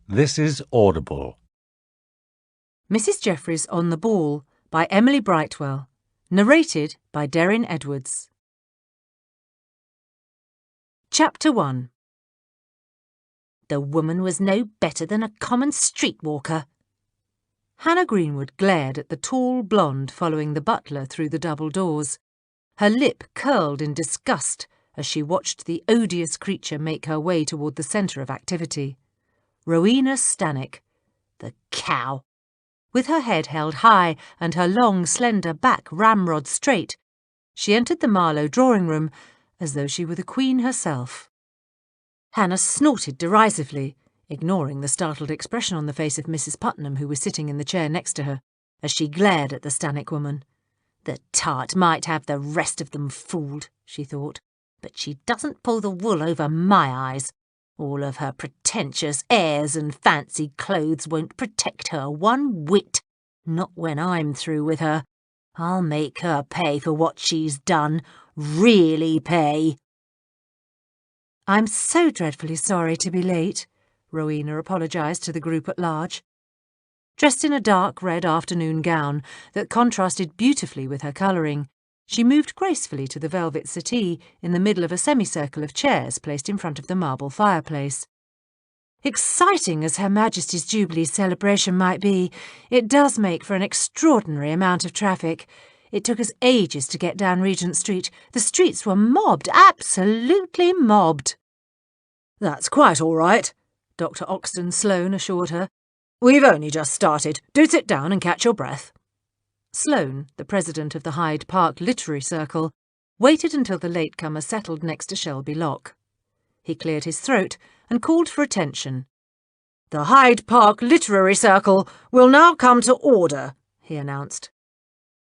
This is Audible. Mrs. Jeffries on the Ball by Emily Brightwell. Narrated by Deryn Edwards. Chapter 1. The woman was no better than a common streetwalker. Hannah Greenwood glared at the tall blonde following the butler through the double doors. Her lip curled in disgust as she watched the odious creature make her way toward the centre of activity. Rowena Stannick, the cow. With her head held high and her long, slender back ramrod straight, she entered the Marlowe drawing-room as though she were the Queen herself. Hannah snorted derisively, ignoring the startled expression on the face of Mrs. Putnam, who was sitting in the chair next to her, as she glared at the Stannick woman. The tart might have the rest of them fooled, she thought, but she doesn't pull the wool over my eyes. All of her pretentious airs and fancy clothes won't protect her one whit, not when I'm through with her. I'll make her pay for what she's done, really pay. I'm so dreadfully sorry to be late, Rowena apologised to the group at large. Dressed in a dark red afternoon gown that contrasted beautifully with her colouring, she moved gracefully to the velvet settee in the middle of a semicircle of chairs placed in front of the marble fireplace. Exciting as Her Majesty's Jubilee celebration might be, it does make for an extraordinary amount of traffic. It took us ages to get down Regent Street. The streets were mobbed, absolutely mobbed. That's quite all right, Dr. Oxton Sloane assured her. We've only just started. Do sit down and catch your breath. Sloane, the president of the Hyde Park Literary Circle, waited until the latecomer settled next to Shelby Lock. He cleared his throat and called for attention. The Hyde Park Literary Circle will now come to order, he announced.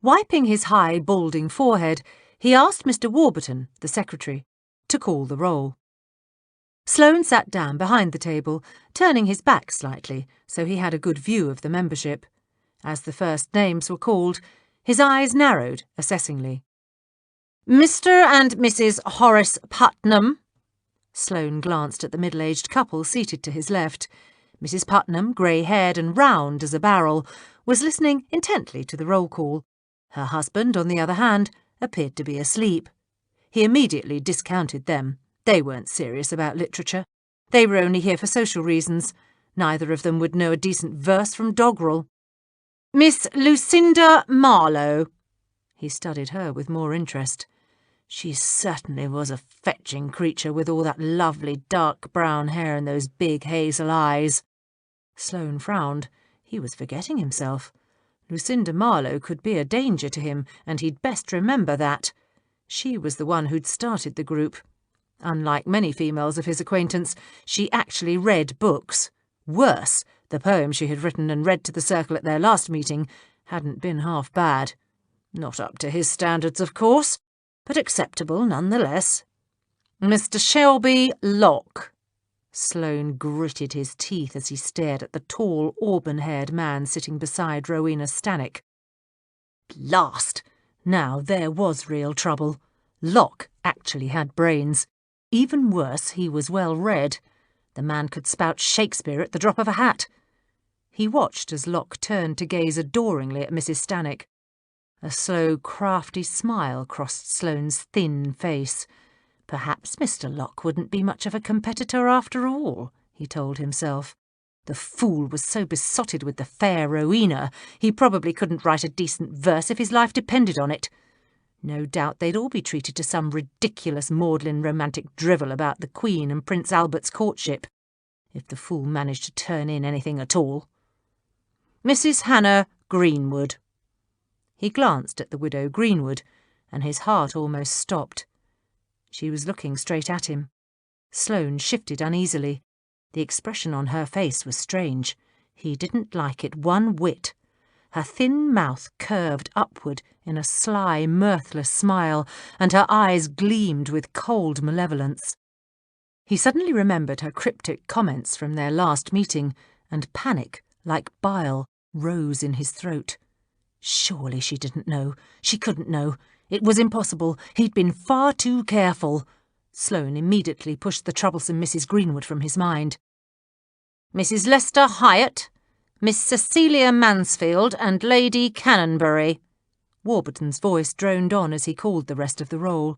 Wiping his high, balding forehead, he asked Mr. Warburton, the secretary, to call the roll. Sloane sat down behind the table, turning his back slightly so he had a good view of the membership. As the first names were called, his eyes narrowed assessingly. Mr. and Mrs. Horace Putnam. Sloane glanced at the middle-aged couple seated to his left. Mrs. Putnam, grey-haired and round as a barrel, was listening intently to the roll call. Her husband, on the other hand, appeared to be asleep. He immediately discounted them. They weren't serious about literature. They were only here for social reasons. Neither of them would know a decent verse from doggerel. Miss Lucinda Marlowe. He studied her with more interest. She certainly was a fetching creature with all that lovely dark brown hair and those big hazel eyes. Sloane frowned. He was forgetting himself. Lucinda Marlowe could be a danger to him, and he'd best remember that. She was the one who'd started the group. Unlike many females of his acquaintance, she actually read books. Worse, the poem she had written and read to the circle at their last meeting hadn't been half bad. Not up to his standards, of course, but acceptable nonetheless. Mr. Shelby Lock. Sloane gritted his teeth as he stared at the tall, auburn-haired man sitting beside Rowena Stannick. Blast! Now there was real trouble. Lock actually had brains. Even worse, he was well read. The man could spout Shakespeare at the drop of a hat. He watched as Lock turned to gaze adoringly at Mrs. Stannick. A slow, crafty smile crossed Sloane's thin face. Perhaps Mr. Lock wouldn't be much of a competitor after all, he told himself. The fool was so besotted with the fair Rowena, he probably couldn't write a decent verse if his life depended on it. No doubt they'd all be treated to some ridiculous maudlin romantic drivel about the Queen and Prince Albert's courtship, if the fool managed to turn in anything at all. Mrs. Hannah Greenwood. He glanced at the widow Greenwood, and his heart almost stopped. She was looking straight at him. Sloane shifted uneasily. The expression on her face was strange. He didn't like it one whit. Her thin mouth curved upward in a sly, mirthless smile, and her eyes gleamed with cold malevolence. He suddenly remembered her cryptic comments from their last meeting, and panic, like bile, rose in his throat. Surely she didn't know. She couldn't know. It was impossible. He'd been far too careful. Sloane immediately pushed the troublesome Mrs. Greenwood from his mind. Mrs. Lester Hyatt, Miss Cecilia Mansfield and Lady Cannonberry. Warburton's voice droned on as he called the rest of the roll.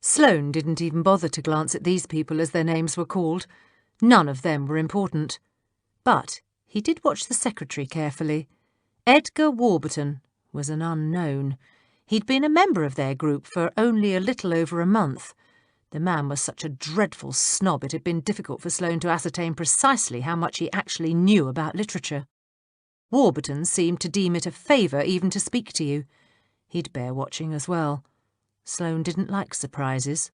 Sloane didn't even bother to glance at these people as their names were called. None of them were important. But he did watch the secretary carefully. Edgar Warburton was an unknown. He'd been a member of their group for only a little over a month. The man was such a dreadful snob it had been difficult for Sloane to ascertain precisely how much he actually knew about literature. Warburton seemed to deem it a favour even to speak to you. He'd bear watching as well. Sloane didn't like surprises.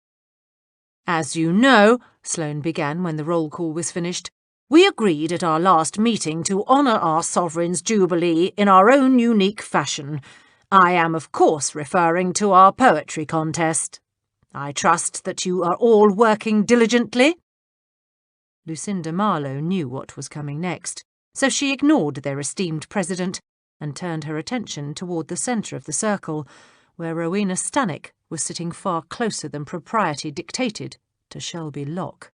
"As you know," Sloane began when the roll call was finished, "we agreed at our last meeting to honour our sovereign's jubilee in our own unique fashion. I am, of course, referring to our poetry contest. I trust that you are all working diligently." Lucinda Marlowe knew what was coming next, so she ignored their esteemed president and turned her attention toward the centre of the circle, where Rowena Stannock was sitting far closer than propriety dictated to Shelby Locke.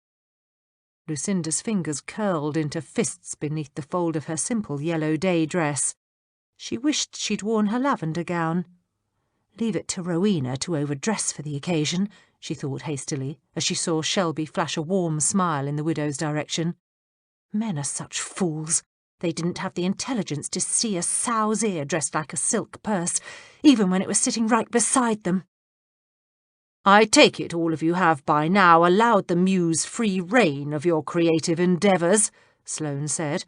Lucinda's fingers curled into fists beneath the fold of her simple yellow day dress. She wished she'd worn her lavender gown. Leave it to Rowena to overdress for the occasion, she thought hastily, as she saw Shelby flash a warm smile in the widow's direction. Men are such fools. They didn't have the intelligence to see a sow's ear dressed like a silk purse, even when it was sitting right beside them. "I take it all of you have by now allowed the muse free rein of your creative endeavours," Sloane said.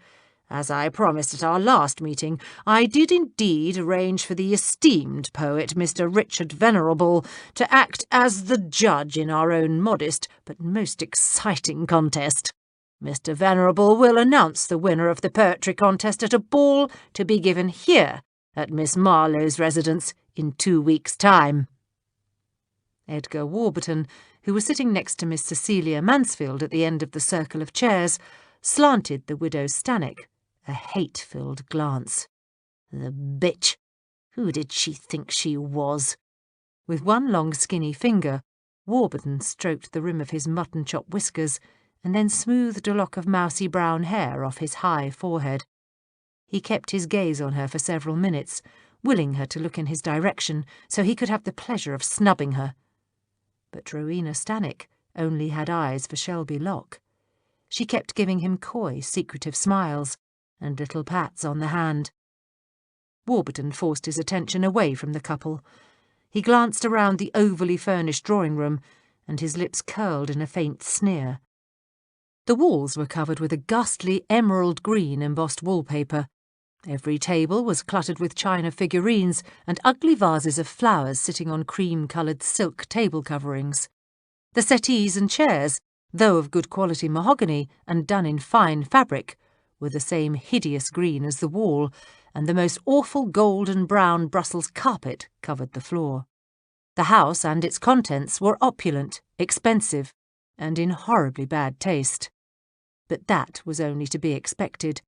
"As I promised at our last meeting, I did indeed arrange for the esteemed poet Mr. Richard Venerable to act as the judge in our own modest but most exciting contest. Mr. Venerable will announce the winner of the poetry contest at a ball to be given here at Miss Marlowe's residence in 2 weeks' time." Edgar Warburton, who was sitting next to Miss Cecilia Mansfield at the end of the circle of chairs, slanted the widow Stannock a hate-filled glance. The bitch! Who did she think she was? With one long skinny finger, Warburton stroked the rim of his mutton-chop whiskers and then smoothed a lock of mousy brown hair off his high forehead. He kept his gaze on her for several minutes, willing her to look in his direction so he could have the pleasure of snubbing her. But Rowena Stannock only had eyes for Shelby Locke. She kept giving him coy, secretive smiles and little pats on the hand. Warburton forced his attention away from the couple. He glanced around the overly furnished drawing-room, and his lips curled in a faint sneer. The walls were covered with a ghastly emerald green embossed wallpaper. Every table was cluttered with china figurines and ugly vases of flowers sitting on cream-coloured silk table coverings. The settees and chairs, though of good quality mahogany and done in fine fabric, were the same hideous green as the wall, and the most awful golden-brown Brussels carpet covered the floor. The house and its contents were opulent, expensive, and in horribly bad taste. But that was only to be expected.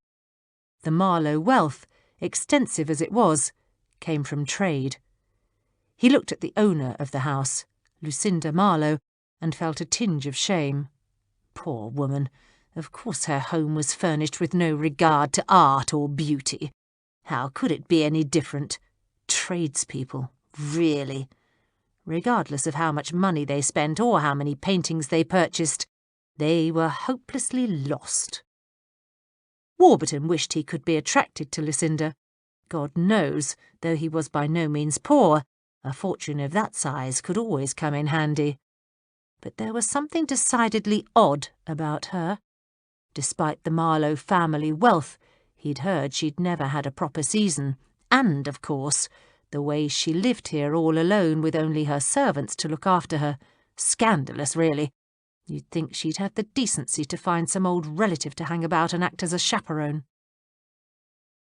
The Marlowe wealth, extensive as it was, came from trade. He looked at the owner of the house, Lucinda Marlowe, and felt a tinge of shame. Poor woman! Of course her home was furnished with no regard to art or beauty. How could it be any different? Tradespeople, really. Regardless of how much money they spent or how many paintings they purchased, they were hopelessly lost. Warburton wished he could be attracted to Lucinda. God knows, though he was by no means poor, a fortune of that size could always come in handy. But there was something decidedly odd about her. Despite the Marlowe family wealth, he'd heard she'd never had a proper season, and, of course, the way she lived here all alone with only her servants to look after her. Scandalous, really. You'd think she'd had the decency to find some old relative to hang about and act as a chaperone.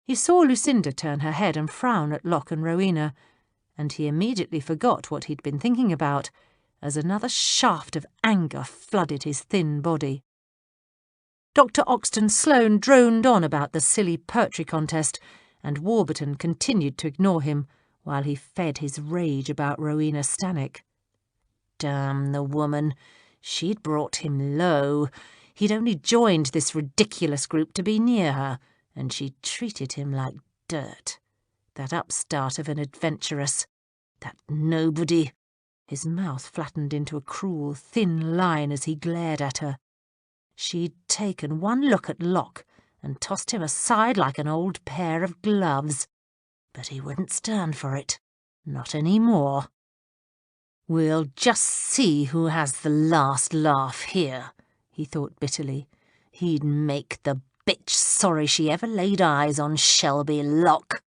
He saw Lucinda turn her head and frown at Locke and Rowena, and he immediately forgot what he'd been thinking about, as another shaft of anger flooded his thin body. Dr. Oxton Sloane droned on about the silly poetry contest, and Warburton continued to ignore him while he fed his rage about Rowena Stannock. Damn the woman! She'd brought him low. He'd only joined this ridiculous group to be near her, and she'd treated him like dirt. That upstart of an adventuress. That nobody. His mouth flattened into a cruel, thin line as he glared at her. She'd taken one look at Locke and tossed him aside like an old pair of gloves. But he wouldn't stand for it. Not any more. "We'll just see who has the last laugh here," he thought bitterly. He'd make the bitch sorry she ever laid eyes on Shelby Locke.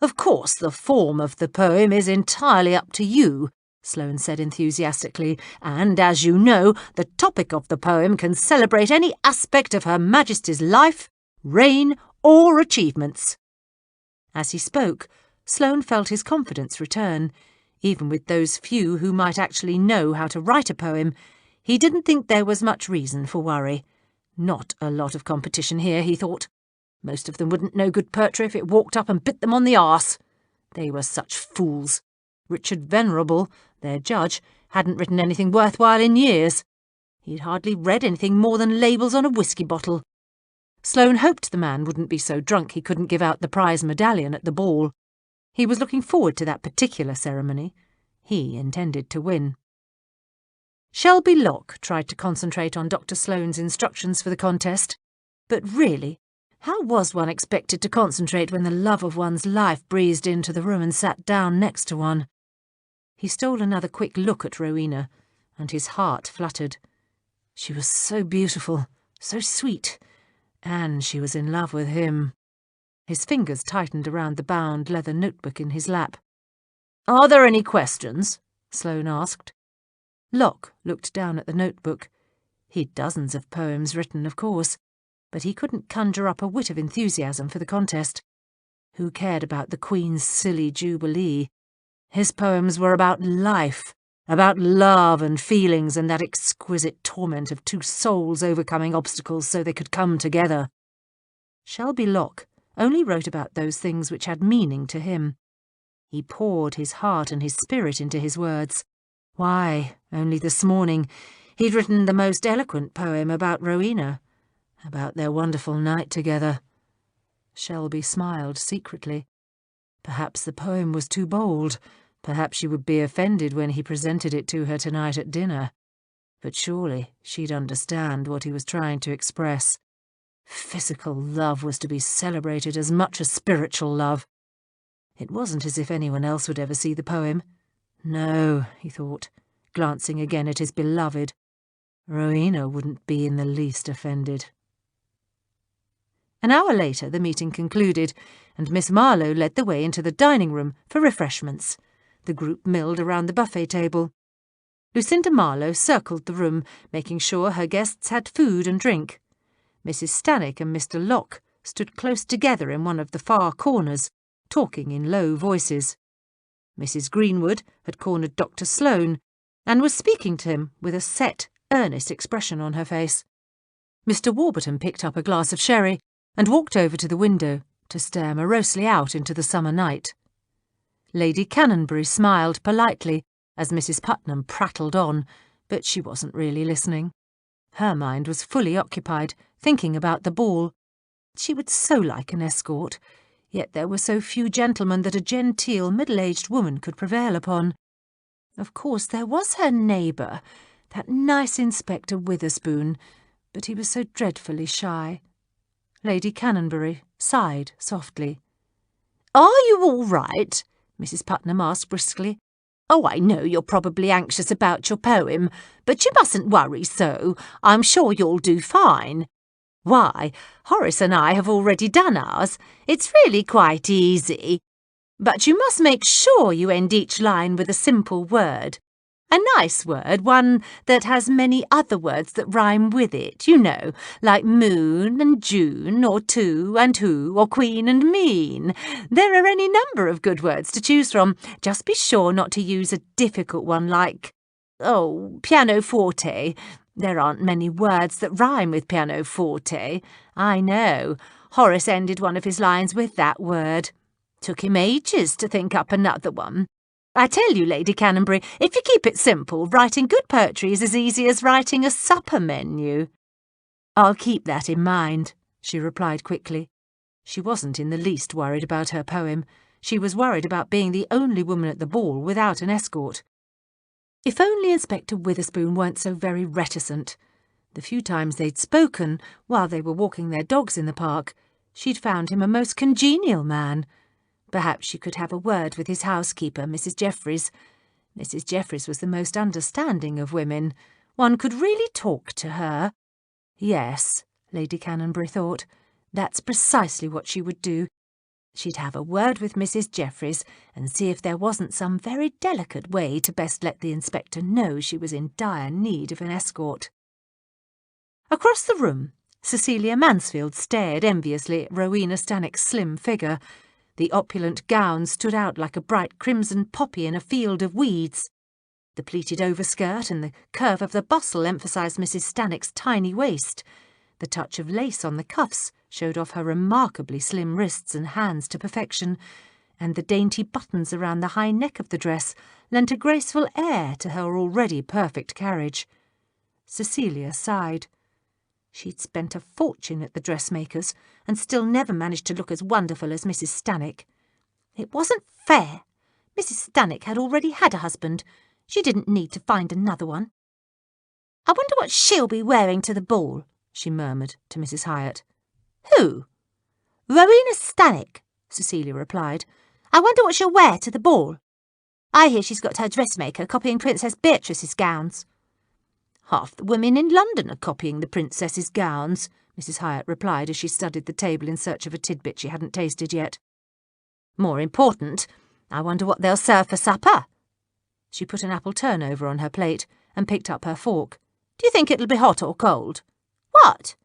"Of course, the form of the poem is entirely up to you," Sloane said enthusiastically, "and, as you know, the topic of the poem can celebrate any aspect of Her Majesty's life, reign, or achievements." As he spoke, Sloane felt his confidence return. Even with those few who might actually know how to write a poem, he didn't think there was much reason for worry. Not a lot of competition here, he thought. Most of them wouldn't know good poetry if it walked up and bit them on the arse. They were such fools. Richard Venerable, their judge, hadn't written anything worthwhile in years. He'd hardly read anything more than labels on a whisky bottle. Sloane hoped the man wouldn't be so drunk he couldn't give out the prize medallion at the ball. He was looking forward to that particular ceremony. He intended to win. Shelby Locke tried to concentrate on Dr. Sloane's instructions for the contest. But really, how was one expected to concentrate when the love of one's life breezed into the room and sat down next to one? He stole another quick look at Rowena, and his heart fluttered. She was so beautiful, so sweet, and she was in love with him. His fingers tightened around the bound leather notebook in his lap. "Are there any questions?" Sloane asked. Locke looked down at the notebook. He'd dozens of poems written, of course, but he couldn't conjure up a whit of enthusiasm for the contest. Who cared about the Queen's silly Jubilee? His poems were about life, about love and feelings and that exquisite torment of two souls overcoming obstacles so they could come together. Shelby Locke only wrote about those things which had meaning to him. He poured his heart and his spirit into his words. Why, only this morning, he'd written the most eloquent poem about Rowena, about their wonderful night together. Shelby smiled secretly. Perhaps the poem was too bold. Perhaps she would be offended when he presented it to her tonight at dinner. But surely she'd understand what he was trying to express. Physical love was to be celebrated as much as spiritual love. It wasn't as if anyone else would ever see the poem. No, he thought, glancing again at his beloved. Rowena wouldn't be in the least offended. An hour later the meeting concluded, and Miss Marlowe led the way into the dining room for refreshments. The group milled around the buffet table. Lucinda Marlowe circled the room, making sure her guests had food and drink. Mrs. Stannick and Mr. Locke stood close together in one of the far corners, talking in low voices. Mrs. Greenwood had cornered Dr. Sloane, and was speaking to him with a set, earnest expression on her face. Mr. Warburton picked up a glass of sherry and walked over to the window to stare morosely out into the summer night. Lady Cannonberry smiled politely as Mrs. Putnam prattled on, but she wasn't really listening. Her mind was fully occupied, thinking about the ball. She would so like an escort, yet there were so few gentlemen that a genteel, middle-aged woman could prevail upon. Of course, there was her neighbour, that nice Inspector Witherspoon, but he was so dreadfully shy. Lady Cannonberry sighed softly. "Are you all right?" Mrs. Putnam asked briskly. "Oh, I know you're probably anxious about your poem, but you mustn't worry so. I'm sure you'll do fine. Why, Horace and I have already done ours. It's really quite easy. But you must make sure you end each line with a simple word. A nice word, one that has many other words that rhyme with it, you know, like moon and June, or two and who, or queen and mean. There are any number of good words to choose from. Just be sure not to use a difficult one like, pianoforte. There aren't many words that rhyme with pianoforte. I know. Horace ended one of his lines with that word. Took him ages to think up another one. I tell you, Lady Cannonberry, if you keep it simple, writing good poetry is as easy as writing a supper menu. I'll keep that in mind, she replied quickly. She wasn't in the least worried about her poem. She was worried about being the only woman at the ball without an escort. If only Inspector Witherspoon weren't so very reticent. The few times they'd spoken, while they were walking their dogs in the park, she'd found him a most congenial man. Perhaps she could have a word with his housekeeper, Mrs. Jeffries. Mrs. Jeffries was the most understanding of women. One could really talk to her. Yes, Lady Cannonberry thought, that's precisely what she would do. She'd have a word with Mrs. Jeffries and see if there wasn't some very delicate way to best let the inspector know she was in dire need of an escort. Across the room, Cecilia Mansfield stared enviously at Rowena Stanhope's slim figure. The opulent gown stood out like a bright crimson poppy in a field of weeds. The pleated overskirt and the curve of the bustle emphasised Mrs. Stanhope's tiny waist. The touch of lace on the cuffs showed off her remarkably slim wrists and hands to perfection, and the dainty buttons around the high neck of the dress lent a graceful air to her already perfect carriage. Cecilia sighed. She'd spent a fortune at the dressmaker's and still never managed to look as wonderful as Mrs. Stanhope. It wasn't fair. Mrs. Stanhope had already had a husband. She didn't need to find another one. "I wonder what she'll be wearing to the ball," she murmured to Mrs. Hyatt. "Who?" "Rowena Stanhope," Cecilia replied. "I wonder what she'll wear to the ball. I hear she's got her dressmaker copying Princess Beatrice's gowns." "Half the women in London are copying the princess's gowns," Mrs. Hyatt replied as she studied the table in search of a tidbit she hadn't tasted yet. "More important, I wonder what they'll serve for supper." She put an apple turnover on her plate and picked up her fork. "Do you think it'll be hot or cold?" "What?"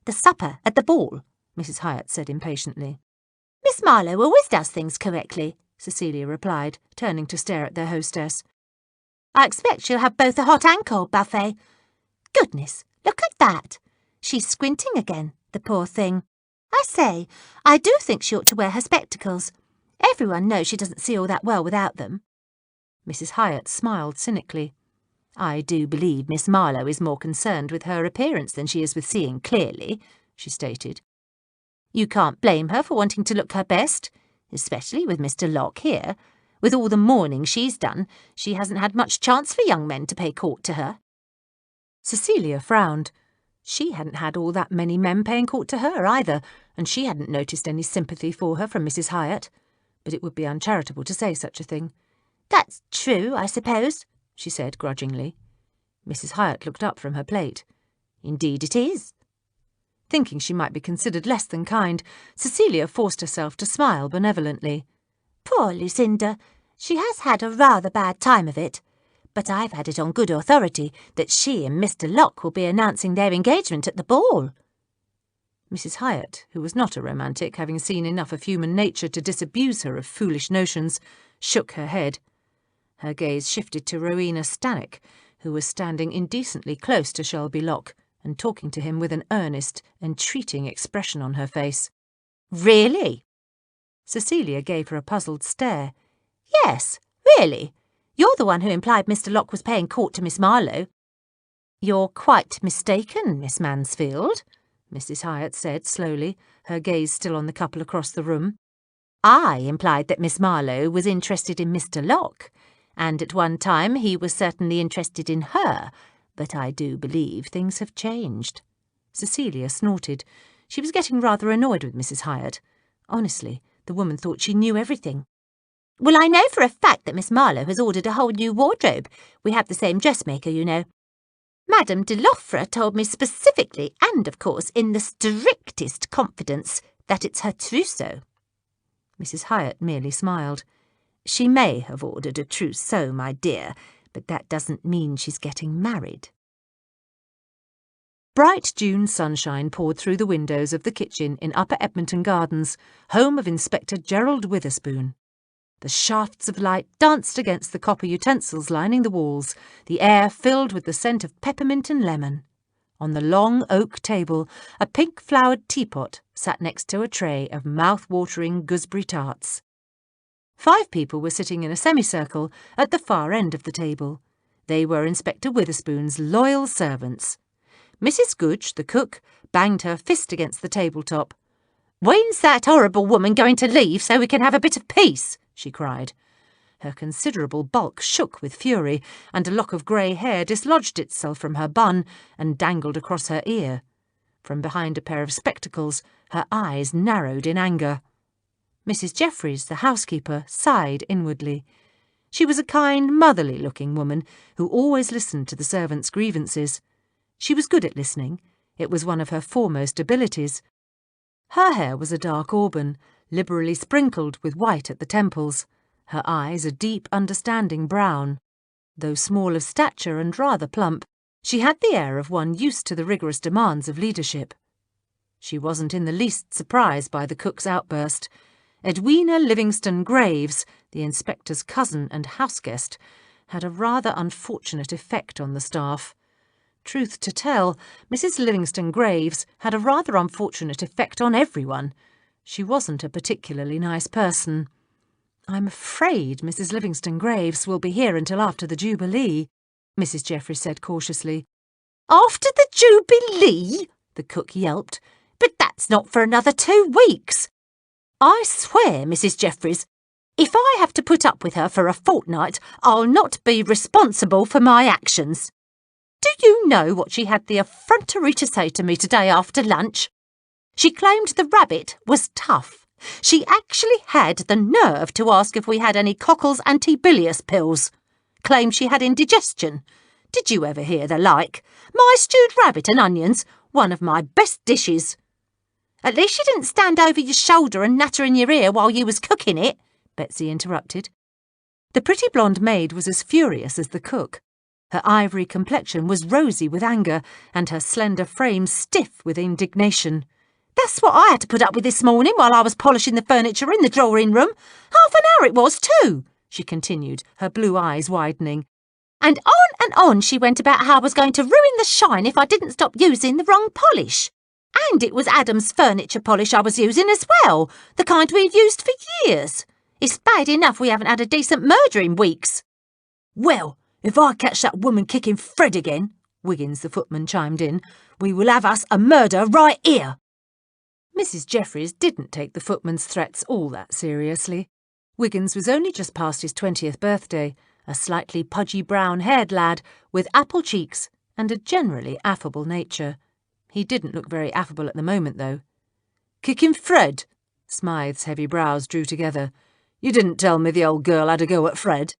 "The supper at the ball," Mrs. Hyatt said impatiently. "Miss Marlowe always does things correctly," Cecilia replied, turning to stare at their hostess. "I expect she'll have both a hot and cold buffet. Goodness, look at that. She's squinting again, the poor thing. I say, I do think she ought to wear her spectacles. Everyone knows she doesn't see all that well without them." Mrs. Hyatt smiled cynically. "I do believe Miss Marlowe is more concerned with her appearance than she is with seeing clearly," she stated. "You can't blame her for wanting to look her best, especially with Mr. Locke here. With all the mourning she's done, she hasn't had much chance for young men to pay court to her." Cecilia frowned. She hadn't had all that many men paying court to her either, and she hadn't noticed any sympathy for her from Mrs. Hyatt. But it would be uncharitable to say such a thing. "That's true, I suppose," she said grudgingly. Mrs. Hyatt looked up from her plate. "Indeed it is." Thinking she might be considered less than kind, Cecilia forced herself to smile benevolently. "Poor Lucinda. She has had a rather bad time of it. But I've had it on good authority that she and Mr. Locke will be announcing their engagement at the ball." Mrs. Hyatt, who was not a romantic, having seen enough of human nature to disabuse her of foolish notions, shook her head. Her gaze shifted to Rowena Stanhope, who was standing indecently close to Shelby Locke and talking to him with an earnest, entreating expression on her face. "Really?" Cecilia gave her a puzzled stare. "Yes, really. You're the one who implied Mr. Locke was paying court to Miss Marlowe." "You're quite mistaken, Miss Mansfield," Mrs. Hyatt said slowly, her gaze still on the couple across the room. "I implied that Miss Marlowe was interested in Mr. Locke, and at one time he was certainly interested in her, but I do believe things have changed." Cecilia snorted. She was getting rather annoyed with Mrs. Hyatt. Honestly, the woman thought she knew everything. "Well, I know for a fact that Miss Marlowe has ordered a whole new wardrobe. We have the same dressmaker, you know. Madame de Loffre told me specifically, and of course in the strictest confidence, that it's her trousseau." Mrs. Hyatt merely smiled. "She may have ordered a trousseau, my dear, but that doesn't mean she's getting married." Bright June sunshine poured through the windows of the kitchen in Upper Edmonton Gardens, home of Inspector Gerald Witherspoon. The shafts of light danced against the copper utensils lining the walls, the air filled with the scent of peppermint and lemon. On the long oak table, a pink-flowered teapot sat next to a tray of mouth-watering gooseberry tarts. 5 people were sitting in a semicircle at the far end of the table. They were Inspector Witherspoon's loyal servants. Mrs. Goodge, the cook, banged her fist against the tabletop. "When's that horrible woman going to leave so we can have a bit of peace?" she cried. Her considerable bulk shook with fury, and a lock of grey hair dislodged itself from her bun and dangled across her ear. From behind a pair of spectacles, her eyes narrowed in anger. Mrs. Jeffries, the housekeeper, sighed inwardly. She was a kind, motherly-looking woman who always listened to the servants' grievances. She was good at listening. It was one of her foremost abilities. Her hair was a dark auburn, liberally sprinkled with white at the temples. Her eyes a deep, understanding brown. Though small of stature and rather plump, she had the air of one used to the rigorous demands of leadership. She wasn't in the least surprised by the cook's outburst. Edwina Livingston Graves, the inspector's cousin and houseguest, had a rather unfortunate effect on the staff. Truth to tell, Mrs. Livingston Graves had a rather unfortunate effect on everyone. She wasn't a particularly nice person. "I'm afraid Mrs. Livingston Graves will be here until after the Jubilee," Mrs. Jeffries said cautiously. "After the Jubilee?" the cook yelped. "But that's not for another 2 weeks. I swear, Mrs. Jeffries, if I have to put up with her for a fortnight, I'll not be responsible for my actions. Do you know what she had the effrontery to say to me today after lunch? She claimed the rabbit was tough. She actually had the nerve to ask if we had any Cockle's anti-bilious pills. Claimed she had indigestion. Did you ever hear the like? My stewed rabbit and onions, one of my best dishes." "At least she didn't stand over your shoulder and natter in your ear while you was cooking it," Betsy interrupted. The pretty blonde maid was as furious as the cook. Her ivory complexion was rosy with anger, and her slender frame stiff with indignation. "That's what I had to put up with this morning while I was polishing the furniture in the drawing-room. Half an hour it was, too," she continued, her blue eyes widening. And on she went about how I was going to ruin the shine if I didn't stop using the wrong polish. And it was Adam's furniture polish I was using as well, the kind we've used for years. It's bad enough we haven't had a decent murder in weeks." "Well, if I catch that woman kicking Fred again," Wiggins the footman chimed in, "we will have us a murder right here." Mrs. Jeffries didn't take the footman's threats all that seriously. Wiggins was only just past his 20th birthday, a slightly pudgy brown-haired lad with apple cheeks and a generally affable nature. He didn't look very affable at the moment, though. "Kicking Fred?" Smythe's heavy brows drew together. "You didn't tell me the old girl had a go at Fred."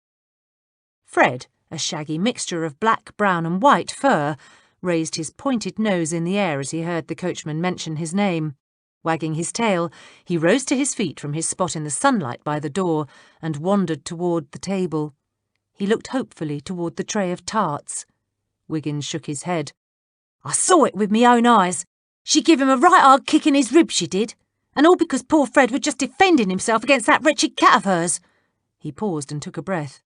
Fred, a shaggy mixture of black, brown and white fur, raised his pointed nose in the air as he heard the coachman mention his name. Wagging his tail, he rose to his feet from his spot in the sunlight by the door and wandered toward the table. He looked hopefully toward the tray of tarts. Wiggins shook his head. "I saw it with me own eyes. She give him a right hard kick in his ribs, she did. And all because poor Fred was just defending himself against that wretched cat of hers." He paused and took a breath.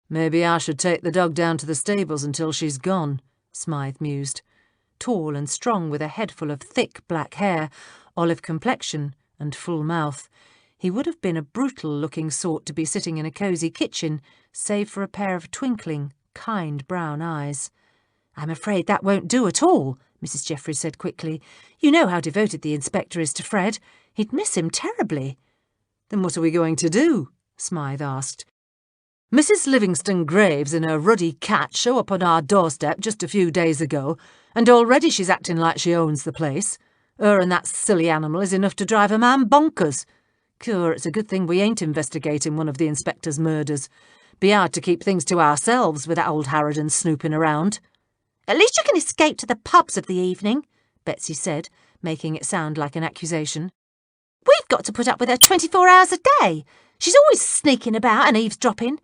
"Maybe I should take the dog down to the stables until she's gone," Smythe mused. Tall and strong with a head full of thick black hair, olive complexion and full mouth, he would have been a brutal-looking sort to be sitting in a cosy kitchen, save for a pair of twinkling, kind brown eyes. "I'm afraid that won't do at all," Mrs. Jeffries said quickly. "You know how devoted the inspector is to Fred. He'd miss him terribly." "Then what are we going to do?" Smythe asked. "Mrs. Livingston Graves and her ruddy cat show up on our doorstep just a few days ago, and already she's acting like she owns the place. Her and that silly animal is enough to drive a man bonkers. Cure, it's a good thing we ain't investigating one of the inspector's murders. Be hard to keep things to ourselves with that old harridan snooping around." "At least you can escape to the pubs of the evening," Betsy said, making it sound like an accusation. "We've got to put up with her 24 hours a day. She's always sneaking about and eavesdropping.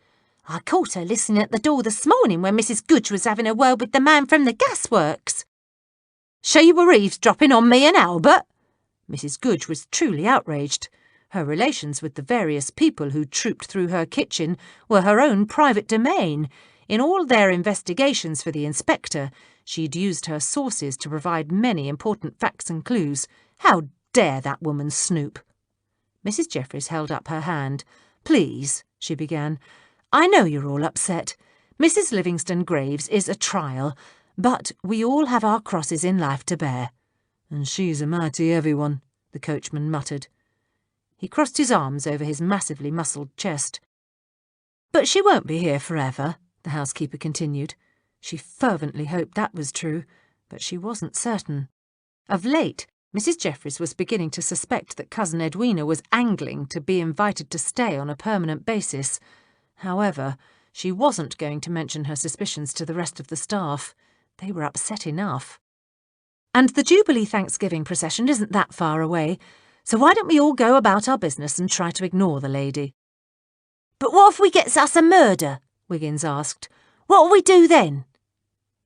I caught her listening at the door this morning when Mrs. Goodge was having a word with the man from the gasworks." "So you were eavesdropping on me and Albert?" Mrs. Goodge was truly outraged. Her relations with the various people who trooped through her kitchen were her own private domain. In all their investigations for the inspector, she'd used her sources to provide many important facts and clues. How dare that woman snoop? Mrs. Jeffries held up her hand. "Please," she began, "I know you're all upset. Mrs. Livingston Graves is a trial, but we all have our crosses in life to bear." "And she's a mighty heavy one," the coachman muttered. He crossed his arms over his massively muscled chest. "But she won't be here forever," the housekeeper continued. She fervently hoped that was true, but she wasn't certain. Of late, Mrs. Jeffries was beginning to suspect that Cousin Edwina was angling to be invited to stay on a permanent basis. However, she wasn't going to mention her suspicions to the rest of the staff. They were upset enough. "And the Jubilee Thanksgiving procession isn't that far away, so why don't we all go about our business and try to ignore the lady?" "But what if we gets us a murder?" Wiggins asked. "What'll we do then?"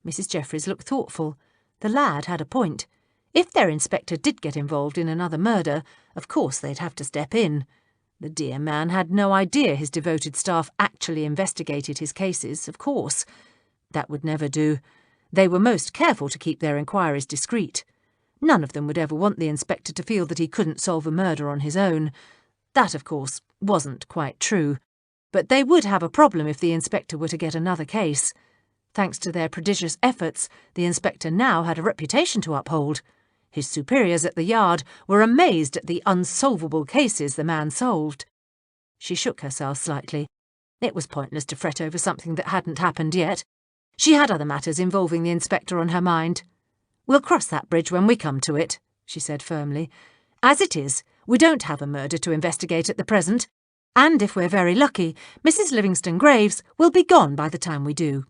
Mrs. Jeffries looked thoughtful. The lad had a point. If their inspector did get involved in another murder, of course they'd have to step in. The dear man had no idea his devoted staff actually investigated his cases, of course. That would never do. They were most careful to keep their inquiries discreet. None of them would ever want the inspector to feel that he couldn't solve a murder on his own. That, of course, wasn't quite true. But they would have a problem if the inspector were to get another case. Thanks to their prodigious efforts, the inspector now had a reputation to uphold. His superiors at the yard were amazed at the unsolvable cases the man solved. She shook herself slightly. It was pointless to fret over something that hadn't happened yet. She had other matters involving the inspector on her mind. "We'll cross that bridge when we come to it," she said firmly. "As it is, we don't have a murder to investigate at the present, and if we're very lucky, Mrs. Livingston Graves will be gone by the time we do.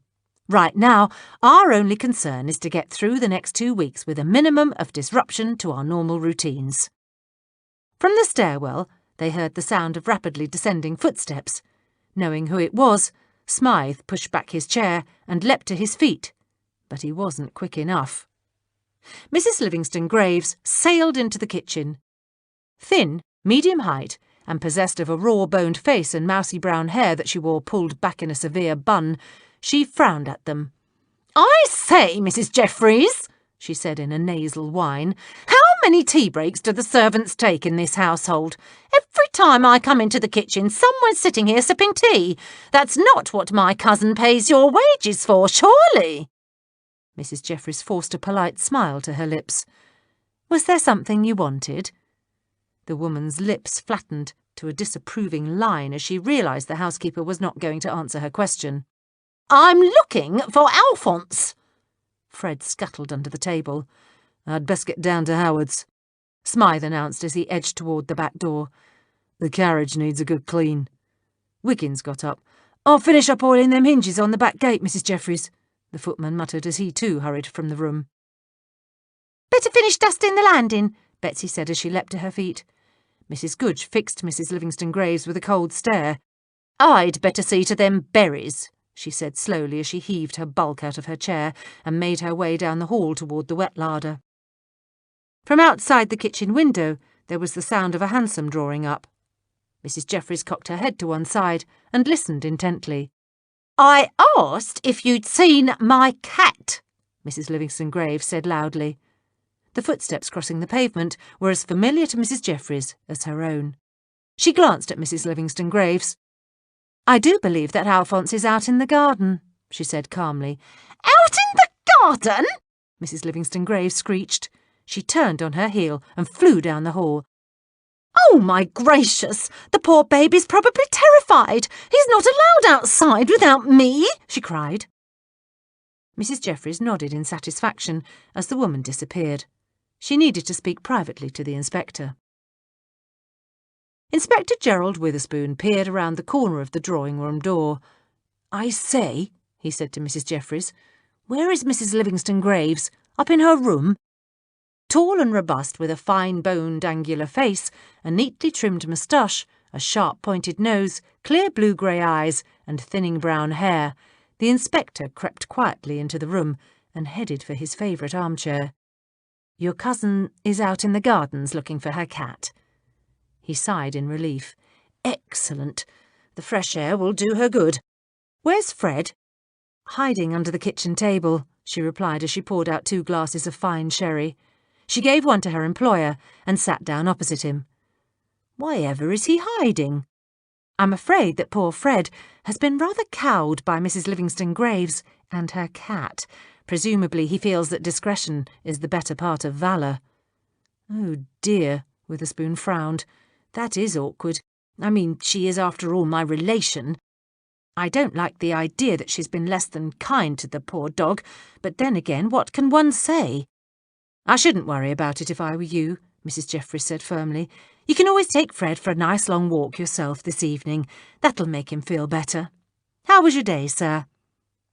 Right now, our only concern is to get through the next 2 weeks with a minimum of disruption to our normal routines." From the stairwell, they heard the sound of rapidly descending footsteps. Knowing who it was, Smythe pushed back his chair and leapt to his feet, but he wasn't quick enough. Mrs. Livingston Graves sailed into the kitchen. Thin, medium height, and possessed of a raw-boned face and mousy brown hair that she wore pulled back in a severe bun, she frowned at them. "I say, Mrs. Jeffries," she said in a nasal whine, "how many tea breaks do the servants take in this household? Every time I come into the kitchen, someone's sitting here sipping tea. That's not what my cousin pays your wages for, surely?" Mrs. Jeffries forced a polite smile to her lips. "Was there something you wanted?" The woman's lips flattened to a disapproving line as she realised the housekeeper was not going to answer her question. "I'm looking for Alphonse." Fred scuttled under the table. "I'd best get down to Howard's," Smythe announced as he edged toward the back door. "The carriage needs a good clean." Wiggins got up. "I'll finish up oiling them hinges on the back gate, Mrs. Jeffries," the footman muttered as he too hurried from the room. "Better finish dusting the landing," Betsy said as she leapt to her feet. Mrs. Goodge fixed Mrs. Livingston Graves with a cold stare. "I'd better see to them berries," she said slowly as she heaved her bulk out of her chair and made her way down the hall toward the wet larder. From outside the kitchen window there was the sound of a hansom drawing up. Mrs. Jeffries cocked her head to one side and listened intently. "I asked if you'd seen my cat," Mrs. Livingston Graves said loudly. The footsteps crossing the pavement were as familiar to Mrs. Jeffries as her own. She glanced at Mrs. Livingston Graves. "I do believe that Alphonse is out in the garden," she said calmly. "Out in the garden?" Mrs. Livingston Graves screeched. She turned on her heel and flew down the hall. "Oh, my gracious! The poor baby's probably terrified. He's not allowed outside without me," she cried. Mrs. Jeffries nodded in satisfaction as the woman disappeared. She needed to speak privately to the inspector. Inspector Gerald Witherspoon peered around the corner of the drawing-room door. "I say," he said to Mrs. Jeffries, "where is Mrs. Livingston Graves? Up in her room?" Tall and robust, with a fine-boned, angular face, a neatly trimmed moustache, a sharp-pointed nose, clear blue-grey eyes, and thinning brown hair, the inspector crept quietly into the room and headed for his favourite armchair. "Your cousin is out in the gardens looking for her cat." He sighed in relief. "Excellent. The fresh air will do her good. Where's Fred?" "Hiding under the kitchen table," she replied as she poured out 2 glasses of fine sherry. She gave one to her employer and sat down opposite him. "Why ever is he hiding?" I'm afraid that poor Fred has been rather cowed by Mrs. Livingston Graves and her cat. Presumably he feels that discretion is the better part of valour." "Oh dear," Witherspoon frowned. "That is awkward. I mean, she is after all my relation. I don't like the idea that she's been less than kind to the poor dog, but then again, what can one say?" "I shouldn't worry about it if I were you," Mrs. Jeffries said firmly. "You can always take Fred for a nice long walk yourself this evening. That'll make him feel better. How was your day, sir?"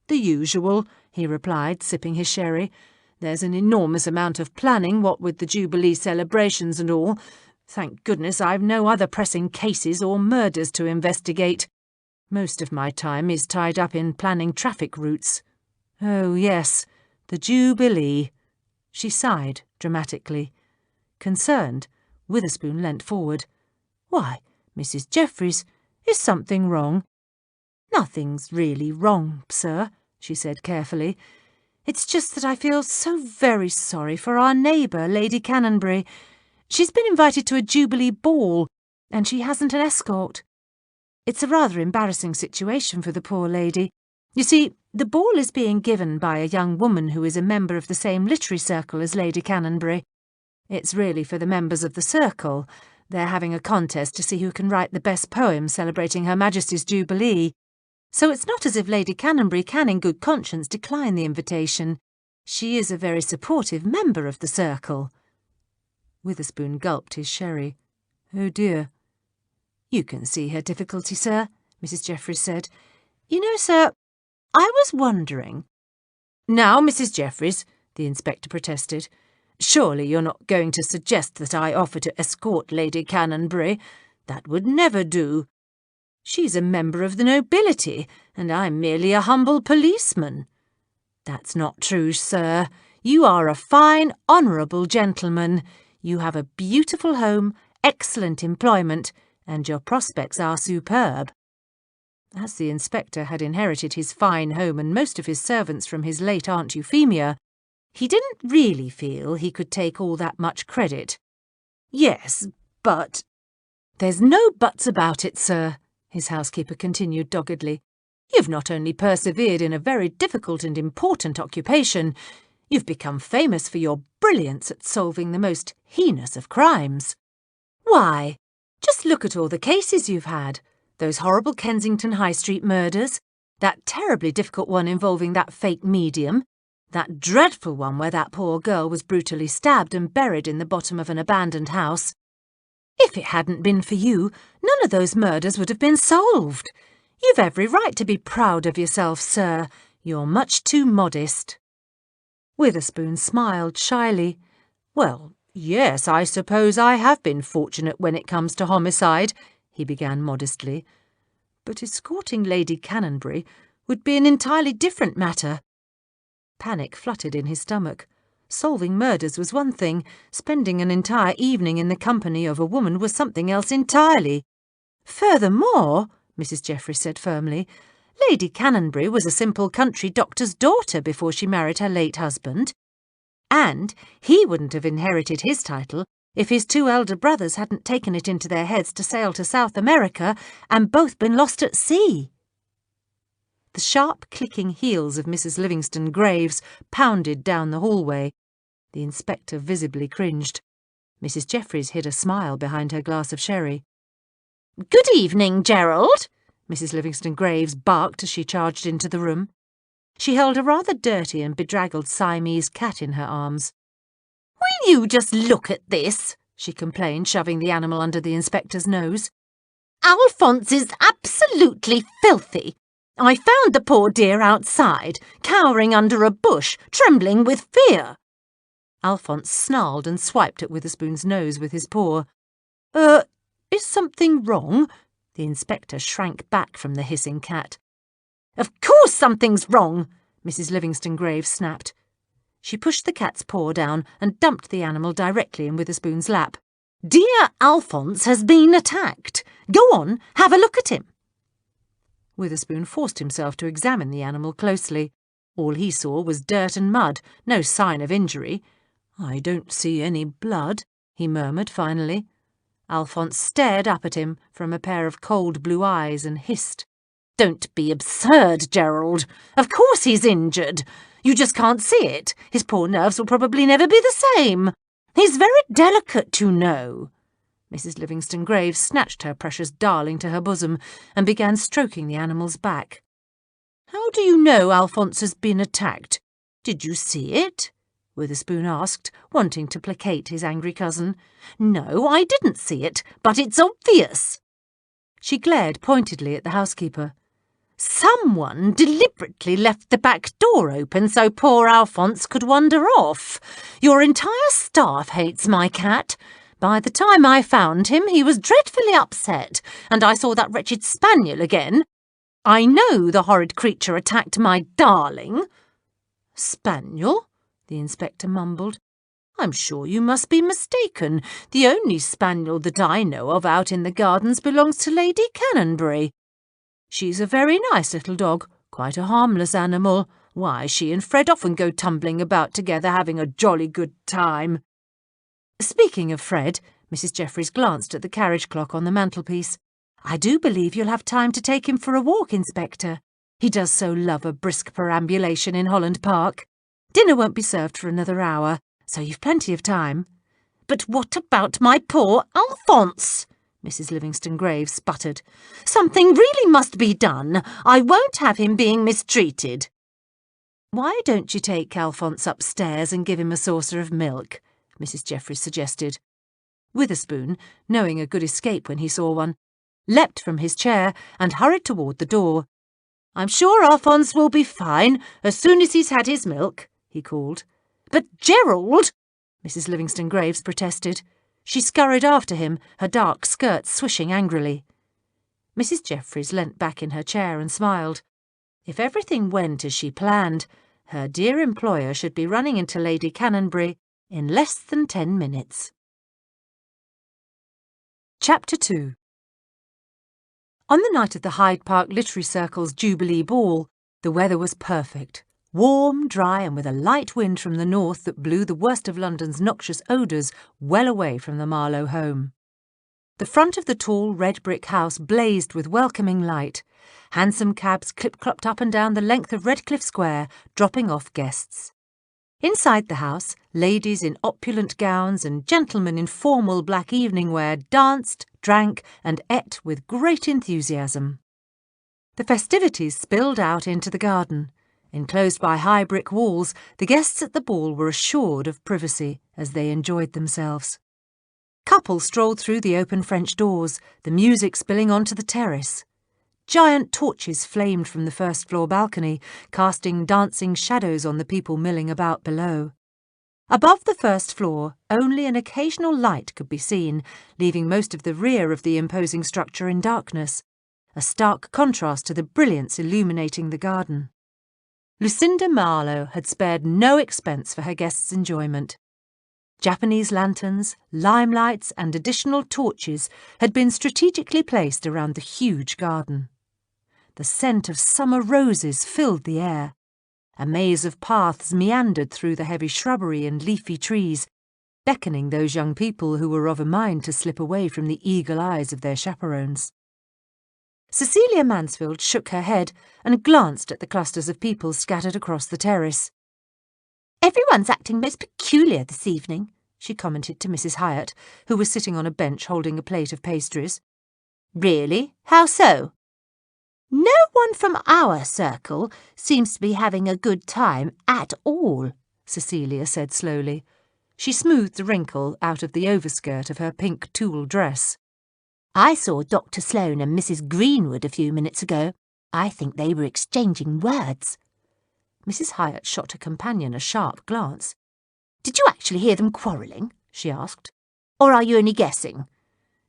"The usual," he replied, sipping his sherry. "There's an enormous amount of planning, what with the Jubilee celebrations and all. Thank goodness I've no other pressing cases or murders to investigate. Most of my time is tied up in planning traffic routes." "Oh, yes, the Jubilee." She sighed dramatically. Concerned, Witherspoon leant forward. "Why, Mrs. Jeffries, is something wrong?" "Nothing's really wrong, sir," she said carefully. "It's just that I feel so very sorry for our neighbour, Lady Cannonberry. She's been invited to a Jubilee Ball, and she hasn't an escort. It's a rather embarrassing situation for the poor lady. You see, the ball is being given by a young woman who is a member of the same literary circle as Lady Cannonberry. It's really for the members of the circle. They're having a contest to see who can write the best poem celebrating Her Majesty's Jubilee. So it's not as if Lady Cannonberry can in good conscience decline the invitation. She is a very supportive member of the circle." Witherspoon gulped his sherry. "Oh dear." "You can see her difficulty, sir," Mrs. Jeffries said. "You know, sir, I was wondering—" "Now, Mrs. Jeffries," the inspector protested, "surely you're not going to suggest that I offer to escort Lady Cannonberry? That would never do. She's a member of the nobility, and I'm merely a humble policeman." "That's not true, sir. You are a fine, honourable gentleman. You have a beautiful home, excellent employment, and your prospects are superb." As the inspector had inherited his fine home and most of his servants from his late Aunt Euphemia, he didn't really feel he could take all that much credit. "Yes, but—" "There's no buts about it, sir," his housekeeper continued doggedly. "You've not only persevered in a very difficult and important occupation, you've become famous for your brilliance at solving the most heinous of crimes. Why, just look at all the cases you've had. Those horrible Kensington High Street murders, that terribly difficult one involving that fake medium, that dreadful one where that poor girl was brutally stabbed and buried in the bottom of an abandoned house. If it hadn't been for you, none of those murders would have been solved. You've every right to be proud of yourself, sir. You're much too modest." Witherspoon smiled shyly. "Well, yes, I suppose I have been fortunate when it comes to homicide," he began modestly. "But escorting Lady Cannonberry would be an entirely different matter." Panic fluttered in his stomach. Solving murders was one thing, spending an entire evening in the company of a woman was something else entirely. "Furthermore," Mrs. Jeffries said firmly, "Lady Cannonberry was a simple country doctor's daughter before she married her late husband. And he wouldn't have inherited his title if his two elder brothers hadn't taken it into their heads to sail to South America and both been lost at sea." The sharp clicking heels of Mrs. Livingston Graves pounded down the hallway. The inspector visibly cringed. Mrs. Jeffries hid a smile behind her glass of sherry. "Good evening, Gerald," Mrs. Livingston Graves barked as she charged into the room. She held a rather dirty and bedraggled Siamese cat in her arms. "Will you just look at this?" she complained, shoving the animal under the inspector's nose. "Alphonse is absolutely filthy. I found the poor dear outside, cowering under a bush, trembling with fear." Alphonse snarled and swiped at Witherspoon's nose with his paw. Is something wrong?" The inspector shrank back from the hissing cat. "Of course something's wrong," Mrs. Livingston Graves snapped. She pushed the cat's paw down and dumped the animal directly in Witherspoon's lap. "Dear Alphonse has been attacked. Go on, have a look at him." Witherspoon forced himself to examine the animal closely. All he saw was dirt and mud, no sign of injury. "I don't see any blood," he murmured finally. Alphonse stared up at him from a pair of cold blue eyes and hissed. "Don't be absurd, Gerald. Of course he's injured. You just can't see it. His poor nerves will probably never be the same. He's very delicate, you know." Mrs. Livingston Graves snatched her precious darling to her bosom and began stroking the animal's back. "How do you know Alphonse has been attacked? Did you see it?" Witherspoon asked, wanting to placate his angry cousin. "No, I didn't see it, but it's obvious." She glared pointedly at the housekeeper. "Someone deliberately left the back door open so poor Alphonse could wander off. Your entire staff hates my cat. By the time I found him, he was dreadfully upset, and I saw that wretched spaniel again. I know the horrid creature attacked my darling." "Spaniel?" the inspector mumbled. "I'm sure you must be mistaken. The only spaniel that I know of out in the gardens belongs to Lady Cannonberry. She's a very nice little dog, quite a harmless animal. Why, she and Fred often go tumbling about together, having a jolly good time." "Speaking of Fred," Mrs. Jeffries glanced at the carriage clock on the mantelpiece, "I do believe you'll have time to take him for a walk, Inspector. He does so love a brisk perambulation in Holland Park. Dinner won't be served for another hour, so you've plenty of time." "But what about my poor Alphonse?" Mrs. Livingston Graves sputtered. "Something really must be done. I won't have him being mistreated." "Why don't you take Alphonse upstairs and give him a saucer of milk?" Mrs. Jeffries suggested. Witherspoon, knowing a good escape when he saw one, leapt from his chair and hurried toward the door. "I'm sure Alphonse will be fine as soon as he's had his milk," he called. "But Gerald!" Mrs. Livingston Graves protested. She scurried after him, her dark skirts swishing angrily. Mrs. Jeffries leant back in her chair and smiled. If everything went as she planned, her dear employer should be running into Lady Cannonberry in less than 10 minutes. Chapter 2. On the night of the Hyde Park Literary Circle's Jubilee Ball, the weather was perfect. Warm, dry, and with a light wind from the north that blew the worst of London's noxious odours well away from the Marlowe home. The front of the tall red brick house blazed with welcoming light. Hansom cabs clip-clopped up and down the length of Redcliffe Square, dropping off guests. Inside the house, ladies in opulent gowns and gentlemen in formal black evening wear danced, drank, and ate with great enthusiasm. The festivities spilled out into the garden. Enclosed by high brick walls, the guests at the ball were assured of privacy as they enjoyed themselves. Couples strolled through the open French doors, the music spilling onto the terrace. Giant torches flamed from the first-floor balcony, casting dancing shadows on the people milling about below. Above the first floor, only an occasional light could be seen, leaving most of the rear of the imposing structure in darkness, a stark contrast to the brilliance illuminating the garden. Lucinda Marlowe had spared no expense for her guests' enjoyment. Japanese lanterns, limelights, and additional torches had been strategically placed around the huge garden. The scent of summer roses filled the air. A maze of paths meandered through the heavy shrubbery and leafy trees, beckoning those young people who were of a mind to slip away from the eagle eyes of their chaperones. Cecilia Mansfield shook her head and glanced at the clusters of people scattered across the terrace. "Everyone's acting most peculiar this evening," she commented to Mrs. Hyatt, who was sitting on a bench holding a plate of pastries. "Really? How so?" "No one from our circle seems to be having a good time at all," Cecilia said slowly. She smoothed the wrinkle out of the overskirt of her pink tulle dress. "I saw Dr. Sloane and Mrs. Greenwood a few minutes ago. I think they were exchanging words." Mrs. Hyatt shot her companion a sharp glance. "Did you actually hear them quarrelling?" she asked. "Or are you only guessing?"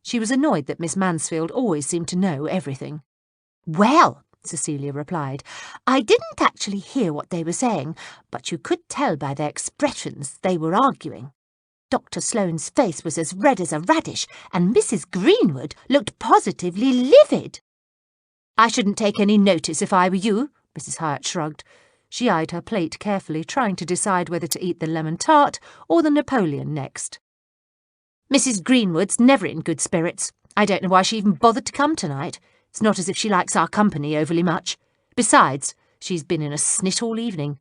She was annoyed that Miss Mansfield always seemed to know everything. "Well," Cecilia replied, "I didn't actually hear what they were saying, but you could tell by their expressions they were arguing. Dr. Sloane's face was as red as a radish, and Mrs. Greenwood looked positively livid." "I shouldn't take any notice if I were you," Mrs. Hyatt shrugged. She eyed her plate carefully, trying to decide whether to eat the lemon tart or the Napoleon next. Mrs. Greenwood's never in good spirits. I don't know why she even bothered to come tonight. It's not as if she likes our company overly much. Besides, she's been in a snit all evening.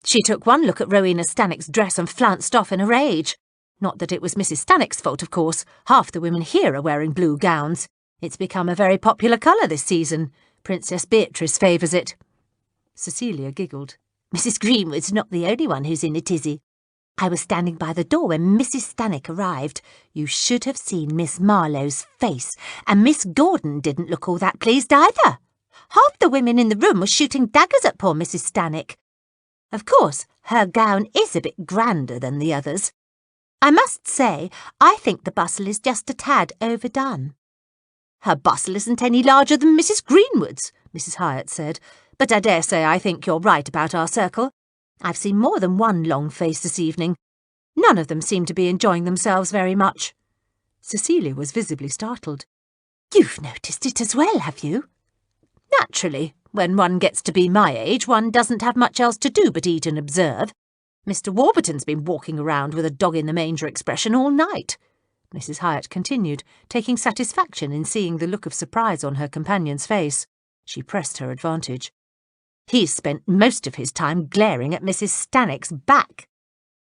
She took one look at Rowena Stannick's dress and flounced off in a rage. Not that it was Mrs. Stannick's fault, of course. Half the women here are wearing blue gowns. It's become a very popular colour this season. Princess Beatrice favours it. Cecilia giggled. Mrs. Greenwood's not the only one who's in a tizzy. I was standing by the door when Mrs. Stannick arrived. You should have seen Miss Marlowe's face, and Miss Gordon didn't look all that pleased either. Half the women in the room were shooting daggers at poor Mrs. Stannick. Of course, her gown is a bit grander than the others. I must say, I think the bustle is just a tad overdone. Her bustle isn't any larger than Mrs. Greenwood's, Mrs. Hyatt said, but I dare say I think you're right about our circle. I've seen more than one long face this evening. None of them seem to be enjoying themselves very much. Cecilia was visibly startled. You've noticed it as well, have you? Naturally. When one gets to be my age, one doesn't have much else to do but eat and observe. Mr. Warburton's been walking around with a dog-in-the-manger expression all night. Mrs. Hyatt continued, taking satisfaction in seeing the look of surprise on her companion's face. She pressed her advantage. He's spent most of his time glaring at Mrs. Stannick's back.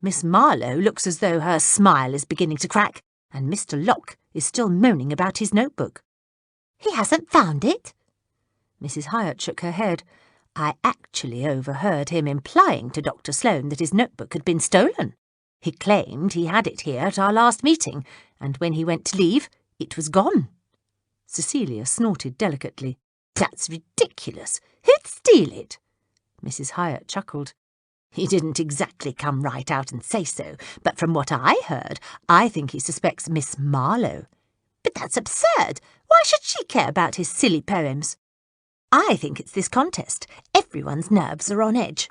Miss Marlowe looks as though her smile is beginning to crack, and Mr. Locke is still moaning about his notebook. He hasn't found it? Mrs. Hyatt shook her head. I actually overheard him implying to Dr. Sloane that his notebook had been stolen. He claimed he had it here at our last meeting, and when he went to leave, it was gone. Cecilia snorted delicately. That's ridiculous. Who'd steal it? Mrs. Hyatt chuckled. He didn't exactly come right out and say so, but from what I heard, I think he suspects Miss Marlowe. But that's absurd. Why should she care about his silly poems? I think it's this contest. Everyone's nerves are on edge.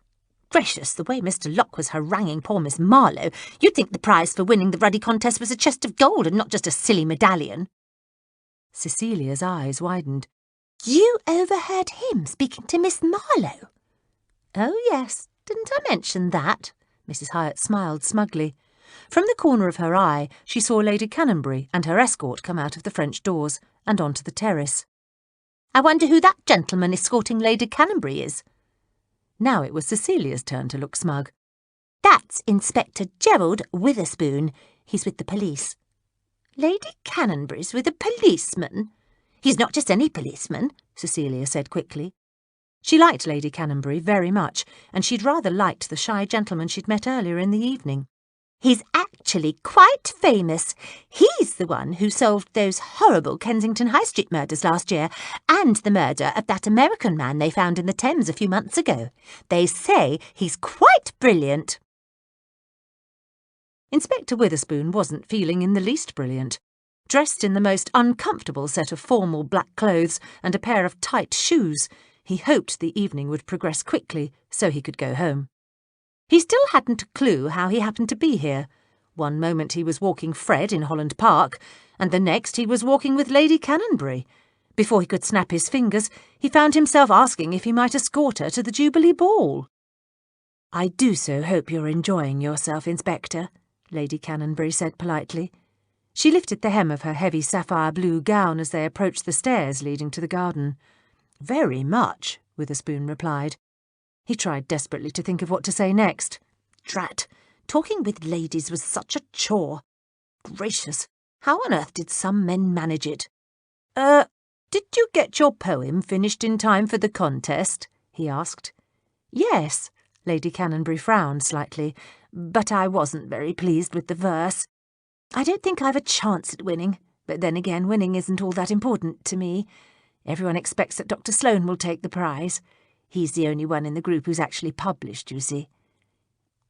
Gracious, the way Mr. Locke was haranguing poor Miss Marlowe, you'd think the prize for winning the ruddy contest was a chest of gold and not just a silly medallion. Cecilia's eyes widened. You overheard him speaking to Miss Marlowe? Oh, yes. Didn't I mention that? Mrs. Hyatt smiled smugly. From the corner of her eye, she saw Lady Cannonberry and her escort come out of the French doors and onto the terrace. I wonder who that gentleman escorting Lady Cannonberry is. Now it was Cecilia's turn to look smug. That's Inspector Witherspoon. He's with the police. Lady Cannonberry's with a policeman? He's not just any policeman, Cecilia said quickly. She liked Lady Cannonberry very much, and she'd rather liked the shy gentleman she'd met earlier in the evening. He's actually quite famous. He's the one who solved those horrible Kensington High Street murders last year, and the murder of that American man they found in the Thames a few months ago. They say he's quite brilliant. Inspector Witherspoon wasn't feeling in the least brilliant. Dressed in the most uncomfortable set of formal black clothes and a pair of tight shoes, he hoped the evening would progress quickly so he could go home. He still hadn't a clue how he happened to be here. One moment he was walking Fred in Holland Park, and the next he was walking with Lady Cannonberry. Before he could snap his fingers, he found himself asking if he might escort her to the Jubilee Ball. I do so hope you're enjoying yourself, Inspector, Lady Cannonberry said politely. She lifted the hem of her heavy sapphire blue gown as they approached the stairs leading to the garden. Very much, Witherspoon replied. He tried desperately to think of what to say next. Drat! Talking with ladies was such a chore. Gracious! How on earth did some men manage it? Did you get your poem finished in time for the contest? He asked. Yes, Lady Cannonberry frowned slightly, but I wasn't very pleased with the verse. I don't think I've a chance at winning, but then again winning isn't all that important to me. Everyone expects that Dr. Sloane will take the prize. He's the only one in the group who's actually published, you see.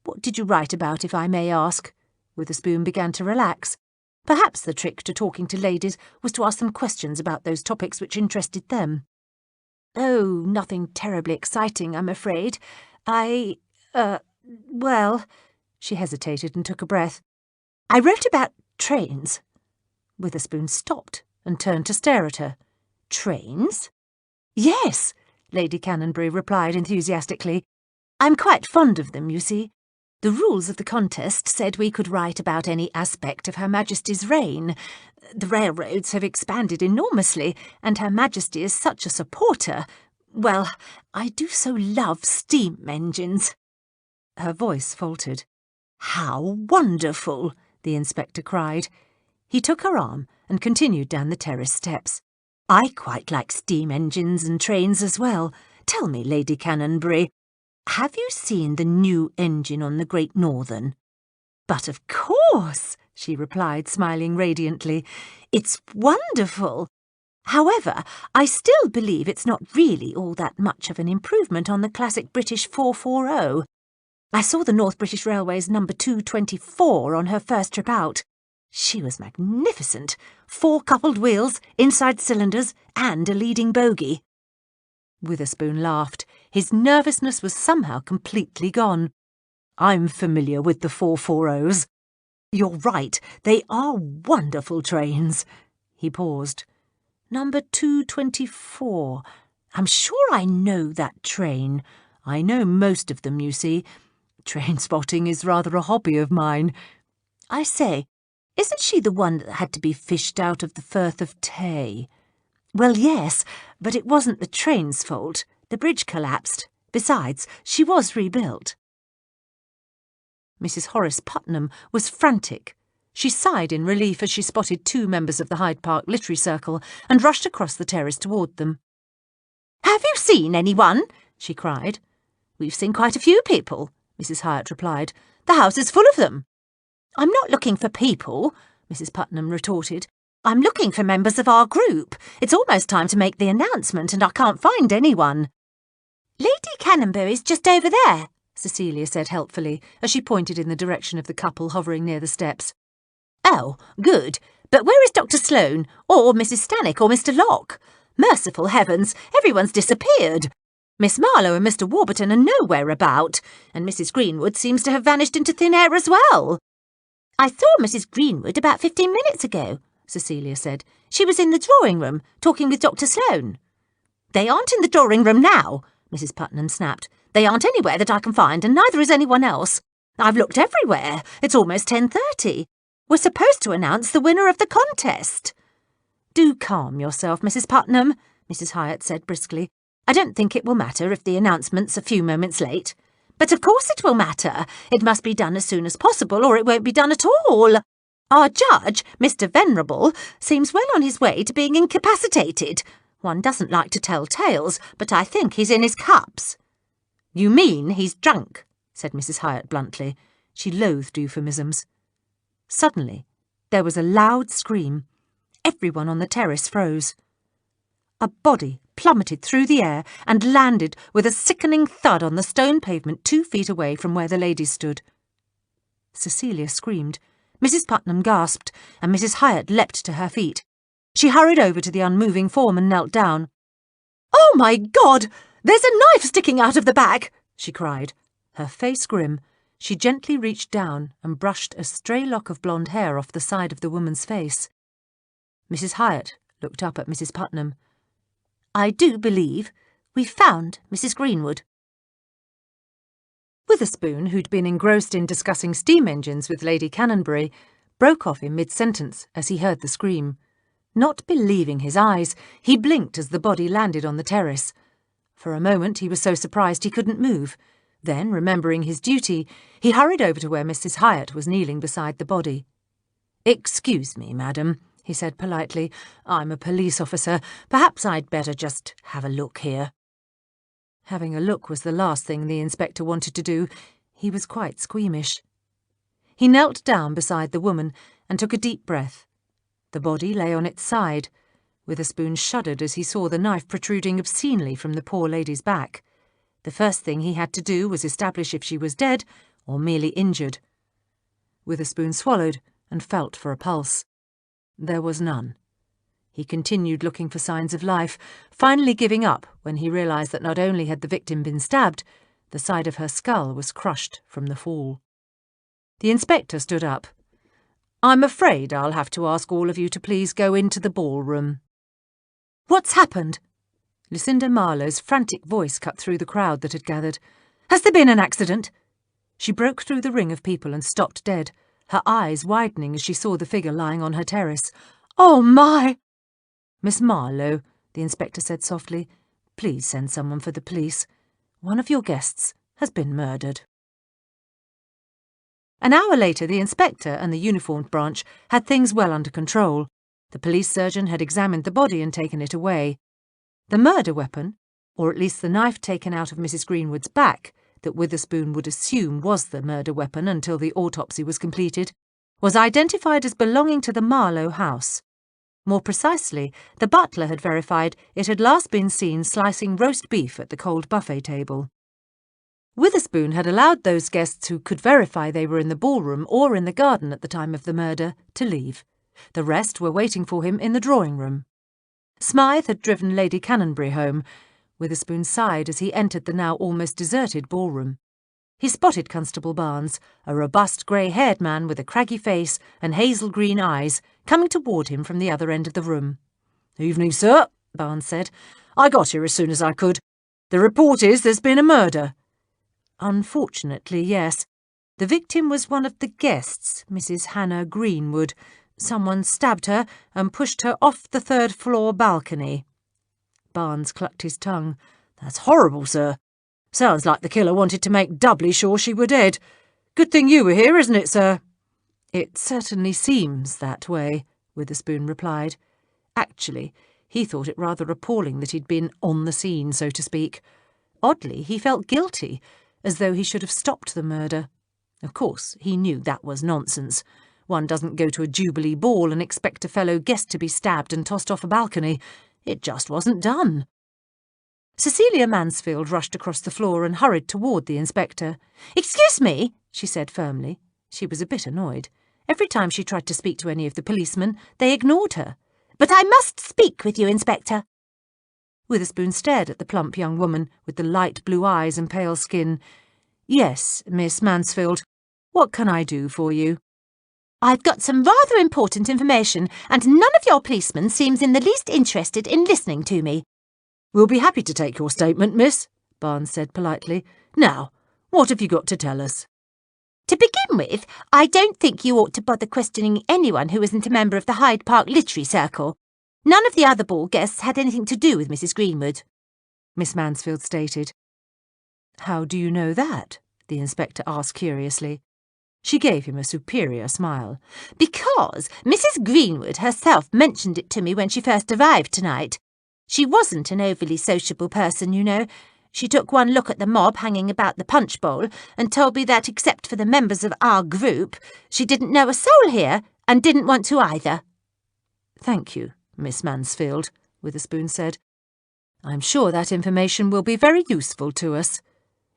What did you write about, if I may ask? Witherspoon began to relax. Perhaps the trick to talking to ladies was to ask them questions about those topics which interested them. Oh, nothing terribly exciting, I'm afraid. Well... She hesitated and took a breath. I wrote about trains. Witherspoon stopped and turned to stare at her. Trains? Yes, Lady Cannonberry replied enthusiastically. I'm quite fond of them, you see. The rules of the contest said we could write about any aspect of Her Majesty's reign. The railroads have expanded enormously, and Her Majesty is such a supporter. Well, I do so love steam engines." Her voice faltered. "How wonderful!" the inspector cried. He took her arm and continued down the terrace steps. "I quite like steam engines and trains as well. Tell me, Lady Cannonberry, have you seen the new engine on the Great Northern?" "But of course," she replied, smiling radiantly. "It's wonderful. However, I still believe it's not really all that much of an improvement on the classic British 440. I saw the North British Railway's number 224 on her first trip out. She was magnificent. 4 coupled wheels, inside cylinders, and a leading bogie." Witherspoon laughed. His nervousness was somehow completely gone. "I'm familiar with the 440s. You're right, they are wonderful trains." He paused. "Number 224. I'm sure I know that train. I know most of them, you see. Train spotting is rather a hobby of mine. I say, isn't she the one that had to be fished out of the Firth of Tay?" "Well, yes, but it wasn't the train's fault. The bridge collapsed. Besides, she was rebuilt." Mrs. Horace Putnam was frantic. She sighed in relief as she spotted 2 members of the Hyde Park Literary Circle and rushed across the terrace toward them. "Have you seen anyone?" she cried. "We've seen quite a few people," Mrs. Hyatt replied. "The house is full of them." "I'm not looking for people," Mrs. Putnam retorted. "I'm looking for members of our group. It's almost time to make the announcement, and I can't find anyone." "Lady Cannonberry's just over there," Cecilia said helpfully, as she pointed in the direction of the couple hovering near the steps. "Oh, good. But where is Dr. Sloane, or Mrs. Stannock, or Mr. Locke? Merciful heavens, everyone's disappeared. Miss Marlowe and Mr. Warburton are nowhere about, and Mrs. Greenwood seems to have vanished into thin air as well." "I saw Mrs. Greenwood about 15 minutes ago," Cecilia said. "She was in the drawing room, talking with Dr. Sloane." "They aren't in the drawing room now," Mrs. Putnam snapped. "They aren't anywhere that I can find, and neither is anyone else. I've looked everywhere. It's almost 10:30. We're supposed to announce the winner of the contest." "Do calm yourself, Mrs. Putnam," Mrs. Hyatt said briskly. "I don't think it will matter if the announcement's a few moments late." "But of course it will matter. It must be done as soon as possible, or it won't be done at all. Our judge, Mr. Venerable, seems well on his way to being incapacitated. One doesn't like to tell tales, but I think he's in his cups." "You mean he's drunk," said Mrs. Hyatt bluntly. She loathed euphemisms. Suddenly, there was a loud scream. Everyone on the terrace froze. A body plummeted through the air and landed with a sickening thud on the stone pavement 2 feet away from where the ladies stood. Cecilia screamed. Mrs. Putnam gasped, and Mrs. Hyatt leapt to her feet. She hurried over to the unmoving form and knelt down. "Oh, my God! There's a knife sticking out of the back!" she cried. Her face grim, she gently reached down and brushed a stray lock of blonde hair off the side of the woman's face. Mrs. Hyatt looked up at Mrs. Putnam. "I do believe we've found Mrs. Greenwood." Witherspoon, who'd been engrossed in discussing steam engines with Lady Cannonberry, broke off in mid-sentence as he heard the scream. Not believing his eyes, he blinked as the body landed on the terrace. For a moment he was so surprised he couldn't move. Then, remembering his duty, he hurried over to where Mrs. Hyatt was kneeling beside the body. "Excuse me, madam," he said politely. "I'm a police officer. Perhaps I'd better just have a look here." Having a look was the last thing the inspector wanted to do. He was quite squeamish. He knelt down beside the woman and took a deep breath. The body lay on its side. Witherspoon shuddered as he saw the knife protruding obscenely from the poor lady's back. The first thing he had to do was establish if she was dead or merely injured. Witherspoon swallowed and felt for a pulse. There was none. He continued looking for signs of life, finally giving up when he realised that not only had the victim been stabbed, the side of her skull was crushed from the fall. The inspector stood up. "I'm afraid I'll have to ask all of you to please go into the ballroom." "What's happened?" Lucinda Marlowe's frantic voice cut through the crowd that had gathered. "Has there been an accident?" She broke through the ring of people and stopped dead, her eyes widening as she saw the figure lying on her terrace. "Oh, my!" "Miss Marlowe," the inspector said softly, "please send someone for the police. One of your guests has been murdered." An hour later, the inspector and the uniformed branch had things well under control. The police surgeon had examined the body and taken it away. The murder weapon, or at least the knife taken out of Mrs. Greenwood's back, that Witherspoon would assume was the murder weapon until the autopsy was completed, was identified as belonging to the Marlowe house. More precisely, the butler had verified it had last been seen slicing roast beef at the cold buffet table. Witherspoon had allowed those guests who could verify they were in the ballroom or in the garden at the time of the murder to leave. The rest were waiting for him in the drawing-room. Smythe had driven Lady Cannonberry home. Witherspoon sighed as he entered the now almost deserted ballroom. He spotted Constable Barnes, a robust grey-haired man with a craggy face and hazel-green eyes, coming toward him from the other end of the room. "Evening, sir," Barnes said. "I got here as soon as I could. The report is there's been a murder." "Unfortunately, yes. The victim was one of the guests, Mrs. Hannah Greenwood. Someone stabbed her and pushed her off the third-floor balcony." Barnes clucked his tongue. "That's horrible, sir. Sounds like the killer wanted to make doubly sure she were dead. Good thing you were here, isn't it, sir?" "It certainly seems that way," Witherspoon replied. Actually, he thought it rather appalling that he'd been on the scene, so to speak. Oddly, he felt guilty, as though he should have stopped the murder. Of course, he knew that was nonsense. One doesn't go to a Jubilee Ball and expect a fellow guest to be stabbed and tossed off a balcony. It just wasn't done. Cecilia Mansfield rushed across the floor and hurried toward the inspector. "Excuse me," she said firmly. She was a bit annoyed. Every time she tried to speak to any of the policemen, they ignored her. "But I must speak with you, Inspector." Witherspoon stared at the plump young woman with the light blue eyes and pale skin. "Yes, Miss Mansfield. What can I do for you?" "I've got some rather important information, and none of your policemen seems in the least interested in listening to me." "We'll be happy to take your statement, miss," Barnes said politely. "Now, what have you got to tell us?" "To begin with, I don't think you ought to bother questioning anyone who isn't a member of the Hyde Park Literary Circle. None of the other ball guests had anything to do with Mrs. Greenwood," Miss Mansfield stated. "How do you know that?" the inspector asked curiously. She gave him a superior smile. "Because Mrs. Greenwood herself mentioned it to me when she first arrived tonight. She wasn't an overly sociable person, you know. She took one look at the mob hanging about the punch bowl and told me that, except for the members of our group, she didn't know a soul here and didn't want to either." "Thank you, Miss Mansfield," Witherspoon said. "I'm sure that information will be very useful to us."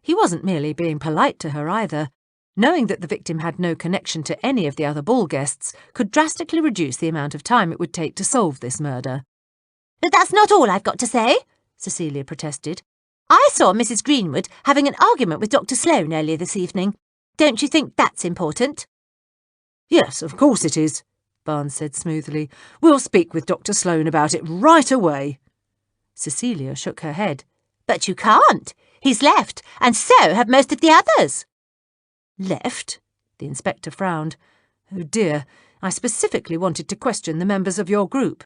He wasn't merely being polite to her either. Knowing that the victim had no connection to any of the other ball guests could drastically reduce the amount of time it would take to solve this murder. "But that's not all I've got to say," Cecilia protested. "I saw Mrs. Greenwood having an argument with Dr. Sloane earlier this evening. Don't you think that's important?" "Yes, of course it is," Barnes said smoothly. "We'll speak with Dr. Sloane about it right away." Cecilia shook her head. "But you can't. He's left, and so have most of the others." "Left?" The inspector frowned. "Oh dear, I specifically wanted to question the members of your group."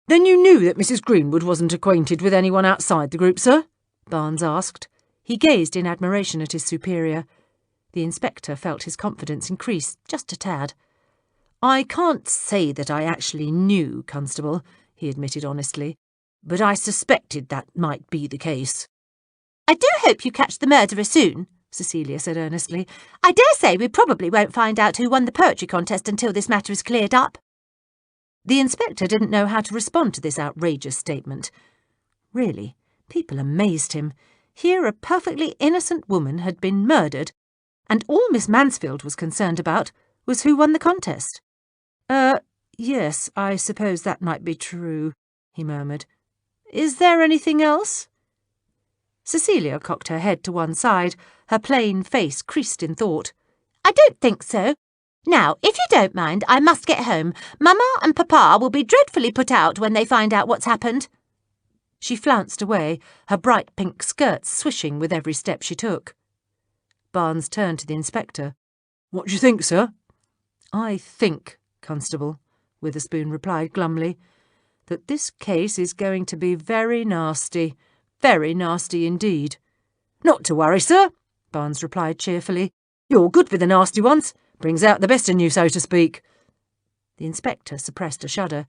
"Then you knew that Mrs. Greenwood wasn't acquainted with anyone outside the group, sir?" Barnes asked. He gazed in admiration at his superior. The inspector felt his confidence increase just a tad. "I can't say that I actually knew, Constable," he admitted honestly, "but I suspected that might be the case." "I do hope you catch the murderer soon," Cecilia said earnestly. "I dare say we probably won't find out who won the poetry contest until this matter is cleared up." The inspector didn't know how to respond to this outrageous statement. Really, people amazed him. Here a perfectly innocent woman had been murdered, and all Miss Mansfield was concerned about was who won the contest. Yes, I suppose that might be true," he murmured. "Is there anything else?" Cecilia cocked her head to one side, her plain face creased in thought. "I don't think so. Now, if you don't mind, I must get home. Mamma and Papa will be dreadfully put out when they find out what's happened." She flounced away, her bright pink skirts swishing with every step she took. Barnes turned to the inspector. "What do you think, sir?" "I think, Constable," Witherspoon replied glumly, "that this case is going to be very nasty indeed." "Not to worry, sir," Barnes replied cheerfully. "You're good with the nasty ones. Brings out the best in you, so to speak." The inspector suppressed a shudder.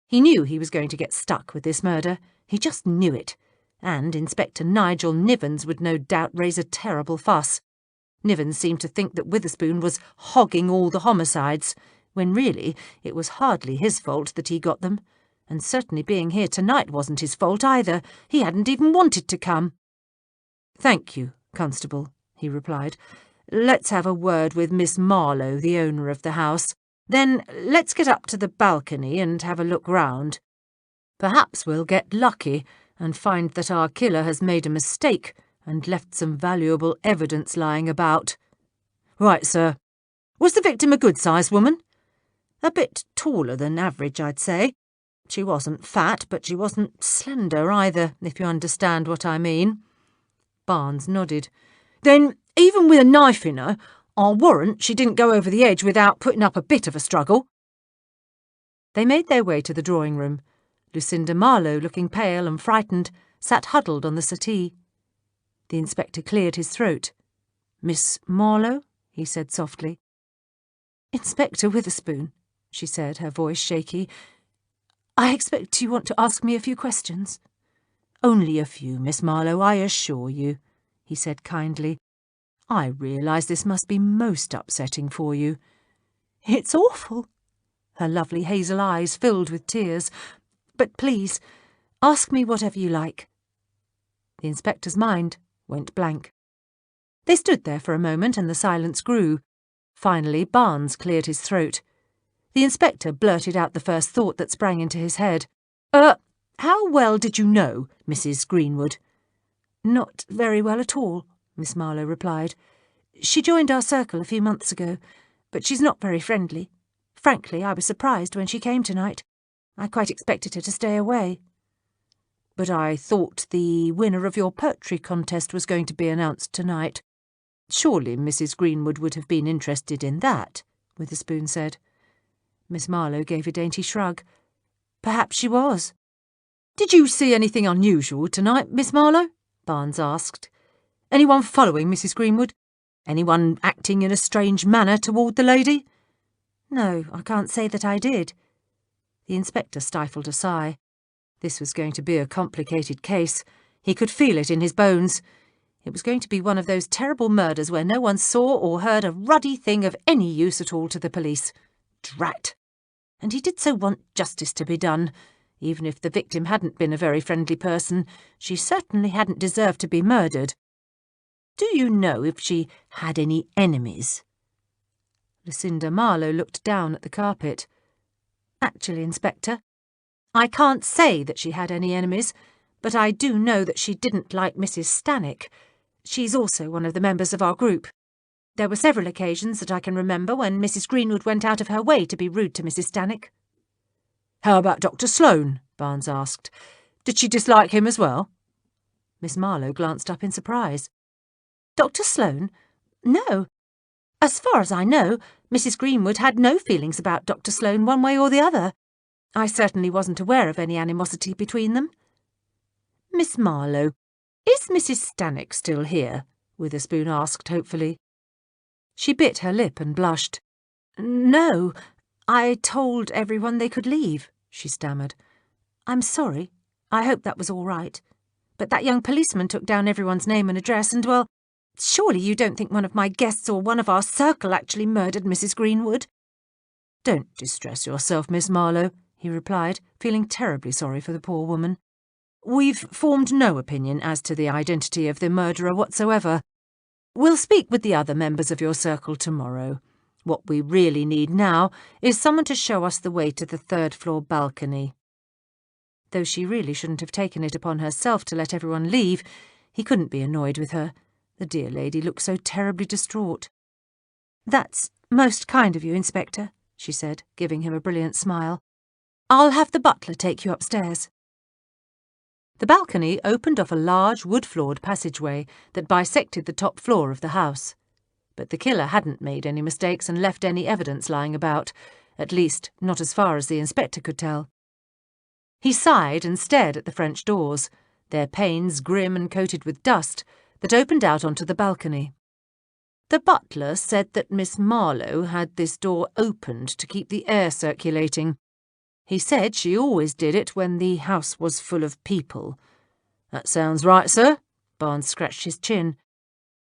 He knew he was going to get stuck with this murder. He just knew it. And Inspector Nigel Nivens would no doubt raise a terrible fuss. Nivens seemed to think that Witherspoon was hogging all the homicides, when really it was hardly his fault that he got them. And certainly being here tonight wasn't his fault either. He hadn't even wanted to come. "Thank you, Constable," he replied. "Let's have a word with Miss Marlowe, the owner of the house. Then let's get up to the balcony and have a look round. Perhaps we'll get lucky and find that our killer has made a mistake and left some valuable evidence lying about." "Right, sir. Was the victim a good-sized woman?" "A bit taller than average, I'd say. She wasn't fat, but she wasn't slender either, if you understand what I mean." Barnes nodded. "Then, even with a knife in her, I'll warrant she didn't go over the edge without putting up a bit of a struggle." They made their way to the drawing-room. Lucinda Marlowe, looking pale and frightened, sat huddled on the settee. The inspector cleared his throat. "Miss Marlowe?" he said softly. "Inspector Witherspoon," she said, her voice shaky. "I expect you want to ask me a few questions." "Only a few, Miss Marlowe, I assure you," he said kindly. "I realise this must be most upsetting for you." "It's awful." Her lovely hazel eyes filled with tears. "But please, ask me whatever you like." The inspector's mind went blank. They stood there for a moment and the silence grew. Finally, Barnes cleared his throat. The inspector blurted out the first thought that sprang into his head. How well did you know Mrs. Greenwood?" "Not very well at all," Miss Marlowe replied. "She joined our circle a few months ago, but she's not very friendly. Frankly, I was surprised when she came tonight. I quite expected her to stay away." "But I thought the winner of your poetry contest was going to be announced tonight. Surely Mrs. Greenwood would have been interested in that," Witherspoon said. Miss Marlowe gave a dainty shrug. "Perhaps she was." "Did you see anything unusual tonight, Miss Marlowe?" Barnes asked. "Anyone following Mrs. Greenwood? Anyone acting in a strange manner toward the lady?" "No, I can't say that I did." The inspector stifled a sigh. This was going to be a complicated case. He could feel it in his bones. It was going to be one of those terrible murders where no one saw or heard a ruddy thing of any use at all to the police. Drat! And he did so want justice to be done. Even if the victim hadn't been a very friendly person, she certainly hadn't deserved to be murdered. "Do you know if she had any enemies?" Lucinda Marlowe looked down at the carpet. "Actually, Inspector, I can't say that she had any enemies, but I do know that she didn't like Mrs. Stannick. She's also one of the members of our group. There were several occasions that I can remember when Mrs. Greenwood went out of her way to be rude to Mrs. Stannick." "How about Dr. Sloane?" Barnes asked. "Did she dislike him as well?" Miss Marlowe glanced up in surprise. "Dr. Sloane? No. As far as I know, Mrs. Greenwood had no feelings about Dr. Sloane one way or the other. I certainly wasn't aware of any animosity between them." "Miss Marlowe, is Mrs. Stannick still here?" Witherspoon asked hopefully. She bit her lip and blushed. "No, I told everyone they could leave," she stammered. "I'm sorry. I hope that was all right. But that young policeman took down everyone's name and address and, well, surely you don't think one of my guests or one of our circle actually murdered Mrs. Greenwood?" "Don't distress yourself, Miss Marlowe," he replied, feeling terribly sorry for the poor woman. "We've formed no opinion as to the identity of the murderer whatsoever. We'll speak with the other members of your circle tomorrow. What we really need now is someone to show us the way to the third-floor balcony." Though she really shouldn't have taken it upon herself to let everyone leave, he couldn't be annoyed with her. The dear lady looked so terribly distraught. "That's most kind of you, Inspector," she said, giving him a brilliant smile. "I'll have the butler take you upstairs." The balcony opened off a large wood-floored passageway that bisected the top floor of the house. but the killer hadn't made any mistakes and left any evidence lying about, at least not as far as the inspector could tell. He sighed and stared at the French doors, their panes grim and coated with dust, that opened out onto the balcony. The butler said that Miss Marlowe had this door opened to keep the air circulating. He said she always did it when the house was full of people. That sounds right, sir. Barnes scratched his chin.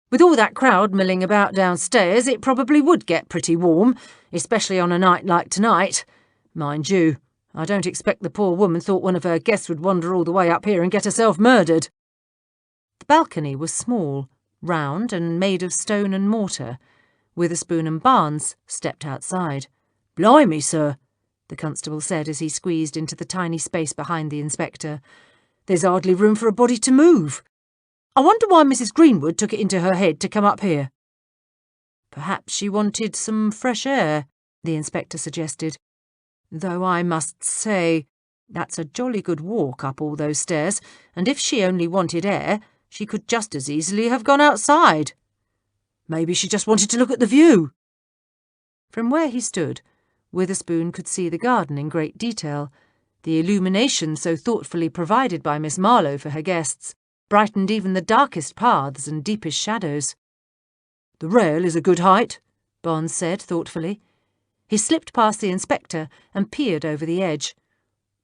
With all that crowd milling about downstairs, it probably would get pretty warm, especially on a night like tonight. Mind you, I don't expect the poor woman thought one of her guests would wander all the way up here and get herself murdered. The balcony was small, round and made of stone and mortar. Witherspoon and Barnes stepped outside. "Blimey, sir," the constable said as he squeezed into the tiny space behind the inspector. "There's hardly room for a body to move. I wonder why Mrs. Greenwood took it into her head to come up here." "Perhaps she wanted some fresh air," the inspector suggested. "Though I must say, that's a jolly good walk up all those stairs, and if she only wanted air, she could just as easily have gone outside. Maybe she just wanted to look at the view." From where he stood, Witherspoon could see the garden in great detail. The illumination so thoughtfully provided by Miss Marlowe for her guests brightened even the darkest paths and deepest shadows. "The rail is a good height," Barnes said thoughtfully. He slipped past the inspector and peered over the edge.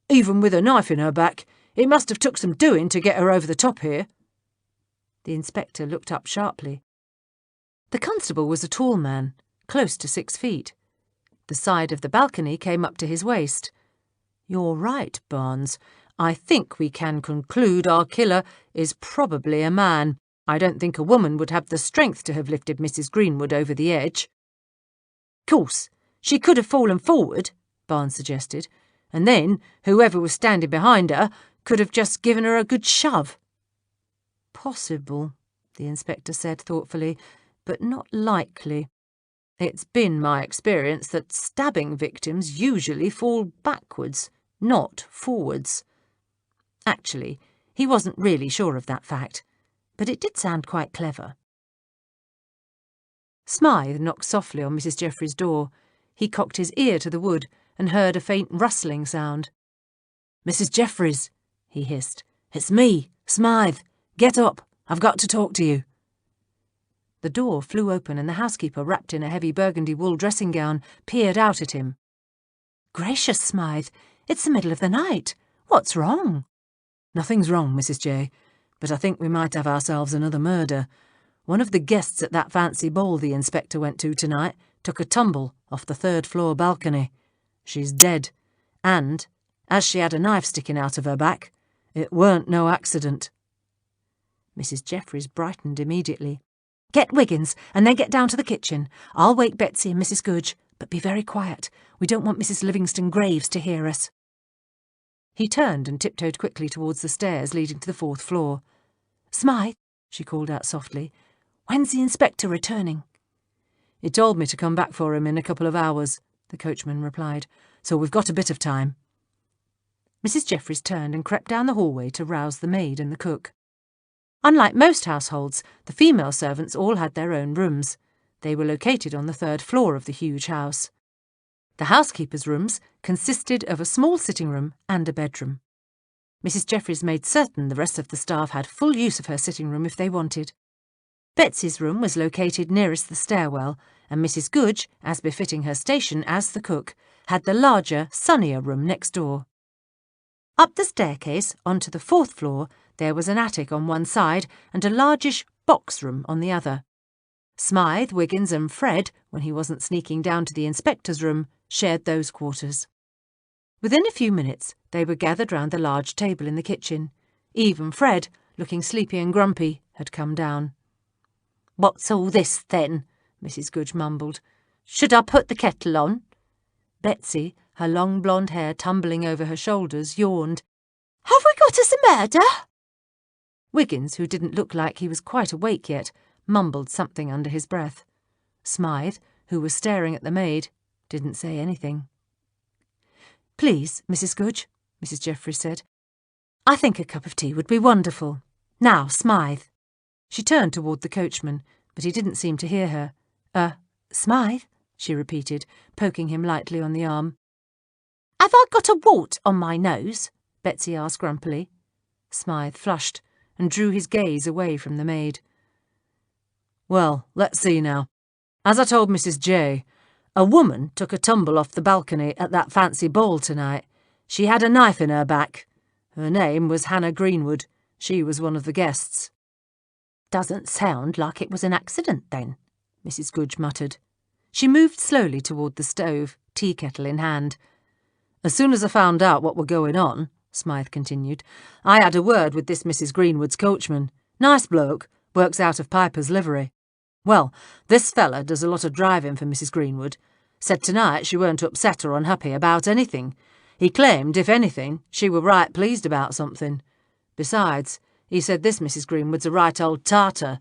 "Even with a knife in her back, it must have took some doing to get her over the top here." The inspector looked up sharply. The constable was a tall man, close to 6 feet. The side of the balcony came up to his waist. "You're right, Barnes. I think we can conclude our killer is probably a man. I don't think a woman would have the strength to have lifted Mrs. Greenwood over the edge." "Course, she could have fallen forward," Barnes suggested, "and then whoever was standing behind her could have just given her a good shove." "Possible," the inspector said thoughtfully, "but not likely. It's been my experience that stabbing victims usually fall backwards, not forwards." Actually, he wasn't really sure of that fact, but it did sound quite clever. Smythe knocked softly on Mrs. Jeffries' door. He cocked his ear to the wood and heard a faint rustling sound. "Mrs. Jeffries," he hissed. "It's me, Smythe. Get up. I've got to talk to you." The door flew open and the housekeeper, wrapped in a heavy burgundy wool dressing gown, peered out at him. "Gracious, Smythe, it's the middle of the night. What's wrong?" "Nothing's wrong, Mrs. J, but I think we might have ourselves another murder. One of the guests at that fancy ball the inspector went to tonight took a tumble off the 3rd-floor balcony. She's dead, and, as she had a knife sticking out of her back, it weren't no accident." Mrs. Jeffries brightened immediately. "Get Wiggins, and then get down to the kitchen. I'll wake Betsy and Mrs. Goodge, but be very quiet. We don't want Mrs. Livingston Graves to hear us." He turned and tiptoed quickly towards the stairs leading to the 4th floor. "Smythe," she called out softly, "when's the inspector returning?" "He told me to come back for him in a couple of hours," the coachman replied, "so we've got a bit of time." Mrs. Jeffries turned and crept down the hallway to rouse the maid and the cook. Unlike most households, the female servants all had their own rooms. They were located on the 3rd floor of the huge house. The housekeeper's rooms consisted of a small sitting room and a bedroom. Mrs. Jeffries made certain the rest of the staff had full use of her sitting room if they wanted. Betsy's room was located nearest the stairwell, and Mrs. Goodge, as befitting her station as the cook, had the larger, sunnier room next door. Up the staircase onto the 4th floor, there was an attic on one side and a largish box room on the other. Smythe, Wiggins and Fred, when he wasn't sneaking down to the inspector's room, shared those quarters. Within a few minutes, they were gathered round the large table in the kitchen. Even Fred, looking sleepy and grumpy, had come down. "What's all this, then?" Mrs. Goodge mumbled. "Should I put the kettle on?" Betsy, her long blonde hair tumbling over her shoulders, yawned. "Have we got us a murder?" Wiggins, who didn't look like he was quite awake yet, mumbled something under his breath. Smythe, who was staring at the maid, didn't say anything. "Please, Mrs. Goodge," Mrs. Jeffries said. "I think a cup of tea would be wonderful. Now, Smythe." She turned toward the coachman, but he didn't seem to hear her. Smythe, she repeated, poking him lightly on the arm. Have I got a wart on my nose? Betsy asked grumpily. Smythe flushed and drew his gaze away from the maid. Well, let's see now. As I told Mrs. J, a woman took a tumble off the balcony at that fancy ball tonight. She had a knife in her back. Her name was Hannah Greenwood. She was one of the guests. Doesn't sound like it was an accident, then, Mrs. Goodge muttered. She moved slowly toward the stove, tea kettle in hand. As soon as I found out what were going on, Smythe continued, I had a word with this Mrs. Greenwood's coachman. Nice bloke, works out of Piper's livery. Well, this fella does a lot of driving for Mrs. Greenwood. Said tonight she weren't upset or unhappy about anything. He claimed, if anything, she were right pleased about something. Besides, he said this Mrs. Greenwood's a right old tartar.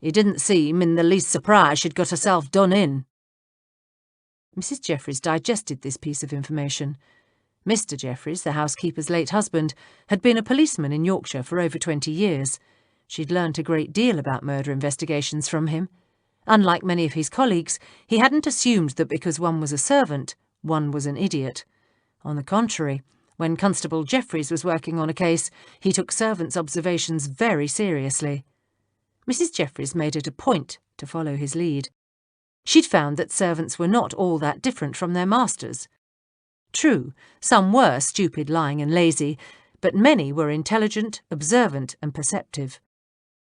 He didn't seem in the least surprised she'd got herself done in. Mrs. Jeffries digested this piece of information. Mr. Jeffries, the housekeeper's late husband, had been a policeman in Yorkshire for over 20 years. She'd learnt a great deal about murder investigations from him. Unlike many of his colleagues, he hadn't assumed that because one was a servant, one was an idiot. On the contrary, when Constable Jeffries was working on a case, he took servants' observations very seriously. Mrs. Jeffries made it a point to follow his lead. She'd found that servants were not all that different from their masters. True, some were stupid, lying and lazy, but many were intelligent, observant and perceptive.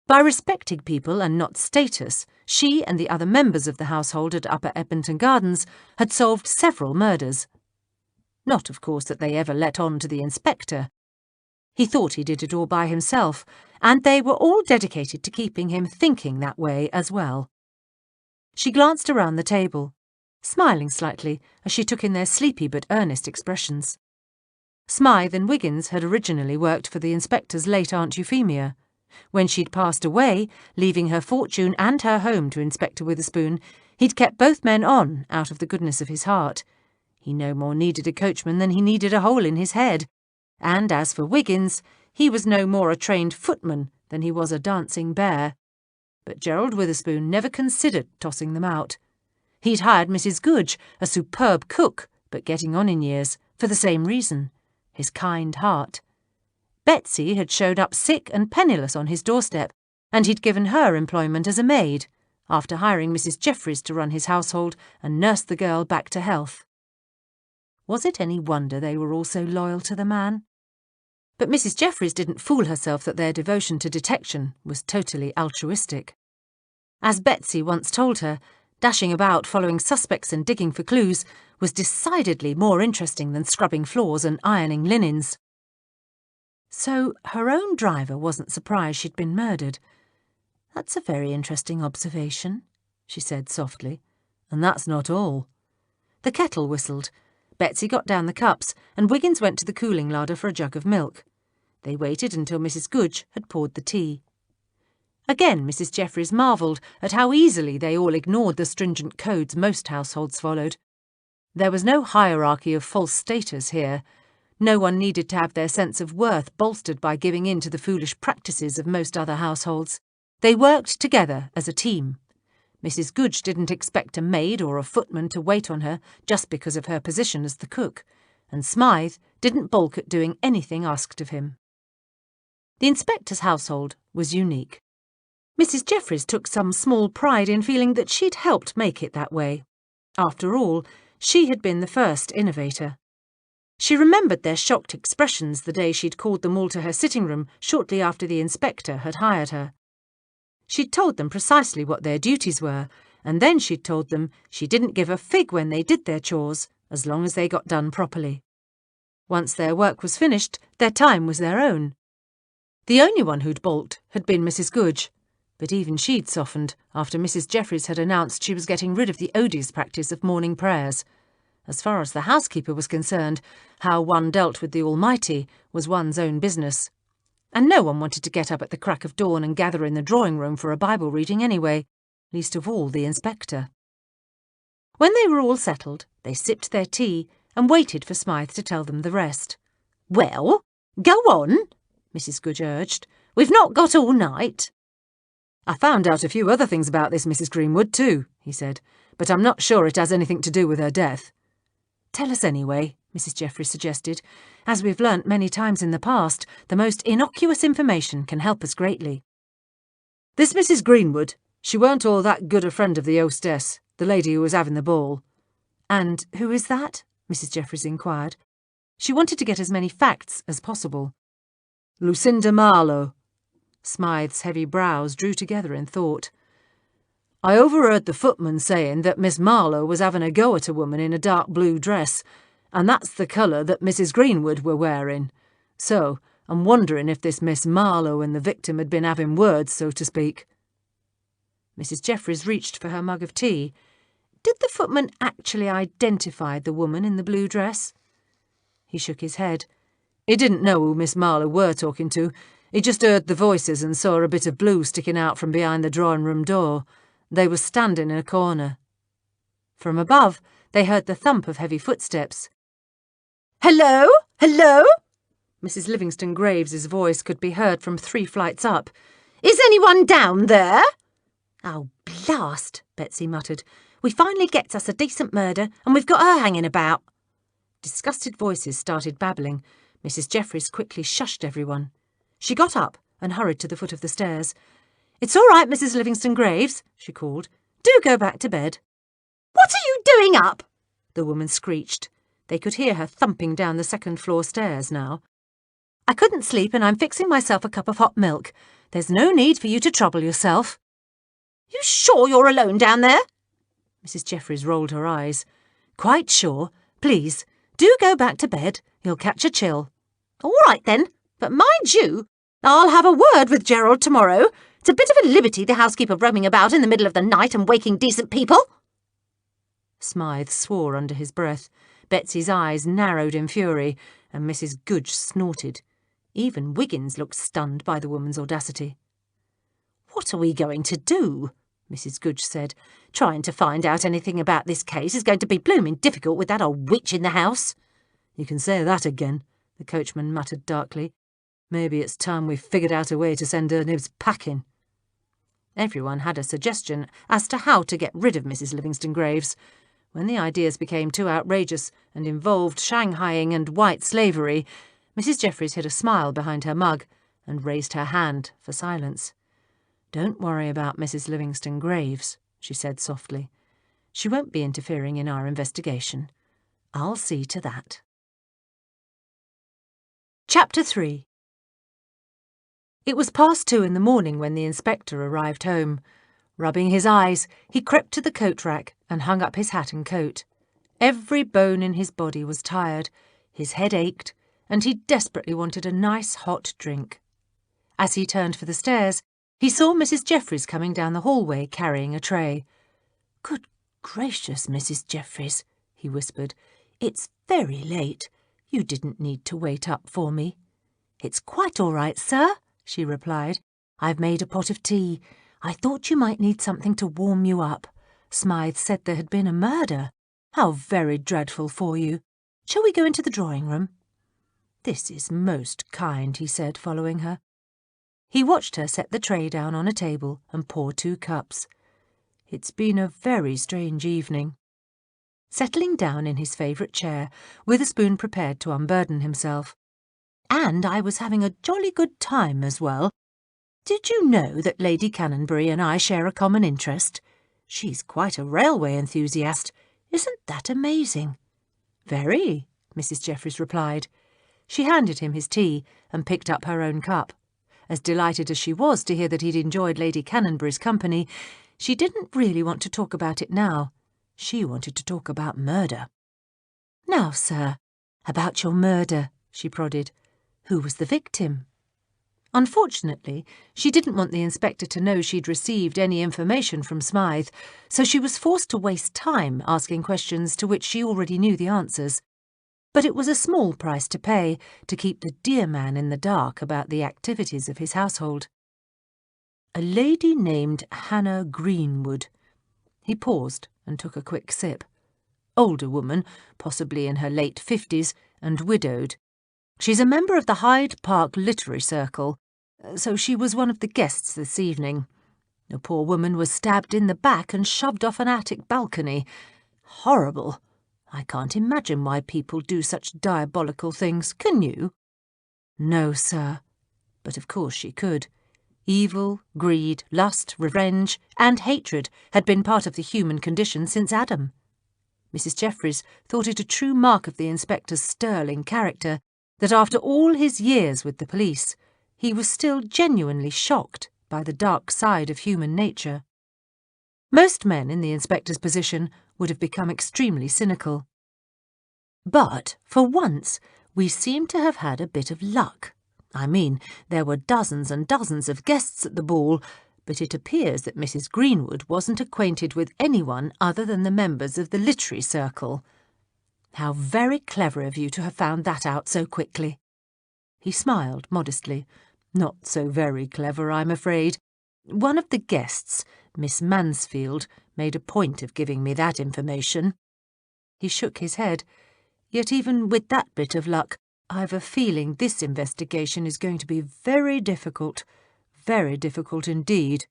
By respecting people and not status, she and the other members of the household at Upper Edmonton Gardens had solved several murders. Not, of course, that they ever let on to the inspector. He thought he did it all by himself, and they were all dedicated to keeping him thinking that way as well. She glanced around the table, smiling slightly as she took in their sleepy but earnest expressions. Smythe and Wiggins had originally worked for the inspector's late Aunt Euphemia. When she'd passed away, leaving her fortune and her home to Inspector Witherspoon, he'd kept both men on out of the goodness of his heart. He no more needed a coachman than he needed a hole in his head. And as for Wiggins, he was no more a trained footman than he was a dancing bear. But Gerald Witherspoon never considered tossing them out. He'd hired Mrs. Goodge, a superb cook, but getting on in years, for the same reason, his kind heart. Betsy had showed up sick and penniless on his doorstep, and he'd given her employment as a maid, after hiring Mrs. Jeffries to run his household and nurse the girl back to health. Was it any wonder they were all so loyal to the man? But Mrs. Jeffries didn't fool herself that their devotion to detection was totally altruistic. As Betsy once told her, dashing about following suspects and digging for clues was decidedly more interesting than scrubbing floors and ironing linens. So her own driver wasn't surprised she'd been murdered. That's a very interesting observation, she said softly. And that's not all. The kettle whistled. Betsy got down the cups, and Wiggins went to the cooling larder for a jug of milk. They waited until Mrs. Goodge had poured the tea. Again Mrs. Jeffries marvelled at how easily they all ignored the stringent codes most households followed. There was no hierarchy of false status here. No one needed to have their sense of worth bolstered by giving in to the foolish practices of most other households. They worked together as a team. Mrs. Goodge didn't expect a maid or a footman to wait on her just because of her position as the cook, and Smythe didn't balk at doing anything asked of him. The inspector's household was unique. Mrs. Jeffries took some small pride in feeling that she'd helped make it that way. After all, she had been the first innovator. She remembered their shocked expressions the day she'd called them all to her sitting room shortly after the inspector had hired her. She'd told them precisely what their duties were, and then she'd told them she didn't give a fig when they did their chores, as long as they got done properly. Once their work was finished, their time was their own. The only one who'd balked had been Mrs. Goodge, but even she'd softened after Mrs. Jeffries had announced she was getting rid of the odious practice of morning prayers. As far as the housekeeper was concerned, how one dealt with the Almighty was one's own business. And no one wanted to get up at the crack of dawn and gather in the drawing-room for a Bible reading anyway, least of all the inspector. When they were all settled, they sipped their tea and waited for Smythe to tell them the rest. "Well, go on," Mrs. Goodge urged. "We've not got all night." I found out a few other things about this Mrs. Greenwood too, he said, but I'm not sure it has anything to do with her death. Tell us anyway, Mrs. Jeffries suggested. As we've learnt many times in the past, the most innocuous information can help us greatly. This Mrs. Greenwood, she weren't all that good a friend of the hostess, the lady who was having the ball. And who is that? Mrs. Jeffries inquired. She wanted to get as many facts as possible. Lucinda Marlowe. Smythe's heavy brows drew together in thought. I overheard the footman saying that Miss Marlowe was having a go at a woman in a dark blue dress, and that's the colour that Mrs. Greenwood were wearing. So, I'm wondering if this Miss Marlowe and the victim had been having words, so to speak. Mrs. Jeffries reached for her mug of tea. Did the footman actually identify the woman in the blue dress? He shook his head. He didn't know who Miss Marlowe were talking to. He just heard the voices and saw a bit of blue sticking out from behind the drawing-room door. They were standing in a corner. From above, they heard the thump of heavy footsteps. "Hello? Hello?" Mrs. Livingston Graves's voice could be heard from 3 flights up. "Is anyone down there?" "Oh, blast," Betsy muttered. "We finally gets us a decent murder, and we've got her hanging about." Disgusted voices started babbling. Mrs. Jeffries quickly shushed everyone. She got up and hurried to the foot of the stairs. "It's all right, Mrs. Livingston Graves," she called. "Do go back to bed." "What are you doing up?" the woman screeched. They could hear her thumping down the 2nd-floor stairs now. "I couldn't sleep and I'm fixing myself a cup of hot milk. There's no need for you to trouble yourself." "You sure you're alone down there?" Mrs. Jeffries rolled her eyes. "Quite sure. Please, do go back to bed. You'll catch a chill." "All right then, but mind you, I'll have a word with Gerald tomorrow. It's a bit of a liberty, the housekeeper roaming about in the middle of the night and waking decent people." Smythe swore under his breath. Betsy's eyes narrowed in fury, and Mrs. Goodge snorted. Even Wiggins looked stunned by the woman's audacity. "What are we going to do?" Mrs. Goodge said. "Trying to find out anything about this case is going to be blooming difficult with that old witch in the house." "You can say that again," the coachman muttered darkly. "Maybe it's time we figured out a way to send her nibs packing." Everyone had a suggestion as to how to get rid of Mrs. Livingston Graves. When the ideas became too outrageous and involved Shanghaiing and white slavery, Mrs. Jeffries hid a smile behind her mug and raised her hand for silence. "Don't worry about Mrs. Livingston Graves," she said softly. "She won't be interfering in our investigation. I'll see to that." Chapter 3. It was past 2 in the morning when the inspector arrived home. Rubbing his eyes, he crept to the coat rack and hung up his hat and coat. Every bone in his body was tired, his head ached, and he desperately wanted a nice hot drink. As he turned for the stairs, he saw Mrs. Jeffries coming down the hallway carrying a tray. "Good gracious, Mrs. Jeffries," he whispered. "It's very late. You didn't need to wait up for me." "It's quite all right, sir," she replied. "I've made a pot of tea. I thought you might need something to warm you up. Smythe said there had been a murder. How very dreadful for you. Shall we go into the drawing-room?" "This is most kind," he said, following her. He watched her set the tray down on a table and pour 2 cups. "It's been a very strange evening." Settling down in his favourite chair, Witherspoon prepared to unburden himself. "And I was having a jolly good time as well. Did you know that Lady Cannonberry and I share a common interest? She's quite a railway enthusiast. Isn't that amazing?" "Very," Mrs. Jeffries replied. She handed him his tea and picked up her own cup. As delighted as she was to hear that he'd enjoyed Lady Cannonberry's company, she didn't really want to talk about it now. She wanted to talk about murder. "Now, sir, about your murder," she prodded. "Who was the victim?" Unfortunately, she didn't want the inspector to know she'd received any information from Smythe, so she was forced to waste time asking questions to which she already knew the answers. But it was a small price to pay to keep the dear man in the dark about the activities of his household. "A lady named Hannah Greenwood." He paused and took a quick sip. "Older woman, possibly in her late 50s, and widowed. She's a member of the Hyde Park Literary Circle, so she was one of the guests this evening. The poor woman was stabbed in the back and shoved off an attic balcony. Horrible. I can't imagine why people do such diabolical things, can you? No, sir. But of course she could. Evil, greed, lust, revenge, and hatred had been part of the human condition since Adam. Mrs. Jeffries thought it a true mark of the inspector's sterling character that after all his years with the police, he was still genuinely shocked by the dark side of human nature. Most men in the inspector's position would have become extremely cynical. But, for once, we seem to have had a bit of luck. I mean, there were dozens and dozens of guests at the ball, but it appears that Mrs. Greenwood wasn't acquainted with anyone other than the members of the Literary Circle. How very clever of you to have found that out so quickly. He smiled modestly. Not so very clever, I'm afraid. One of the guests, Miss Mansfield, made a point of giving me that information. He shook his head. Yet even with that bit of luck, I've a feeling this investigation is going to be very difficult indeed.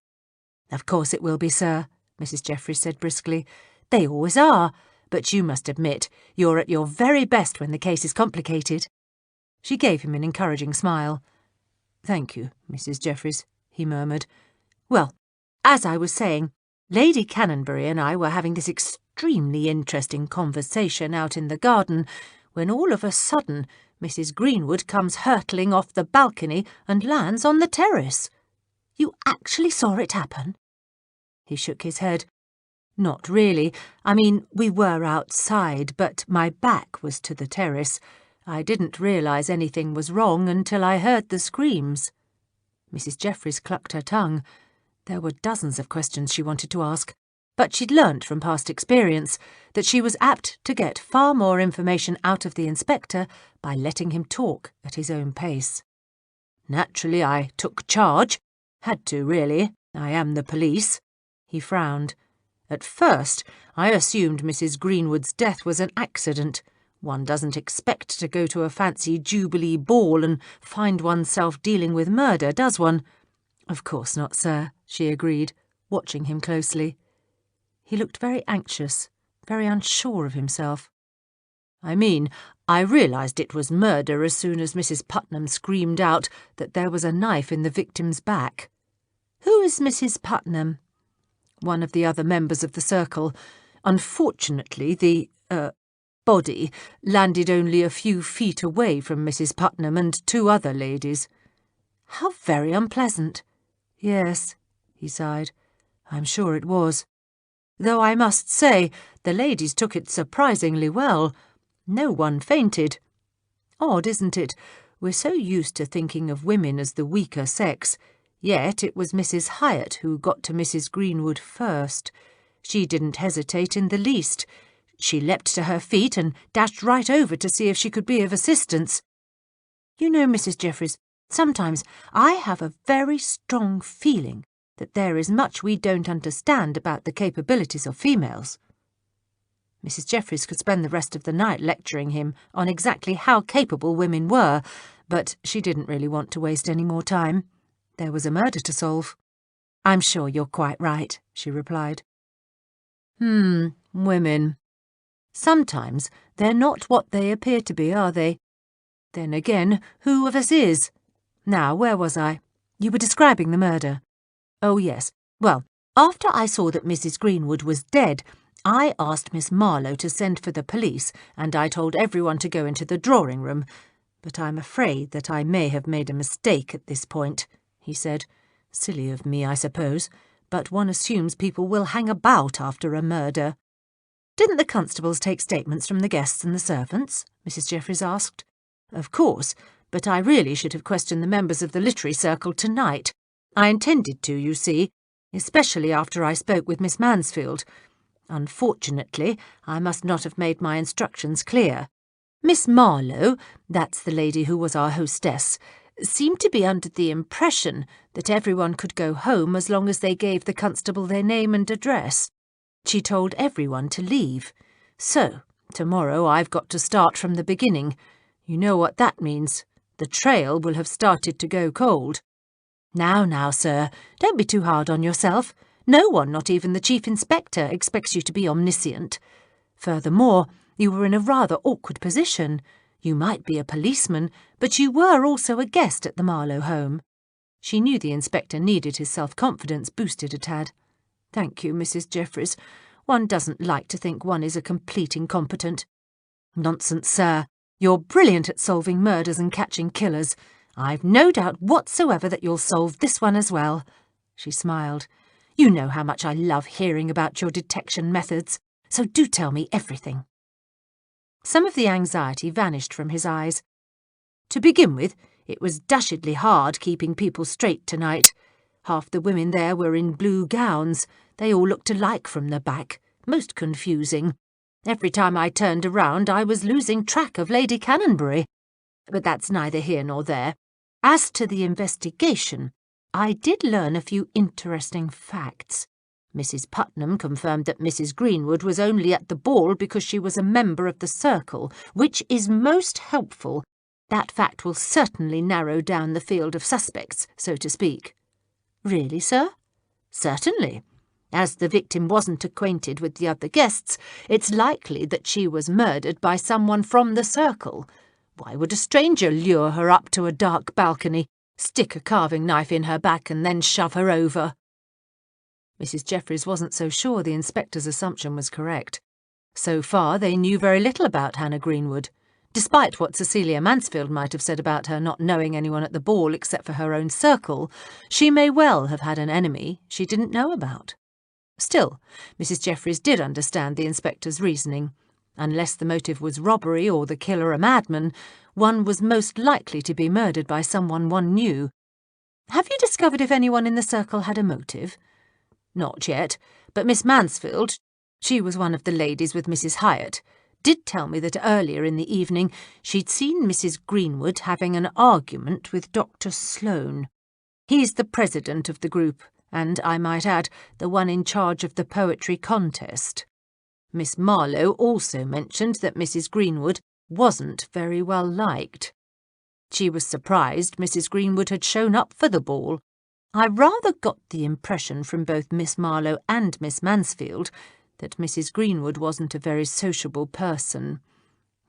Of course it will be, sir, Mrs. Jeffries said briskly. They always are, but you must admit you're at your very best when the case is complicated. She gave him an encouraging smile. Thank you, Mrs. Jeffries, he murmured. Well, as I was saying, Lady Cannonberry and I were having this extremely interesting conversation out in the garden when all of a sudden Mrs. Greenwood comes hurtling off the balcony and lands on the terrace. You actually saw it happen? He shook his head. Not really. I mean, we were outside, but my back was to the terrace. I didn't realise anything was wrong until I heard the screams. Mrs. Jeffries clucked her tongue. There were dozens of questions she wanted to ask, but she'd learnt from past experience that she was apt to get far more information out of the inspector by letting him talk at his own pace. Naturally, I took charge. Had to, really. I am the police. He frowned. At first, I assumed Mrs. Greenwood's death was an accident. One doesn't expect to go to a fancy Jubilee Ball and find oneself dealing with murder, does one? Of course not, sir, she agreed, watching him closely. He looked very anxious, very unsure of himself. I mean, I realised it was murder as soon as Mrs. Putnam screamed out that there was a knife in the victim's back. Who is Mrs. Putnam? One of the other members of the circle. Unfortunately, the, body landed only a few feet away from Mrs. Putnam and two other ladies. How very unpleasant. Yes, he sighed. I'm sure it was. Though I must say, the ladies took it surprisingly well. No one fainted. Odd, isn't it? We're so used to thinking of women as the weaker sex. Yet it was Mrs. Hyatt who got to Mrs. Greenwood first. She didn't hesitate in the least. She leapt to her feet and dashed right over to see if she could be of assistance. You know, Mrs. Jeffries, sometimes I have a very strong feeling that there is much we don't understand about the capabilities of females. Mrs. Jeffries could spend the rest of the night lecturing him on exactly how capable women were, but she didn't really want to waste any more time. There was a murder to solve. I'm sure you're quite right, she replied. Women. Sometimes they're not what they appear to be, are they? Then again, who of us is? Now, where was I? You were describing the murder. Oh, yes. Well, after I saw that Mrs. Greenwood was dead, I asked Miss Marlowe to send for the police, and I told everyone to go into the drawing-room. But I'm afraid that I may have made a mistake at this point, he said. Silly of me, I suppose, but one assumes people will hang about after a murder. Didn't the constables take statements from the guests and the servants? Mrs. Jeffries asked. Of course, but I really should have questioned the members of the Literary Circle tonight. I intended to, you see, especially after I spoke with Miss Mansfield. Unfortunately, I must not have made my instructions clear. Miss Marlowe, that's the lady who was our hostess, seemed to be under the impression that everyone could go home as long as they gave the constable their name and address. She told everyone to leave. So, tomorrow I've got to start from the beginning. You know what that means. The trail will have started to go cold. Now, sir, don't be too hard on yourself. No one, not even the Chief Inspector, expects you to be omniscient. Furthermore, you were in a rather awkward position. You might be a policeman, but you were also a guest at the Marlowe home. She knew the inspector needed his self-confidence boosted a tad. Thank you, Mrs. Jeffries. One doesn't like to think one is a complete incompetent. Nonsense, sir. You're brilliant at solving murders and catching killers. I've no doubt whatsoever that you'll solve this one as well. She smiled. You know how much I love hearing about your detection methods, so do tell me everything. Some of the anxiety vanished from his eyes. To begin with, it was dashedly hard keeping people straight tonight. Half the women there were in blue gowns. They all looked alike from the back. Most confusing. Every time I turned around, I was losing track of Lady Cannonberry. But that's neither here nor there. As to the investigation, I did learn a few interesting facts. Mrs. Putnam confirmed that Mrs. Greenwood was only at the ball because she was a member of the circle, which is most helpful. That fact will certainly narrow down the field of suspects, so to speak. Really, sir? Certainly. As the victim wasn't acquainted with the other guests, it's likely that she was murdered by someone from the circle. Why would a stranger lure her up to a dark balcony, stick a carving knife in her back and then shove her over? Mrs. Jeffries wasn't so sure the inspector's assumption was correct. So far, they knew very little about Hannah Greenwood. Despite what Cecilia Mansfield might have said about her not knowing anyone at the ball except for her own circle, she may well have had an enemy she didn't know about. Still, Mrs. Jeffries did understand the inspector's reasoning. Unless the motive was robbery or the killer a madman, one was most likely to be murdered by someone one knew. Have you discovered if anyone in the circle had a motive? Not yet, but Miss Mansfield, she was one of the ladies with Mrs. Hyatt, did tell me that earlier in the evening she'd seen Mrs. Greenwood having an argument with Dr. Sloane. He's the president of the group, and, I might add, the one in charge of the poetry contest. Miss Marlowe also mentioned that Mrs. Greenwood wasn't very well liked. She was surprised Mrs. Greenwood had shown up for the ball. I rather got the impression from both Miss Marlowe and Miss Mansfield that Mrs. Greenwood wasn't a very sociable person.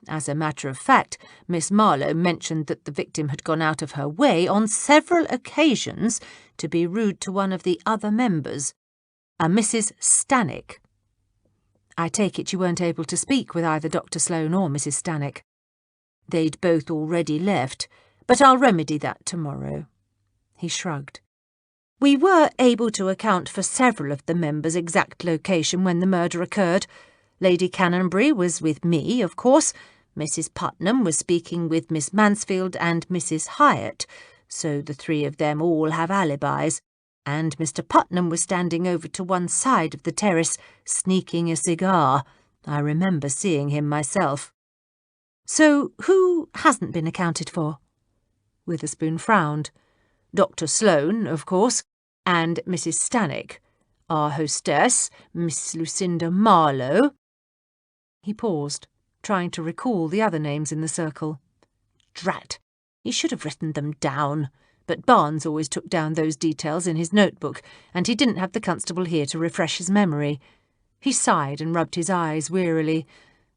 As a matter of fact, Miss Marlowe mentioned that the victim had gone out of her way on several occasions to be rude to one of the other members, a Mrs. Stannick. I take it you weren't able to speak with either Dr. Sloane or Mrs. Stannick. They'd both already left, but I'll remedy that tomorrow. He shrugged. We were able to account for several of the members' exact location when the murder occurred. Lady Cannonberry was with me, of course. Mrs. Putnam was speaking with Miss Mansfield and Mrs. Hyatt, so the three of them all have alibis. And Mr. Putnam was standing over to one side of the terrace, sneaking a cigar. I remember seeing him myself. So who hasn't been accounted for? Witherspoon frowned. Dr. Sloane, of course, and Mrs. Stannick. Our hostess, Miss Lucinda Marlowe. He paused, trying to recall the other names in the circle. Drat! He should have written them down. But Barnes always took down those details in his notebook, and he didn't have the constable here to refresh his memory. He sighed and rubbed his eyes wearily.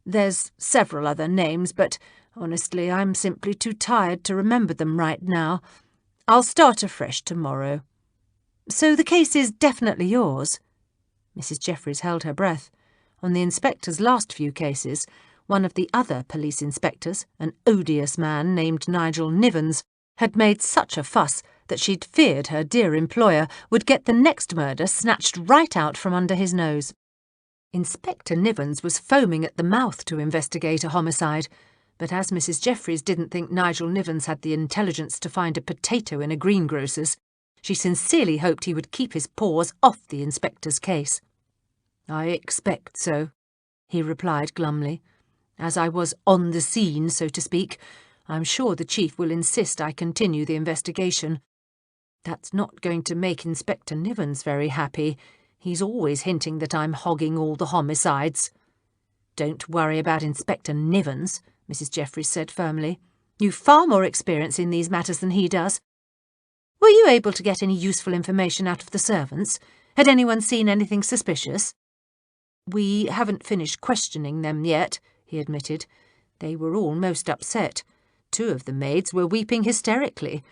There's several other names, but honestly, I'm simply too tired to remember them right now. I'll start afresh tomorrow. So the case is definitely yours? Mrs. Jeffries held her breath. On the inspector's last few cases, one of the other police inspectors, an odious man named Nigel Nivens, had made such a fuss that she'd feared her dear employer would get the next murder snatched right out from under his nose. Inspector Nivens was foaming at the mouth to investigate a homicide, but as Mrs. Jeffries didn't think Nigel Nivens had the intelligence to find a potato in a greengrocer's, she sincerely hoped he would keep his paws off the inspector's case. I expect so, he replied glumly. As I was on the scene, so to speak, I'm sure the chief will insist I continue the investigation. That's not going to make Inspector Nivens very happy. He's always hinting that I'm hogging all the homicides. Don't worry about Inspector Nivens, Mrs. Jeffries said firmly. You've far more experience in these matters than he does. Were you able to get any useful information out of the servants? Had anyone seen anything suspicious? We haven't finished questioning them yet, he admitted. They were all most upset. 2 of the maids were weeping hysterically.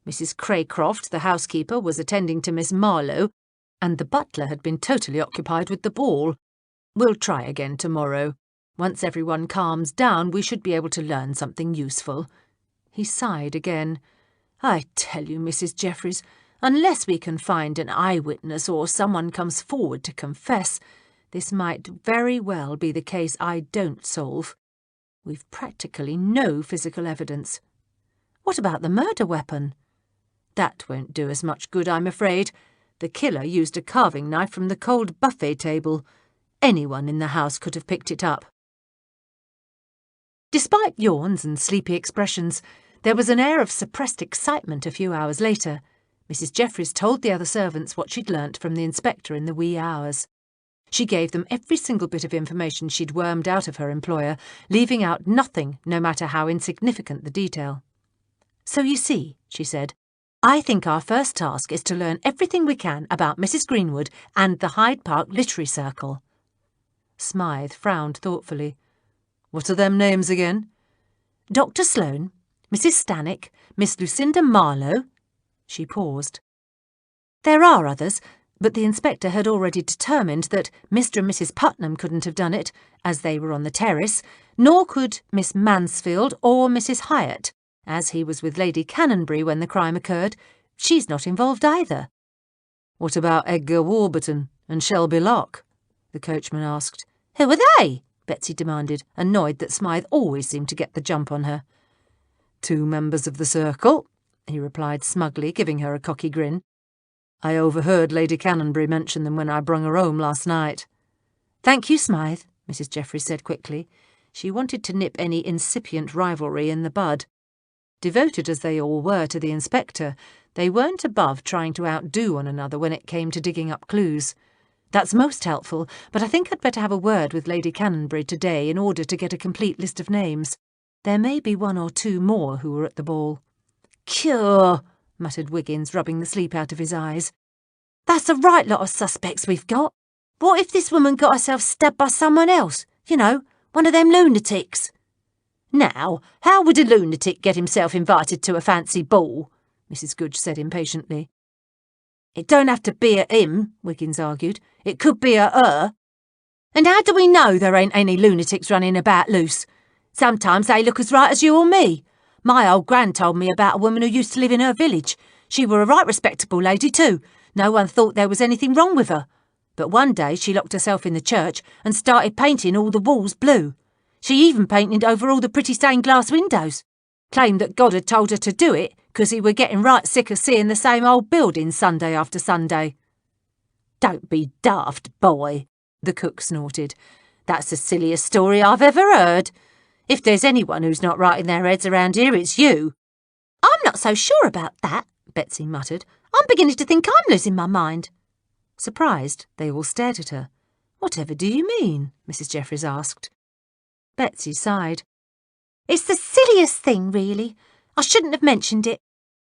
Mrs. Craycroft, the housekeeper, was attending to Miss Marlowe, and the butler had been totally occupied with the ball. We'll try again tomorrow. Once everyone calms down, we should be able to learn something useful. He sighed again. I tell you, Mrs. Jeffries, unless we can find an eyewitness or someone comes forward to confess, this might very well be the case I don't solve. We've practically no physical evidence. What about the murder weapon? That won't do us much good, I'm afraid. The killer used a carving knife from the cold buffet table. Anyone in the house could have picked it up. Despite yawns and sleepy expressions, there was an air of suppressed excitement a few hours later. Mrs. Jeffries told the other servants what she'd learnt from the inspector in the wee hours. She gave them every single bit of information she'd wormed out of her employer, leaving out nothing, no matter how insignificant the detail. So you see, she said, I think our first task is to learn everything we can about Mrs. Greenwood and the Hyde Park Literary Circle. Smythe frowned thoughtfully. What are them names again? Dr. Sloane, Mrs. Stannock, Miss Lucinda Marlowe. She paused. There are others, but the inspector had already determined that Mr. and Mrs. Putnam couldn't have done it, as they were on the terrace, nor could Miss Mansfield or Mrs. Hyatt, as he was with Lady Cannonberry when the crime occurred. She's not involved either. What about Edgar Warburton and Shelby Locke? The coachman asked. Who are they? Betsy demanded, annoyed that Smythe always seemed to get the jump on her. 2 members of the circle, he replied smugly, giving her a cocky grin. I overheard Lady Cannonberry mention them when I brung her home last night. Thank you, Smythe, Mrs. Jeffries said quickly. She wanted to nip any incipient rivalry in the bud. Devoted as they all were to the inspector, they weren't above trying to outdo one another when it came to digging up clues. That's most helpful, but I think I'd better have a word with Lady Cannonberry today in order to get a complete list of names. There may be 1 or 2 more who were at the ball. Cure, muttered Wiggins, rubbing the sleep out of his eyes. That's a right lot of suspects we've got. What if this woman got herself stabbed by someone else? You know, one of them lunatics. Now, how would a lunatic get himself invited to a fancy ball? Mrs. Goodge said impatiently. It don't have to be a him, Wiggins argued. It could be a her. And how do we know there ain't any lunatics running about loose? Sometimes they look as right as you or me. My old gran told me about a woman who used to live in her village. She were a right respectable lady too. No one thought there was anything wrong with her. But one day she locked herself in the church and started painting all the walls blue. She even painted over all the pretty stained glass windows. Claimed that God had told her to do it because he were getting right sick of seeing the same old buildings Sunday after Sunday. Don't be daft, boy, the cook snorted. That's the silliest story I've ever heard. If there's anyone who's not right in their heads around here, it's you. I'm not so sure about that, Betsy muttered. I'm beginning to think I'm losing my mind. Surprised, they all stared at her. Whatever do you mean? Mrs. Jeffries asked. Betsy sighed. It's the silliest thing, really. I shouldn't have mentioned it.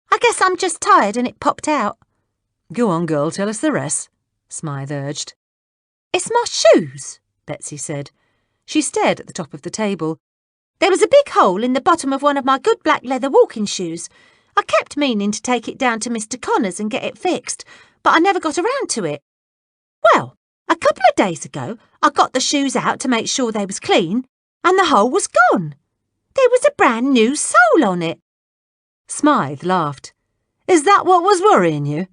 I guess I'm just tired and it popped out. Go on, girl, tell us the rest, Smythe urged. It's my shoes, Betsy said. She stared at the top of the table. There was a big hole in the bottom of one of my good black leather walking shoes. I kept meaning to take it down to Mr. Connor's and get it fixed, but I never got around to it. Well, a couple of days ago, I got the shoes out to make sure they was clean, and the hole was gone. There was a brand new sole on it. Smythe laughed. Is that what was worrying you?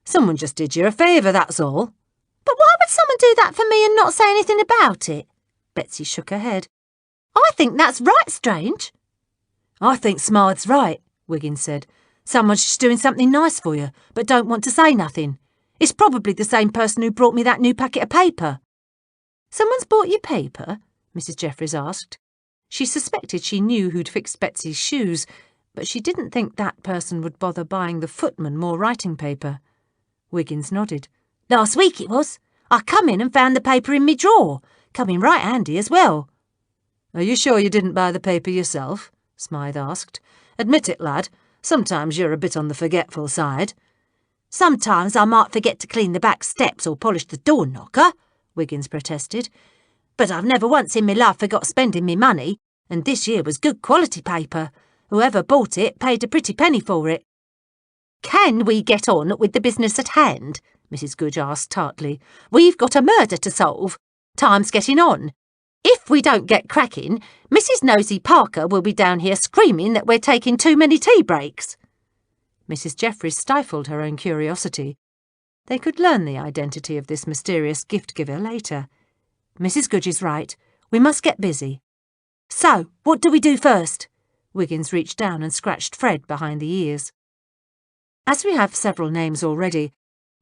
Someone just did you a favour, that's all. But why would someone do that for me and not say anything about it? Betsy shook her head. I think that's right strange. I think Smythe's right, Wiggins said. Someone's just doing something nice for you, but don't want to say nothing. It's probably the same person who brought me that new packet of paper. Someone's bought you paper? Mrs. Jeffries asked. She suspected she knew who'd fixed Betsy's shoes, but she didn't think that person would bother buying the footman more writing paper. Wiggins nodded. Last week it was. I come in and found the paper in me drawer. Come in right handy as well. Are you sure you didn't buy the paper yourself? Smythe asked. Admit it, lad. Sometimes you're a bit on the forgetful side." "Sometimes I might forget to clean the back steps or polish the door knocker," Wiggins protested. "But I've never once in my life forgot spending me money, and this year was good quality paper. Whoever bought it paid a pretty penny for it." "Can we get on with the business at hand?" Mrs. Goodge asked tartly. "We've got a murder to solve. Time's getting on. If we don't get cracking, Mrs. Nosey Parker will be down here screaming that we're taking too many tea breaks." Mrs. Jeffries stifled her own curiosity. They could learn the identity of this mysterious gift-giver later. Mrs. Goodge is right. We must get busy. "So, what do we do first?" Wiggins reached down and scratched Fred behind the ears. "As we have several names already,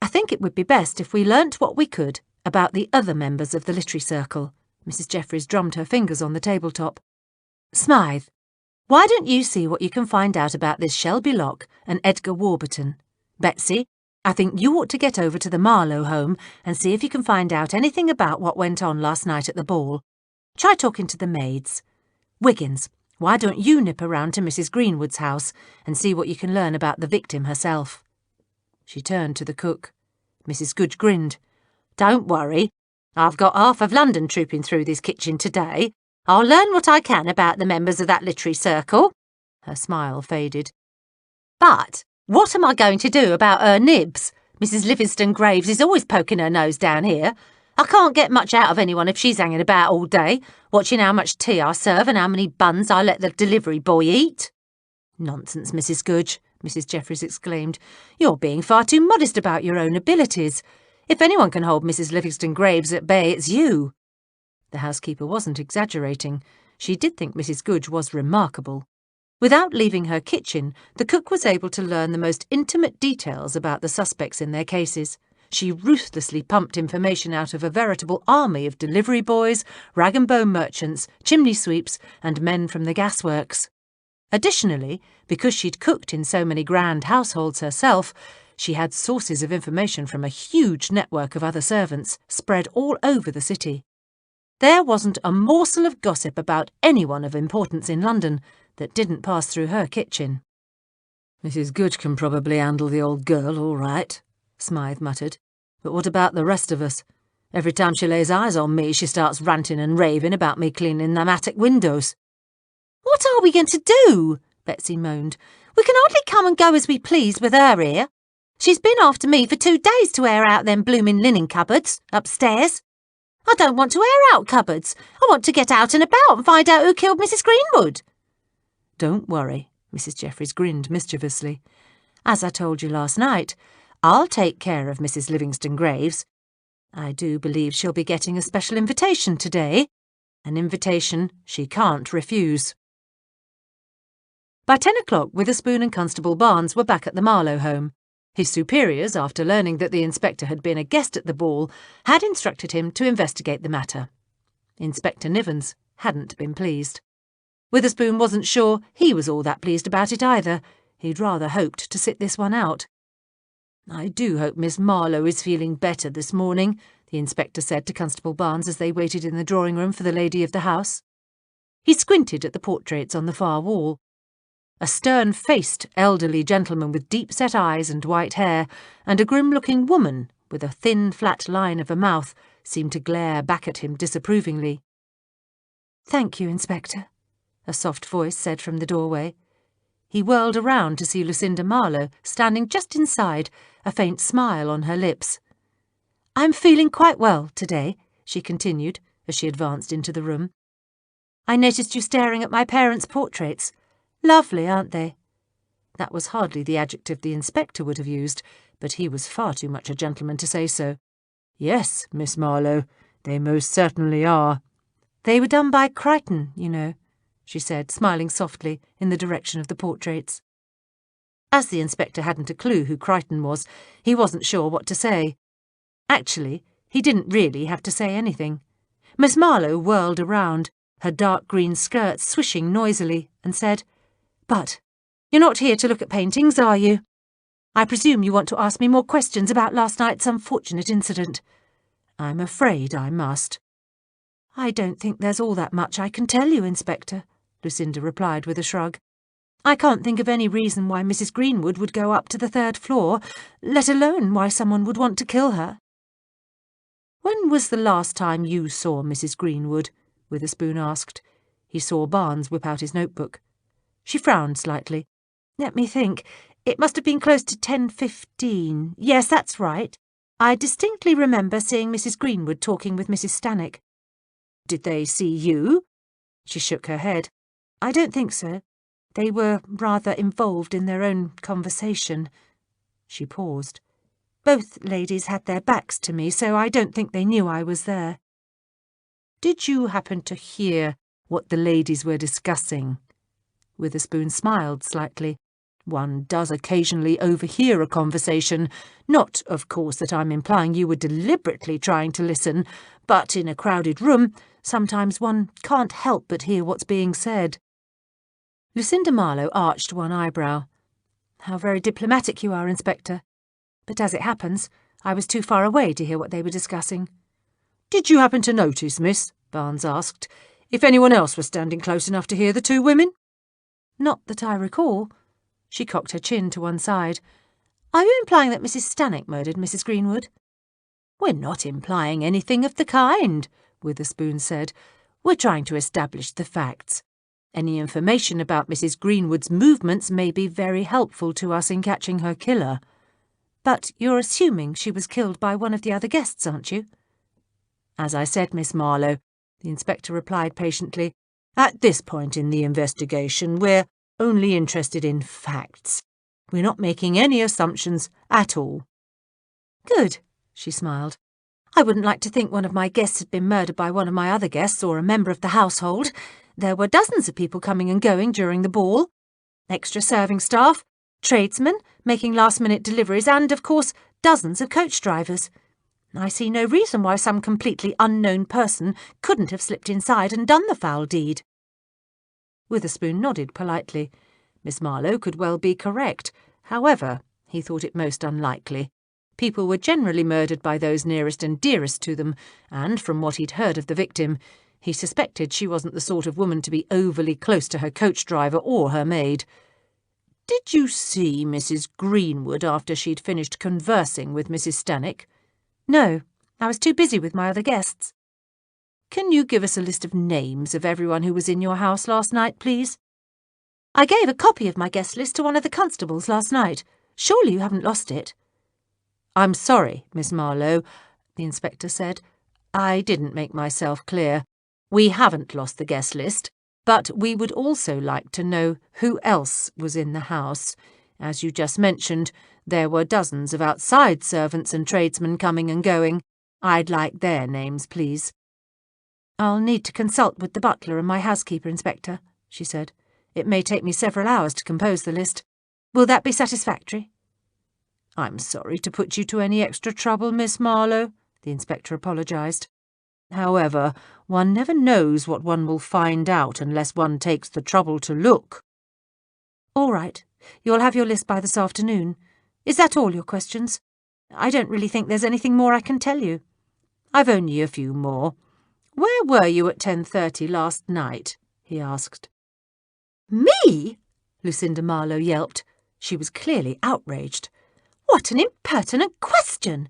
I think it would be best if we learnt what we could about the other members of the literary circle." Mrs. Jeffries drummed her fingers on the tabletop. "Smythe, why don't you see what you can find out about this Shelby Locke and Edgar Warburton? Betsy, I think you ought to get over to the Marlowe home and see if you can find out anything about what went on last night at the ball. Try talking to the maids. Wiggins, why don't you nip around to Mrs. Greenwood's house and see what you can learn about the victim herself?" She turned to the cook. Mrs. Goodge grinned. "Don't worry. I've got half of London trooping through this kitchen today. I'll learn what I can about the members of that literary circle." Her smile faded. "But what am I going to do about her nibs? Mrs. Livingston Graves is always poking her nose down here. I can't get much out of anyone if she's hanging about all day, watching how much tea I serve and how many buns I let the delivery boy eat." "Nonsense, Mrs. Goodge," Mrs. Jeffries exclaimed. "You're being far too modest about your own abilities. If anyone can hold Mrs. Livingston Graves at bay, it's you." The housekeeper wasn't exaggerating. She did think Mrs. Goodge was remarkable. Without leaving her kitchen, the cook was able to learn the most intimate details about the suspects in their cases. She ruthlessly pumped information out of a veritable army of delivery boys, rag-and-bone merchants, chimney sweeps, and men from the gasworks. Additionally, because she'd cooked in so many grand households herself, she had sources of information from a huge network of other servants spread all over the city. There wasn't a morsel of gossip about anyone of importance in London that didn't pass through her kitchen. "Mrs. Goodge can probably handle the old girl all right," Smythe muttered. "But what about the rest of us? Every time she lays eyes on me, she starts ranting and raving about me cleaning them attic windows." "What are we going to do?" Betsy moaned. "We can hardly come and go as we please with her here. She's been after me for 2 days to air out them blooming linen cupboards upstairs. I don't want to air out cupboards. I want to get out and about and find out who killed Mrs. Greenwood." "Don't worry," Mrs. Jeffries grinned mischievously. "As I told you last night, I'll take care of Mrs. Livingston Graves. I do believe she'll be getting a special invitation today, an invitation she can't refuse." By 10 o'clock, Witherspoon and Constable Barnes were back at the Marlowe home. His superiors, after learning that the inspector had been a guest at the ball, had instructed him to investigate the matter. Inspector Nivens hadn't been pleased. Witherspoon wasn't sure he was all that pleased about it either. He'd rather hoped to sit this one out. "I do hope Miss Marlowe is feeling better this morning," the inspector said to Constable Barnes as they waited in the drawing-room for the lady of the house. He squinted at the portraits on the far wall. A stern-faced elderly gentleman with deep-set eyes and white hair, and a grim-looking woman with a thin, flat line of a mouth seemed to glare back at him disapprovingly. "Thank you, Inspector," a soft voice said from the doorway. He whirled around to see Lucinda Marlowe standing just inside, a faint smile on her lips. "I'm feeling quite well today," she continued as she advanced into the room. "I noticed you staring at my parents' portraits. Lovely, aren't they?" That was hardly the adjective the inspector would have used, but he was far too much a gentleman to say so. "Yes, Miss Marlowe, they most certainly are." "They were done by Crichton, you know," she said, smiling softly in the direction of the portraits. As the inspector hadn't a clue who Crichton was, he wasn't sure what to say. Actually, he didn't really have to say anything. Miss Marlowe whirled around, her dark green skirt swishing noisily, and said, "But you're not here to look at paintings, are you? I presume you want to ask me more questions about last night's unfortunate incident." "I'm afraid I must." "I don't think there's all that much I can tell you, Inspector," Lucinda replied with a shrug. I can't think of any reason why Mrs. Greenwood would go up to the 3rd floor, let alone why someone would want to kill her." "When was the last time you saw Mrs. Greenwood?" Witherspoon asked. He saw Barnes whip out his notebook. She frowned slightly. "Let me think. It must have been close to 10:15. Yes, that's right. I distinctly remember seeing Mrs. Greenwood talking with Mrs. Stannock." "Did they see you?" She shook her head. "I don't think so. They were rather involved in their own conversation." She paused. "Both ladies had their backs to me, so I don't think they knew I was there." "Did you happen to hear what the ladies were discussing?" Witherspoon smiled slightly. "One does occasionally overhear a conversation. Not, of course, that I'm implying you were deliberately trying to listen, but in a crowded room, sometimes one can't help but hear what's being said." Lucinda Marlowe arched one eyebrow. "How very diplomatic you are, Inspector. But as it happens, I was too far away to hear what they were discussing." "Did you happen to notice, miss," Barnes asked, "if anyone else was standing close enough to hear the two women?" "Not that I recall." She cocked her chin to one side. "Are you implying that Mrs. Stannock murdered Mrs. Greenwood?" "We're not implying anything of the kind," Witherspoon said. "We're trying to establish the facts. Any information about Mrs. Greenwood's movements may be very helpful to us in catching her killer." "But you're assuming she was killed by one of the other guests, aren't you?" "As I said, Miss Marlowe," the inspector replied patiently, "at this point in the investigation, we're only interested in facts. We're not making any assumptions at all." "Good," she smiled. "I wouldn't like to think one of my guests had been murdered by one of my other guests or a member of the household. There were dozens of people coming and going during the ball. Extra serving staff, tradesmen making last-minute deliveries, and, of course, dozens of coach drivers. I see no reason why some completely unknown person couldn't have slipped inside and done the foul deed." Witherspoon nodded politely. Miss Marlowe could well be correct. However, he thought it most unlikely. People were generally murdered by those nearest and dearest to them, and from what he'd heard of the victim, he suspected she wasn't the sort of woman to be overly close to her coach driver or her maid. "Did you see Mrs. Greenwood after she'd finished conversing with Mrs. Stannock?" "No, I was too busy with my other guests." "Can you give us a list of names of everyone who was in your house last night, please?" "I gave a copy of my guest list to one of the constables last night. Surely you haven't lost it?" "I'm sorry, Miss Marlowe," the inspector said. "I didn't make myself clear. We haven't lost the guest list, but we would also like to know who else was in the house. As you just mentioned, there were dozens of outside servants and tradesmen coming and going. I'd like their names, please." "I'll need to consult with the butler and my housekeeper, Inspector," she said. "It may take me several hours to compose the list. Will that be satisfactory?" "I'm sorry to put you to any extra trouble, Miss Marlowe," the inspector apologised. "However, one never knows what one will find out unless one takes the trouble to look." "All right. You'll have your list by this afternoon. Is that all your questions? I don't really think there's anything more I can tell you." "I've only a few more. Where were you at 10:30 last night?" he asked. "Me?" Lucinda Marlowe yelped. She was clearly outraged. "What an impertinent question!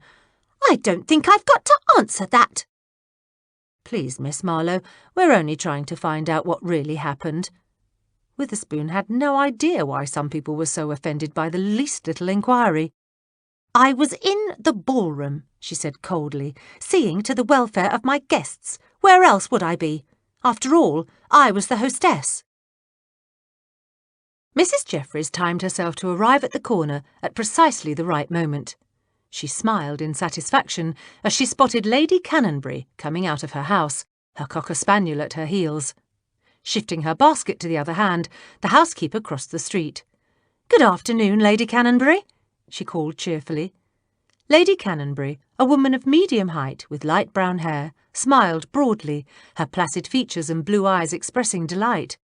I don't think I've got to answer that." "Please, Miss Marlowe, we're only trying to find out what really happened." Witherspoon had no idea why some people were so offended by the least little inquiry. "I was in the ballroom," she said coldly, "seeing to the welfare of my guests. Where else would I be? After all, I was the hostess." Mrs. Jeffries timed herself to arrive at the corner at precisely the right moment. She smiled in satisfaction as she spotted Lady Cannonberry coming out of her house, her cocker-spaniel at her heels. Shifting her basket to the other hand, the housekeeper crossed the street. "Good afternoon, Lady Cannonberry," she called cheerfully. Lady Cannonberry, a woman of medium height with light brown hair, smiled broadly, her placid features and blue eyes expressing delight.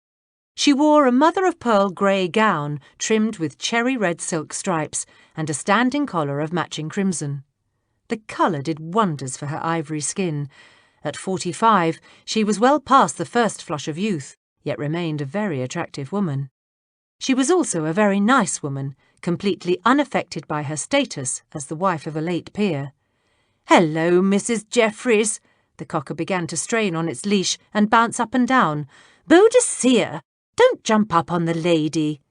She wore a mother-of-pearl grey gown trimmed with cherry-red silk stripes and a standing collar of matching crimson. The colour did wonders for her ivory skin. At 45, she was well past the first flush of youth, yet remained a very attractive woman. She was also a very nice woman, completely unaffected by her status as the wife of a late peer. "Hello, Mrs. Jeffries." The cocker began to strain on its leash and bounce up and down. "Boadicea, don't jump up on the lady."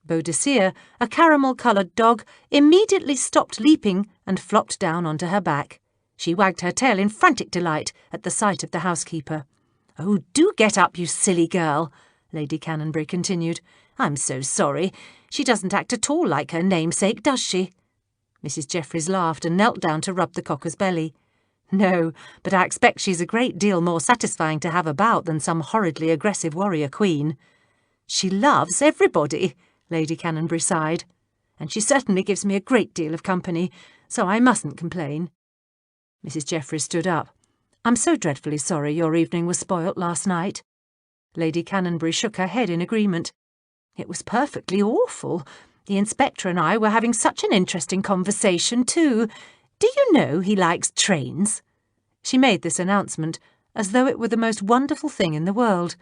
Boadicea, a caramel-coloured dog, immediately stopped leaping and flopped down onto her back. She wagged her tail in frantic delight at the sight of the housekeeper. "Oh, do get up, you silly girl," Lady Cannonberry continued. "I'm so sorry. She doesn't act at all like her namesake, does she?" Mrs. Jeffries laughed and knelt down to rub the cocker's belly. "No, but I expect she's a great deal more satisfying to have about than some horridly aggressive warrior queen." "She loves everybody," Lady Cannonberry sighed, "and she certainly gives me a great deal of company, so I mustn't complain." Mrs. Jeffries stood up. "I'm so dreadfully sorry your evening was spoilt last night." Lady Cannonberry shook her head in agreement. "It was perfectly awful. The inspector and I were having such an interesting conversation, too. Do you know he likes trains?" She made this announcement as though it were the most wonderful thing in the world.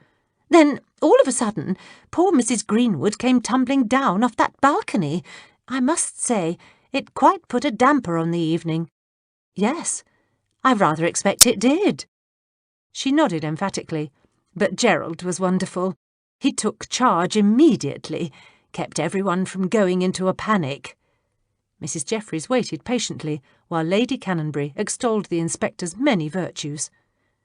"Then, all of a sudden, poor Mrs. Greenwood came tumbling down off that balcony. I must say, it quite put a damper on the evening." "Yes, I rather expect it did." She nodded emphatically. "But Gerald was wonderful. He took charge immediately, kept everyone from going into a panic." Mrs. Jeffries waited patiently while Lady Cannonberry extolled the inspector's many virtues.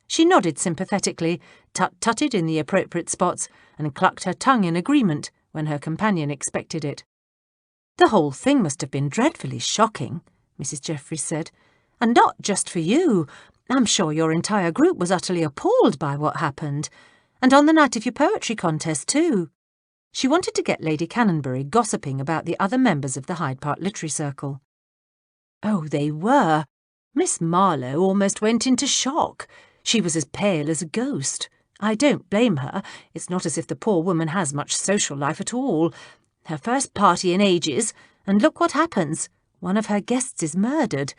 She nodded sympathetically, tut-tutted in the appropriate spots, and clucked her tongue in agreement when her companion expected it. "The whole thing must have been dreadfully shocking," Mrs. Jeffries said, "and not just for you. I'm sure your entire group was utterly appalled by what happened, and on the night of your poetry contest, too." She wanted to get Lady Cannonberry gossiping about the other members of the Hyde Park Literary Circle. "Oh, they were. Miss Marlowe almost went into shock. She was as pale as a ghost. I don't blame her. It's not as if the poor woman has much social life at all. Her first party in ages, and look what happens. One of her guests is murdered.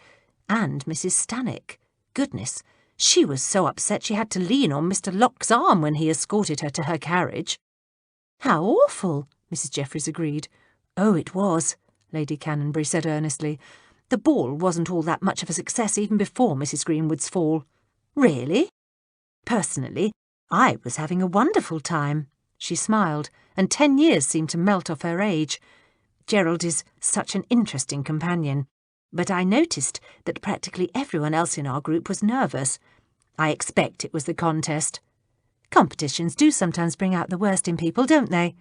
And Mrs. Stannock. Goodness, she was so upset she had to lean on Mr. Locke's arm when he escorted her to her carriage." "How awful," Mrs. Jeffries agreed. "Oh, it was," Lady Cannonberry said earnestly. "The ball wasn't all that much of a success even before Mrs. Greenwood's fall." "Really?" "Personally, I was having a wonderful time." She smiled, and 10 years seemed to melt off her age. "Gerald is such an interesting companion, but I noticed that practically everyone else in our group was nervous. I expect it was the contest. Competitions do sometimes bring out the worst in people, don't they?"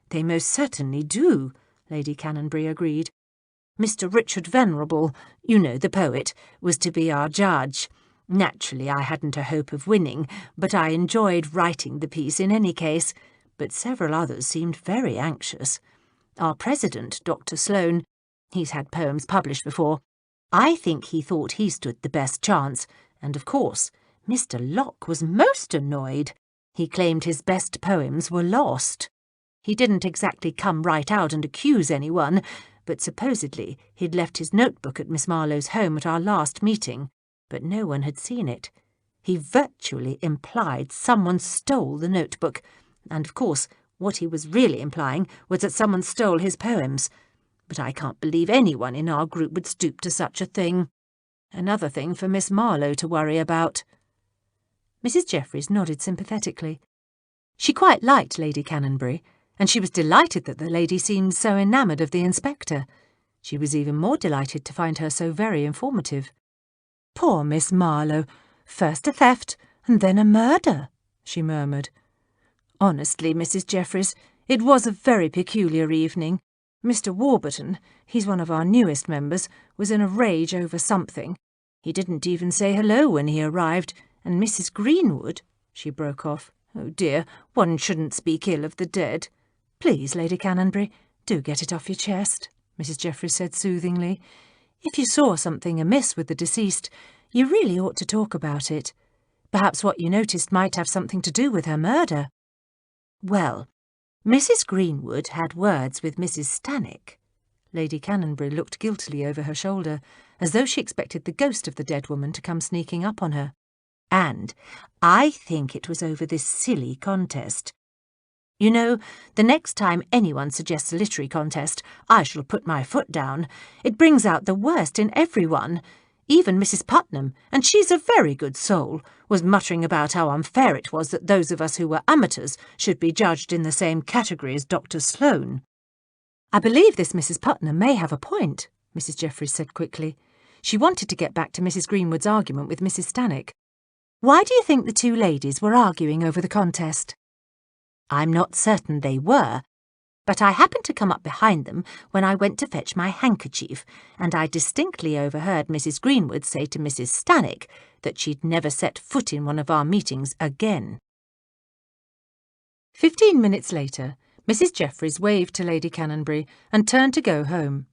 "They most certainly do," Lady Cannonberry agreed. "Mr. Richard Venerable, you know, the poet, was to be our judge. Naturally, I hadn't a hope of winning, but I enjoyed writing the piece in any case. But several others seemed very anxious. Our president, Dr. Sloane, he's had poems published before. I think he thought he stood the best chance, and of course, Mr. Locke was most annoyed. He claimed his best poems were lost. He didn't exactly come right out and accuse anyone, but supposedly he'd left his notebook at Miss Marlowe's home at our last meeting, but no one had seen it. He virtually implied someone stole the notebook, and of course what he was really implying was that someone stole his poems. But I can't believe anyone in our group would stoop to such a thing. Another thing for Miss Marlowe to worry about." Mrs. Jeffries nodded sympathetically. She quite liked Lady Cannonberry, and she was delighted that the lady seemed so enamoured of the inspector. She was even more delighted to find her so very informative. "Poor Miss Marlowe, first a theft and then a murder," she murmured. "Honestly, Mrs. Jeffries, it was a very peculiar evening. Mr. Warburton, he's one of our newest members, was in a rage over something. He didn't even say hello when he arrived, and Mrs. Greenwood—" She broke off. "Oh dear, one shouldn't speak ill of the dead." "Please, Lady Cannonberry, do get it off your chest," Mrs. Jeffries said soothingly. "If you saw something amiss with the deceased, you really ought to talk about it. Perhaps what you noticed might have something to do with her murder." "Well, Mrs. Greenwood had words with Mrs. Stannock." Lady Cannonberry looked guiltily over her shoulder, as though she expected the ghost of the dead woman to come sneaking up on her. "And I think it was over this silly contest. You know, the next time anyone suggests a literary contest, I shall put my foot down. It brings out the worst in everyone. Even Mrs. Putnam, and she's a very good soul, was muttering about how unfair it was that those of us who were amateurs should be judged in the same category as Dr. Sloane. I believe this Mrs. Putnam may have a point, Mrs. Jeffries said quickly. She wanted to get back to Mrs. Greenwood's argument with Mrs. Stanhope. Why do you think the two ladies were arguing over the contest? I'm not certain they were, but I happened to come up behind them when I went to fetch my handkerchief, and I distinctly overheard Mrs. Greenwood say to Mrs. Stanhope that she'd never set foot in one of our meetings again. 15 minutes later, Mrs. Jeffries waved to Lady Cannonberry and turned to go home.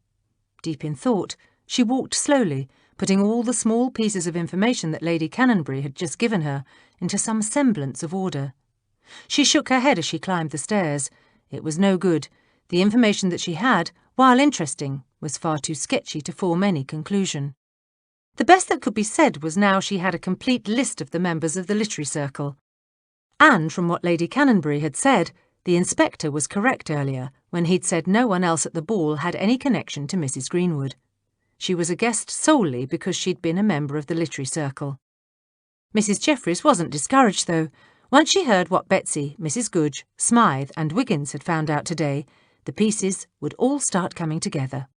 Deep in thought, she walked slowly, putting all the small pieces of information that Lady Cannonberry had just given her into some semblance of order. She shook her head as she climbed the stairs. It was no good. The information that she had, while interesting, was far too sketchy to form any conclusion. The best that could be said was now she had a complete list of the members of the literary circle. And from what Lady Cannonberry had said, the inspector was correct earlier when he'd said no one else at the ball had any connection to Mrs. Greenwood. She was a guest solely because she'd been a member of the literary circle. Mrs. Jeffries wasn't discouraged, though. Once she heard what Betsy, Mrs. Goodge, Smythe and Wiggins had found out today, the pieces would all start coming together.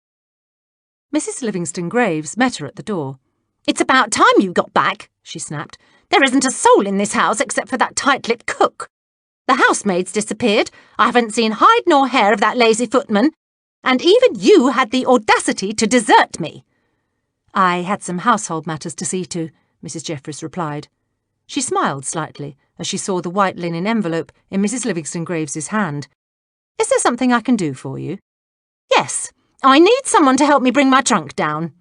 Mrs. Livingston-Graves met her at the door. "It's about time you got back," she snapped. "There isn't a soul in this house except for that tight-lipped cook. The housemaid's disappeared. I haven't seen hide nor hair of that lazy footman. And even you had the audacity to desert me." "I had some household matters to see to," Mrs. Jeffries replied. She smiled slightly as she saw the white linen envelope in Mrs. Livingston-Graves's hand. "Is there something I can do for you?" "Yes, I need someone to help me bring my trunk down."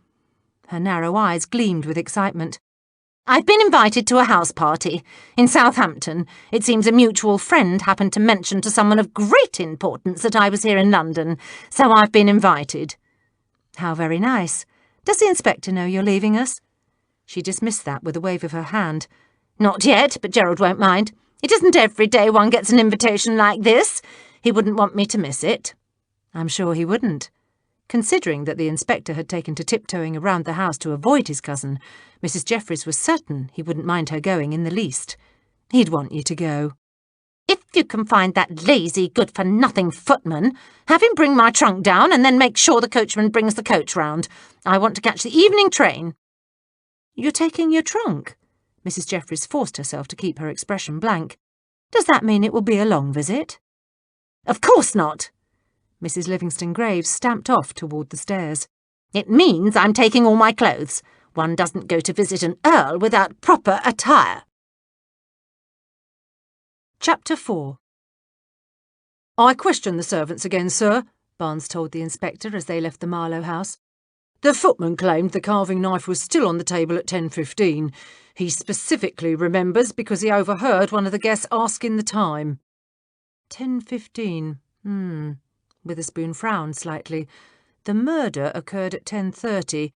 Her narrow eyes gleamed with excitement. "I've been invited to a house party in Southampton. It seems a mutual friend happened to mention to someone of great importance that I was here in London, so I've been invited." "How very nice. Does the inspector know you're leaving us?" She dismissed that with a wave of her hand. "Not yet, but Gerald won't mind. It isn't every day one gets an invitation like this. He wouldn't want me to miss it." I'm sure he wouldn't. Considering that the inspector had taken to tiptoeing around the house to avoid his cousin, Mrs. Jeffries was certain he wouldn't mind her going in the least. He'd want you to go. "If you can find that lazy, good-for-nothing footman, have him bring my trunk down and then make sure the coachman brings the coach round. I want to catch the evening train." "You're taking your trunk?" Mrs. Jeffries forced herself to keep her expression blank. "Does that mean it will be a long visit?" "Of course not." Mrs. Livingston-Graves stamped off toward the stairs. "It means I'm taking all my clothes. One doesn't go to visit an earl without proper attire." Chapter 4. "I questioned the servants again, sir," Barnes told the inspector as they left the Marlowe house. "The footman claimed the carving knife was still on the table at 10:15. He specifically remembers because he overheard one of the guests asking the time." 10:15. Witherspoon frowned slightly. The murder occurred at 10:30.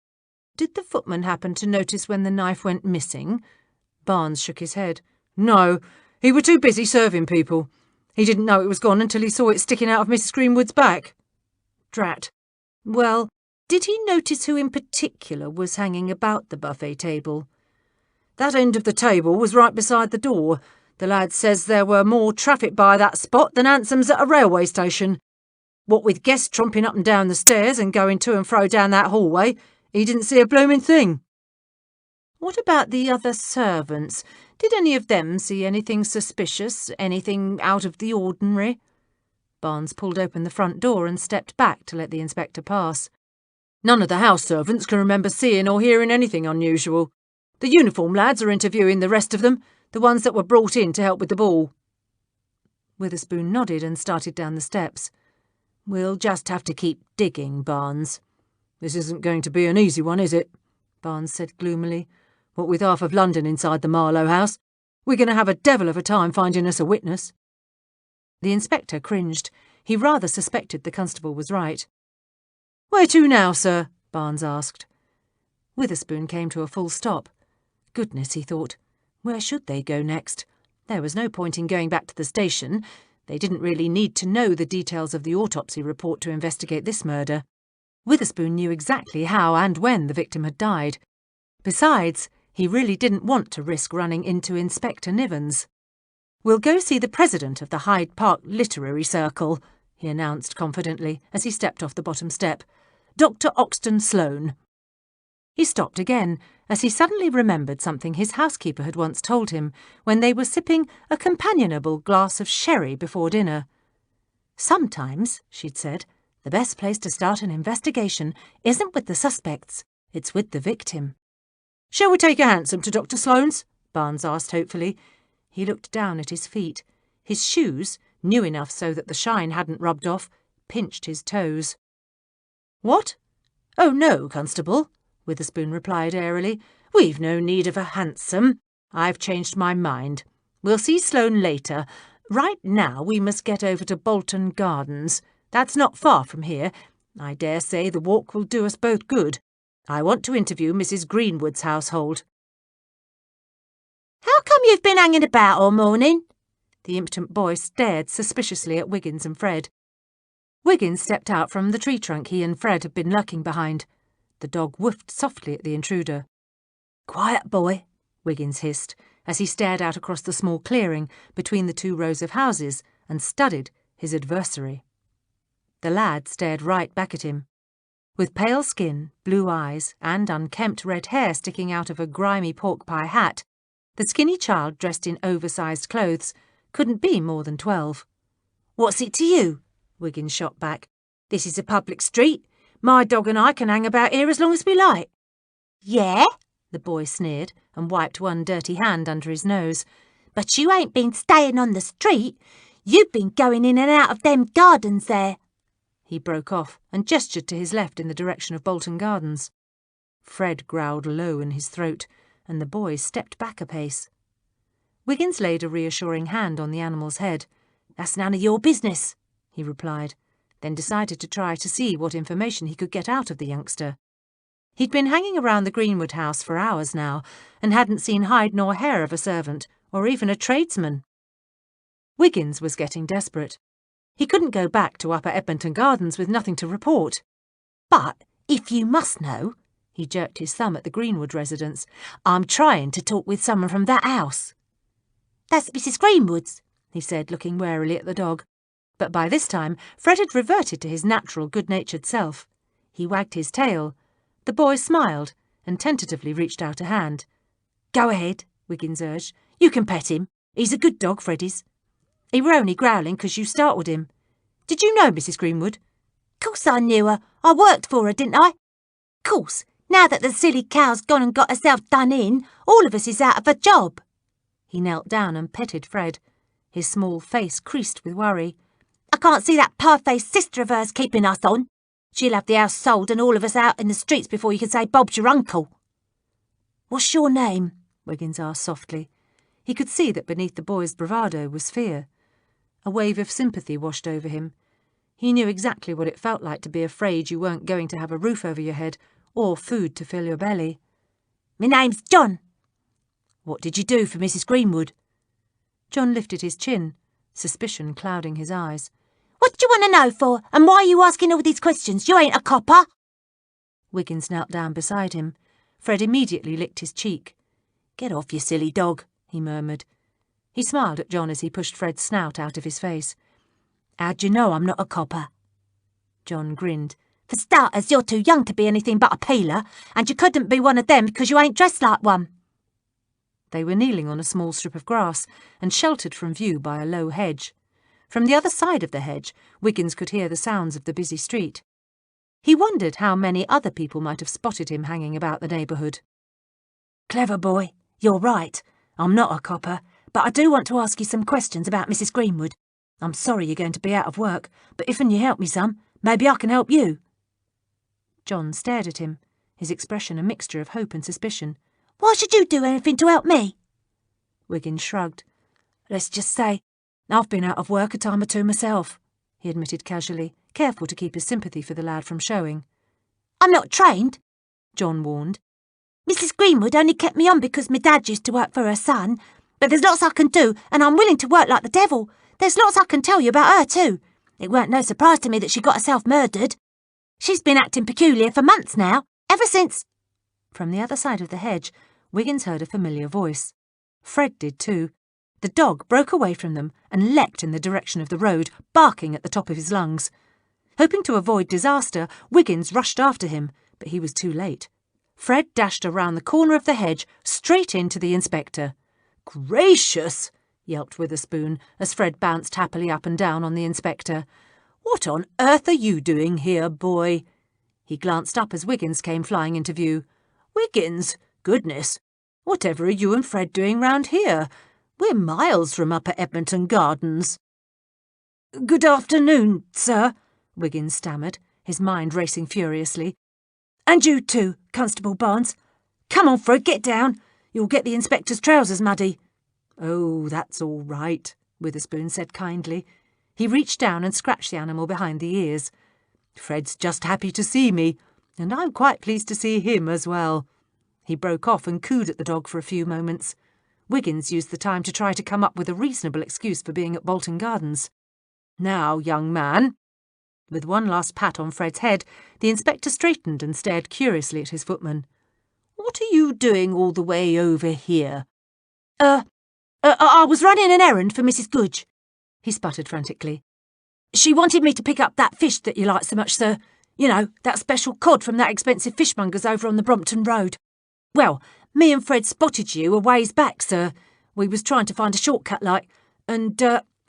Did the footman happen to notice when the knife went missing? Barnes shook his head. "No, he were too busy serving people. He didn't know it was gone until he saw it sticking out of Mrs. Greenwood's back." Drat. Well, did he notice who in particular was hanging about the buffet table? "That end of the table was right beside the door. The lad says there were more traffic by that spot than hansoms at a railway station. What with guests tromping up and down the stairs and going to and fro down that hallway, he didn't see a blooming thing." "What about the other servants? Did any of them see anything suspicious, anything out of the ordinary?" Barnes pulled open the front door and stepped back to let the inspector pass. "None of the house servants can remember seeing or hearing anything unusual. The uniform lads are interviewing the rest of them, the ones that were brought in to help with the ball." Witherspoon nodded and started down the steps. "We'll just have to keep digging, Barnes." "This isn't going to be an easy one, is it?" Barnes said gloomily. "What with half of London inside the Marlowe house, we're going to have a devil of a time finding us a witness." The inspector cringed. He rather suspected the constable was right. "Where to now, sir?" Barnes asked. Witherspoon came to a full stop. Goodness, he thought. Where should they go next? There was no point in going back to the station. They didn't really need to know the details of the autopsy report to investigate this murder. Witherspoon knew exactly how and when the victim had died. Besides, he really didn't want to risk running into Inspector Nivens. "We'll go see the president of the Hyde Park Literary Circle," he announced confidently as he stepped off the bottom step. "Dr. Oxton Sloane." He stopped again as he suddenly remembered something his housekeeper had once told him when they were sipping a companionable glass of sherry before dinner. "Sometimes," she'd said, "the best place to start an investigation isn't with the suspects, it's with the victim." "Shall we take a hansom to Dr. Sloane's?" Barnes asked hopefully. He looked down at his feet. His shoes, new enough so that the shine hadn't rubbed off, pinched his toes. "What? Oh, no, Constable," Witherspoon replied airily. "We've no need of a hansom. I've changed my mind. We'll see Sloane later. Right now we must get over to Bolton Gardens. That's not far from here. I dare say the walk will do us both good. I want to interview Mrs. Greenwood's household." "How come you've been hanging about all morning?" The impotent boy stared suspiciously at Wiggins and Fred. Wiggins stepped out from the tree trunk he and Fred had been lurking behind. The dog woofed softly at the intruder. "Quiet, boy," Wiggins hissed, as he stared out across the small clearing between the two rows of houses and studied his adversary. The lad stared right back at him. With pale skin, blue eyes, and unkempt red hair sticking out of a grimy pork pie hat, the skinny child dressed in oversized clothes couldn't be more than 12. "What's it to you?" Wiggins shot back. "This is a public street. My dog and I can hang about here as long as we like." "Yeah?" the boy sneered and wiped one dirty hand under his nose. "But you ain't been staying on the street. You've been going in and out of them gardens there." He broke off and gestured to his left in the direction of Bolton Gardens. Fred growled low in his throat, and the boy stepped back a pace. Wiggins laid a reassuring hand on the animal's head. "That's none of your business," he replied, then decided to try to see what information he could get out of the youngster. He'd been hanging around the Greenwood house for hours now, and hadn't seen hide nor hair of a servant, or even a tradesman. Wiggins was getting desperate. He couldn't go back to Upper Edmonton Gardens with nothing to report. "But, if you must know," he jerked his thumb at the Greenwood residence, "I'm trying to talk with someone from that house." "That's Mrs. Greenwood's," he said, looking warily at the dog. But by this time, Fred had reverted to his natural, good-natured self. He wagged his tail. The boy smiled and tentatively reached out a hand. "Go ahead," Wiggins urged. "You can pet him. He's a good dog, Freddy's. He were only growling 'cause you startled him. Did you know Mrs. Greenwood?" "Course I knew her. I worked for her, didn't I? Course, now that the silly cow's gone and got herself done in, all of us is out of a job." He knelt down and petted Fred. His small face creased with worry. "I can't see that pie-faced sister of hers keeping us on. She'll have the house sold and all of us out in the streets before you can say Bob's your uncle." "What's your name?" Wiggins asked softly. He could see that beneath the boy's bravado was fear. A wave of sympathy washed over him. He knew exactly what it felt like to be afraid you weren't going to have a roof over your head or food to fill your belly. "My name's John." "What did you do for Mrs. Greenwood?" John lifted his chin, suspicion clouding his eyes. "What do you want to know for, and why are you asking all these questions? You ain't a copper." Wiggins knelt down beside him. Fred immediately licked his cheek. "Get off, you silly dog," he murmured. He smiled at John as he pushed Fred's snout out of his face. "How'd you know I'm not a copper?" John grinned. "For starters, you're too young to be anything but a peeler, and you couldn't be one of them because you ain't dressed like one." They were kneeling on a small strip of grass and sheltered from view by a low hedge. From the other side of the hedge, Wiggins could hear the sounds of the busy street. He wondered how many other people might have spotted him hanging about the neighbourhood. "Clever boy, you're right. I'm not a copper, but I do want to ask you some questions about Mrs. Greenwood. I'm sorry you're going to be out of work, but if you help me some, maybe I can help you." John stared at him, his expression a mixture of hope and suspicion. "Why should you do anything to help me?" Wiggins shrugged. "Let's just say I've been out of work a time or two myself," he admitted casually, careful to keep his sympathy for the lad from showing. "I'm not trained," John warned. "Mrs. Greenwood only kept me on because my dad used to work for her son, but there's lots I can do, and I'm willing to work like the devil. There's lots I can tell you about her too. It weren't no surprise to me that she got herself murdered. She's been acting peculiar for months now, ever since—" From the other side of the hedge, Wiggins heard a familiar voice. Fred did too. The dog broke away from them and leapt in the direction of the road, barking at the top of his lungs. Hoping to avoid disaster, Wiggins rushed after him, but he was too late. Fred dashed around the corner of the hedge, straight into the inspector. "Gracious!" yelped Witherspoon, as Fred bounced happily up and down on the inspector. "What on earth are you doing here, boy?" He glanced up as Wiggins came flying into view. "Wiggins? Goodness! Whatever are you and Fred doing round here? We're miles from Upper Edmonton Gardens." "Good afternoon, sir," Wiggins stammered, his mind racing furiously. "And you too, Constable Barnes. Come on, Fred, get down. You'll get the inspector's trousers muddy." "Oh, that's all right," Witherspoon said kindly. He reached down and scratched the animal behind the ears. "Fred's just happy to see me, and I'm quite pleased to see him as well." He broke off and cooed at the dog for a few moments. Wiggins used the time to try to come up with a reasonable excuse for being at Bolton Gardens. "Now, young man." With one last pat on Fred's head, the inspector straightened and stared curiously at his footman. "What are you doing all the way over here?" I was running an errand for Mrs. Goodge," he sputtered frantically. "She wanted me to pick up that fish that you like so much, sir. You know, that special cod from that expensive fishmonger's over on the Brompton Road. Well, me and Fred spotted you a ways back, sir. We was trying to find a shortcut like, and,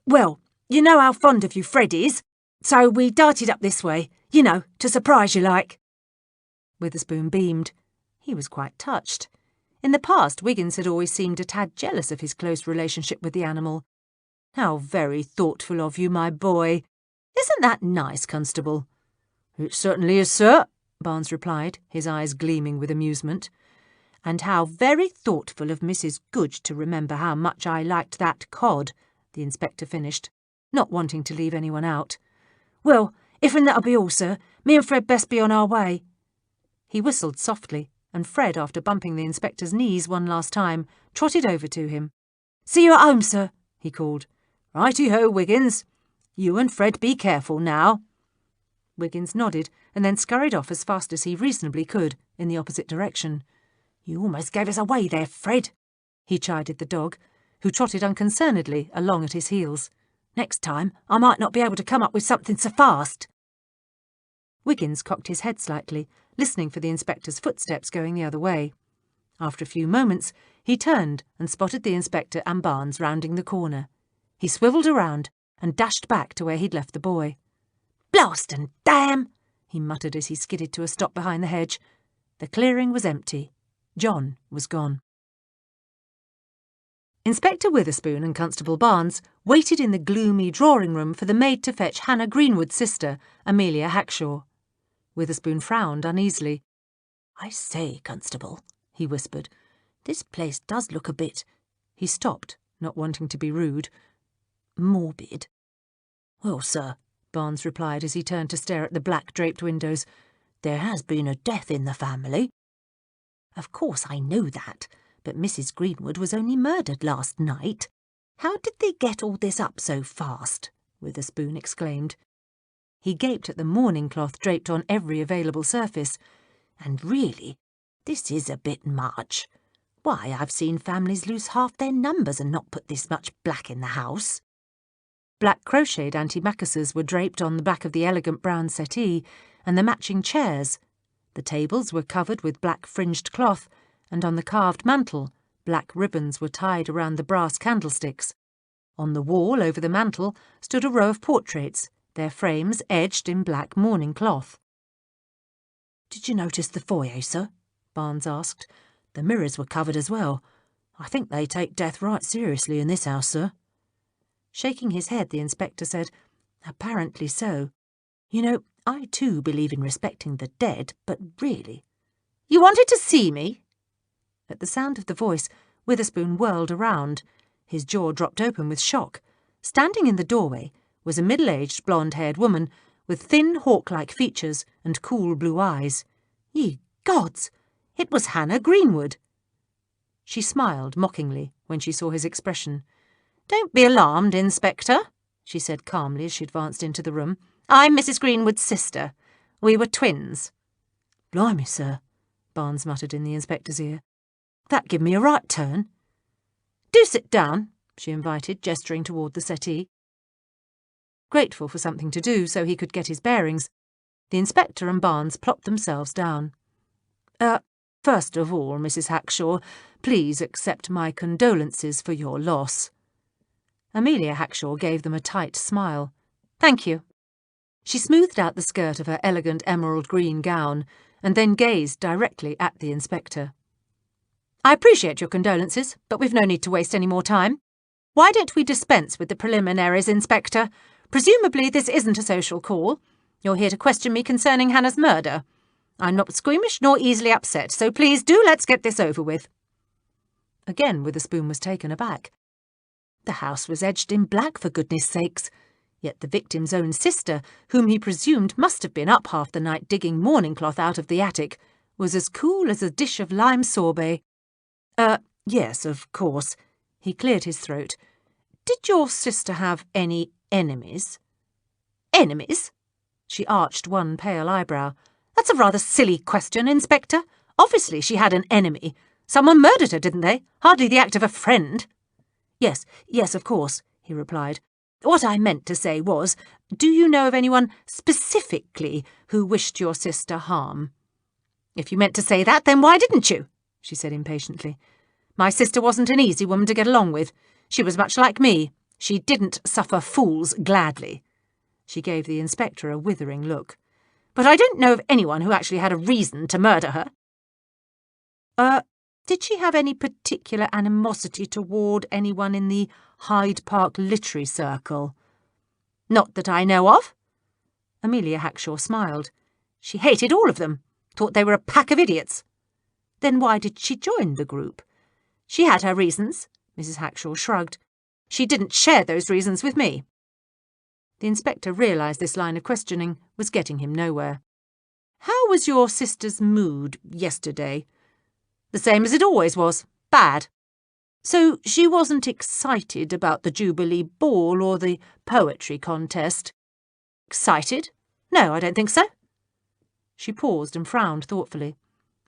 well, you know how fond of you Fred is. So we darted up this way, you know, to surprise you like." Witherspoon beamed. He was quite touched. In the past, Wiggins had always seemed a tad jealous of his close relationship with the animal. "How very thoughtful of you, my boy. Isn't that nice, Constable?" "It certainly is, sir," Barnes replied, his eyes gleaming with amusement. "And how very thoughtful of Mrs. Goodge to remember how much I liked that cod," the inspector finished, not wanting to leave anyone out. "Well, if and that'll be all, sir, me and Fred best be on our way." He whistled softly, and Fred, after bumping the inspector's knees one last time, trotted over to him. "See you at home, sir," he called. "Righty-ho, Wiggins. You and Fred be careful now." Wiggins nodded and then scurried off as fast as he reasonably could in the opposite direction. "You almost gave us away there, Fred," he chided the dog, who trotted unconcernedly along at his heels. "Next time I might not be able to come up with something so fast." Wiggins cocked his head slightly, listening for the inspector's footsteps going the other way. After a few moments, he turned and spotted the inspector and Barnes rounding the corner. He swivelled around and dashed back to where he'd left the boy. "Blast and damn!" he muttered as he skidded to a stop behind the hedge. The clearing was empty. John was gone. Inspector Witherspoon and Constable Barnes waited in the gloomy drawing-room for the maid to fetch Hannah Greenwood's sister, Amelia Hackshaw. Witherspoon frowned uneasily. "I say, Constable," he whispered, "this place does look a bit—" He stopped, not wanting to be rude. "Morbid." "Well, sir," Barnes replied as he turned to stare at the black-draped windows, "there has been a death in the family." "Of course I know that, but Mrs. Greenwood was only murdered last night. How did they get all this up so fast?" Witherspoon exclaimed. He gaped at the mourning cloth draped on every available surface. "And really, this is a bit much. Why, I've seen families lose half their numbers and not put this much black in the house." Black crocheted antimacassars were draped on the back of the elegant brown settee and the matching chairs. The tables were covered with black fringed cloth, and on the carved mantel, black ribbons were tied around the brass candlesticks. On the wall over the mantel stood a row of portraits, their frames edged in black mourning cloth. "Did you notice the foyer, sir?" Barnes asked. "The mirrors were covered as well. I think they take death right seriously in this house, sir." Shaking his head, the inspector said, "Apparently so. You know, I too believe in respecting the dead, but really—" "You wanted to see me?" At the sound of the voice, Witherspoon whirled around. His jaw dropped open with shock. Standing in the doorway was a middle-aged, blonde-haired woman with thin, hawk-like features and cool blue eyes. Ye gods! It was Hannah Greenwood. She smiled mockingly when she saw his expression. "Don't be alarmed, Inspector," she said calmly as she advanced into the room. "I'm Mrs. Greenwood's sister. We were twins." "Blimey, sir," Barnes muttered in the inspector's ear. "That give me a right turn." "Do sit down," she invited, gesturing toward the settee. Grateful for something to do so he could get his bearings, the inspector and Barnes plopped themselves down. First of all, Mrs. Hackshaw, please accept my condolences for your loss." Amelia Hackshaw gave them a tight smile. "Thank you." She smoothed out the skirt of her elegant emerald green gown and then gazed directly at the inspector. "I appreciate your condolences, but we've no need to waste any more time. Why don't we dispense with the preliminaries, Inspector? Presumably this isn't a social call. You're here to question me concerning Hannah's murder. I'm not squeamish nor easily upset, so please do let's get this over with." Again Witherspoon was taken aback. The house was edged in black, for goodness sakes, yet the victim's own sister, whom he presumed must have been up half the night digging mourning cloth out of the attic, was as cool as a dish of lime sorbet. Yes, of course." He cleared his throat. "Did your sister have any enemies?" "Enemies?" She arched one pale eyebrow. "That's a rather silly question, Inspector. Obviously she had an enemy. Someone murdered her, didn't they? Hardly the act of a friend." Yes, of course," he replied. "What I meant to say was, do you know of anyone specifically who wished your sister harm?" "If you meant to say that, then why didn't you?" she said impatiently. "My sister wasn't an easy woman to get along with. She was much like me. She didn't suffer fools gladly." She gave the inspector a withering look. "But I don't know of anyone who actually had a reason to murder her." Did she have any particular animosity toward anyone in the Hyde Park Literary Circle?" "Not that I know of." Amelia Hackshaw smiled. "She hated all of them. Thought they were a pack of idiots." "Then why did she join the group?" "She had her reasons." Mrs. Hackshaw shrugged. "She didn't share those reasons with me." The inspector realised this line of questioning was getting him nowhere. "How was your sister's mood yesterday?" "The same as it always was. Bad." "So she wasn't excited about the Jubilee Ball or the poetry contest?" "Excited? No, I don't think so." She paused and frowned thoughtfully.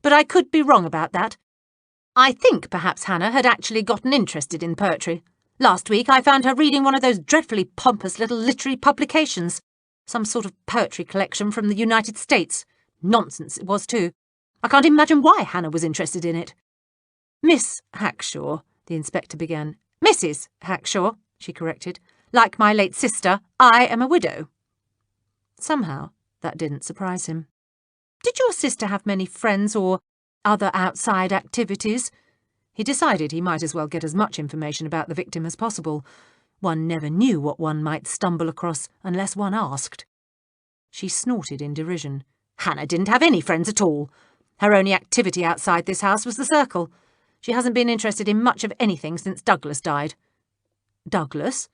"But I could be wrong about that. I think perhaps Hannah had actually gotten interested in poetry. Last week I found her reading one of those dreadfully pompous little literary publications. Some sort of poetry collection from the United States. Nonsense it was, too. I can't imagine why Hannah was interested in it." "Miss Hackshaw," the inspector began. "Mrs. Hackshaw," she corrected. "Like my late sister, I am a widow." Somehow that didn't surprise him. "Did your sister have many friends or other outside activities?" He decided he might as well get as much information about the victim as possible. One never knew what one might stumble across unless one asked. She snorted in derision. "Hannah didn't have any friends at all. Her only activity outside this house was the circle. She hasn't been interested in much of anything since Douglas died." "Douglas?"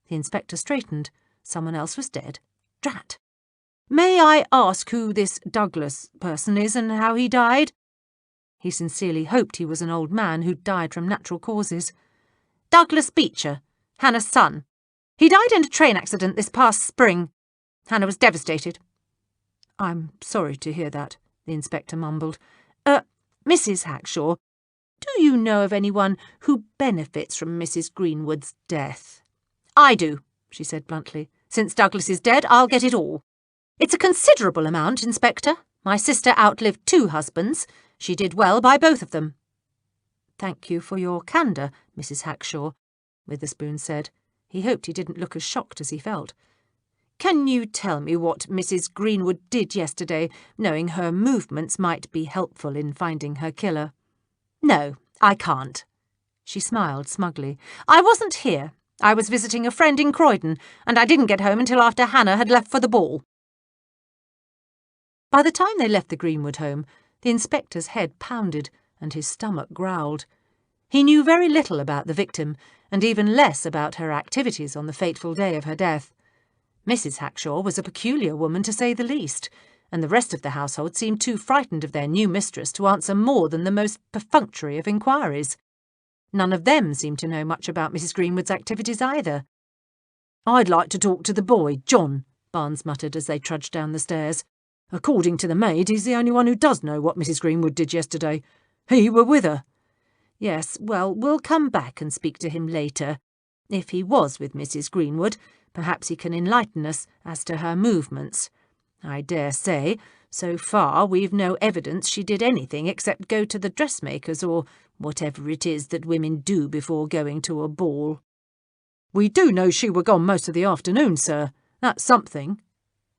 The inspector straightened. Someone else was dead. Drat. "May I ask who this Douglas person is and how he died?" He sincerely hoped he was an old man who'd died from natural causes. "Douglas Beecher, Hannah's son. He died in a train accident this past spring. Hannah was devastated." "I'm sorry to hear that," the inspector mumbled. Mrs. Hackshaw, do you know of anyone who benefits from Mrs. Greenwood's death?" "I do," she said bluntly. "Since Douglas is dead, I'll get it all. It's a considerable amount, Inspector. My sister outlived 2 husbands. She did well by both of them." "Thank you for your candour, Mrs. Hackshaw," Witherspoon said. He hoped he didn't look as shocked as he felt. "Can you tell me what Mrs. Greenwood did yesterday, knowing her movements might be helpful in finding her killer?" "No, I can't." She smiled smugly. "I wasn't here. I was visiting a friend in Croydon, and I didn't get home until after Hannah had left for the ball." By the time they left the Greenwood home, the inspector's head pounded and his stomach growled. He knew very little about the victim, and even less about her activities on the fateful day of her death. Mrs. Hackshaw was a peculiar woman, to say the least, and the rest of the household seemed too frightened of their new mistress to answer more than the most perfunctory of inquiries. None of them seemed to know much about Mrs. Greenwood's activities either. "I'd like to talk to the boy, John," Barnes muttered as they trudged down the stairs. "According to the maid, he's the only one who does know what Mrs. Greenwood did yesterday. He were with her." "Yes, well, we'll come back and speak to him later. If he was with Mrs. Greenwood, perhaps he can enlighten us as to her movements. I dare say, so far we've no evidence she did anything except go to the dressmaker's or whatever it is that women do before going to a ball." "We do know she were gone most of the afternoon, sir. That's something."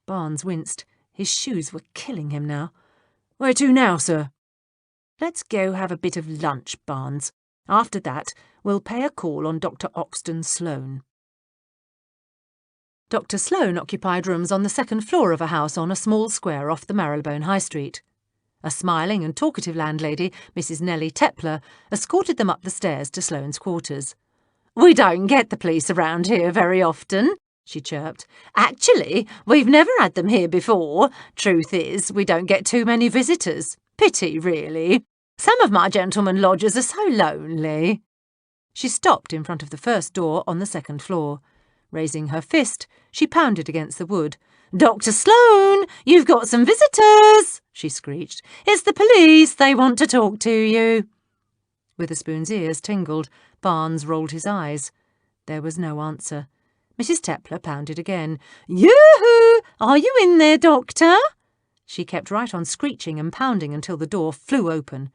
Barnes winced. His shoes were killing him now. "Where to now, sir?" "Let's go have a bit of lunch, Barnes. After that, we'll pay a call on Dr. Oxton Sloane." Dr. Sloane occupied rooms on the second floor of a house on a small square off the Marylebone High Street. A smiling and talkative landlady, Mrs. Nellie Tepler, escorted them up the stairs to Sloane's quarters. "We don't get the police around here very often," she chirped. "Actually, we've never had them here before. Truth is, we don't get too many visitors. Pity, really. Some of my gentlemen lodgers are so lonely." She stopped in front of the first door on the second floor. Raising her fist, she pounded against the wood. "Dr. Sloane, you've got some visitors," she screeched. "It's the police. They want to talk to you." Witherspoon's ears tingled. Barnes rolled his eyes. There was no answer. Mrs. Tepler pounded again. "Yoo-hoo! Are you in there, Doctor?" She kept right on screeching and pounding until the door flew open.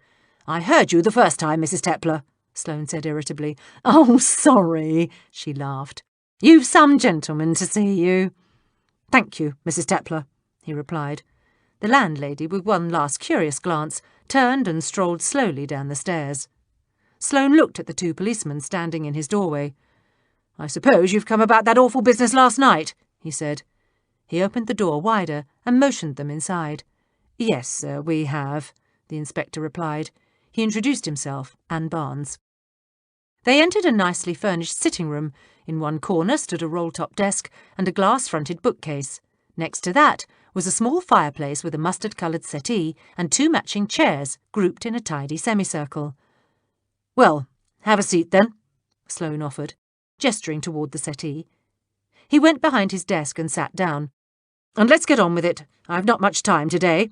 "I heard you the first time, Mrs. Tepler," Sloane said irritably. "Oh, sorry," she laughed. "You've some gentleman to see you." "Thank you, Mrs. Tepler," he replied. The landlady, with one last curious glance, turned and strolled slowly down the stairs. Sloane looked at the two policemen standing in his doorway. "I suppose you've come about that awful business last night," he said. He opened the door wider and motioned them inside. "Yes, sir, we have," the inspector replied. He introduced himself and Barnes. They entered a nicely furnished sitting room. In one corner stood a roll-top desk and a glass-fronted bookcase. Next to that was a small fireplace with a mustard-coloured settee and two matching chairs grouped in a tidy semicircle. "Well, have a seat then," Sloane offered, gesturing toward the settee. He went behind his desk and sat down. "And let's get on with it. I've not much time today."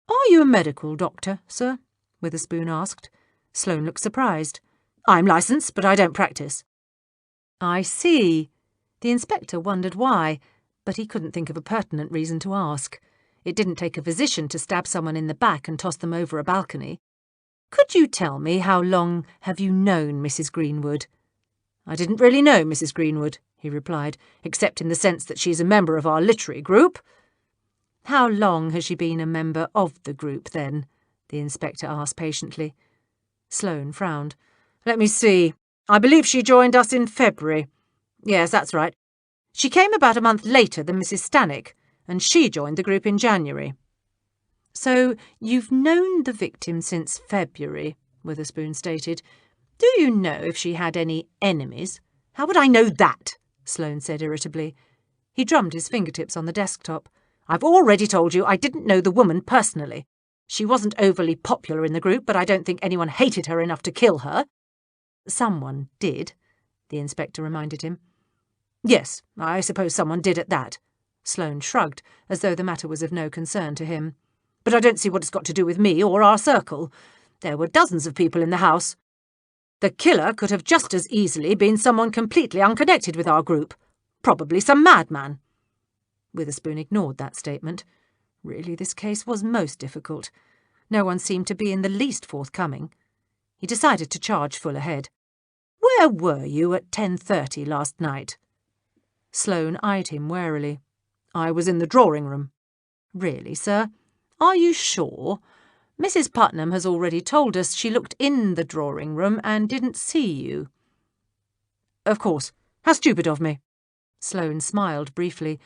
"Are you a medical doctor, sir?" Witherspoon asked. Sloane looked surprised. "I'm licensed, but I don't practice." "I see." The inspector wondered why, but he couldn't think of a pertinent reason to ask. It didn't take a physician to stab someone in the back and toss them over a balcony. "Could you tell me how long have you known Mrs. Greenwood?" "I didn't really know Mrs. Greenwood," he replied, "except in the sense that she's a member of our literary group." "How long has she been a member of the group, then?" the inspector asked patiently. Sloane frowned. "Let me see. I believe she joined us in February. Yes, that's right. She came about a month later than Mrs. Stannick, and she joined the group in January." "So you've known the victim since February," Witherspoon stated. "Do you know if she had any enemies?" "How would I know that?" Sloane said irritably. He drummed his fingertips on the desktop. "I've already told you I didn't know the woman personally. She wasn't overly popular in the group, but I don't think anyone hated her enough to kill her." "Someone did," the inspector reminded him. "Yes, I suppose someone did at that." Sloane shrugged, as though the matter was of no concern to him. "But I don't see what it's got to do with me or our circle. There were dozens of people in the house. The killer could have just as easily been someone completely unconnected with our group. Probably some madman." Witherspoon ignored that statement. Really, this case was most difficult. No one seemed to be in the least forthcoming. He decided to charge full ahead. "Where were you at 10:30 last night?" Sloane eyed him warily. "I was in the drawing-room." "Really, sir? Are you sure? Mrs. Putnam has already told us she looked in the drawing-room and didn't see you." "Of course. How stupid of me." Sloane smiled briefly.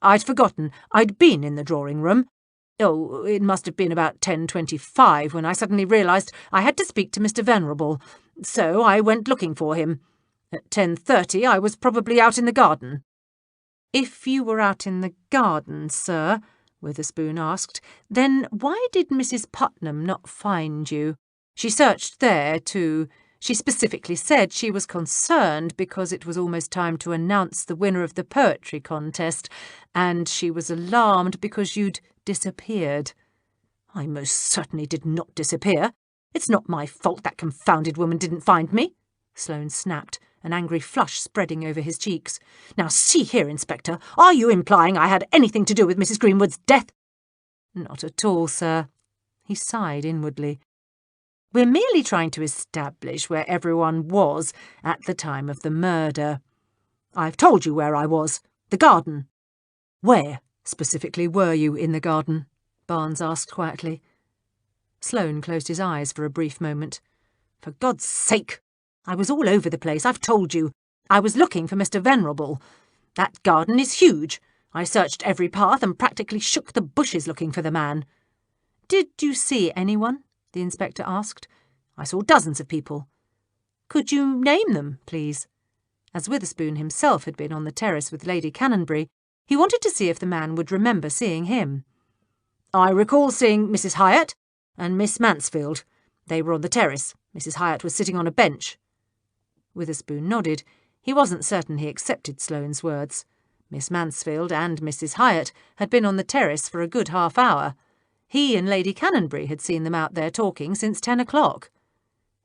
"I'd forgotten. I'd been in the drawing-room. Oh, it must have been about 10:25 when I suddenly realised I had to speak to Mr. Venerable, so I went looking for him. At 10:30 I was probably out in the garden." "If you were out in the garden, sir," Witherspoon asked, "then why did Mrs. Putnam not find you? She searched there, too. She specifically said she was concerned because it was almost time to announce the winner of the poetry contest, and she was alarmed because you'd disappeared. I most certainly did not disappear. It's not my fault that confounded woman didn't find me, Sloane snapped, an angry flush spreading over his cheeks. Now see here, Inspector, are you implying I had anything to do with Mrs. Greenwood's death? Not at all, sir. He sighed inwardly. We're merely trying to establish where everyone was at the time of the murder. I've told you where I was. The garden. Where, specifically, were you in the garden? Barnes asked quietly. Sloane closed his eyes for a brief moment. For God's sake! I was all over the place, I've told you. I was looking for Mr. Venerable. That garden is huge. I searched every path and practically shook the bushes looking for the man. Did you see anyone? The inspector asked. I saw dozens of people. Could you name them, please? As Witherspoon himself had been on the terrace with Lady Cannonberry, he wanted to see if the man would remember seeing him. I recall seeing Mrs. Hyatt and Miss Mansfield. They were on the terrace. Mrs. Hyatt was sitting on a bench. Witherspoon nodded. He wasn't certain he accepted Sloane's words. Miss Mansfield and Mrs. Hyatt had been on the terrace for a good half-hour. He and Lady Cannonberry had seen them out there talking since 10 o'clock.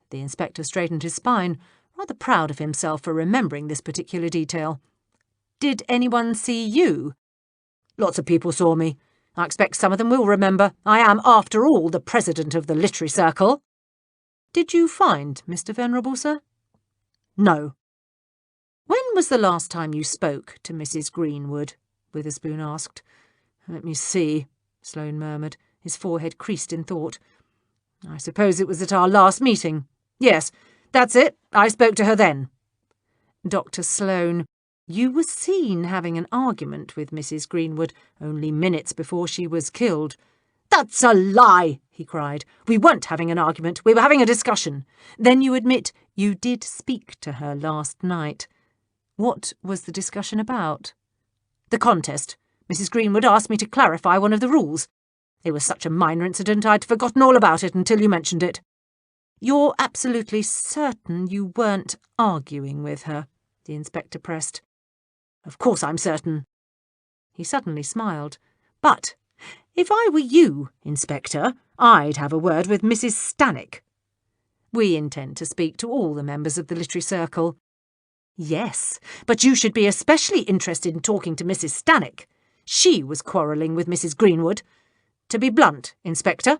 The inspector straightened his spine, rather proud of himself for remembering this particular detail. Did anyone see you? Lots of people saw me. I expect some of them will remember. I am, after all, the president of the Literary Circle. Did you find Mr. Venerable, sir? No. When was the last time you spoke to Mrs. Greenwood? Witherspoon asked. Let me see, Sloane murmured, his forehead creased in thought. I suppose it was at our last meeting. Yes, that's it. I spoke to her then. Dr. Sloane, you were seen having an argument with Mrs. Greenwood only minutes before she was killed. That's a lie, he cried. We weren't having an argument. We were having a discussion. Then you admit you did speak to her last night. What was the discussion about? The contest. Mrs. Greenwood asked me to clarify one of the rules. It was such a minor incident I'd forgotten all about it until you mentioned it. You're absolutely certain you weren't arguing with her? The inspector pressed. Of course I'm certain. He suddenly smiled. But if I were you, Inspector, I'd have a word with Mrs. Stannock. We intend to speak to all the members of the Literary Circle. Yes, but you should be especially interested in talking to Mrs. Stannock. She was quarrelling with Mrs. Greenwood. To be blunt, Inspector.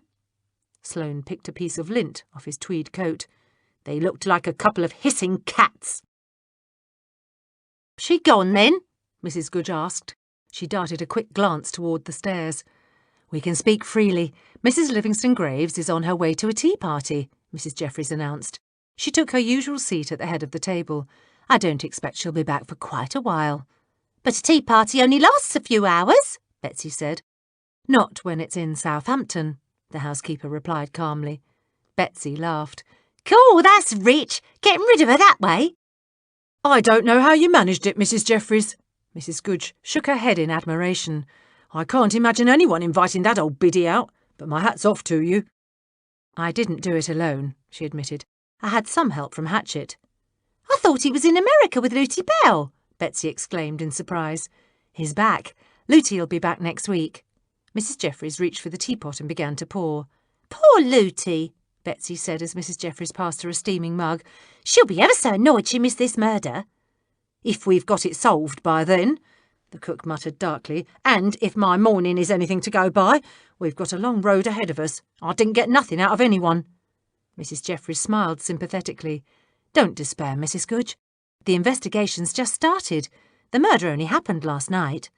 Sloane picked a piece of lint off his tweed coat. They looked like a couple of hissing cats. She gone, then? Mrs. Goodge asked. She darted a quick glance toward the stairs. We can speak freely. Mrs. Livingston Graves is on her way to a tea party, Mrs. Jeffries announced. She took her usual seat at the head of the table. I don't expect she'll be back for quite a while. But a tea party only lasts a few hours, Betsy said. Not when it's in Southampton, the housekeeper replied calmly. Betsy laughed. Cool, that's rich. Getting rid of her that way. I don't know how you managed it, Mrs. Jeffries. Mrs. Goodge shook her head in admiration. I can't imagine anyone inviting that old biddy out, but my hat's off to you. I didn't do it alone, she admitted. I had some help from Hatchett. I thought he was in America with Lutie Bell, Betsy exclaimed in surprise. He's back. Lutie'll be back next week. Mrs. Jeffries reached for the teapot and began to pour. Poor Lutie, Betsy said as Mrs. Jeffries passed her a steaming mug. She'll be ever so annoyed she missed this murder. If we've got it solved by then, the cook muttered darkly, and if my morning is anything to go by, we've got a long road ahead of us. I didn't get nothing out of anyone. Mrs. Jeffries smiled sympathetically. Don't despair, Mrs. Goodge. The investigation's just started. The murder only happened last night.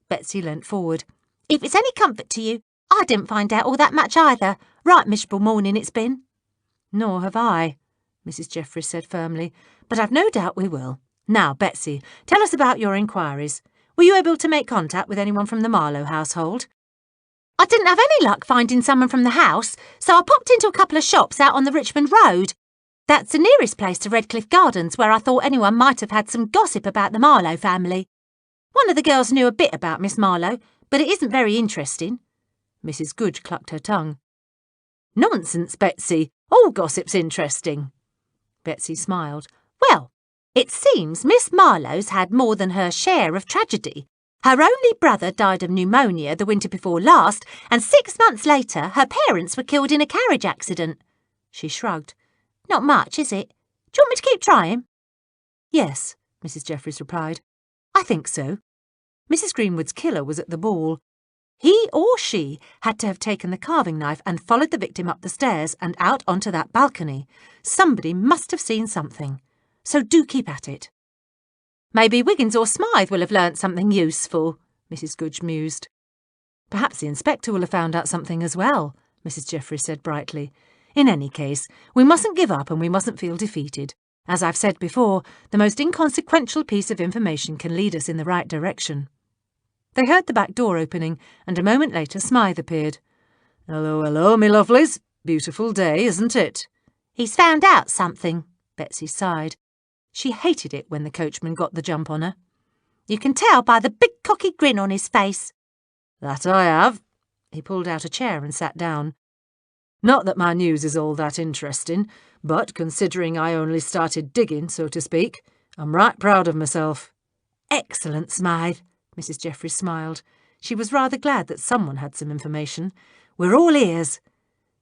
Betsy leant forward. If it's any comfort to you, I didn't find out all that much either. Right miserable morning it's been. Nor have I, Mrs. Jeffries said firmly, but I've no doubt we will. Now, Betsy, tell us about your inquiries. Were you able to make contact with anyone from the Marlowe household? I didn't have any luck finding someone from the house, so I popped into a couple of shops out on the Richmond Road. That's the nearest place to Redcliffe Gardens, where I thought anyone might have had some gossip about the Marlowe family. One of the girls knew a bit about Miss Marlowe, but it isn't very interesting. Mrs. Goodge clucked her tongue. Nonsense, Betsy. All gossip's interesting. Betsy smiled. Well, it seems Miss Marlowe's had more than her share of tragedy. Her only brother died of pneumonia the winter before last, and 6 months later her parents were killed in a carriage accident. She shrugged. Not much, is it? Do you want me to keep trying? Yes, Mrs. Jeffries replied. I think so. Mrs. Greenwood's killer was at the ball. He or she had to have taken the carving knife and followed the victim up the stairs and out onto that balcony. Somebody must have seen something. So do keep at it. Maybe Wiggins or Smythe will have learnt something useful, Mrs. Goodge mused. Perhaps the inspector will have found out something as well, Mrs. Jeffries said brightly. In any case, we mustn't give up and we mustn't feel defeated. As I've said before, the most inconsequential piece of information can lead us in the right direction. They heard the back door opening, and a moment later Smythe appeared. Hello, hello, me lovelies. Beautiful day, isn't it? He's found out something, Betsy sighed. She hated it when the coachman got the jump on her. You can tell by the big cocky grin on his face. That I have. He pulled out a chair and sat down. Not that my news is all that interesting, but considering I only started digging, so to speak, I'm right proud of myself. Excellent, Smythe, Mrs. Jeffries smiled. She was rather glad that someone had some information. We're all ears.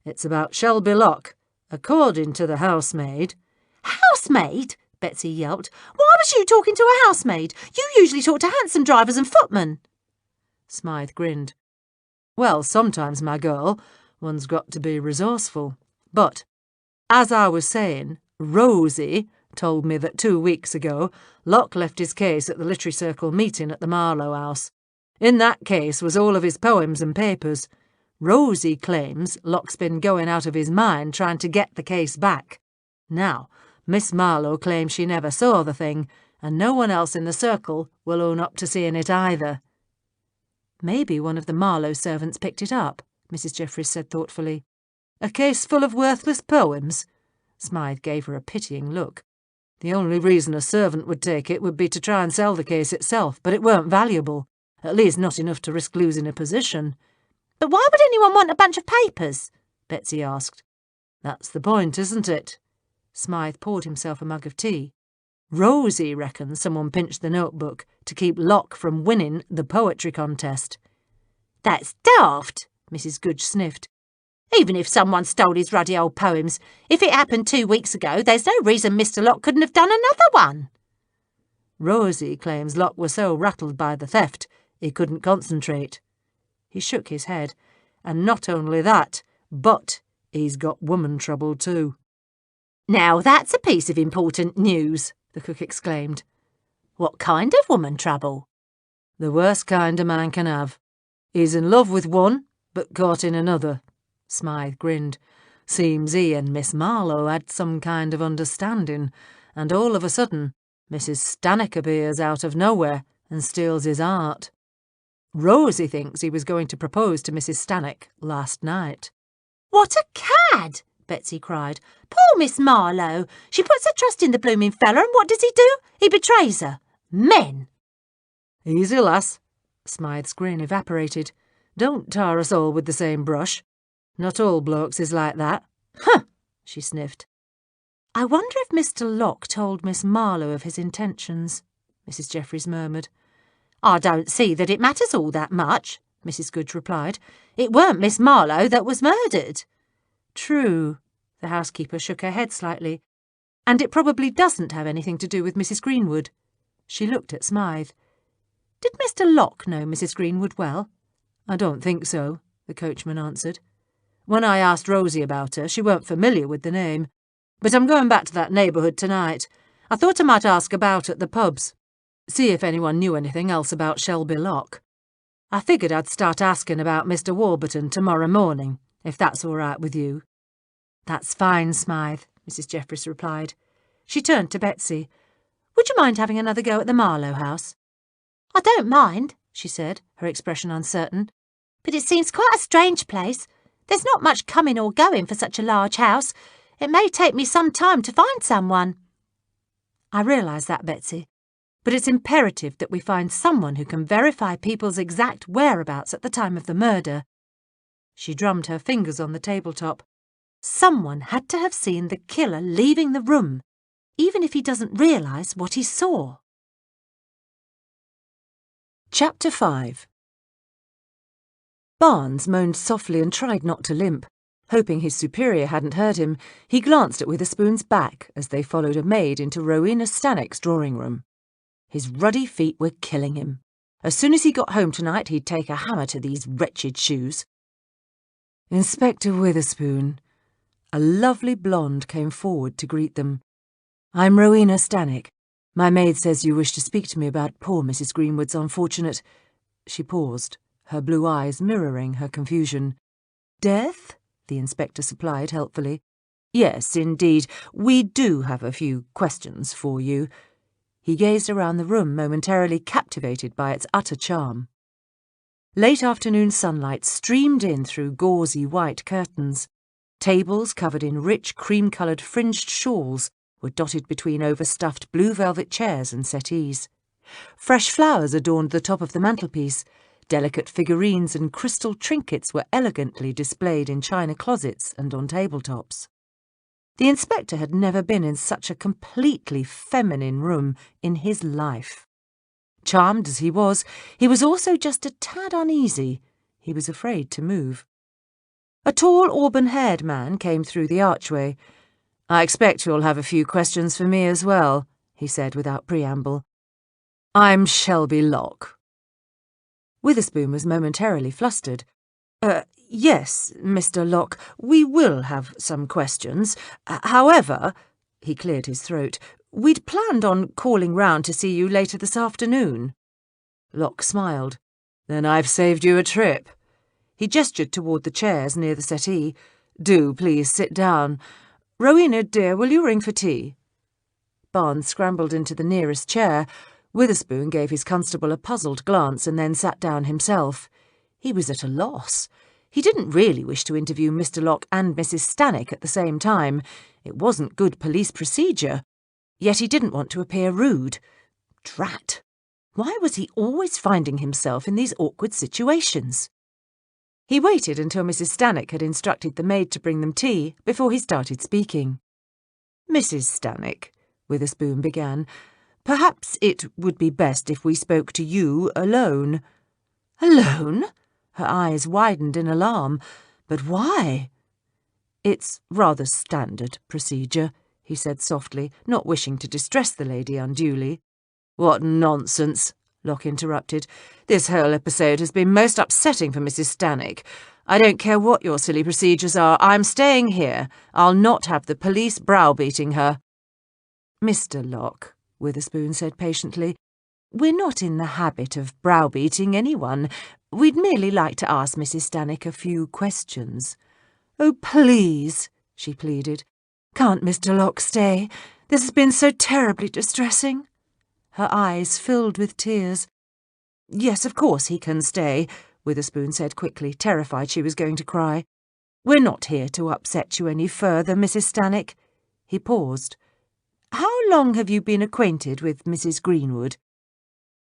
It's about Shelby Lock, according to the housemaid. Housemaid? Betsy yelped. Why was you talking to a housemaid? You usually talk to hansom drivers and footmen. Smythe grinned. Well, sometimes, my girl, one's got to be resourceful. But, as I was saying, Rosie told me that 2 weeks ago Locke left his case at the Literary Circle meeting at the Marlowe house. In that case was all of his poems and papers. Rosie claims Locke's been going out of his mind trying to get the case back. Now, Miss Marlowe claims she never saw the thing, and no one else in the circle will own up to seeing it either. Maybe one of the Marlowe servants picked it up, Mrs. Jeffries said thoughtfully. A case full of worthless poems? Smythe gave her a pitying look. The only reason a servant would take it would be to try and sell the case itself, but it weren't valuable. At least not enough to risk losing a position. But why would anyone want a bunch of papers? Betsy asked. That's the point, isn't it? Smythe poured himself a mug of tea. Rosie reckons someone pinched the notebook to keep Locke from winning the poetry contest. That's daft, Mrs. Goodge sniffed. Even if someone stole his ruddy old poems, if it happened 2 weeks ago, there's no reason Mr. Locke couldn't have done another one. Rosie claims Locke was so rattled by the theft, he couldn't concentrate. He shook his head. And not only that, but he's got woman trouble too. Now that's a piece of important news, the cook exclaimed. What kind of woman trouble? The worst kind a man can have. He's in love with one, but caught in another. Smythe grinned. Seems he and Miss Marlowe had some kind of understanding, and all of a sudden, Mrs. Stannock appears out of nowhere and steals his heart. Rosie thinks he was going to propose to Mrs. Stannock last night. What a cad! Betsy cried. Poor Miss Marlowe. She puts her trust in the blooming fella, and what does he do? He betrays her. Men! Easy, lass. Smythe's grin evaporated. Don't tar us all with the same brush. Not all blokes is like that. Huh! She sniffed. I wonder if Mr. Locke told Miss Marlowe of his intentions, Mrs. Jeffries murmured. I don't see that it matters all that much, Mrs. Goodge replied. It weren't Miss Marlowe that was murdered. True. The housekeeper shook her head slightly. And it probably doesn't have anything to do with Mrs. Greenwood. She looked at Smythe. Did Mr. Locke know Mrs. Greenwood well? I don't think so, the coachman answered. When I asked Rosie about her, she weren't familiar with the name. But I'm going back to that neighbourhood tonight. I thought I might ask about at the pubs. See if anyone knew anything else about Shelby Lock. I figured I'd start asking about Mr. Warburton tomorrow morning, if that's all right with you. That's fine, Smythe, Mrs. Jeffries replied. She turned to Betsy. Would you mind having another go at the Marlowe house? I don't mind, she said, her expression uncertain. But it seems quite a strange place. There's not much coming or going for such a large house. It may take me some time to find someone. I realise that, Betsy. But it's imperative that we find someone who can verify people's exact whereabouts at the time of the murder. She drummed her fingers on the tabletop. Someone had to have seen the killer leaving the room even if he doesn't realise what he saw. Chapter 5. Barnes moaned softly and tried not to limp. Hoping his superior hadn't heard him, he glanced at Witherspoon's back as they followed a maid into Rowena Stannock's drawing room. His ruddy feet were killing him. As soon as he got home tonight, he'd take a hammer to these wretched shoes. Inspector Witherspoon. A lovely blonde came forward to greet them. I'm Rowena Stannock. My maid says you wish to speak to me about poor Mrs. Greenwood's unfortunate... She paused, her blue eyes mirroring her confusion. Death? The inspector supplied helpfully. Yes, indeed. We do have a few questions for you. He gazed around the room, momentarily captivated by its utter charm. Late afternoon sunlight streamed in through gauzy white curtains. Tables covered in rich cream-coloured fringed shawls were dotted between overstuffed blue velvet chairs and settees. Fresh flowers adorned the top of the mantelpiece. Delicate figurines and crystal trinkets were elegantly displayed in china closets and on tabletops. The inspector had never been in such a completely feminine room in his life. Charmed as he was also just a tad uneasy. He was afraid to move. A tall, auburn-haired man came through the archway. I expect you'll have a few questions for me as well, he said without preamble. I'm Shelby Locke. Witherspoon was momentarily flustered. Yes, Mr. Locke, we will have some questions. However, he cleared his throat, we'd planned on calling round to see you later this afternoon. Locke smiled. Then I've saved you a trip. He gestured toward the chairs near the settee. Do please sit down. Rowena, dear, will you ring for tea? Barnes scrambled into the nearest chair. Witherspoon gave his constable a puzzled glance and then sat down himself. He was at a loss. He didn't really wish to interview Mr. Locke and Mrs. Stannock at the same time. It wasn't good police procedure. Yet he didn't want to appear rude. Drat! Why was he always finding himself in these awkward situations? He waited until Mrs. Stannock had instructed the maid to bring them tea before he started speaking. Mrs. Stannock, Witherspoon began, perhaps it would be best if we spoke to you alone. Alone? Her eyes widened in alarm. But why? It's rather standard procedure, he said softly, not wishing to distress the lady unduly. What nonsense, Locke interrupted. This whole episode has been most upsetting for Mrs. Stannock. I don't care what your silly procedures are. I'm staying here. I'll not have the police browbeating her. Mr. Locke, Witherspoon said patiently, we're not in the habit of browbeating anyone. We'd merely like to ask Mrs. Stannock a few questions. Oh, please, she pleaded. Can't Mr. Locke stay? This has been so terribly distressing. Her eyes filled with tears. Yes, of course he can stay, Witherspoon said quickly, terrified she was going to cry. We're not here to upset you any further, Mrs. Stannock. He paused. How long have you been acquainted with Mrs. Greenwood?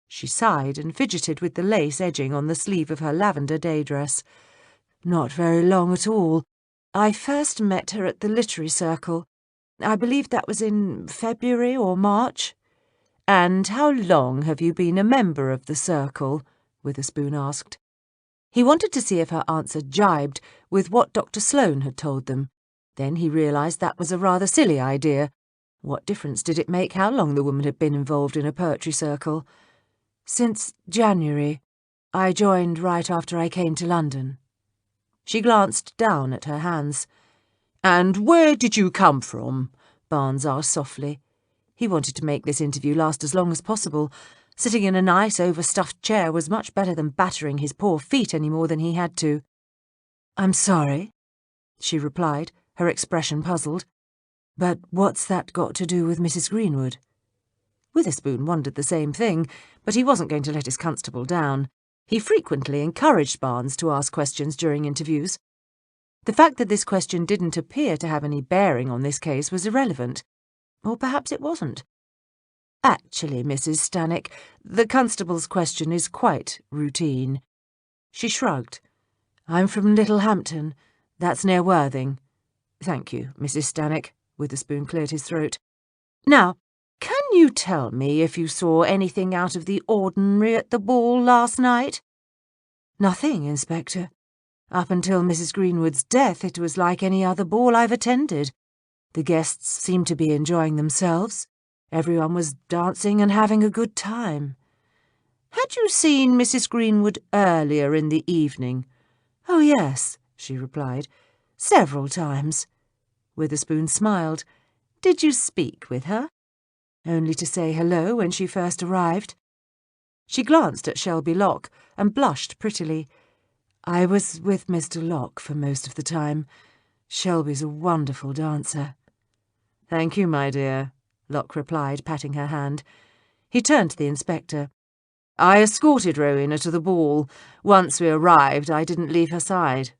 She sighed and fidgeted with the lace edging on the sleeve of her lavender day dress. Not very long at all. I first met her at the Literary Circle. I believe that was in February or March. And how long have you been a member of the Circle? Witherspoon asked. He wanted to see if her answer jibed with what Dr. Sloane had told them. Then he realised that was a rather silly idea. What difference did it make how long the woman had been involved in a poetry circle? Since January. I joined right after I came to London. She glanced down at her hands. And where did you come from? Barnes asked softly. He wanted to make this interview last as long as possible. Sitting in a nice, overstuffed chair was much better than battering his poor feet any more than he had to. I'm sorry, she replied, her expression puzzled. But what's that got to do with Mrs. Greenwood? Witherspoon wondered the same thing, but he wasn't going to let his constable down. He frequently encouraged Barnes to ask questions during interviews. The fact that this question didn't appear to have any bearing on this case was irrelevant. Or perhaps it wasn't. Actually, Mrs. Stannock, the constable's question is quite routine. She shrugged. I'm from Littlehampton. That's near Worthing. Thank you, Mrs. Stannock. Witherspoon cleared his throat. Now, can you tell me if you saw anything out of the ordinary at the ball last night?" "Nothing, Inspector. Up until Mrs. Greenwood's death, it was like any other ball I've attended. The guests seemed to be enjoying themselves. Everyone was dancing and having a good time." "Had you seen Mrs. Greenwood earlier in the evening?" "Oh, yes," she replied. "Several times." Witherspoon smiled. "Did you speak with her?" "Only to say hello when she first arrived." She glanced at Shelby Locke and blushed prettily. "I was with Mr. Locke for most of the time. Shelby's a wonderful dancer." "Thank you, my dear," Locke replied, patting her hand. He turned to the inspector. "I escorted Rowena to the ball. Once we arrived, I didn't leave her side."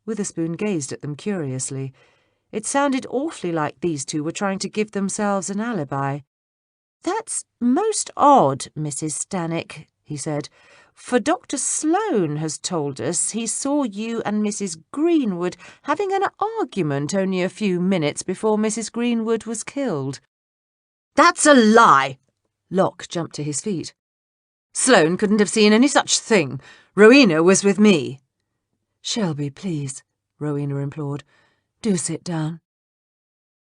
Witherspoon gazed at them curiously. It sounded awfully like these two were trying to give themselves an alibi. "That's most odd, Mrs. Stannock," he said, "for Dr. Sloane has told us he saw you and Mrs. Greenwood having an argument only a few minutes before Mrs. Greenwood was killed." "That's a lie!" Locke jumped to his feet. "Sloane couldn't have seen any such thing. Rowena was with me." "Shelby, please," Rowena implored. "Do sit down."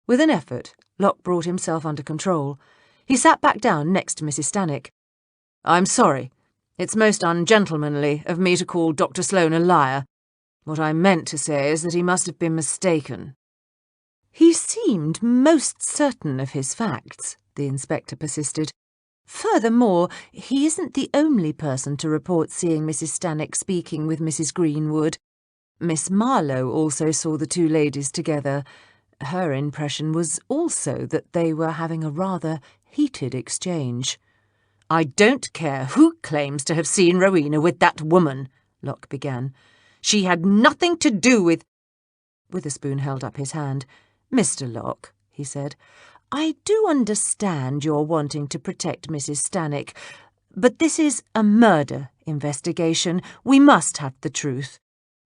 With an effort, Locke brought himself under control. He sat back down next to Mrs. Stannock. "I'm sorry. It's most ungentlemanly of me to call Dr. Sloane a liar. What I meant to say is that he must have been mistaken." "He seemed most certain of his facts," the inspector persisted. "Furthermore, he isn't the only person to report seeing Mrs. Stannock speaking with Mrs. Greenwood. Miss Marlowe also saw the two ladies together. Her impression was also that they were having a rather heated exchange." "I don't care who claims to have seen Rowena with that woman," Locke began. "She had nothing to do with—" Witherspoon held up his hand. "Mr. Locke," he said, "I do understand you're wanting to protect Mrs. Stannock, but this is a murder investigation. We must have the truth.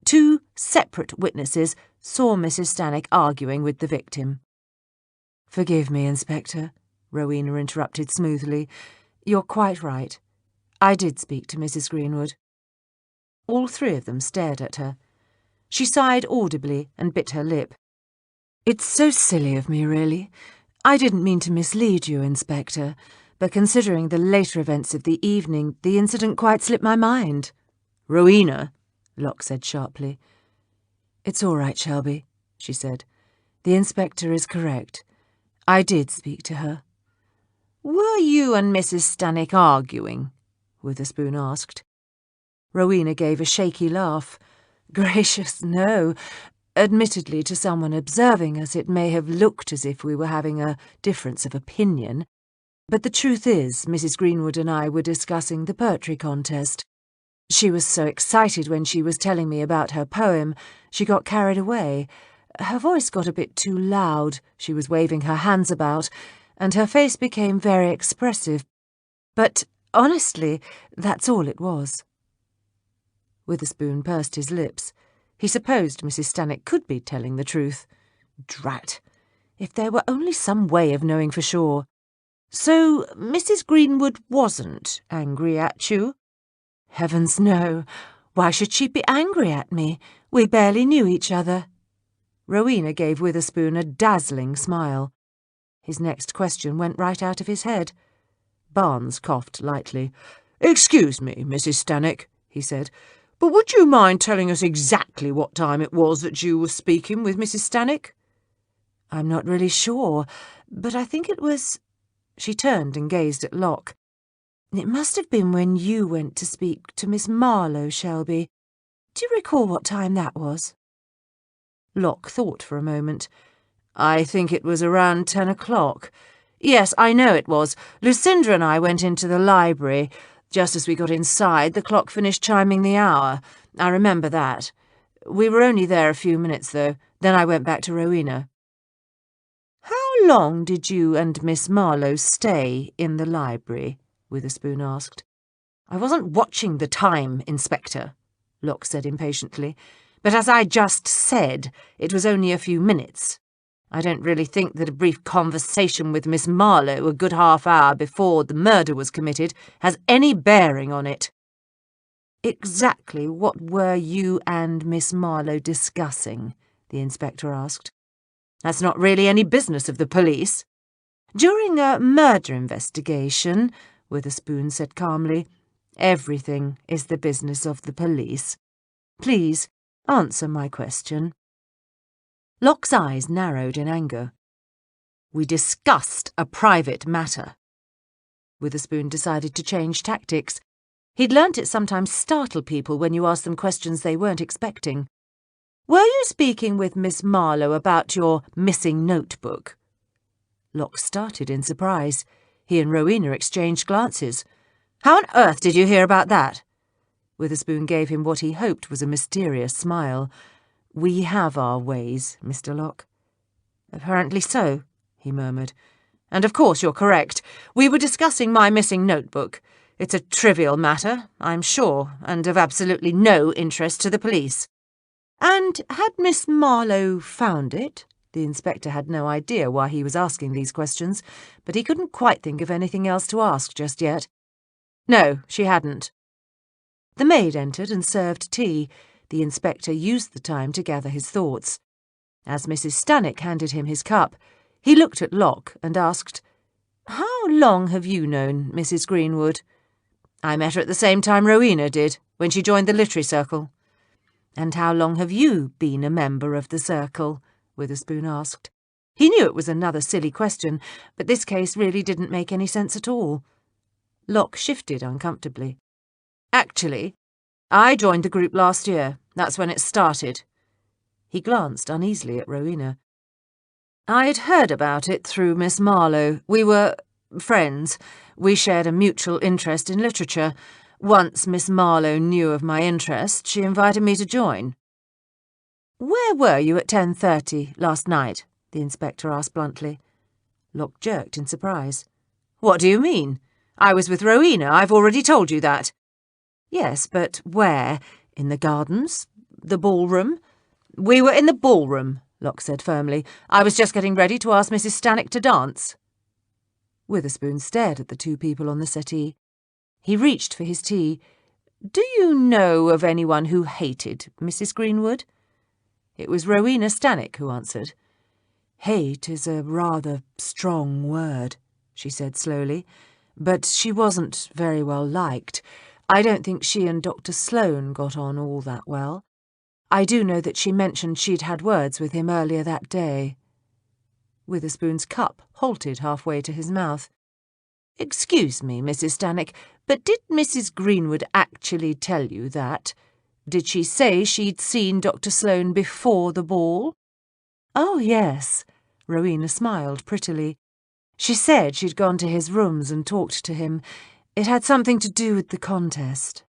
2 separate witnesses saw Mrs. Stannock arguing with the victim." "Forgive me, Inspector," Rowena interrupted smoothly. "You're quite right. I did speak to Mrs. Greenwood." All 3 of them stared at her. She sighed audibly and bit her lip. "It's so silly of me, really. I didn't mean to mislead you, Inspector, but considering the later events of the evening, the incident quite slipped my mind." "Rowena?" Locke said sharply. "It's all right, Shelby," she said. "The inspector is correct. I did speak to her." "Were you and Mrs. Stannock arguing?" Witherspoon asked. Rowena gave a shaky laugh. "Gracious, no. Admittedly, to someone observing us, it may have looked as if we were having a difference of opinion. But the truth is, Mrs. Greenwood and I were discussing the poetry contest. She was so excited when she was telling me about her poem, she got carried away. Her voice got a bit too loud, she was waving her hands about, and her face became very expressive. But, honestly, that's all it was." Witherspoon pursed his lips. He supposed Mrs. Stannock could be telling the truth. Drat! If there were only some way of knowing for sure. "So Mrs. Greenwood wasn't angry at you?" "Heavens, no. Why should she be angry at me? We barely knew each other." Rowena gave Witherspoon a dazzling smile. His next question went right out of his head. Barnes coughed lightly. "Excuse me, Mrs. Stannock," he said, "but would you mind telling us exactly what time it was that you were speaking with Mrs. Stannock?" "I'm not really sure, but I think it was—" She turned and gazed at Locke. "It must have been when you went to speak to Miss Marlowe, Shelby. Do you recall what time that was?" Locke thought for a moment. "I think it was around 10 o'clock. Yes, I know it was. Lucinda and I went into the library. Just as we got inside, the clock finished chiming the hour. I remember that. We were only there a few minutes, though. Then I went back to Rowena." "How long did you and Miss Marlowe stay in the library?" Witherspoon asked. "I wasn't watching the time, Inspector," Locke said impatiently. "But as I just said, it was only a few minutes. I don't really think that a brief conversation with Miss Marlowe a good half-hour before the murder was committed has any bearing on it." "Exactly what were you and Miss Marlowe discussing?" the inspector asked. "That's not really any business of the police." "During a murder investigation," Witherspoon said calmly, "everything is the business of the police. Please, answer my question." Locke's eyes narrowed in anger. "We discussed a private matter." Witherspoon decided to change tactics. He'd learnt it sometimes startled people when you asked them questions they weren't expecting. "Were you speaking with Miss Marlowe about your missing notebook?" Locke started in surprise. He and Rowena exchanged glances. "How on earth did you hear about that?" Witherspoon gave him what he hoped was a mysterious smile. "We have our ways, Mr. Locke." "Apparently so," he murmured. "And of course you're correct. We were discussing my missing notebook. It's a trivial matter, I'm sure, and of absolutely no interest to the police." "And had Miss Marlowe found it?" The inspector had no idea why he was asking these questions, but he couldn't quite think of anything else to ask just yet. "No, she hadn't." The maid entered and served tea. The inspector used the time to gather his thoughts. As Mrs. Stannock handed him his cup, he looked at Locke and asked, "How long have you known Mrs. Greenwood?" "I met her at the same time Rowena did, when she joined the Literary Circle." "And how long have you been a member of the circle?" Witherspoon asked. He knew it was another silly question, but this case really didn't make any sense at all. Locke shifted uncomfortably. "Actually, I joined the group last year. That's when it started." He glanced uneasily at Rowena. "I'd heard about it through Miss Marlowe. We were friends. We shared a mutual interest in literature. Once Miss Marlowe knew of my interest, she invited me to join." "Where were you at 10:30 last night?" the inspector asked bluntly. Locke jerked in surprise. "What do you mean? I was with Rowena. I've already told you that." "Yes, but where? In the gardens? The ballroom?" "We were in the ballroom," Locke said firmly. "I was just getting ready to ask Mrs. Stannock to dance." Witherspoon stared at the two people on the settee. He reached for his tea. "Do you know of anyone who hated Mrs. Greenwood?" It was Rowena Stannock who answered. "Hate is a rather strong word," she said slowly, "but she wasn't very well liked. I don't think she and Dr. Sloane got on all that well. I do know that she mentioned she'd had words with him earlier that day." Witherspoon's cup halted halfway to his mouth. "Excuse me, Mrs. Stannock, but did Mrs. Greenwood actually tell you that? Did she say she'd seen Dr. Sloane before the ball?" "Oh, yes." Rowena smiled prettily. "She said she'd gone to his rooms and talked to him. It had something to do with the contest."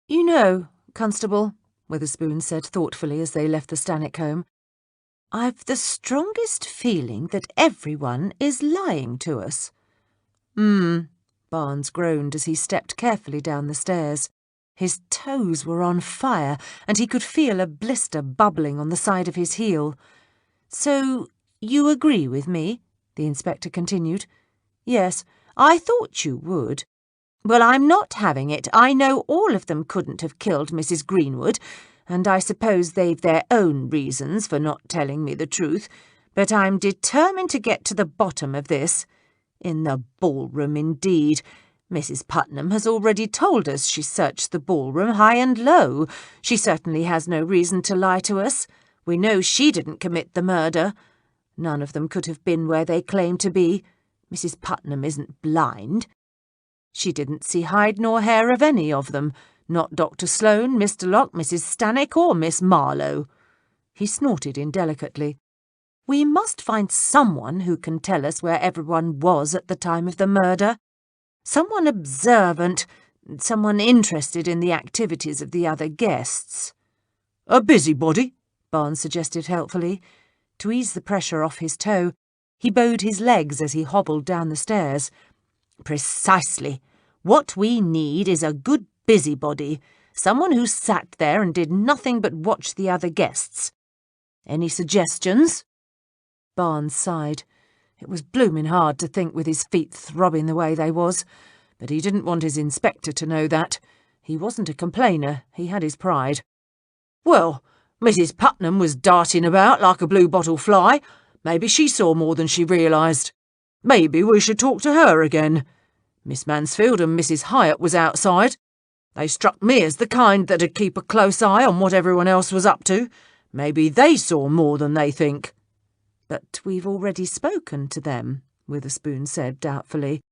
"You know, Constable," Witherspoon said thoughtfully as they left the Stannock home, "I've the strongest feeling that everyone is lying to us." Barnes groaned as he stepped carefully down the stairs. His toes were on fire, and he could feel a blister bubbling on the side of his heel. "So you agree with me?" the inspector continued. "Yes, I thought you would." "Well, I'm not having it. I know all of them couldn't have killed Mrs. Greenwood, and I suppose they've their own reasons for not telling me the truth, but I'm determined to get to the bottom of this. In the ballroom, indeed. Mrs. Putnam has already told us she searched the ballroom high and low. She certainly has no reason to lie to us. We know she didn't commit the murder. None of them could have been where they claim to be. Mrs. Putnam isn't blind. She didn't see hide nor hair of any of them, not Dr. Sloane, Mr. Locke, Mrs. Stannock, or Miss Marlowe." He snorted indelicately. "We must find someone who can tell us where everyone was at the time of the murder. Someone observant, someone interested in the activities of the other guests." "A busybody?" Barnes suggested helpfully. To ease the pressure off his toe, he bowed his legs as he hobbled down the stairs. "Precisely. What we need is a good busybody, someone who sat there and did nothing but watch the other guests. Any suggestions?" Barnes sighed. It was bloomin' hard to think with his feet throbbing the way they was, but he didn't want his inspector to know that. He wasn't a complainer, he had his pride. "Well, Mrs. Putnam was darting about like a blue-bottle fly. Maybe she saw more than she realised. Maybe we should talk to her again. Miss Mansfield and Mrs. Hyatt was outside. They struck me as the kind that'd keep a close eye on what everyone else was up to. Maybe they saw more than they think." "But we've already spoken to them," Witherspoon said doubtfully.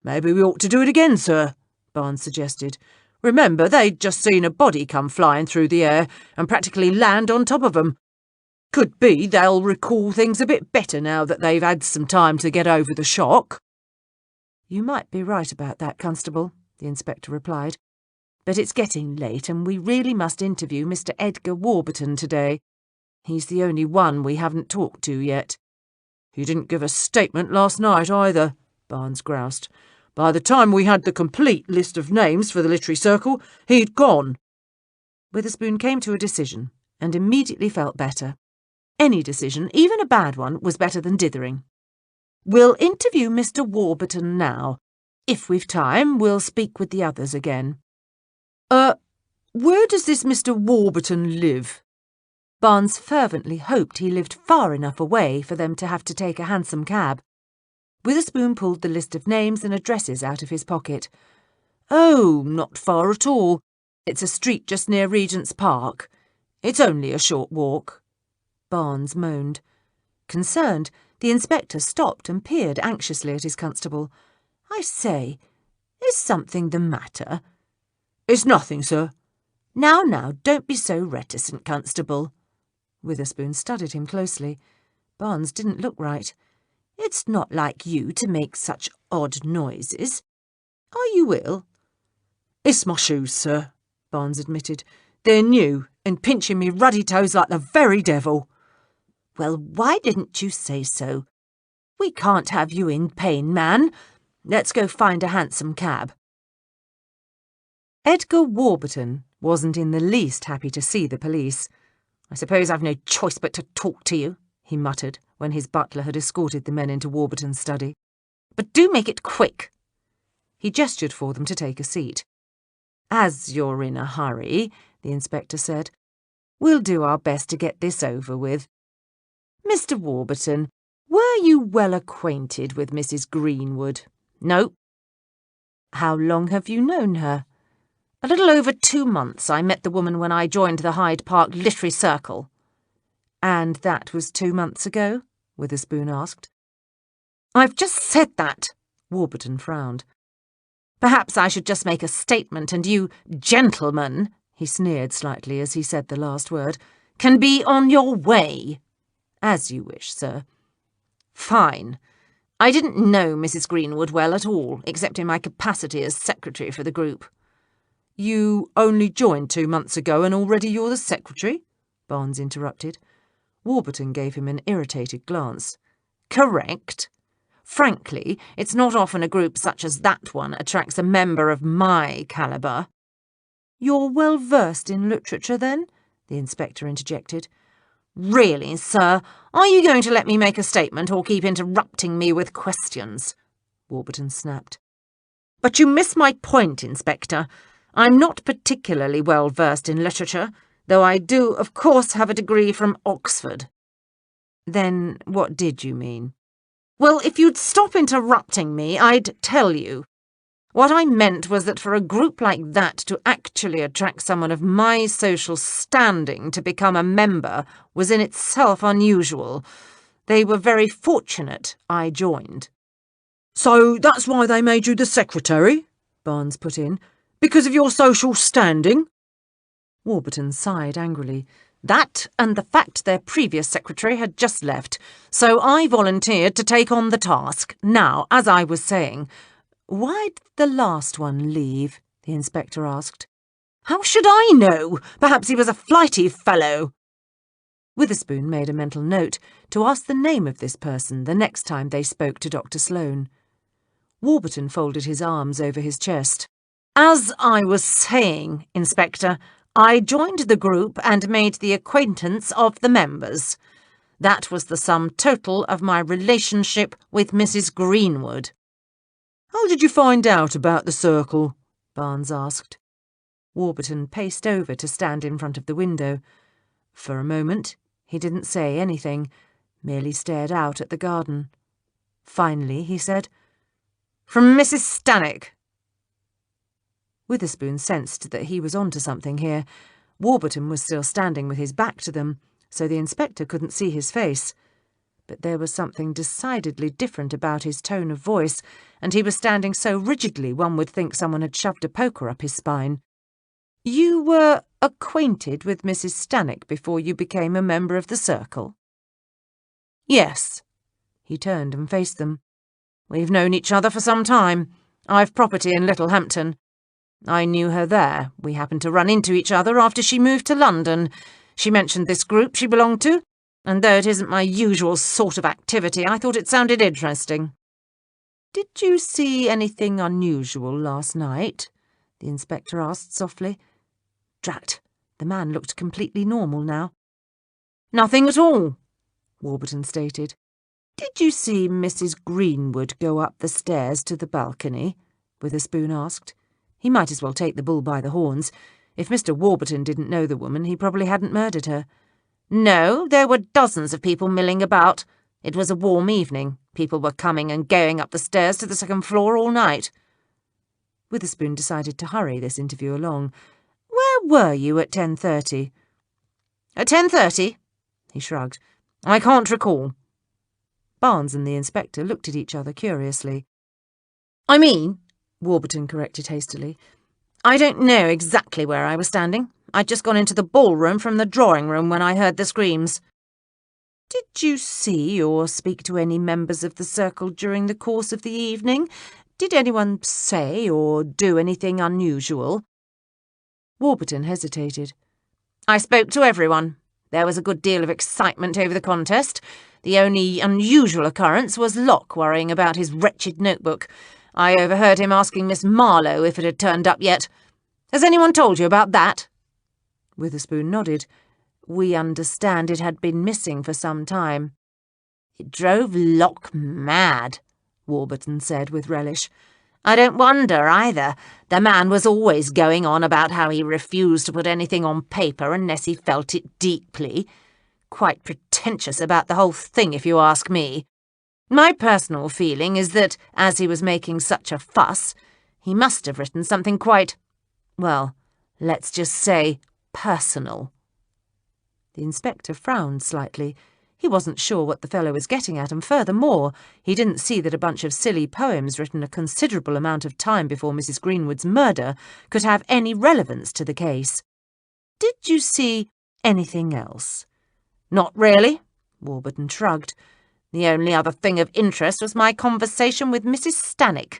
"Maybe we ought to do it again, sir," Barnes suggested. "Remember, they'd just seen a body come flying through the air and practically land on top of them. Could be they'll recall things a bit better now that they've had some time to get over the shock." "You might be right about that, Constable," the inspector replied. "But it's getting late and we really must interview Mr. Edgar Warburton today. He's the only one we haven't talked to yet." "He didn't give a statement last night either," Barnes groused. "By the time we had the complete list of names for the literary circle, he'd gone." Witherspoon came to a decision and immediately felt better. Any decision, even a bad one, was better than dithering. "We'll interview Mr. Warburton now. If we've time, we'll speak with the others again." Where does this Mr. Warburton live?" Barnes fervently hoped he lived far enough away for them to have to take a hansom cab. Witherspoon pulled the list of names and addresses out of his pocket. "Oh, not far at all. It's a street just near Regent's Park. It's only a short walk." Barnes moaned. Concerned, the inspector stopped and peered anxiously at his constable. "I say, is something the matter?" "It's nothing, sir." Now, don't be so reticent, Constable." Witherspoon studied him closely. Barnes didn't look right. "It's not like you to make such odd noises. Are you ill?" "It's my shoes, sir," Barnes admitted. "They're new and pinching me ruddy toes like the very devil." "Well, why didn't you say so? We can't have you in pain, man. Let's go find a hansom cab." Edgar Warburton wasn't in the least happy to see the police. "I suppose I've no choice but to talk to you," he muttered when his butler had escorted the men into Warburton's study. "But do make it quick." He gestured for them to take a seat. "As you're in a hurry," the inspector said, "we'll do our best to get this over with. Mr. Warburton, were you well acquainted with Mrs. Greenwood?" "No." "How long have you known her?" "A little over 2 months. I met the woman when I joined the Hyde Park Literary Circle." "And that was 2 months ago?" Witherspoon asked. "I've just said that," Warburton frowned. "Perhaps I should just make a statement and you, gentlemen," he sneered slightly as he said the last word, "can be on your way." "As you wish, sir." "Fine. I didn't know Mrs. Greenwood well at all, except in my capacity as secretary for the group." "You only joined 2 months ago and already you're the secretary?" Barnes interrupted. Warburton gave him an irritated glance. "Correct. Frankly, it's not often a group such as that one attracts a member of my calibre." "You're well versed in literature, then?" the inspector interjected. "Really, sir, are you going to let me make a statement or keep interrupting me with questions?" Warburton snapped. "But you miss my point, Inspector. I'm not particularly well versed in literature, though I do, of course, have a degree from Oxford." "Then what did you mean?" "Well, if you'd stop interrupting me, I'd tell you. What I meant was that for a group like that to actually attract someone of my social standing to become a member was in itself unusual. They were very fortunate I joined." "So that's why they made you the secretary?" Barnes put in. "Because of your social standing?" Warburton sighed angrily. "That and the fact their previous secretary had just left, so I volunteered to take on the task. Now, as I was saying—" "Why'd the last one leave?" the inspector asked. "How should I know? Perhaps he was a flighty fellow." Witherspoon made a mental note to ask the name of this person the next time they spoke to Dr. Sloane. Warburton folded his arms over his chest. "As I was saying, Inspector, I joined the group and made the acquaintance of the members. That was the sum total of my relationship with Mrs. Greenwood." "How did you find out about the circle?" Barnes asked. Warburton paced over to stand in front of the window. For a moment, he didn't say anything, merely stared out at the garden. Finally, he said, "From Mrs. Stannock." Witherspoon sensed that he was onto something here. Warburton was still standing with his back to them, so the inspector couldn't see his face. But there was something decidedly different about his tone of voice, and he was standing so rigidly one would think someone had shoved a poker up his spine. "You were acquainted with Mrs. Stannock before you became a member of the circle?" "Yes." He turned and faced them. "We've known each other for some time. I've property in Littlehampton. I knew her there. We happened to run into each other after she moved to London. She mentioned this group she belonged to, and though it isn't my usual sort of activity, I thought it sounded interesting." "Did you see anything unusual last night?" the inspector asked softly. Drat! The man looked completely normal now. "Nothing at all," Warburton stated. "Did you see Mrs. Greenwood go up the stairs to the balcony?" Witherspoon asked. He might as well take the bull by the horns. If Mr. Warburton didn't know the woman, he probably hadn't murdered her. "No, there were dozens of people milling about. It was a warm evening. People were coming and going up the stairs to the second floor all night." Witherspoon decided to hurry this interview along. "Where were you at 10:30? "At 10:30? He shrugged. "I can't recall." Barnes and the inspector looked at each other curiously. "I mean," Warburton corrected hastily, "I don't know exactly where I was standing. I'd just gone into the ballroom from the drawing-room when I heard the screams." "Did you see or speak to any members of the circle during the course of the evening? Did anyone say or do anything unusual?" Warburton hesitated. "I spoke to everyone. There was a good deal of excitement over the contest. The only unusual occurrence was Locke worrying about his wretched notebook. I overheard him asking Miss Marlowe if it had turned up yet. Has anyone told you about that?" Witherspoon nodded. "We understand it had been missing for some time." "It drove Locke mad," Warburton said with relish. "I don't wonder either. The man was always going on about how he refused to put anything on paper unless he felt it deeply. Quite pretentious about the whole thing, if you ask me. My personal feeling is that, as he was making such a fuss, he must have written something quite, well, let's just say, personal." The inspector frowned slightly. He wasn't sure what the fellow was getting at, and furthermore, he didn't see that a bunch of silly poems written a considerable amount of time before Mrs. Greenwood's murder could have any relevance to the case. "Did you see anything else?" "Not really," Warburton shrugged. "The only other thing of interest was my conversation with Mrs. Stannock,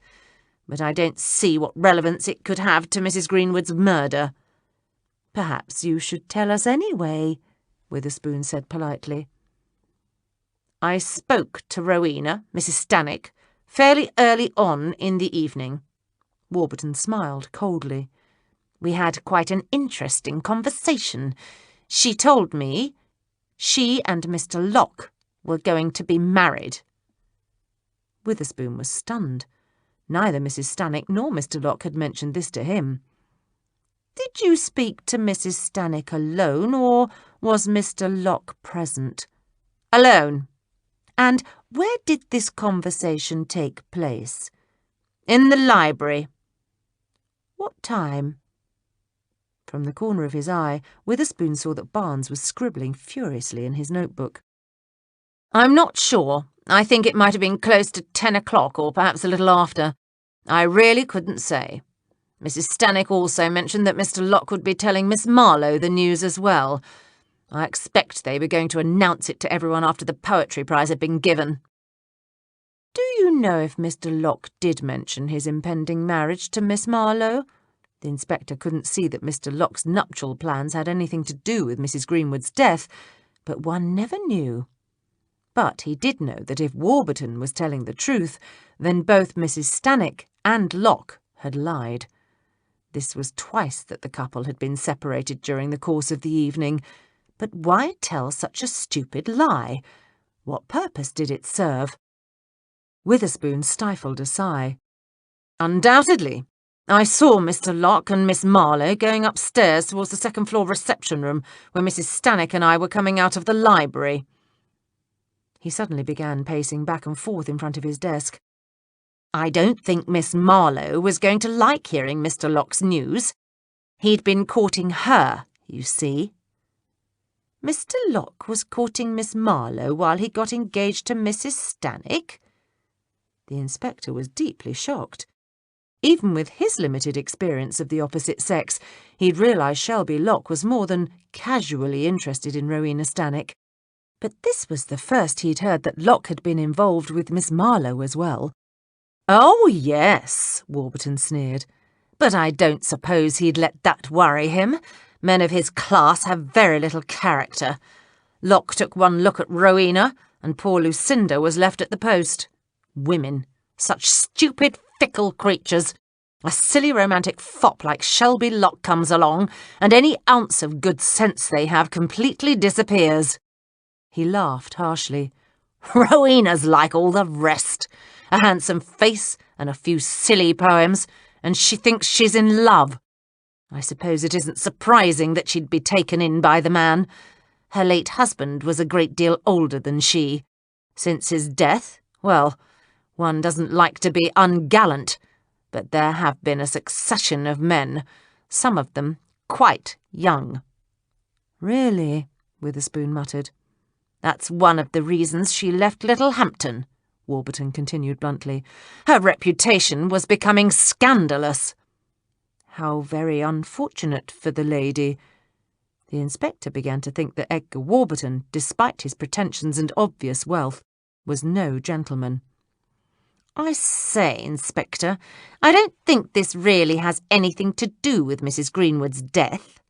but I don't see what relevance it could have to Mrs. Greenwood's murder." "Perhaps you should tell us anyway," Witherspoon said politely. "I spoke to Rowena, Mrs. Stannock, fairly early on in the evening." Warburton smiled coldly. "We had quite an interesting conversation. She told me she and Mr. Locke were going to be married." Witherspoon was stunned. Neither Mrs. Stannock nor Mr. Locke had mentioned this to him. "Did you speak to Mrs. Stannock alone, or was Mr. Locke present?" "Alone." "And where did this conversation take place?" "In the library." "What time?" From the corner of his eye, Witherspoon saw that Barnes was scribbling furiously in his notebook. "I'm not sure. I think it might have been close to 10 o'clock, or perhaps a little after. I really couldn't say. Mrs. Stannock also mentioned that Mr. Locke would be telling Miss Marlowe the news as well. I expect they were going to announce it to everyone after the poetry prize had been given." "Do you know if Mr. Locke did mention his impending marriage to Miss Marlowe?" The inspector couldn't see that Mr. Locke's nuptial plans had anything to do with Mrs. Greenwood's death, but one never knew. But he did know that if Warburton was telling the truth, then both Mrs. Stannock and Locke had lied. This was twice that the couple had been separated during the course of the evening. But why tell such a stupid lie? What purpose did it serve? Witherspoon stifled a sigh. "Undoubtedly. I saw Mr. Locke and Miss Marlowe going upstairs towards the second-floor reception room when Mrs. Stannock and I were coming out of the library." He suddenly began pacing back and forth in front of his desk. "I don't think Miss Marlowe was going to like hearing Mr. Locke's news. He'd been courting her, you see." Mr. Locke was courting Miss Marlowe while he got engaged to Mrs. Stannock? The inspector was deeply shocked. Even with his limited experience of the opposite sex, he'd realised Shelby Locke was more than casually interested in Rowena Stannock. But this was the first he'd heard that Locke had been involved with Miss Marlowe as well. "Oh, yes," Warburton sneered. "But I don't suppose he'd let that worry him. Men of his class have very little character. Locke took one look at Rowena, and poor Lucinda was left at the post. Women, such stupid, fickle creatures. A silly romantic fop like Shelby Locke comes along, and any ounce of good sense they have completely disappears." He laughed harshly. "Rowena's like all the rest. A handsome face and a few silly poems, and she thinks she's in love. I suppose it isn't surprising that she'd be taken in by the man. Her late husband was a great deal older than she. Since his death, well, one doesn't like to be ungallant, but there have been a succession of men, some of them quite young." "Really?" Witherspoon muttered. "That's one of the reasons she left Littlehampton," Warburton continued bluntly. "Her reputation was becoming scandalous." "How very unfortunate for the lady." The inspector began to think that Edgar Warburton, despite his pretensions and obvious wealth, was no gentleman. "I say, Inspector, I don't think this really has anything to do with Mrs. Greenwood's death,"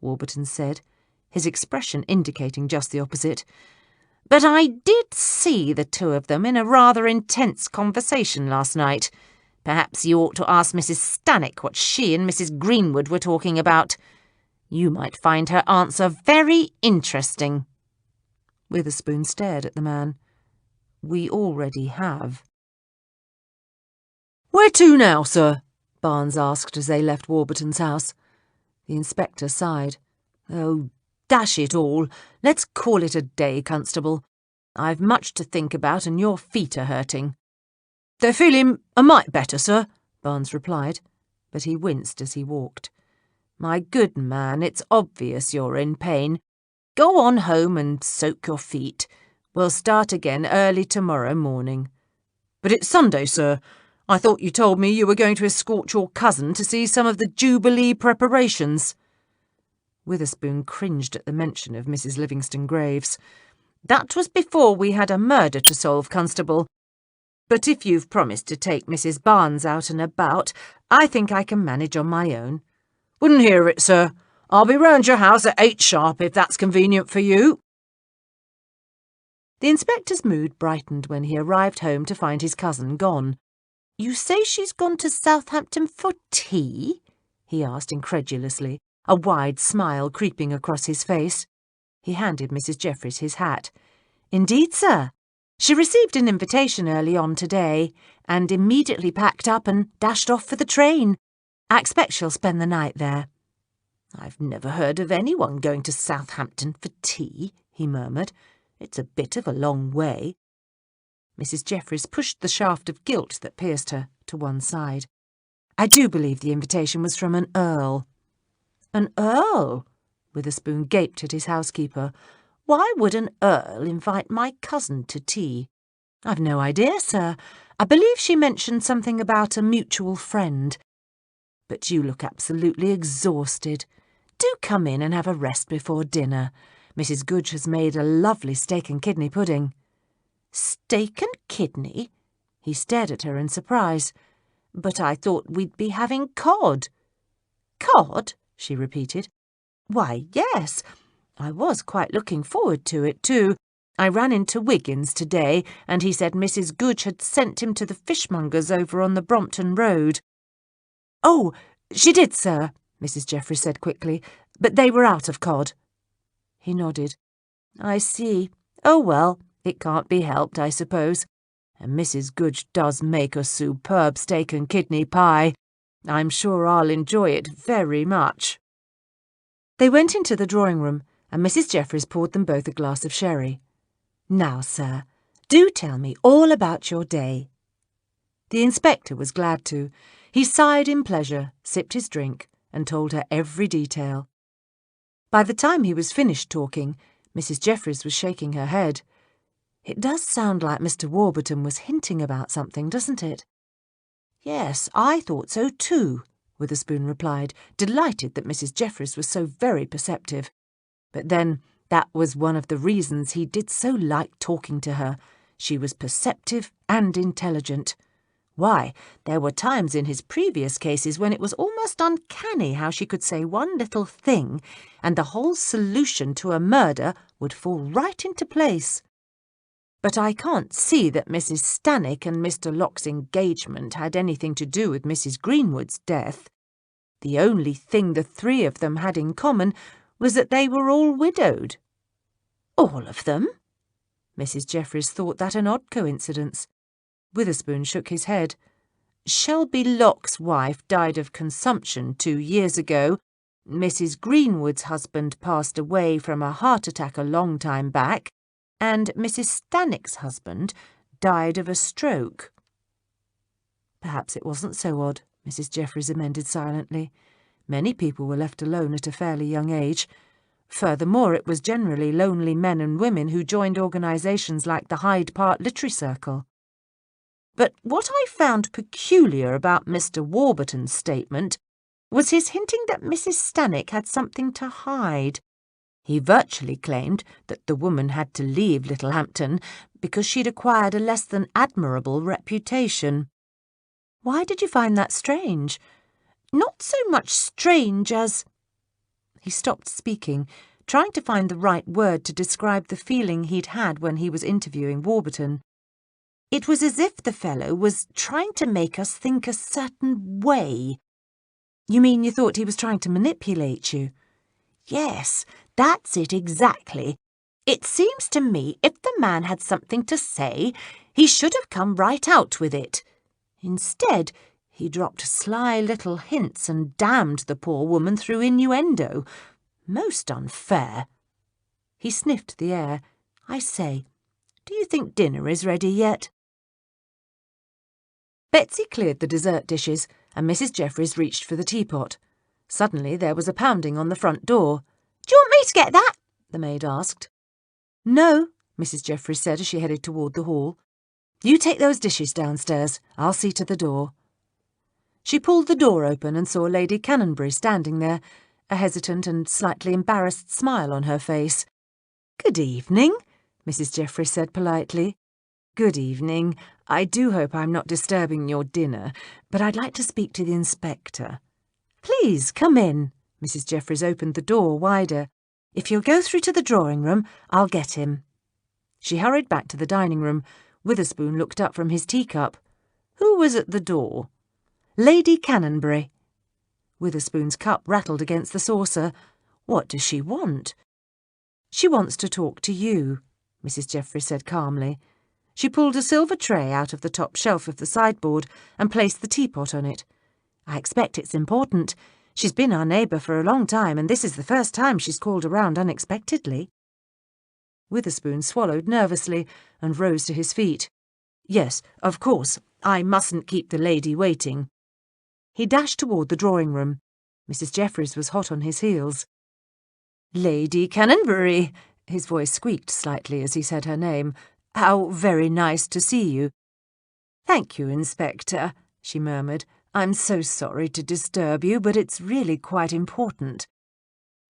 Warburton said, his expression indicating just the opposite. "But I did see the two of them in a rather intense conversation last night. Perhaps you ought to ask Mrs. Stannock what she and Mrs. Greenwood were talking about. You might find her answer very interesting." Witherspoon stared at the man. "We already have." "Where to now, sir?" Barnes asked as they left Warburton's house. The inspector sighed. "Oh, dash it all, let's call it a day, Constable. I've much to think about and your feet are hurting." "They're feeling a mite better, sir," Barnes replied, but he winced as he walked. "My good man, it's obvious you're in pain. Go on home and soak your feet. We'll start again early tomorrow morning." "But it's Sunday, sir. I thought you told me you were going to escort your cousin to see some of the Jubilee preparations." Witherspoon cringed at the mention of Mrs. Livingston Graves. "That was before we had a murder to solve, Constable. But if you've promised to take Mrs. Barnes out and about, I think I can manage on my own." "Wouldn't hear it, sir. I'll be round your house at 8 sharp if that's convenient for you." The inspector's mood brightened when he arrived home to find his cousin gone. "You say she's gone to Southampton for tea?" he asked incredulously, a wide smile creeping across his face. He handed Mrs. Jeffries his hat. "Indeed, sir. She received an invitation early on today, and immediately packed up and dashed off for the train. I expect she'll spend the night there." "I've never heard of anyone going to Southampton for tea," he murmured. "It's a bit of a long way." Mrs. Jeffries pushed the shaft of guilt that pierced her to one side. "I do believe the invitation was from an earl." "An earl?" Witherspoon gaped at his housekeeper. "Why would an earl invite my cousin to tea?" "I've no idea, sir. I believe she mentioned something about a mutual friend. But you look absolutely exhausted. Do come in and have a rest before dinner. Mrs. Goodge has made a lovely steak and kidney pudding." "Steak and kidney?" He stared at her in surprise. "But I thought we'd be having cod." "Cod?" she repeated. "Why, yes. I was quite looking forward to it, too. I ran into Wiggins today, and he said Mrs. Goodge had sent him to the fishmonger's over on the Brompton Road." "Oh, She did, sir, Mrs. Jeffries said quickly, but they were out of cod. He nodded. I see. Oh, well, it can't be helped, I suppose. And Mrs. Goodge does make a superb steak and kidney pie. I'm sure I'll enjoy it very much. They went into the drawing-room, and Mrs. Jeffries poured them both a glass of sherry. Now, sir, do tell me all about your day. The inspector was glad to. He sighed in pleasure, sipped his drink, and told her every detail. By the time he was finished talking, Mrs. Jeffries was shaking her head. It does sound like Mr. Warburton was hinting about something, doesn't it? Yes, I thought so too, Witherspoon replied, delighted that Mrs. Jeffries was so very perceptive. But then, that was one of the reasons he did so like talking to her. She was perceptive and intelligent. Why, there were times in his previous cases when it was almost uncanny how she could say one little thing and the whole solution to a murder would fall right into place. But I can't see that Mrs. Stannick and Mr. Locke's engagement had anything to do with Mrs. Greenwood's death. The only thing the three of them had in common was that they were all widowed. All of them? Mrs. Jeffries thought that an odd coincidence. Witherspoon shook his head. Shelby Locke's wife died of consumption 2 years ago. Mrs. Greenwood's husband passed away from a heart attack a long time back, and Mrs. Stannick's husband died of a stroke. Perhaps it wasn't so odd, Mrs. Jeffries amended silently. Many people were left alone at a fairly young age. Furthermore, it was generally lonely men and women who joined organisations like the Hyde Park Literary Circle. But what I found peculiar about Mr. Warburton's statement was his hinting that Mrs. Stannick had something to hide. He virtually claimed that the woman had to leave Littlehampton because she'd acquired a less than admirable reputation. Why did you find that strange? Not so much strange as... He stopped speaking, trying to find the right word to describe the feeling he'd had when he was interviewing Warburton. It was as if the fellow was trying to make us think a certain way. You mean you thought he was trying to manipulate you? Yes, that's it exactly. It seems to me if the man had something to say, he should have come right out with it. Instead, he dropped sly little hints and damned the poor woman through innuendo. Most unfair. He sniffed the air. I say, do you think dinner is ready yet? Betsy cleared the dessert dishes, and Mrs. Jeffries reached for the teapot. Suddenly there was a pounding on the front door. "Do you want me to get that?" the maid asked. "No," Mrs. Jeffries said as she headed toward the hall. "You take those dishes downstairs. I'll see to the door." She pulled the door open and saw Lady Cannonberry standing there, a hesitant and slightly embarrassed smile on her face. "Good evening," Mrs. Jeffries said politely. "Good evening. I do hope I'm not disturbing your dinner, but I'd like to speak to the inspector." "Please, come in." Mrs. Jeffries opened the door wider. "If you'll go through to the drawing-room, I'll get him." She hurried back to the dining-room. Witherspoon looked up from his teacup. Who was at the door? "Lady Cannonberry." Witherspoon's cup rattled against the saucer. "What does she want?" "She wants to talk to you," Mrs. Jeffries said calmly. She pulled a silver tray out of the top shelf of the sideboard and placed the teapot on it. "I expect it's important. She's been our neighbour for a long time, and this is the first time she's called around unexpectedly." Witherspoon swallowed nervously and rose to his feet. "Yes, of course. I mustn't keep the lady waiting." He dashed toward the drawing-room. Mrs. Jeffries was hot on his heels. "Lady Cannonberry," his voice squeaked slightly as he said her name. "How very nice to see you." "Thank you, Inspector," she murmured. "I'm so sorry to disturb you, but it's really quite important."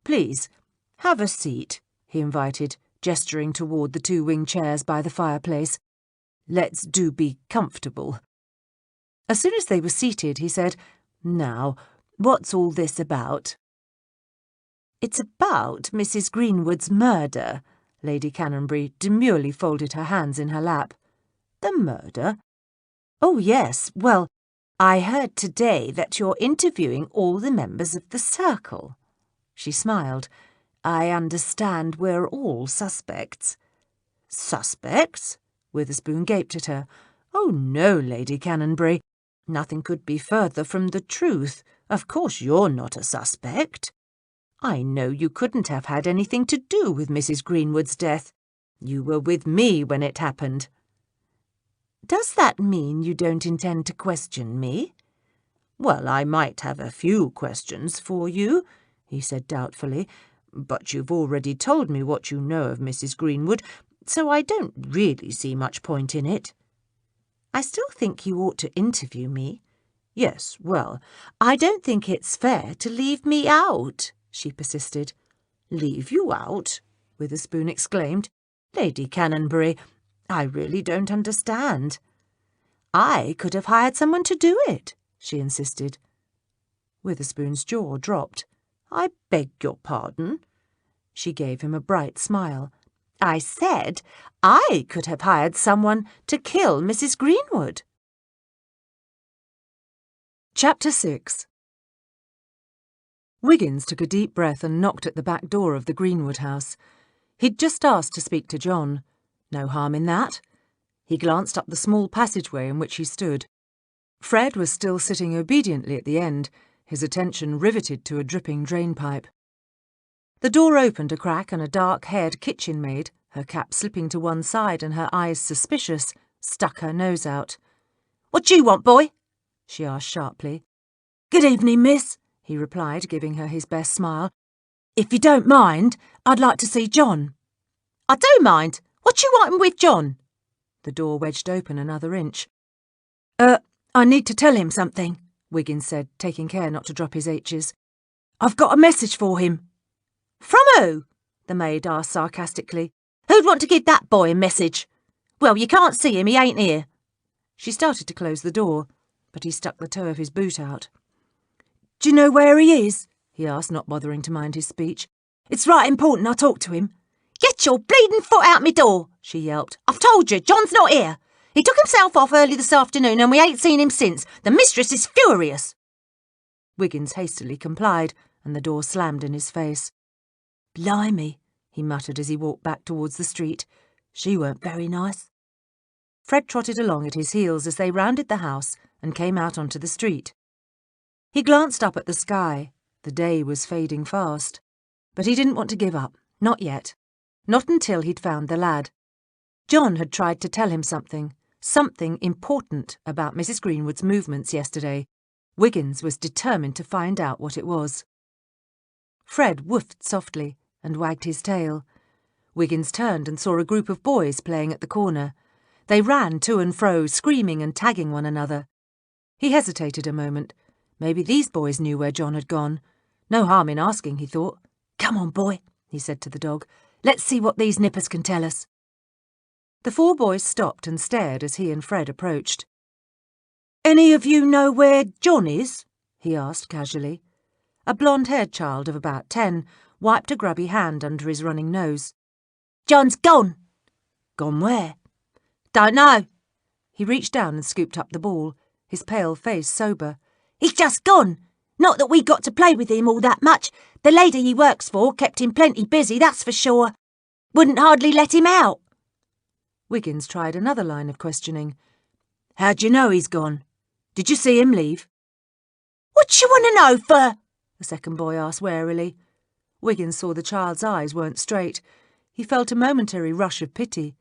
"Please, have a seat," he invited, gesturing toward the 2 wing chairs by the fireplace. "Let's do be comfortable." As soon as they were seated, he said, "Now, what's all this about?" "It's about Mrs. Greenwood's murder." Lady Cannonberry demurely folded her hands in her lap. "The murder?" "Oh, yes. Well, I heard today that you're interviewing all the members of the circle. She smiled. I understand we're all suspects. Suspects? Witherspoon gaped at her. Oh no, Lady Cannonberry. Nothing could be further from the truth. Of course you're not a suspect. I know you couldn't have had anything to do with Mrs. Greenwood's death. You were with me when it happened. Does that mean you don't intend to question me? Well, I might have a few questions for you, he said doubtfully, but you've already told me what you know of Mrs. Greenwood, so I don't really see much point in it. I still think you ought to interview me. Yes, well, I don't think it's fair to leave me out, she persisted. Leave you out? Witherspoon exclaimed. Lady Cannonberry, I really don't understand. I could have hired someone to do it, she insisted. Witherspoon's jaw dropped. I beg your pardon? She gave him a bright smile. I said I could have hired someone to kill Mrs. Greenwood. Chapter 6. Wiggins took a deep breath and knocked at the back door of the Greenwood house. He'd just asked to speak to John. No harm in that. He glanced up the small passageway in which he stood. Fred was still sitting obediently at the end, his attention riveted to a dripping drainpipe. The door opened a crack and a dark-haired kitchen maid, her cap slipping to one side and her eyes suspicious, stuck her nose out. What do you want, boy? She asked sharply. Good evening, miss, he replied, giving her his best smile. If you don't mind, I'd like to see John. I do mind. What you wantin' with John? The door wedged open another inch. I need to tell him something, Wiggins said, taking care not to drop his H's. I've got a message for him. From who? The maid asked sarcastically. Who'd want to give that boy a message? Well, you can't see him, he ain't here. She started to close the door, but he stuck the toe of his boot out. Do you know where he is? He asked, not bothering to mind his speech. It's right important I talk to him. Get your bleeding foot out me door, she yelped. I've told you, John's not here. He took himself off early this afternoon and we ain't seen him since. The mistress is furious. Wiggins hastily complied and the door slammed in his face. Blimey, he muttered as he walked back towards the street. She weren't very nice. Fred trotted along at his heels as they rounded the house and came out onto the street. He glanced up at the sky. The day was fading fast. But he didn't want to give up, not yet. Not until he'd found the lad. John had tried to tell him something important about Mrs. Greenwood's movements yesterday. Wiggins was determined to find out what it was. Fred woofed softly and wagged his tail. Wiggins turned and saw a group of boys playing at the corner. They ran to and fro, screaming and tagging one another. He hesitated a moment. Maybe these boys knew where John had gone. No harm in asking, he thought. Come on, boy, he said to the dog. Let's see what these nippers can tell us. The four boys stopped and stared as he and Fred approached. Any of you know where John is? He asked casually. A blonde-haired child of about 10 wiped a grubby hand under his running nose. John's gone. Gone where? Don't know. He reached down and scooped up the ball, his pale face sober. He's just gone. Not that we got to play with him all that much. The lady he works for kept him plenty busy, that's for sure. Wouldn't hardly let him out. Wiggins tried another line of questioning. How do you know he's gone? Did you see him leave? What you want to know for? The second boy asked warily. Wiggins saw the child's eyes weren't straight. He felt a momentary rush of pity.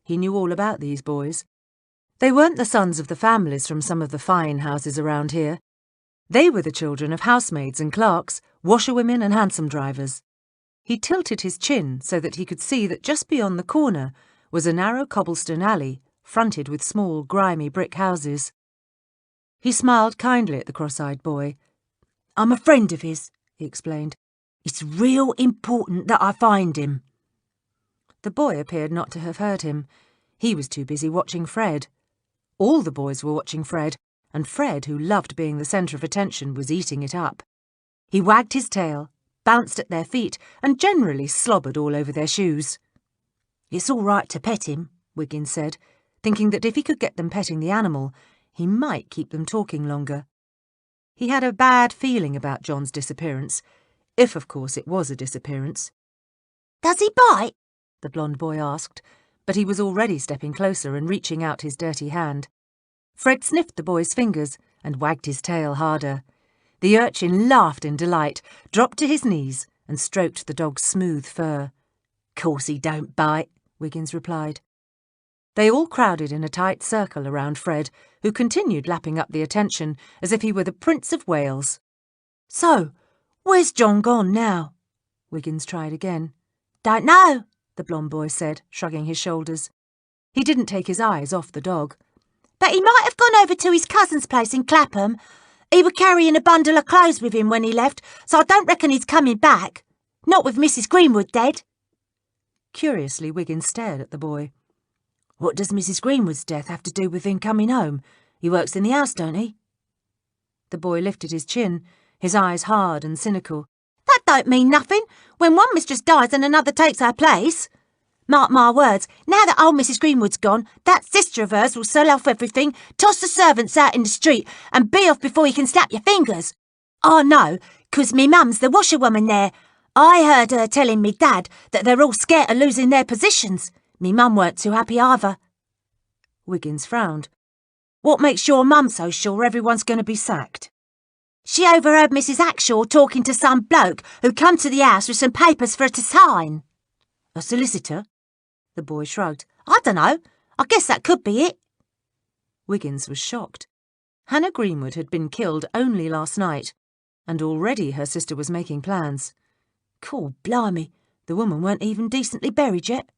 He knew all about these boys. They weren't the sons of the families from some of the fine houses around here. They were the children of housemaids and clerks, washerwomen and hansom drivers. He tilted his chin so that he could see that just beyond the corner was a narrow cobblestone alley fronted with small, grimy brick houses. He smiled kindly at the cross-eyed boy. I'm a friend of his, he explained. It's real important that I find him. The boy appeared not to have heard him. He was too busy watching Fred. All the boys were watching Fred, and Fred, who loved being the centre of attention, was eating it up. He wagged his tail, bounced at their feet, and generally slobbered all over their shoes. It's all right to pet him, Wiggins said, thinking that if he could get them petting the animal, He might keep them talking longer. He had a bad feeling about John's disappearance, if of course it was a disappearance. "Does he bite?" the blonde boy asked, but he was already stepping closer and reaching out his dirty hand. Fred sniffed the boy's fingers and wagged his tail harder. The urchin laughed in delight, dropped to his knees and stroked the dog's smooth fur. "Course he don't bite," Wiggins replied. They all crowded in a tight circle around Fred, who continued lapping up the attention as if he were the Prince of Wales. "So, where's John gone now?" Wiggins tried again. "Don't know," the blonde boy said, shrugging his shoulders. He didn't take his eyes off the dog. "But he might have gone over to his cousin's place in Clapham. He was carrying a bundle of clothes with him when he left, so I don't reckon he's coming back. Not with Mrs. Greenwood dead." Curiously, Wiggins stared at the boy. "What does Mrs. Greenwood's death have to do with him coming home? He works in the house, don't he?" The boy lifted his chin, his eyes hard and cynical. "That don't mean nothing when one mistress dies and another takes her place. Mark my words, now that old Mrs. Greenwood's gone, that sister of hers will sell off everything, toss the servants out in the street, and be off before you can snap your fingers. I know, 'cause me mum's the washerwoman there. I heard her telling me dad that they're all scared of losing their positions. Me mum weren't too happy either." Wiggins frowned. "What makes your mum so sure everyone's going to be sacked?" "She overheard Mrs. Hackshaw talking to some bloke who come to the house with some papers for her to sign." "A solicitor?" The boy shrugged. "I dunno. I guess that could be it." Wiggins was shocked. Hannah Greenwood had been killed only last night, and already her sister was making plans. Cool blimey, the woman weren't even decently buried yet.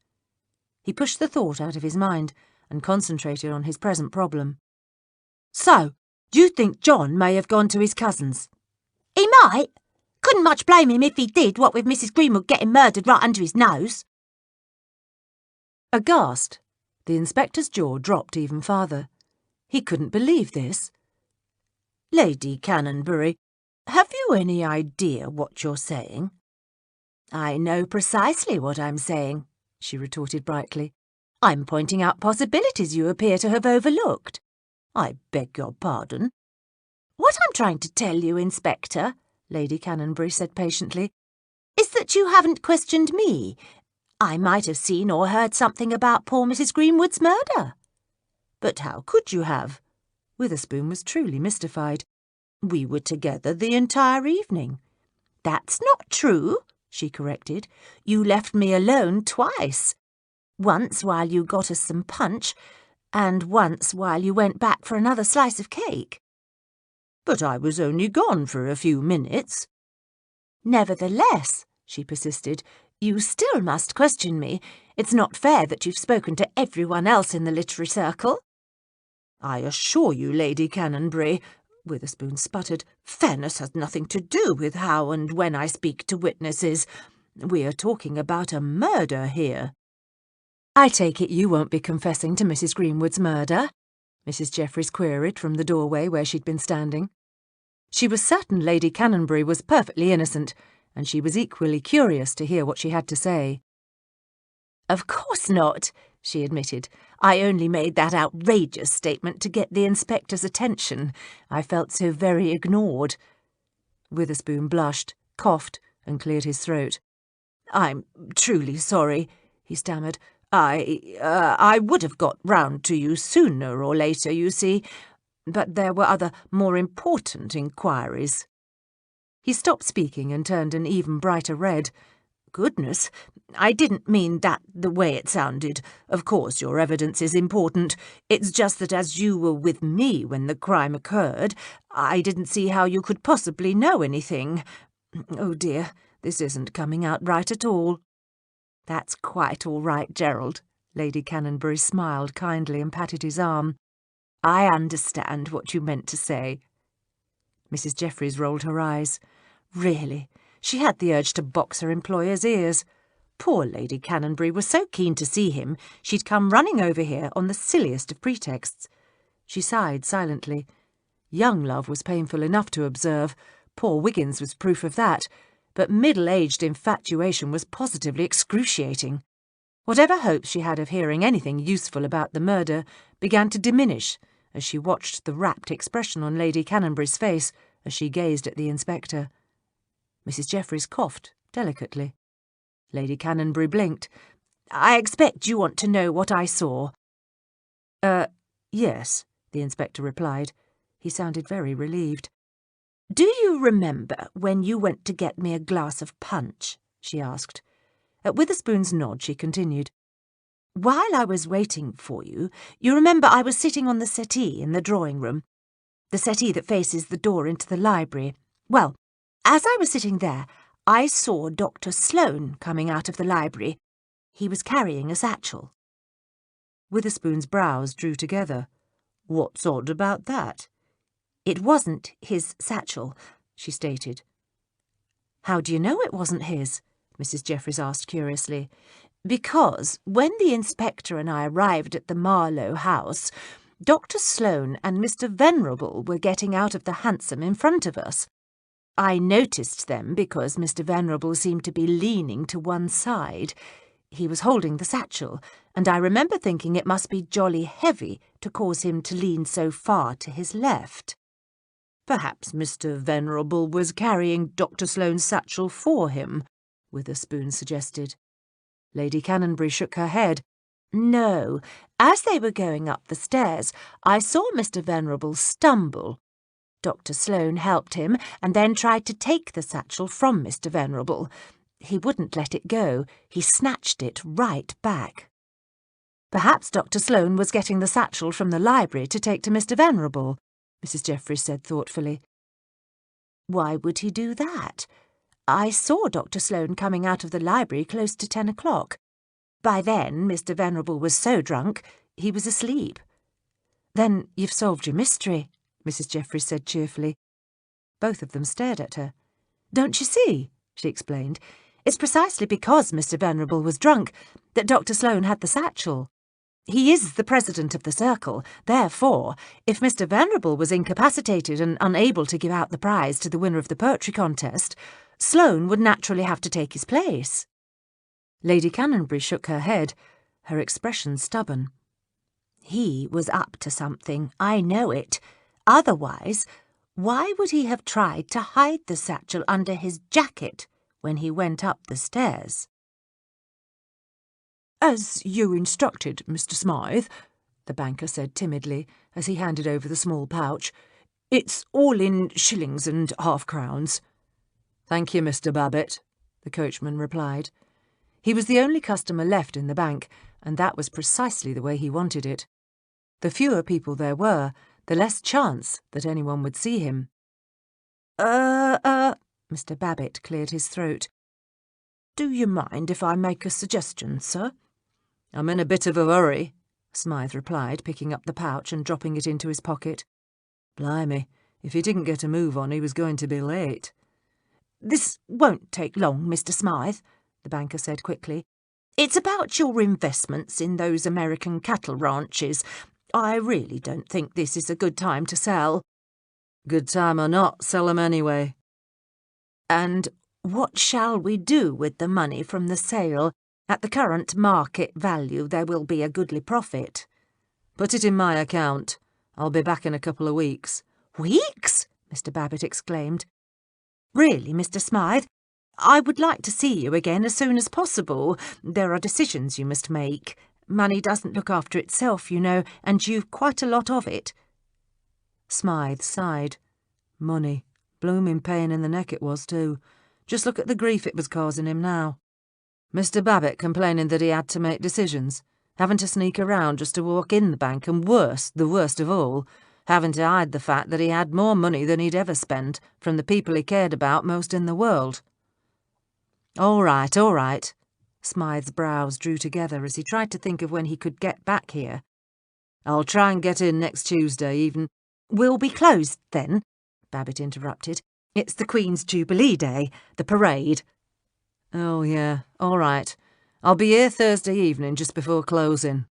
He pushed the thought out of his mind and concentrated on his present problem. "So, do you think John may have gone to his cousin's?" "He might. Couldn't much blame him if he did, what with Mrs. Greenwood getting murdered right under his nose." Aghast, the inspector's jaw dropped even farther. He couldn't believe this. "Lady Cannonberry, have you any idea what you're saying?" "I know precisely what I'm saying," she retorted brightly. "I'm pointing out possibilities you appear to have overlooked." "I beg your pardon?" "What I'm trying to tell you, Inspector," Lady Cannonberry said patiently, "is that you haven't questioned me. I might have seen or heard something about poor Mrs. Greenwood's murder." "But how could you have?" Witherspoon was truly mystified. "We were together the entire evening." "That's not true," she corrected. "You left me alone twice. Once while you got us some punch, and once while you went back for another slice of cake." "But I was only gone for a few minutes." "Nevertheless," she persisted, "you still must question me. It's not fair that you've spoken to everyone else in the literary circle." "I assure you, Lady Cannonberry," Witherspoon sputtered, "fairness has nothing to do with how and when I speak to witnesses. We are talking about a murder here." "I take it you won't be confessing to Mrs. Greenwood's murder?" Mrs. Jeffries queried from the doorway where she'd been standing. She was certain Lady Cannonberry was perfectly innocent, and she was equally curious to hear what she had to say. "Of course not," she admitted. "I only made that outrageous statement to get the inspector's attention. I felt so very ignored." Witherspoon blushed, coughed, and cleared his throat. "I'm truly sorry," he stammered. I would have got round to you sooner or later, you see, but there were other, more important inquiries." He stopped speaking and turned an even brighter red. "Goodness, I didn't mean that the way it sounded. Of course your evidence is important. It's just that as you were with me when the crime occurred, I didn't see how you could possibly know anything. Oh dear, this isn't coming out right at all." "That's quite all right, Gerald." Lady Cannonberry smiled kindly and patted his arm. "I understand what you meant to say." Mrs. Jeffries rolled her eyes. Really, she had the urge to box her employer's ears. Poor Lady Cannonberry was so keen to see him, she'd come running over here on the silliest of pretexts. She sighed silently. Young love was painful enough to observe. Poor Wiggins was proof of that. But middle-aged infatuation was positively excruciating. Whatever hopes she had of hearing anything useful about the murder began to diminish as she watched the rapt expression on Lady Cannonberry's face as she gazed at the inspector. Mrs. Jeffries coughed delicately. Lady Cannonberry blinked. "I expect you want to know what I saw." Yes, the inspector replied. He sounded very relieved. "Do you remember when you went to get me a glass of punch?" she asked. At Witherspoon's nod, she continued. "While I was waiting for you, you remember I was sitting on the settee in the drawing-room, the settee that faces the door into the library. Well, as I was sitting there, I saw Dr. Sloane coming out of the library. He was carrying a satchel." Witherspoon's brows drew together. "What's odd about that?" "It wasn't his satchel," she stated. "How do you know it wasn't his?" Mrs. Jeffries asked curiously. "Because when the inspector and I arrived at the Marlowe house, Dr. Sloane and Mr. Venerable were getting out of the hansom in front of us. I noticed them because Mr. Venerable seemed to be leaning to one side. He was holding the satchel, and I remember thinking it must be jolly heavy to cause him to lean so far to his left." "Perhaps Mr. Venerable was carrying Dr. Sloane's satchel for him," Witherspoon suggested. Lady Cannonberry shook her head. "No. As they were going up the stairs, I saw Mr. Venerable stumble. Dr. Sloane helped him and then tried to take the satchel from Mr. Venerable. He wouldn't let it go. He snatched it right back." "Perhaps Dr. Sloane was getting the satchel from the library to take to Mr. Venerable," Mrs. Jeffries said thoughtfully. "Why would he do that? I saw Dr. Sloane coming out of the library close to 10 o'clock. By then, Mr. Venerable was so drunk, he was asleep." "Then you've solved your mystery," Mrs. Jeffries said cheerfully. Both of them stared at her. "Don't you see?" she explained. "It's precisely because Mr. Venerable was drunk that Dr. Sloane had the satchel. He is the president of the circle. Therefore, if Mr. Venerable was incapacitated and unable to give out the prize to the winner of the poetry contest, Sloane would naturally have to take his place." Lady Cannonberry shook her head, her expression stubborn. "He was up to something, I know it. Otherwise, why would he have tried to hide the satchel under his jacket when he went up the stairs?" "As you instructed, Mr. Smythe," the banker said timidly, as he handed over the small pouch. "It's all in shillings and half-crowns." "Thank you, Mr. Babbitt," the coachman replied. He was the only customer left in the bank, and that was precisely the way he wanted it. The fewer people there were, the less chance that anyone would see him. Mr. Babbitt cleared his throat. "Do you mind if I make a suggestion, sir?" "I'm in a bit of a hurry," Smythe replied, picking up the pouch and dropping it into his pocket. Blimey, if he didn't get a move on, he was going to be late. "This won't take long, Mr. Smythe," the banker said quickly. "It's about your investments in those American cattle ranches. I really don't think this is a good time to sell." "Good time or not, sell 'em anyway." "And what shall we do with the money from the sale? At the current market value, there will be a goodly profit." "Put it in my account. I'll be back in a couple of weeks." "Weeks?" Mr. Babbitt exclaimed. "Really, Mr. Smythe, I would like to see you again as soon as possible. There are decisions you must make. Money doesn't look after itself, you know, and you've quite a lot of it." Smythe sighed. Money. Blooming pain in the neck it was, too. Just look at the grief it was causing him now. Mr. Babbitt complaining that he had to make decisions, having to sneak around just to walk in the bank, and worse, the worst of all, having to hide the fact that he had more money than he'd ever spent from the people he cared about most in the world. All right. Smythe's brows drew together as he tried to think of when he could get back here. "I'll try and get in next Tuesday even." "We'll be closed then," Babbitt interrupted. "It's the Queen's Jubilee Day, the parade." "Oh, yeah, all right. I'll be here Thursday evening just before closing."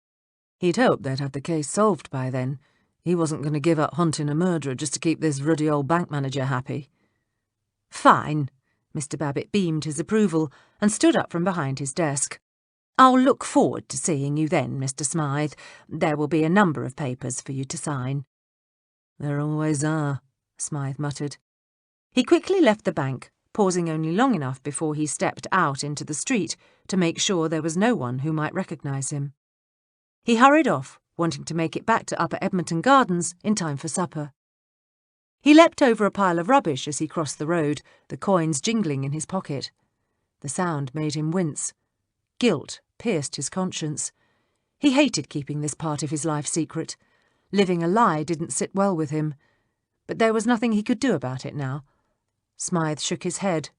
He'd hoped they'd have the case solved by then. He wasn't going to give up hunting a murderer just to keep this ruddy old bank manager happy. "Fine." Mr. Babbitt beamed his approval and stood up from behind his desk. "I'll look forward to seeing you then, Mr. Smythe. There will be a number of papers for you to sign." There always are, Smythe muttered. He quickly left the bank, pausing only long enough before he stepped out into the street to make sure there was no one who might recognise him. He hurried off, wanting to make it back to Upper Edmonton Gardens in time for supper. He leapt over a pile of rubbish as he crossed the road, the coins jingling in his pocket. The sound made him wince. Guilt pierced his conscience. He hated keeping this part of his life secret. Living a lie didn't sit well with him. But there was nothing he could do about it now. Smythe shook his head.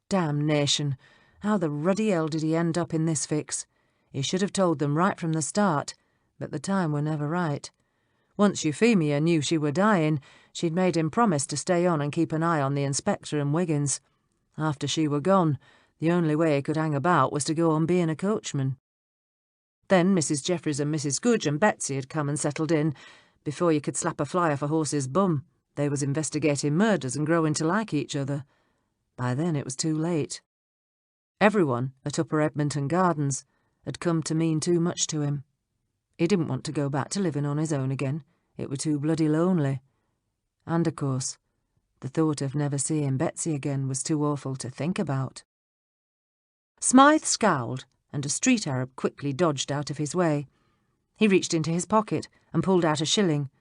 Damnation! How the ruddy hell did he end up in this fix? He should have told them right from the start, but the time were never right. Once Euphemia knew she were dying, she'd made him promise to stay on and keep an eye on the inspector and Wiggins. After she were gone, the only way he could hang about was to go on being a coachman. Then Mrs. Jeffries and Mrs. Goodge and Betsy had come and settled in. Before you could slap a fly off a horse's bum, they was investigating murders and growing to like each other. By then it was too late. Everyone at Upper Edmonton Gardens had come to mean too much to him. He didn't want to go back to living on his own again. It were too bloody lonely. And, of course, the thought of never seeing Betsy again was too awful to think about. Smythe scowled, and a street Arab quickly dodged out of his way. He reached into his pocket and pulled out a shilling.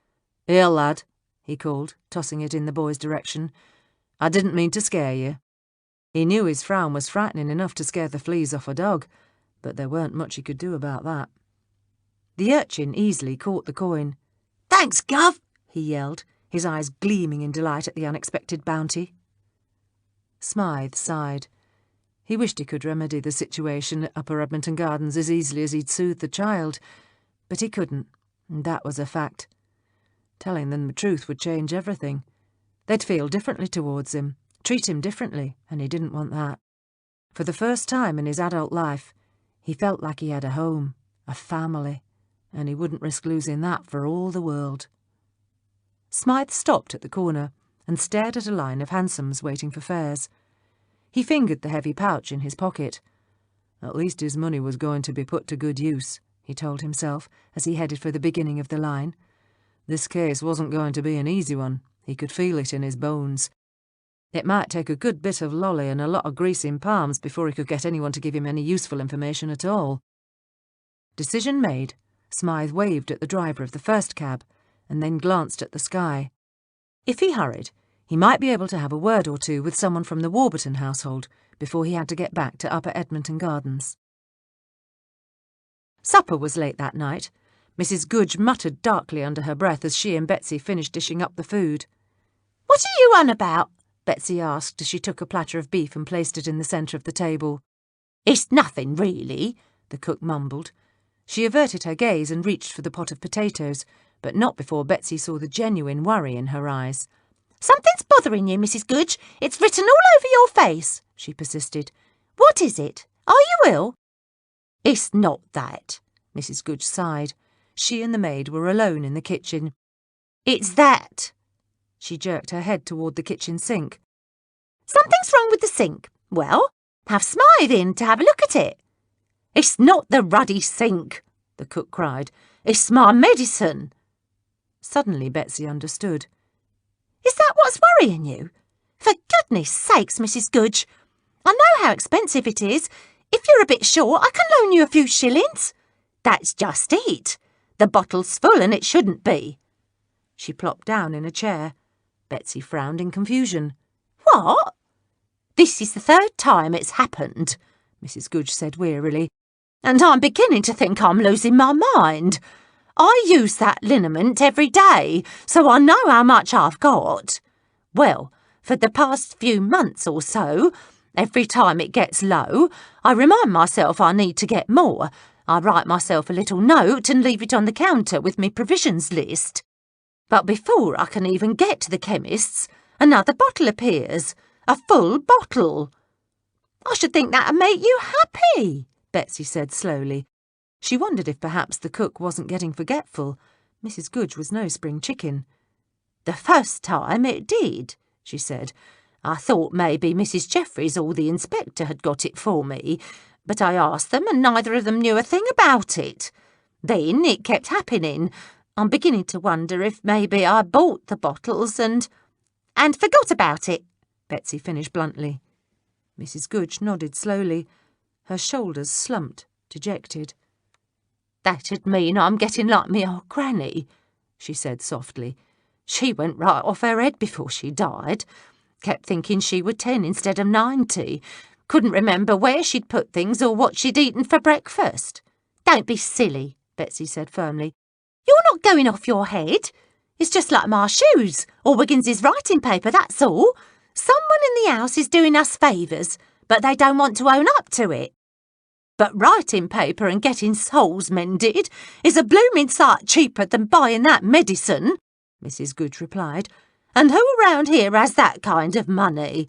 "Here, lad," he called, tossing it in the boy's direction. "I didn't mean to scare you." He knew his frown was frightening enough to scare the fleas off a dog, but there weren't much he could do about that. The urchin easily caught the coin. "Thanks, Gov!" he yelled, his eyes gleaming in delight at the unexpected bounty. Smythe sighed. He wished he could remedy the situation at Upper Edmonton Gardens as easily as he'd soothed the child, but he couldn't, and that was a fact. Telling them the truth would change everything. They'd feel differently towards him, treat him differently, and he didn't want that. For the first time in his adult life, he felt like he had a home, a family, and he wouldn't risk losing that for all the world. Smythe stopped at the corner and stared at a line of hansoms waiting for fares. He fingered the heavy pouch in his pocket. At least his money was going to be put to good use, he told himself as he headed for the beginning of the line. This case wasn't going to be an easy one. He could feel it in his bones. It might take a good bit of lolly and a lot of grease in palms before he could get anyone to give him any useful information at all. Decision made, Smythe waved at the driver of the first cab and then glanced at the sky. If he hurried, he might be able to have a word or two with someone from the Warburton household before he had to get back to Upper Edmonton Gardens. Supper was late that night. Mrs. Goodge muttered darkly under her breath as she and Betsy finished dishing up the food. "What are you on about?" Betsy asked as she took a platter of beef and placed it in the centre of the table. "It's nothing, really," the cook mumbled. She averted her gaze and reached for the pot of potatoes, but not before Betsy saw the genuine worry in her eyes. "Something's bothering you, Mrs. Goodge. It's written all over your face," she persisted. "What is it? Are you ill?" "It's not that," Mrs. Goodge sighed. She and the maid were alone in the kitchen. "It's that." She jerked her head toward the kitchen sink. "Something's wrong with the sink. Well, have Smythe in to have a look at it." "It's not the ruddy sink," the cook cried. "It's my medicine." Suddenly Betsy understood. "Is that what's worrying you? For goodness sakes, Mrs. Goodge. I know how expensive it is. If you're a bit short, I can loan you a few shillings. That's just it. The bottle's full and it shouldn't be." She plopped down in a chair. Betsy frowned in confusion. "What?" "This is the third time it's happened," Mrs. Goodge said wearily, "and I'm beginning to think I'm losing my mind. I use that liniment every day, so I know how much I've got. Well, for the past few months or so, every time it gets low, I remind myself I need to get more. I write myself a little note and leave it on the counter with me provisions list. But before I can even get to the chemist's, another bottle appears. A full bottle." "I should think that'd make you happy," Betsy said slowly. She wondered if perhaps the cook wasn't getting forgetful. Mrs. Goodge was no spring chicken. "The first time it did," she said. "I thought maybe Mrs. Jeffries or the inspector had got it for me, but I asked them and neither of them knew a thing about it. Then it kept happening. I'm beginning to wonder if maybe I bought the bottles and forgot about it," Betsy finished bluntly. Mrs. Goodge nodded slowly, her shoulders slumped, dejected. "That'd mean I'm getting like me old granny," she said softly. "She went right off her head before she died. Kept thinking she were 10 instead of 90. Couldn't remember where she'd put things or what she'd eaten for breakfast." "Don't be silly," Betsy said firmly. "You're not going off your head. It's just like my shoes or Wiggins's writing paper, that's all. Someone in the house is doing us favours, but they don't want to own up to it." "But writing paper and getting soles mended is a blooming sight cheaper than buying that medicine," Mrs. Goodge replied. "And who around here has that kind of money?"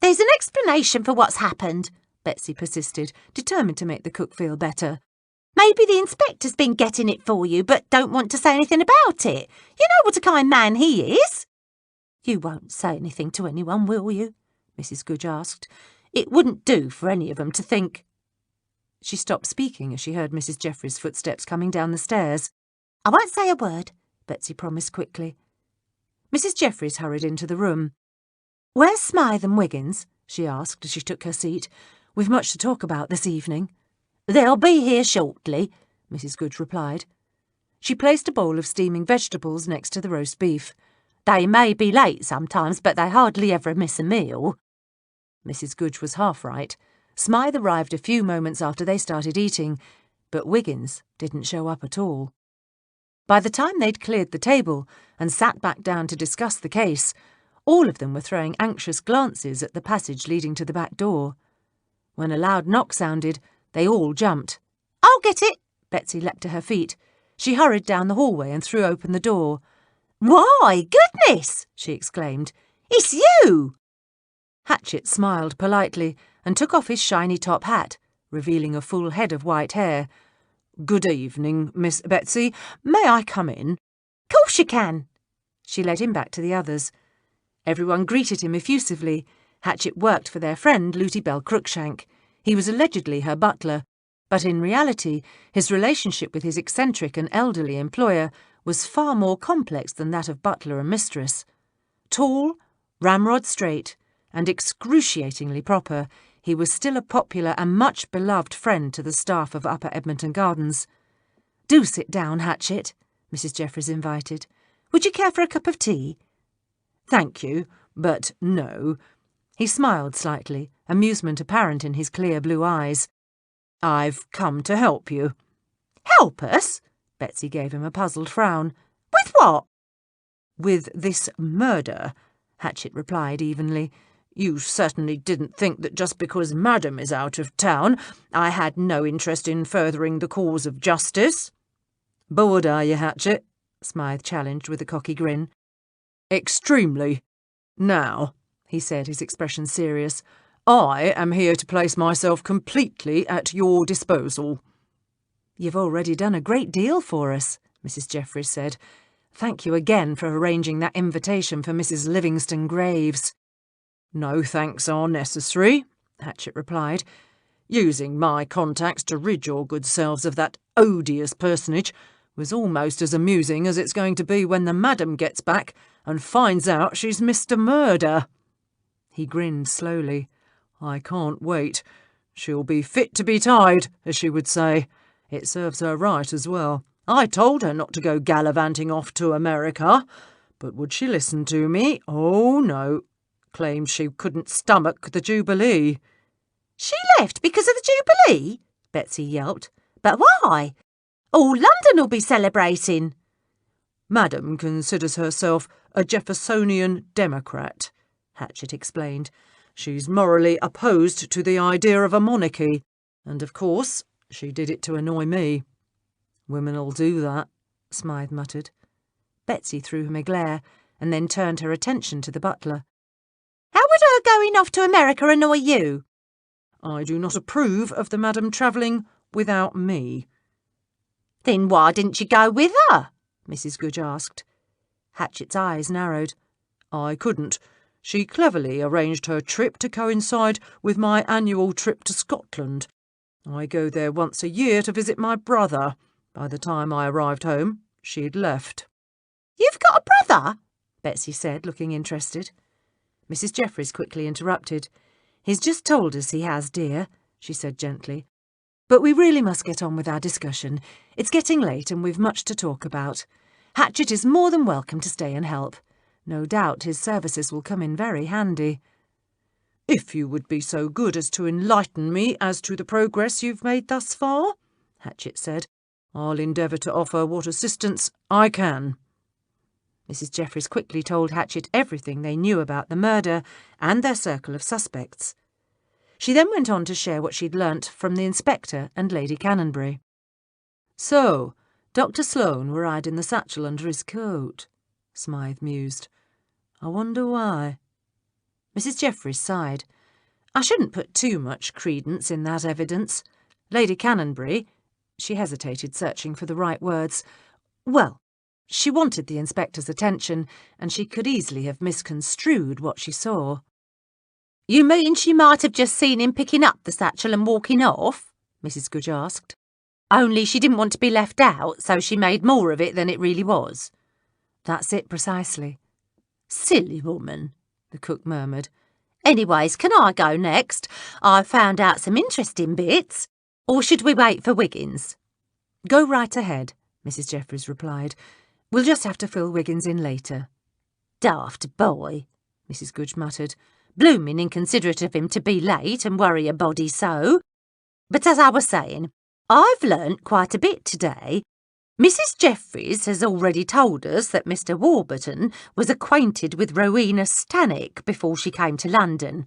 "There's an explanation for what's happened," Betsy persisted, determined to make the cook feel better. "Maybe the inspector's been getting it for you, but don't want to say anything about it. You know what a kind man he is." "You won't say anything to anyone, will you?" Mrs. Goodge asked. "It wouldn't do for any of them to think—" She stopped speaking as she heard Mrs. Jeffries' footsteps coming down the stairs. "I won't say a word," Betsy promised quickly. Mrs. Jeffries hurried into the room. "Where's Smythe and Wiggins?" she asked as she took her seat. "We've much to talk about this evening." "They'll be here shortly," Mrs. Goodge replied. She placed a bowl of steaming vegetables next to the roast beef. "They may be late sometimes, but they hardly ever miss a meal." Mrs. Goodge was half right. Smythe arrived a few moments after they started eating, but Wiggins didn't show up at all. By the time they'd cleared the table and sat back down to discuss the case, all of them were throwing anxious glances at the passage leading to the back door. When a loud knock sounded, they all jumped. "I'll get it!" Betsy leapt to her feet. She hurried down the hallway and threw open the door. "Why, goodness!" she exclaimed. "It's you!" Hatchett smiled politely and took off his shiny top hat, revealing a full head of white hair. "Good evening, Miss Betsy. May I come in?" "Course you can." She led him back to the others. Everyone greeted him effusively. Hatchett worked for their friend Luty Bell Crookshank. He was allegedly her butler, but in reality his relationship with his eccentric and elderly employer was far more complex than that of butler and mistress. Tall, ramrod straight, and excruciatingly proper, he was still a popular and much beloved friend to the staff of Upper Edmonton Gardens. "Do sit down, Hatchett," Mrs. Jeffries invited. "Would you care for a cup of tea?" "Thank you, but no." He smiled slightly, amusement apparent in his clear blue eyes. "I've come to help you." "Help us?" Betsy gave him a puzzled frown. "With what?" "With this murder," Hatchett replied evenly. "You certainly didn't think that just because Madam is out of town, I had no interest in furthering the cause of justice." "Bored, are you, Hatchett?" Smythe challenged with a cocky grin. "Extremely. Now," he said, his expression serious, "I am here to place myself completely at your disposal." "You've already done a great deal for us," Mrs. Jeffries said. "Thank you again for arranging that invitation for Mrs. Livingston Graves." "No thanks are necessary," Hatchett replied. "Using my contacts to rid your good selves of that odious personage was almost as amusing as it's going to be when the madam gets back and finds out she's Mr. Murder." He grinned slowly. "I can't wait. She'll be fit to be tied, as she would say. It serves her right as well. I told her not to go gallivanting off to America. But would she listen to me? Oh, no. Claimed she couldn't stomach the Jubilee." "She left because of the Jubilee?" Betsy yelped. "But why? All London will be celebrating." "Madam considers herself a Jeffersonian Democrat," Hatchett explained. "She's morally opposed to the idea of a monarchy, and of course she did it to annoy me." "Women'll do that," Smythe muttered. Betsy threw him a glare, and then turned her attention to the butler. "How would her going off to America annoy you?" "I do not approve of the madam travelling without me." "Then why didn't you go with her?" Mrs. Goodge asked. Hatchett's eyes narrowed. "I couldn't. She cleverly arranged her trip to coincide with my annual trip to Scotland. I go there once a year to visit my brother. By the time I arrived home, She'd left. "You've got a brother?" Betsy said, looking interested. Mrs. Jeffries quickly interrupted. "He's just told us he has, dear," she said gently. "But we really must get on with our discussion. It's getting late and we've much to talk about. Hatchet is more than welcome to stay and help. No doubt his services will come in very handy." "If you would be so good as to enlighten me as to the progress you've made thus far," Hatchet said, "I'll endeavour to offer what assistance I can." Mrs. Jeffries quickly told Hatchet everything they knew about the murder and their circle of suspects. She then went on to share what she'd learnt from the Inspector and Lady Cannonberry. "So, Dr. Sloane were hiding the satchel under his coat," Smythe mused. "I wonder why." Mrs. Jeffries sighed. "I shouldn't put too much credence in that evidence. Lady Cannonberry—" she hesitated, searching for the right words. "Well, she wanted the inspector's attention, and she could easily have misconstrued what she saw." "You mean she might have just seen him picking up the satchel and walking off?" Mrs. Goodge asked. "Only she didn't want to be left out, so she made more of it than it really was." "That's it precisely." "Silly woman," the cook murmured. "Anyways, can I go next? I've found out some interesting bits. Or should we wait for Wiggins?" "Go right ahead," Mrs. Jeffries replied. "We'll just have to fill Wiggins in later." "Daft boy," Mrs. Goodge muttered. "Bloomin' inconsiderate of him to be late and worry a body so. But as I was saying, I've learnt quite a bit today. Mrs. Jeffries has already told us that Mr. Warburton was acquainted with Rowena Stannock before she came to London.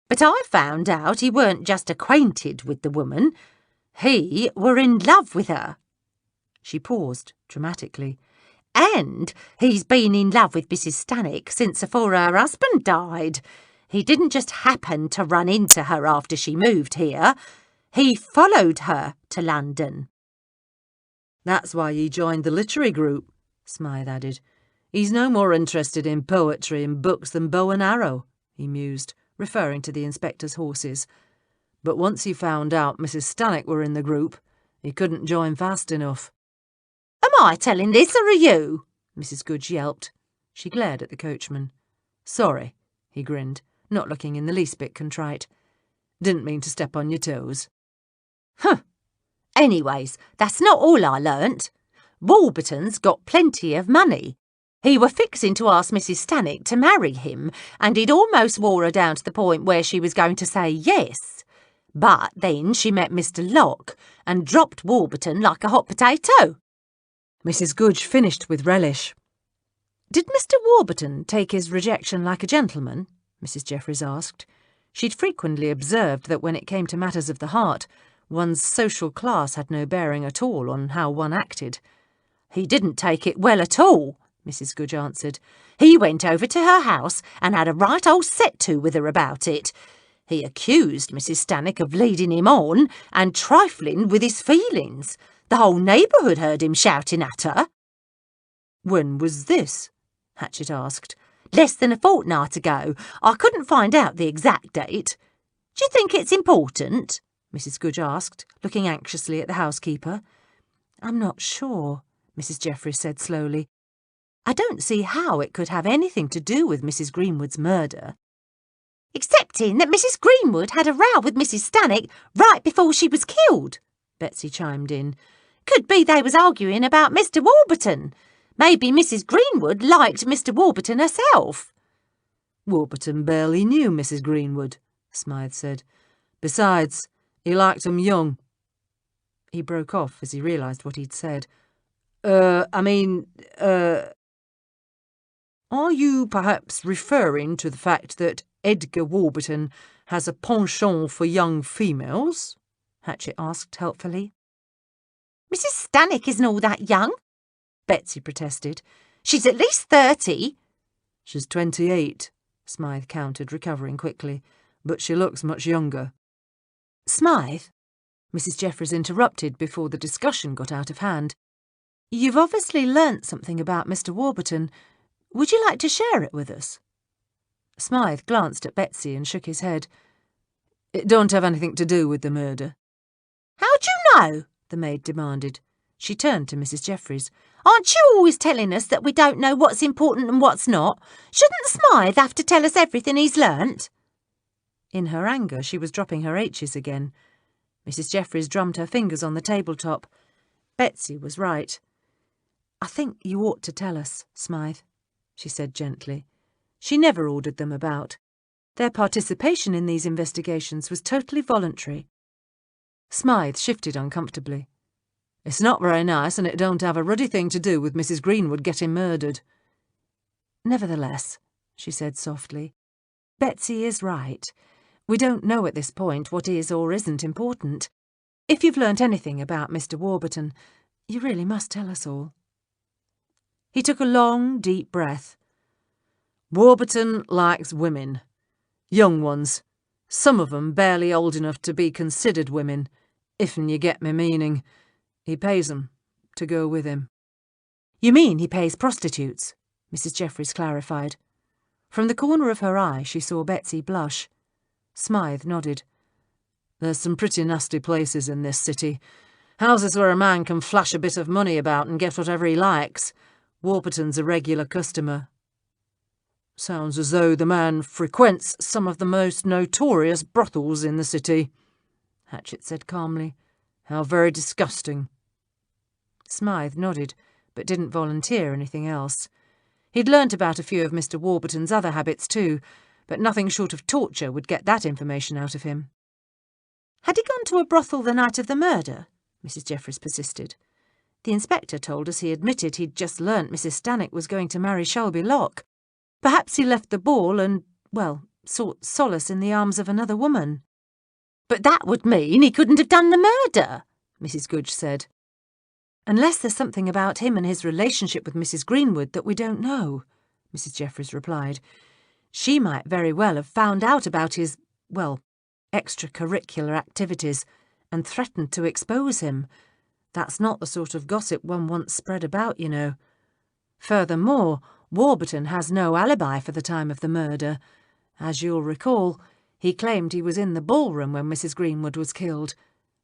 But I found out he weren't just acquainted with the woman. He were in love with her." She paused dramatically. "And he's been in love with Mrs. Stannock since afore her husband died. He didn't just happen to run into her after she moved here. He followed her to London." "That's why he joined the literary group," Smythe added. "He's no more interested in poetry and books than bow and arrow," he mused, referring to the inspector's horses. "But once he found out Mrs. Stannock were in the group, he couldn't join fast enough." "Am I telling this, or are you?" Mrs. Goodge yelped. She glared at the coachman. "Sorry," he grinned, not looking in the least bit contrite. "Didn't mean to step on your toes." "Huh. Anyways, that's not all I learnt. Warburton's got plenty of money. He were fixing to ask Mrs. Stannock to marry him, and he'd almost wore her down to the point where she was going to say yes. But then she met Mr. Locke and dropped Warburton like a hot potato." Mrs. Goodge finished with relish. "Did Mr. Warburton take his rejection like a gentleman?" Mrs. Jeffries asked. She'd frequently observed that when it came to matters of the heart, one's social class had no bearing at all on how one acted. "He didn't take it well at all," Mrs. Goodge answered. "He went over to her house and had a right old set-to with her about it. He accused Mrs. Stannock of leading him on and trifling with his feelings. The whole neighbourhood heard him shouting at her." "When was this?" Hatchet asked. "Less than a fortnight ago. I couldn't find out the exact date. Do you think it's important?" Mrs. Goodge asked, looking anxiously at the housekeeper. "I'm not sure," Mrs. Jeffries said slowly. "I don't see how it could have anything to do with Mrs. Greenwood's murder." "Excepting that Mrs. Greenwood had a row with Mrs. Stannock right before she was killed," Betsy chimed in. "Could be they was arguing about Mr. Warburton. Maybe Mrs. Greenwood liked Mr. Warburton herself." "Warburton barely knew Mrs. Greenwood," Smythe said. "Besides, he liked 'em young." He broke off as he realised what he'd said. Are you perhaps referring to the fact that Edgar Warburton has a penchant for young females?" Hatchet asked helpfully. "Mrs. Stannock isn't all that young," Betsy protested. "She's at least 30. "She's 28, Smythe countered, recovering quickly. "But she looks much younger." "Smythe," Mrs. Jeffries interrupted before the discussion got out of hand. "You've obviously learnt something about Mr. Warburton. Would you like to share it with us?" Smythe glanced at Betsy and shook his head. "It don't have anything to do with the murder." "How do you know?" the maid demanded. She turned to Mrs. Jeffries. "Aren't you always telling us that we don't know what's important and what's not? Shouldn't Smythe have to tell us everything he's learnt?" In her anger, she was dropping her H's again. Mrs. Jeffries drummed her fingers on the tabletop. Betsy was right. "I think you ought to tell us, Smythe," she said gently. She never ordered them about. Their participation in these investigations was totally voluntary. Smythe shifted uncomfortably. "It's not very nice, and it don't have a ruddy thing to do with Mrs. Greenwood getting murdered." "Nevertheless," she said softly, "Betsy is right. We don't know at this point what is or isn't important. If you've learnt anything about Mr. Warburton, you really must tell us all." He took a long, deep breath. "Warburton likes women. Young ones. Some of 'em barely old enough to be considered women, if'n you get me meaning. He pays 'em to go with him." "You mean he pays prostitutes?" Mrs. Jeffries clarified. From the corner of her eye she saw Betsy blush. Smythe nodded. "There's some pretty nasty places in this city. Houses where a man can flash a bit of money about and get whatever he likes. Warburton's a regular customer." "Sounds as though the man frequents some of the most notorious brothels in the city," Hatchett said calmly. "How very disgusting." Smythe nodded, but didn't volunteer anything else. He'd learnt about a few of Mr. Warburton's other habits too, but nothing short of torture would get that information out of him. "Had he gone to a brothel the night of the murder?" Mrs. Jeffries persisted. "The inspector told us he admitted he'd just learnt Mrs. Stannock was going to marry Shelby Locke. Perhaps he left the ball and, well, sought solace in the arms of another woman." "But that would mean he couldn't have done the murder," Mrs. Goodge said. "Unless there's something about him and his relationship with Mrs. Greenwood that we don't know," Mrs. Jeffries replied. "She might very well have found out about his, well, extracurricular activities and threatened to expose him. That's not the sort of gossip one wants spread about, you know. Furthermore, Warburton has no alibi for the time of the murder. As you'll recall, he claimed he was in the ballroom when Mrs. Greenwood was killed,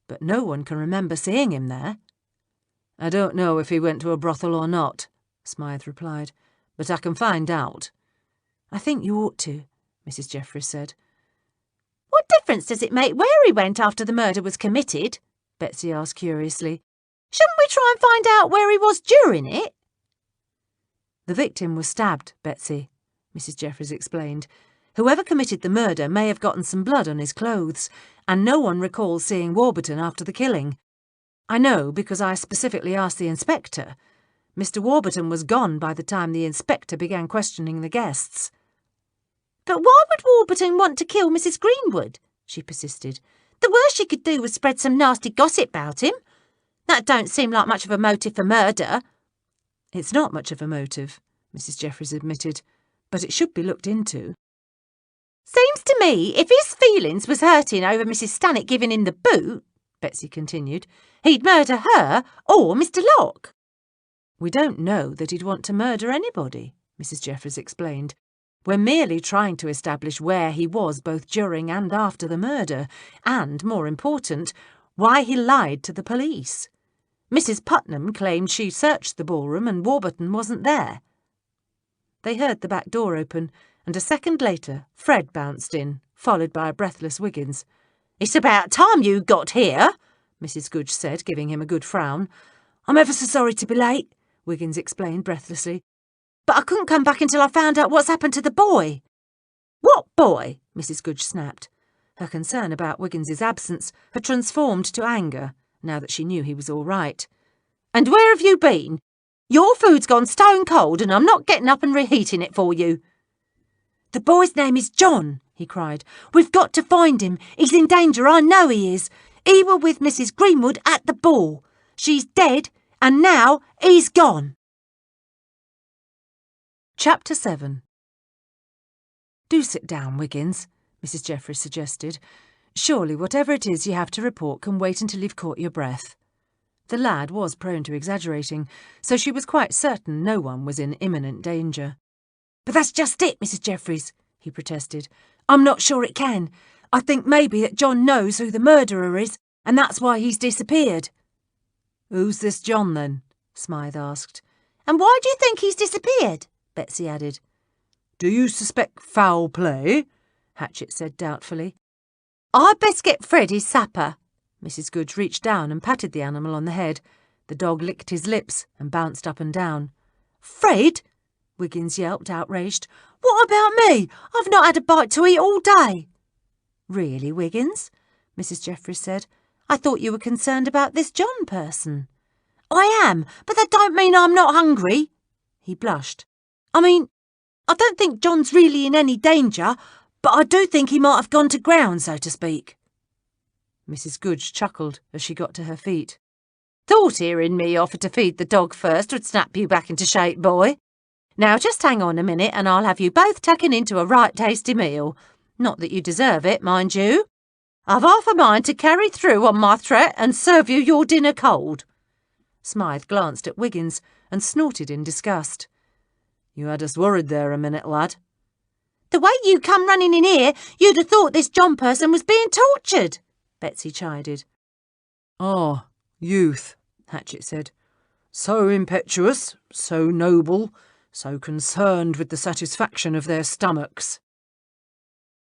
but no one can remember seeing him there." "I don't know if he went to a brothel or not," Smythe replied, "but I can find out." "I think you ought to," Mrs. Jeffries said. "What difference does it make where he went after the murder was committed?" Betsy asked curiously. "Shouldn't we try and find out where he was during it?" "The victim was stabbed, Betsy," Mrs. Jeffries explained. "Whoever committed the murder may have gotten some blood on his clothes, and no one recalls seeing Warburton after the killing. I know because I specifically asked the inspector. Mr. Warburton was gone by the time the inspector began questioning the guests." "But why would Warburton want to kill Mrs. Greenwood?" she persisted. "The worst she could do was spread some nasty gossip about him. That don't seem like much of a motive for murder." "It's not much of a motive," Mrs. Jeffries admitted, "but it should be looked into." "Seems to me if his feelings was hurting over Mrs. Stannock giving him the boot," Betsy continued, "he'd murder her or Mr. Locke." "We don't know that he'd want to murder anybody," Mrs. Jeffries explained. "We're merely trying to establish where he was both during and after the murder, and, more important, why he lied to the police. Mrs. Putnam claimed she searched the ballroom and Warburton wasn't there." They heard the back door open, and a second later Fred bounced in, followed by a breathless Wiggins. "It's about time you got here," Mrs. Goodge said, giving him a good frown. "I'm ever so sorry to be late," Wiggins explained breathlessly. "But I couldn't come back until I found out what's happened to the boy." "What boy?" Mrs. Goodge snapped. Her concern about Wiggins's absence had transformed to anger, now that she knew he was all right. "And where have you been? Your food's gone stone cold and I'm not getting up and reheating it for you." "The boy's name is John," he cried. "We've got to find him. He's in danger, I know he is. He were with Mrs. Greenwood at the ball. She's dead, and now he's gone." Chapter 7. "Do sit down, Wiggins," Mrs. Jeffries suggested. "Surely whatever it is you have to report can wait until you've caught your breath." The lad was prone to exaggerating, so she was quite certain no one was in imminent danger. "But that's just it, Mrs. Jeffries," he protested. "I'm not sure it can. I think maybe that John knows who the murderer is, and that's why he's disappeared." Who's this John, then? Smythe asked. And why do you think he's disappeared? Betsy added. Do you suspect foul play? Hatchett said doubtfully. I'd best get Fred his supper. Mrs. Goodge reached down and patted the animal on the head. The dog licked his lips and bounced up and down. Fred? Wiggins yelped, outraged. What about me? I've not had a bite to eat all day. Really, Wiggins? Mrs. Jeffries said. I thought you were concerned about this John person. I am, but that don't mean I'm not hungry. He blushed. I mean, I don't think John's really in any danger, but I do think he might have gone to ground, so to speak. Mrs. Goodge chuckled as she got to her feet. Thought hearing me offer to feed the dog first would snap you back into shape, boy. Now just hang on a minute and I'll have you both taken into a right tasty meal. Not that you deserve it, mind you. I've half a mind to carry through on my threat and serve you your dinner cold. Smythe glanced at Wiggins and snorted in disgust. You had us worried there a minute, lad. The way you come running in here, you'd have thought this John person was being tortured, Betsy chided. Ah, youth, Hatchett said. So impetuous, so noble, so concerned with the satisfaction of their stomachs.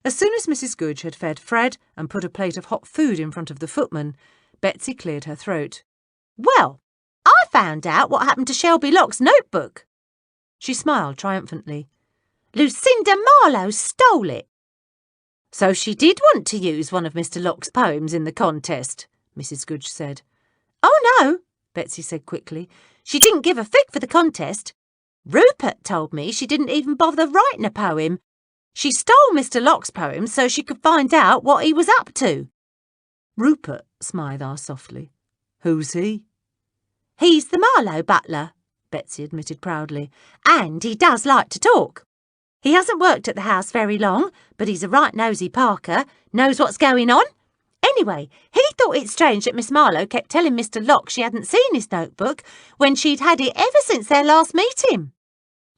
As soon as Mrs. Goodge had fed Fred and put a plate of hot food in front of the footman, Betsy cleared her throat. Well, I found out what happened to Shelby Locke's notebook. She smiled triumphantly. Lucinda Marlowe stole it. So she did want to use one of Mr. Locke's poems in the contest, Mrs. Goodge said. Oh, no, Betsy said quickly. She didn't give a fig for the contest. Rupert told me she didn't even bother writing a poem. She stole Mr. Locke's poem so she could find out what he was up to. Rupert? Smythe asked softly. Who's he? He's the Marlowe butler, Betsy admitted proudly, and he does like to talk. He hasn't worked at the house very long, but he's a right nosy Parker, knows what's going on. Anyway, he thought it strange that Miss Marlowe kept telling Mr. Locke she hadn't seen his notebook when she'd had it ever since their last meeting.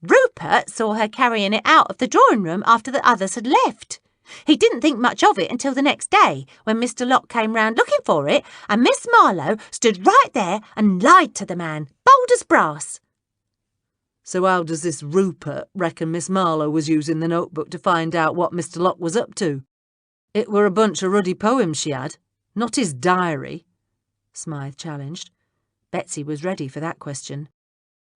Rupert saw her carrying it out of the drawing room after the others had left. He didn't think much of it until the next day, when Mr. Locke came round looking for it, and Miss Marlowe stood right there and lied to the man, bold as brass. So how does this Rupert reckon Miss Marlowe was using the notebook to find out what Mr. Locke was up to? It were a bunch of ruddy poems she had, not his diary, Smythe challenged. Betsy was ready for that question.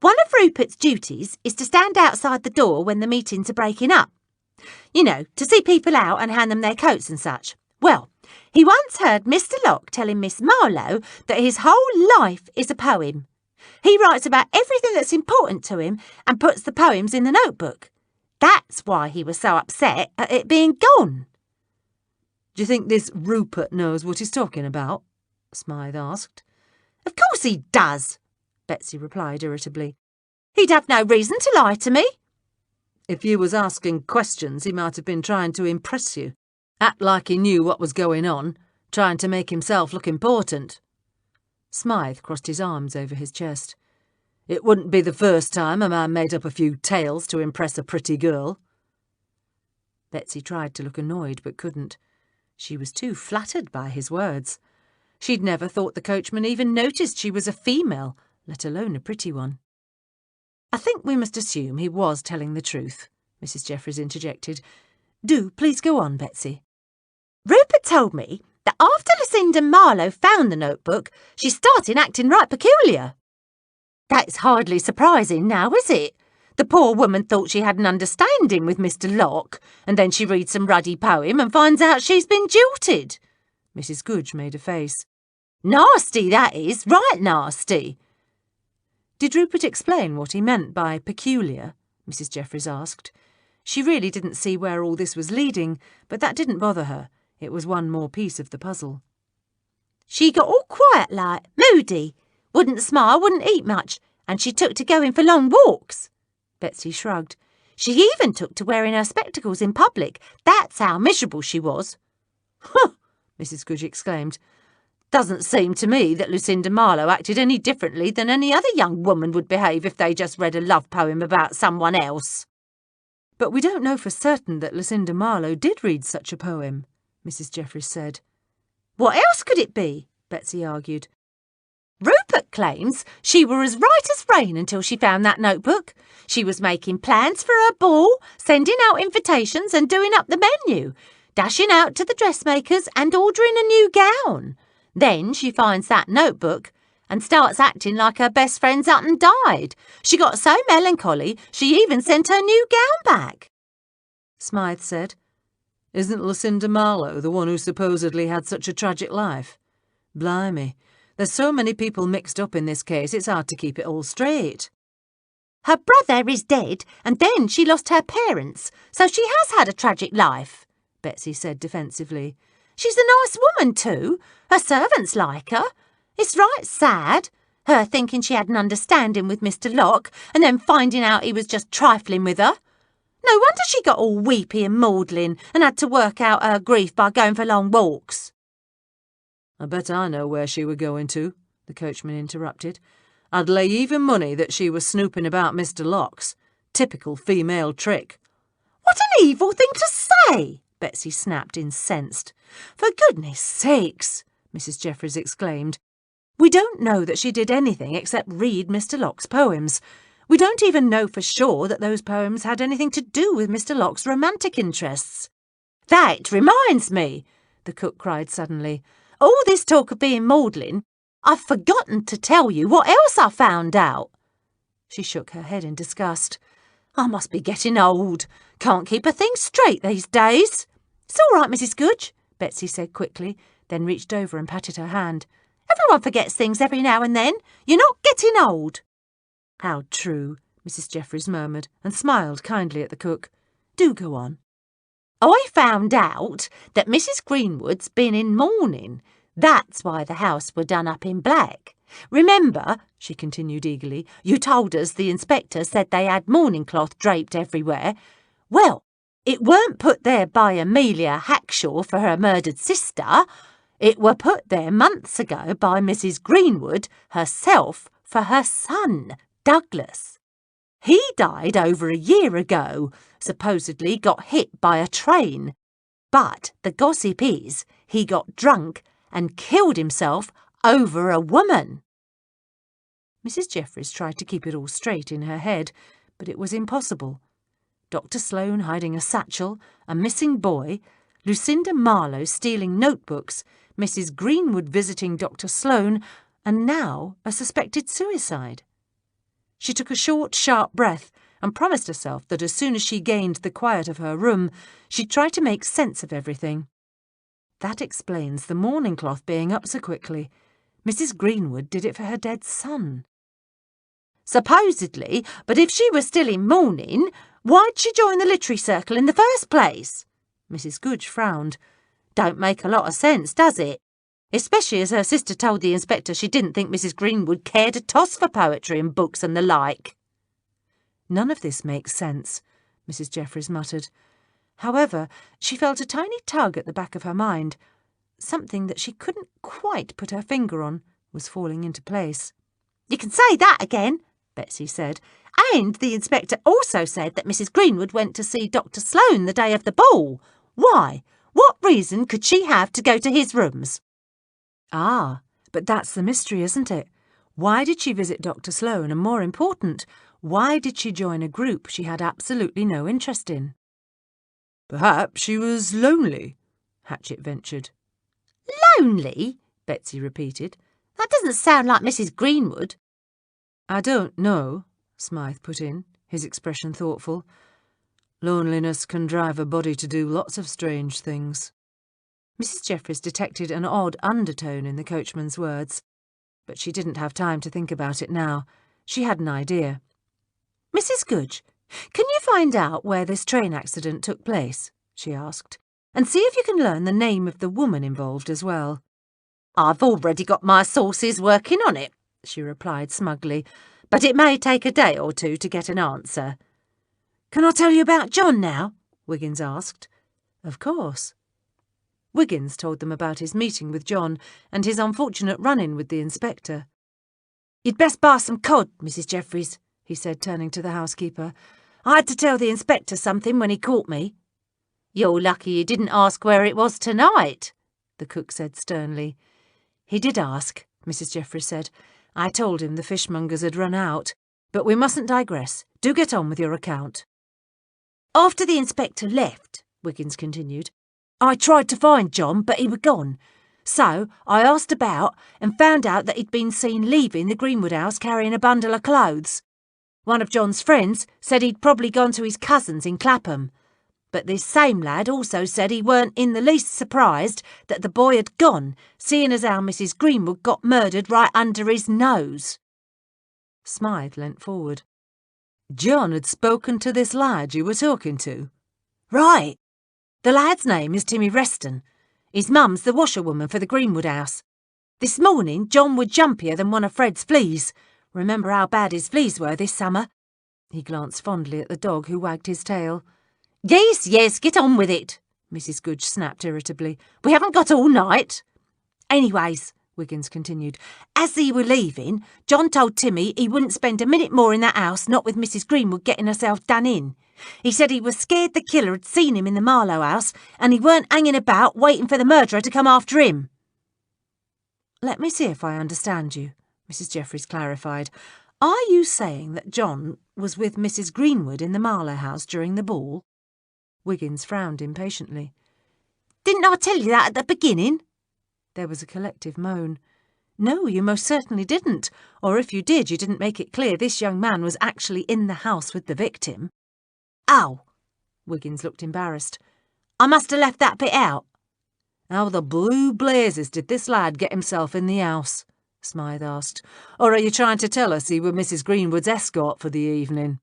One of Rupert's duties is to stand outside the door when the meetings are breaking up. You know, to see people out and hand them their coats and such. Well, he once heard Mr. Locke telling Miss Marlowe that his whole life is a poem. He writes about everything that's important to him and puts the poems in the notebook. That's why he was so upset at it being gone. Do you think this Rupert knows what he's talking about? Smythe asked. Of course he does, Betsy replied irritably. He'd have no reason to lie to me. If you was asking questions, he might have been trying to impress you. Act like he knew what was going on, trying to make himself look important. Smythe crossed his arms over his chest. It wouldn't be the first time a man made up a few tales to impress a pretty girl. Betsy tried to look annoyed but couldn't. She was too flattered by his words. She'd never thought the coachman even noticed she was a female, let alone a pretty one. I think we must assume he was telling the truth, Mrs. Jeffries interjected. Do please go on, Betsy. Rupert told me that after Lucinda Marlowe found the notebook, she started acting right peculiar. That's hardly surprising now, is it? The poor woman thought she had an understanding with Mr. Locke, and then she reads some ruddy poem and finds out she's been jilted. Mrs. Goodge made a face. Nasty, that is, right nasty. Did Rupert explain what he meant by peculiar? Mrs. Jeffries asked. She really didn't see where all this was leading, but that didn't bother her. It was one more piece of the puzzle. She got all quiet like, moody, wouldn't smile, wouldn't eat much, and she took to going for long walks. Betsy shrugged. She even took to wearing her spectacles in public. That's how miserable she was. Huh, Mrs. Goodge exclaimed. Doesn't seem to me that Lucinda Marlowe acted any differently than any other young woman would behave if they just read a love poem about someone else. But we don't know for certain that Lucinda Marlowe did read such a poem, Mrs. Jeffries said. What else could it be? Betsy argued. Rupert claims she were as right as rain until she found that notebook. She was making plans for her ball, sending out invitations and doing up the menu, dashing out to the dressmakers and ordering a new gown. Then she finds that notebook and starts acting like her best friend's up and died. She got so melancholy she even sent her new gown back. Smythe said, "Isn't Lucinda Marlowe the one who supposedly had such a tragic life? Blimey, there's so many people mixed up in this case, it's hard to keep it all straight." Her brother is dead, and then she lost her parents, so she has had a tragic life, Betsy said defensively. She's a nice woman too. Her servants like her. It's right sad, her thinking she had an understanding with Mr. Locke, and then finding out he was just trifling with her. No wonder she got all weepy and maudlin and had to work out her grief by going for long walks. "I bet I know where she were going to," the coachman interrupted. "I'd lay even money that she was snooping about Mr. Locke's. Typical female trick." "What an evil thing to say!" Betsy snapped, incensed. "For goodness sakes," Mrs. Jeffries exclaimed. "We don't know that she did anything except read Mr. Locke's poems. We don't even know for sure that those poems had anything to do with Mr. Locke's romantic interests." "That reminds me," the cook cried suddenly. "All this talk of being maudlin, I've forgotten to tell you what else I found out." She shook her head in disgust. "I must be getting old. Can't keep a thing straight these days." "It's all right, Mrs. Goodge," Betsy said quickly, then reached over and patted her hand. "Everyone forgets things every now and then. You're not getting old." "How true," Mrs. Jeffries murmured, and smiled kindly at the cook. "Do go on." "I found out that Mrs. Greenwood's been in mourning. That's why the house were done up in black. Remember," she continued eagerly, "you told us the inspector said they had mourning cloth draped everywhere. Well, it weren't put there by Amelia Hackshaw for her murdered sister. It were put there months ago by Mrs. Greenwood herself for her son, Douglas. He died over a year ago, supposedly got hit by a train. But the gossip is he got drunk and killed himself over a woman." Mrs. Jeffries tried to keep it all straight in her head, but it was impossible. Dr. Sloane hiding a satchel, a missing boy, Lucinda Marlowe stealing notebooks, Mrs. Greenwood visiting Dr. Sloane, and now a suspected suicide. She took a short, sharp breath and promised herself that as soon as she gained the quiet of her room, she'd try to make sense of everything. That explains the mourning cloth being up so quickly. Mrs. Greenwood did it for her dead son. "Supposedly, but if she was still in mourning, why'd she join the literary circle in the first place?" Mrs. Goodge frowned. "Don't make a lot of sense, does it? Especially as her sister told the inspector she didn't think Mrs. Greenwood cared a toss for poetry and books and the like." "None of this makes sense," Mrs. Jeffries muttered. However, she felt a tiny tug at the back of her mind. Something that she couldn't quite put her finger on was falling into place. "You can say that again," Betsy said. "And the inspector also said that Mrs. Greenwood went to see Dr. Sloane the day of the ball. Why? What reason could she have to go to his rooms?" "Ah, but that's the mystery, isn't it? Why did she visit Dr. Sloane, and more important, why did she join a group she had absolutely no interest in?" "Perhaps she was lonely," Hatchett ventured. "Lonely?" Betsy repeated. "That doesn't sound like Mrs. Greenwood." "I don't know," Smythe put in, his expression thoughtful. "Loneliness can drive a body to do lots of strange things." Mrs. Jeffries detected an odd undertone in the coachman's words, but she didn't have time to think about it now. She had an idea. "Mrs. Goodge, can you find out where this train accident took place?" she asked, "and see if you can learn the name of the woman involved as well." "I've already got my sources working on it," she replied smugly, "but it may take a day or two to get an answer." "Can I tell you about John now?" Wiggins asked. Of course. Wiggins told them about his meeting with John and his unfortunate run-in with the inspector. "You'd best buy some cod, Mrs. Jeffries," he said, turning to the housekeeper. "I had to tell the inspector something when he caught me." "You're lucky you didn't ask where it was tonight," the cook said sternly. He did ask, Mrs. Jeffries said. "I told him the fishmongers had run out. But we mustn't digress. Do get on with your account." "After the inspector left," Wiggins continued, "I tried to find John, but he was gone. So I asked about and found out that he'd been seen leaving the Greenwood house carrying a bundle of clothes. One of John's friends said he'd probably gone to his cousin's in Clapham. But this same lad also said he weren't in the least surprised that the boy had gone, seeing as how Mrs. Greenwood got murdered right under his nose." Smythe leant forward. "John had spoken to this lad you were talking to?" "Right. The lad's name is Timmy Reston. His mum's the washerwoman for the Greenwood house. This morning John was jumpier than one of Fred's fleas. Remember how bad his fleas were this summer?" He glanced fondly at the dog who wagged his tail. Yes, get on with it," Mrs. Goodge snapped irritably. "We haven't got all night." "Anyways," Wiggins continued, "as he were leaving, John told Timmy he wouldn't spend a minute more in that house, not with Mrs. Greenwood getting herself done in. He said he was scared the killer had seen him in the Marlowe house, and he weren't hanging about waiting for the murderer to come after him." "Let me see if I understand you," Mrs. Jeffries clarified. "Are you saying that John was with Mrs. Greenwood in the Marlowe house during the ball?" Wiggins frowned impatiently. "Didn't I tell you that at the beginning?" There was a collective moan. "No, you most certainly didn't. Or if you did, you didn't make it clear this young man was actually in the house with the victim." "Oh," Wiggins looked embarrassed. "I must have left that bit out." "How the blue blazes did this lad get himself in the house?" Smythe asked. "Or are you trying to tell us he was Mrs. Greenwood's escort for the evening?"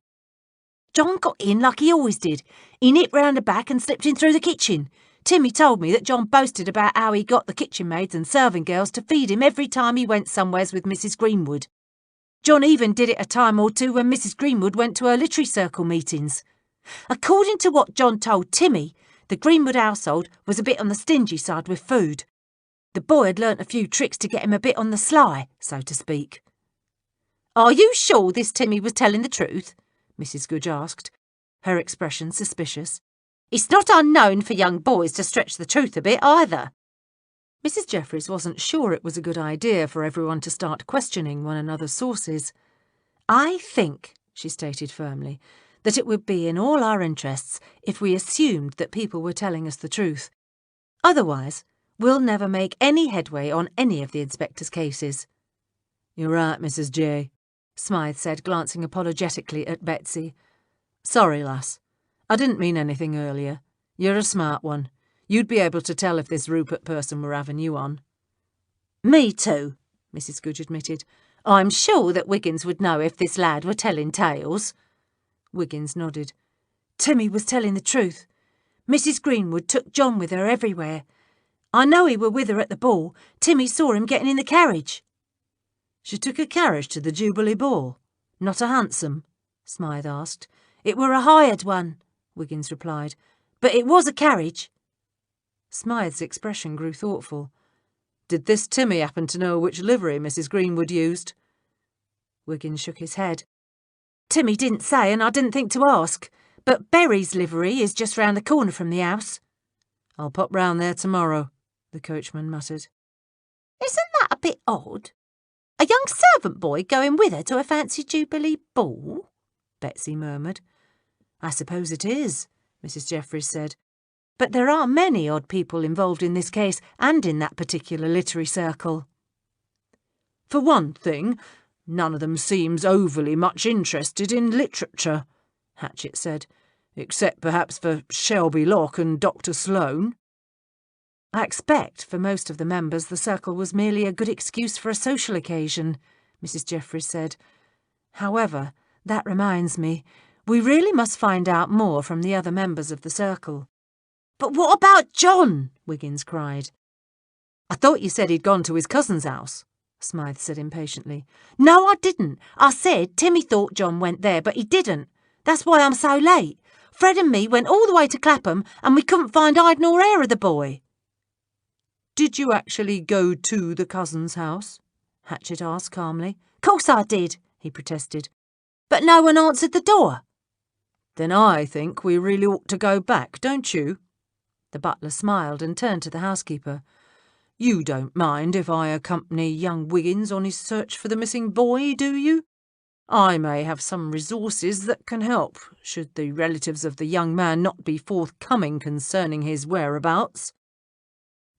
"John got in like he always did. He nipped round the back and slipped in through the kitchen. Timmy told me that John boasted about how he got the kitchen maids and serving girls to feed him every time he went somewheres with Mrs. Greenwood. John even did it a time or two when Mrs. Greenwood went to her literary circle meetings. According to what John told Timmy, the Greenwood household was a bit on the stingy side with food. The boy had learnt a few tricks to get him a bit on the sly, so to speak." "Are you sure this Timmy was telling the truth?" Mrs. Goodge asked, her expression suspicious. "It's not unknown for young boys to stretch the truth a bit either." Mrs. Jeffries wasn't sure it was a good idea for everyone to start questioning one another's sources. "I think," she stated firmly, "that it would be in all our interests if we assumed that people were telling us the truth. Otherwise, we'll never make any headway on any of the inspector's cases." "You're right, Mrs. J," Smythe said, glancing apologetically at Betsy. "Sorry, lass. I didn't mean anything earlier. You're a smart one. You'd be able to tell if this Rupert person were having you on." "Me too," Mrs. Goodge admitted. "I'm sure that Wiggins would know if this lad were telling tales." Wiggins nodded. "Timmy was telling the truth. Mrs. Greenwood took John with her everywhere. I know he were with her at the ball. Timmy saw him getting in the carriage." "She took a carriage to the Jubilee Ball? Not a hansom?" Smythe asked. "It were a hired one," Wiggins replied. "But it was a carriage." Smythe's expression grew thoughtful. "Did this Timmy happen to know which livery Mrs. Greenwood used?" Wiggins shook his head. "Timmy didn't say, and I didn't think to ask. But Berry's livery is just round the corner from the house." "I'll pop round there tomorrow," the coachman muttered. "Isn't that a bit odd? A young servant boy going with her to a fancy Jubilee ball?" Betsy murmured. "I suppose it is," Mrs. Jeffries said. "But there are many odd people involved in this case and in that particular literary circle." "For one thing, none of them seems overly much interested in literature," Hatchett said, "except perhaps for Shelby Locke and Dr. Sloane." "I expect for most of the members the circle was merely a good excuse for a social occasion," Mrs. Jeffries said. "However, that reminds me, we really must find out more from the other members of the circle." "But what about John?" Wiggins cried. "I thought you said he'd gone to his cousin's house," Smythe said impatiently. "No, I didn't. I said Timmy thought John went there, but he didn't. That's why I'm so late. Fred and me went all the way to Clapham, and we couldn't find hide nor hair of the boy." "Did you actually go to the cousin's house?" Hatchett asked calmly. "Course I did," he protested. "But no one answered the door." "Then I think we really ought to go back, don't you?" The butler smiled and turned to the housekeeper. You don't mind if I accompany young Wiggins on his search for the missing boy, do you? I may have some resources that can help, should the relatives of the young man not be forthcoming concerning his whereabouts."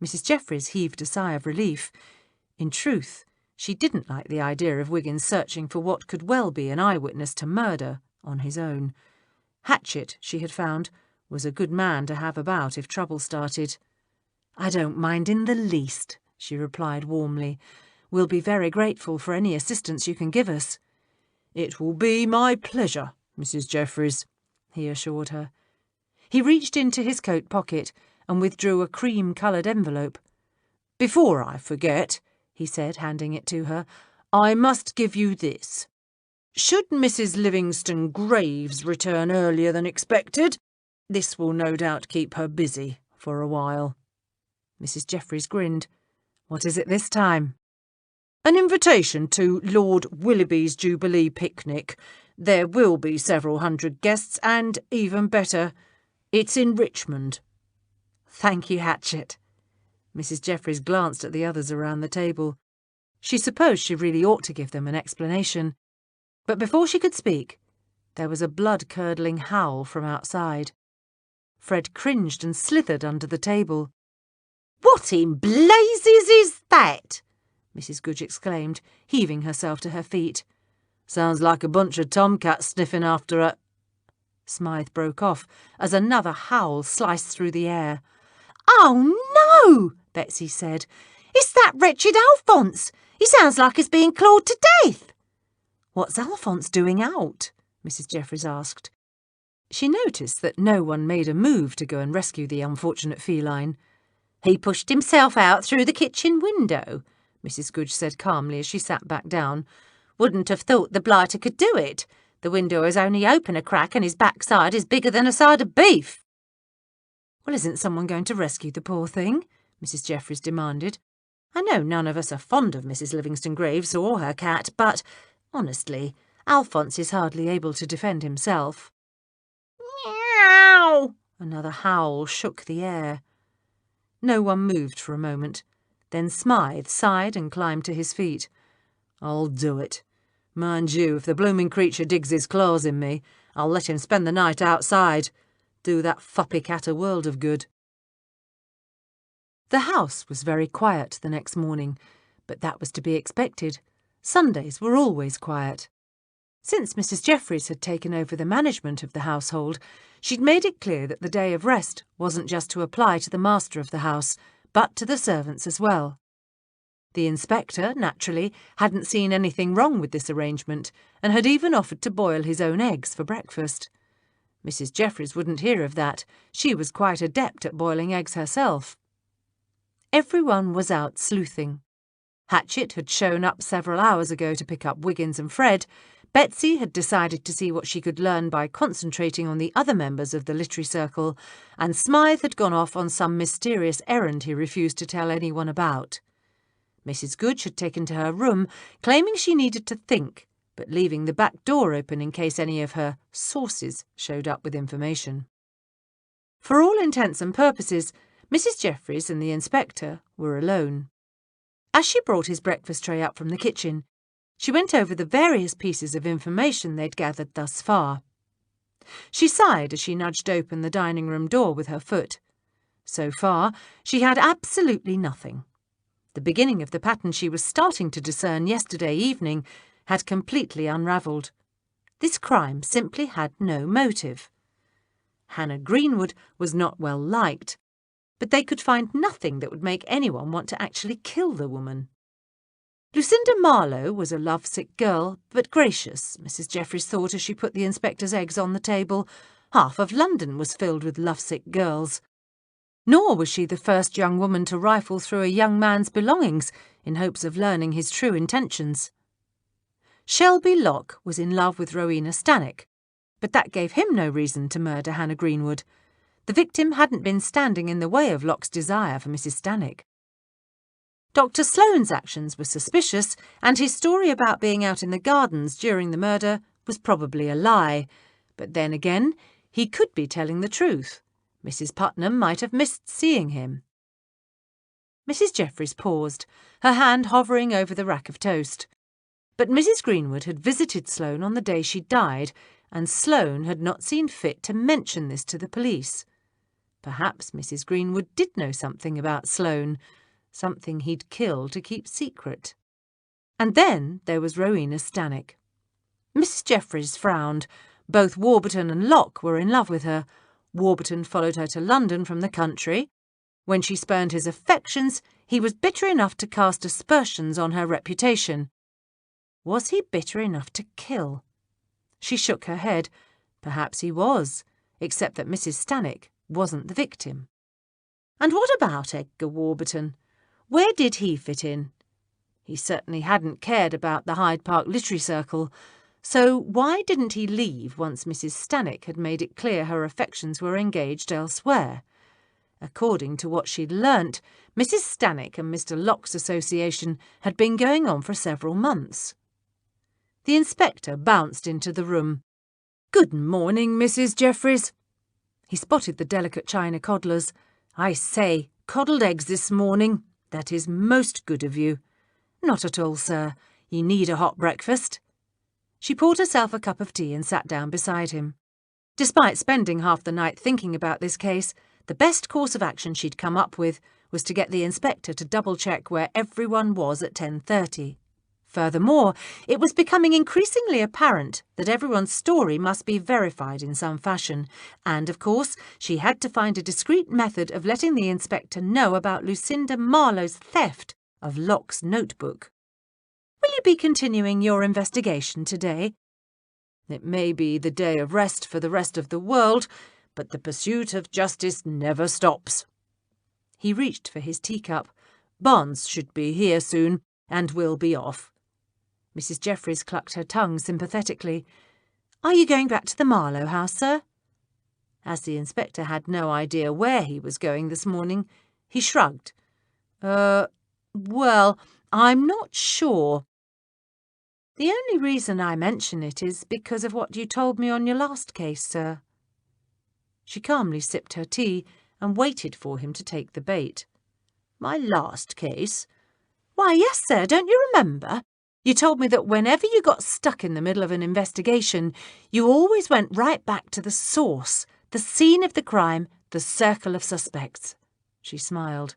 Mrs. Jeffries heaved a sigh of relief. In truth, she didn't like the idea of Wiggins searching for what could well be an eyewitness to murder on his own. Hatchet, she had found, was a good man to have about if trouble started. "I don't mind in the least," she replied warmly. "We'll be very grateful for any assistance you can give us." "It will be my pleasure, Mrs. Jeffries," he assured her. He reached into his coat pocket and withdrew a cream-coloured envelope. "Before I forget," he said, handing it to her, "I must give you this. Should Mrs. Livingston Graves return earlier than expected, this will no doubt keep her busy for a while." Mrs. Jeffries grinned. "What is it this time?" "An invitation to Lord Willoughby's Jubilee picnic. There will be several hundred guests, and, even better, it's in Richmond." "Thank you, Hatchet." Mrs. Jeffries glanced at the others around the table. She supposed she really ought to give them an explanation. But before she could speak, there was a blood-curdling howl from outside. Fred cringed and slithered under the table. "What in blazes is that?" Mrs. Goodge exclaimed, heaving herself to her feet. "Sounds like a bunch of tomcats sniffing after a—" Smythe broke off as another howl sliced through the air. "Oh, no!" Betsy said. "It's that wretched Alphonse. He sounds like he's being clawed to death." "What's Alphonse doing out?" Mrs. Jeffries asked. She noticed that no one made a move to go and rescue the unfortunate feline. "He pushed himself out through the kitchen window," Mrs. Goodge said calmly as she sat back down. "Wouldn't have thought the blighter could do it. The window is only open a crack and his backside is bigger than a side of beef." "Well, isn't someone going to rescue the poor thing?" Mrs. Jeffries demanded. "I know none of us are fond of Mrs. Livingston Graves or her cat, but, honestly, Alphonse is hardly able to defend himself." "Meow!" Another howl shook the air. No one moved for a moment. Then Smythe sighed and climbed to his feet. "I'll do it. Mind you, if the blooming creature digs his claws in me, I'll let him spend the night outside. Do that fuppy cat a world of good." The house was very quiet the next morning, but that was to be expected. Sundays were always quiet. Since Mrs. Jeffries had taken over the management of the household, she'd made it clear that the day of rest wasn't just to apply to the master of the house, but to the servants as well. The inspector, naturally, hadn't seen anything wrong with this arrangement, and had even offered to boil his own eggs for breakfast. Mrs. Jeffries wouldn't hear of that. She was quite adept at boiling eggs herself. Everyone was out sleuthing. Hatchet had shown up several hours ago to pick up Wiggins and Fred. Betsy had decided to see what she could learn by concentrating on the other members of the literary circle, and Smythe had gone off on some mysterious errand he refused to tell anyone about. Mrs. Goodge had taken to her room, claiming she needed to think, but leaving the back door open in case any of her sources showed up with information. For all intents and purposes, Mrs. Jeffries and the inspector were alone. As she brought his breakfast tray up from the kitchen, she went over the various pieces of information they'd gathered thus far. She sighed as she nudged open the dining-room door with her foot. So far, she had absolutely nothing. The beginning of the pattern she was starting to discern yesterday evening had completely unravelled. This crime simply had no motive. Hannah Greenwood was not well liked, but they could find nothing that would make anyone want to actually kill the woman. Lucinda Marlowe was a lovesick girl, but gracious, Mrs. Jeffries thought as she put the inspector's eggs on the table. Half of London was filled with lovesick girls. Nor was she the first young woman to rifle through a young man's belongings in hopes of learning his true intentions. Shelby Locke was in love with Rowena Stannock, but that gave him no reason to murder Hannah Greenwood. The victim hadn't been standing in the way of Locke's desire for Mrs. Stannock. Dr. Sloane's actions were suspicious, and his story about being out in the gardens during the murder was probably a lie. But then again, he could be telling the truth. Mrs. Putnam might have missed seeing him. Mrs. Jeffries paused, her hand hovering over the rack of toast. But Mrs. Greenwood had visited Sloane on the day she died, and Sloane had not seen fit to mention this to the police. Perhaps Mrs. Greenwood did know something about Sloane, something he'd killed to keep secret. And then there was Rowena Stannock. Mrs. Jeffries frowned. Both Warburton and Locke were in love with her. Warburton followed her to London from the country. When she spurned his affections, he was bitter enough to cast aspersions on her reputation. Was he bitter enough to kill? She shook her head. Perhaps he was, except that Mrs. Stannock wasn't the victim. And what about Edgar Warburton? Where did he fit in? He certainly hadn't cared about the Hyde Park Literary Circle, so why didn't he leave once Mrs. Stannock had made it clear her affections were engaged elsewhere? According to what she'd learnt, Mrs. Stannock and Mr. Locke's association had been going on for several months. The inspector bounced into the room. "Good morning, Mrs. Jeffries." He spotted the delicate china coddlers. "I say, coddled eggs this morning. That is most good of you." "Not at all, sir. You need a hot breakfast." She poured herself a cup of tea and sat down beside him. Despite spending half the night thinking about this case, the best course of action she'd come up with was to get the inspector to double-check where everyone was at 10:30. Furthermore, it was becoming increasingly apparent that everyone's story must be verified in some fashion, and, of course, she had to find a discreet method of letting the inspector know about Lucinda Marlowe's theft of Locke's notebook. "Will you be continuing your investigation today?" "It may be the day of rest for the rest of the world, but the pursuit of justice never stops." He reached for his teacup. "Barnes should be here soon, and we'll be off." Mrs. Jeffries clucked her tongue sympathetically. "Are you going back to the Marlowe house, sir?" As the inspector had no idea where he was going this morning, he shrugged. Well, I'm not sure. The only reason I mention it is because of what you told me on your last case, sir." She calmly sipped her tea and waited for him to take the bait. "My last case?" "Why, yes, sir, don't you remember? You told me that whenever you got stuck in the middle of an investigation, you always went right back to the source, the scene of the crime, the circle of suspects." She smiled.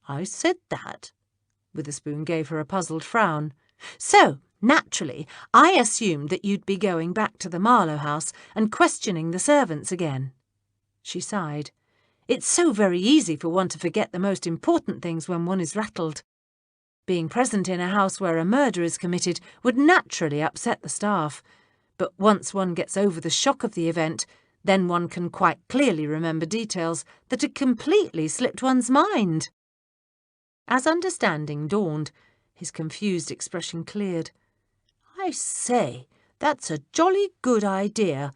"I said that?" Witherspoon gave her a puzzled frown. "So, naturally, I assumed that you'd be going back to the Marlowe house and questioning the servants again." She sighed. "It's so very easy for one to forget the most important things when one is rattled. Being present in a house where a murder is committed would naturally upset the staff, but once one gets over the shock of the event, then one can quite clearly remember details that had completely slipped one's mind." As understanding dawned, his confused expression cleared. "I say, that's a jolly good idea.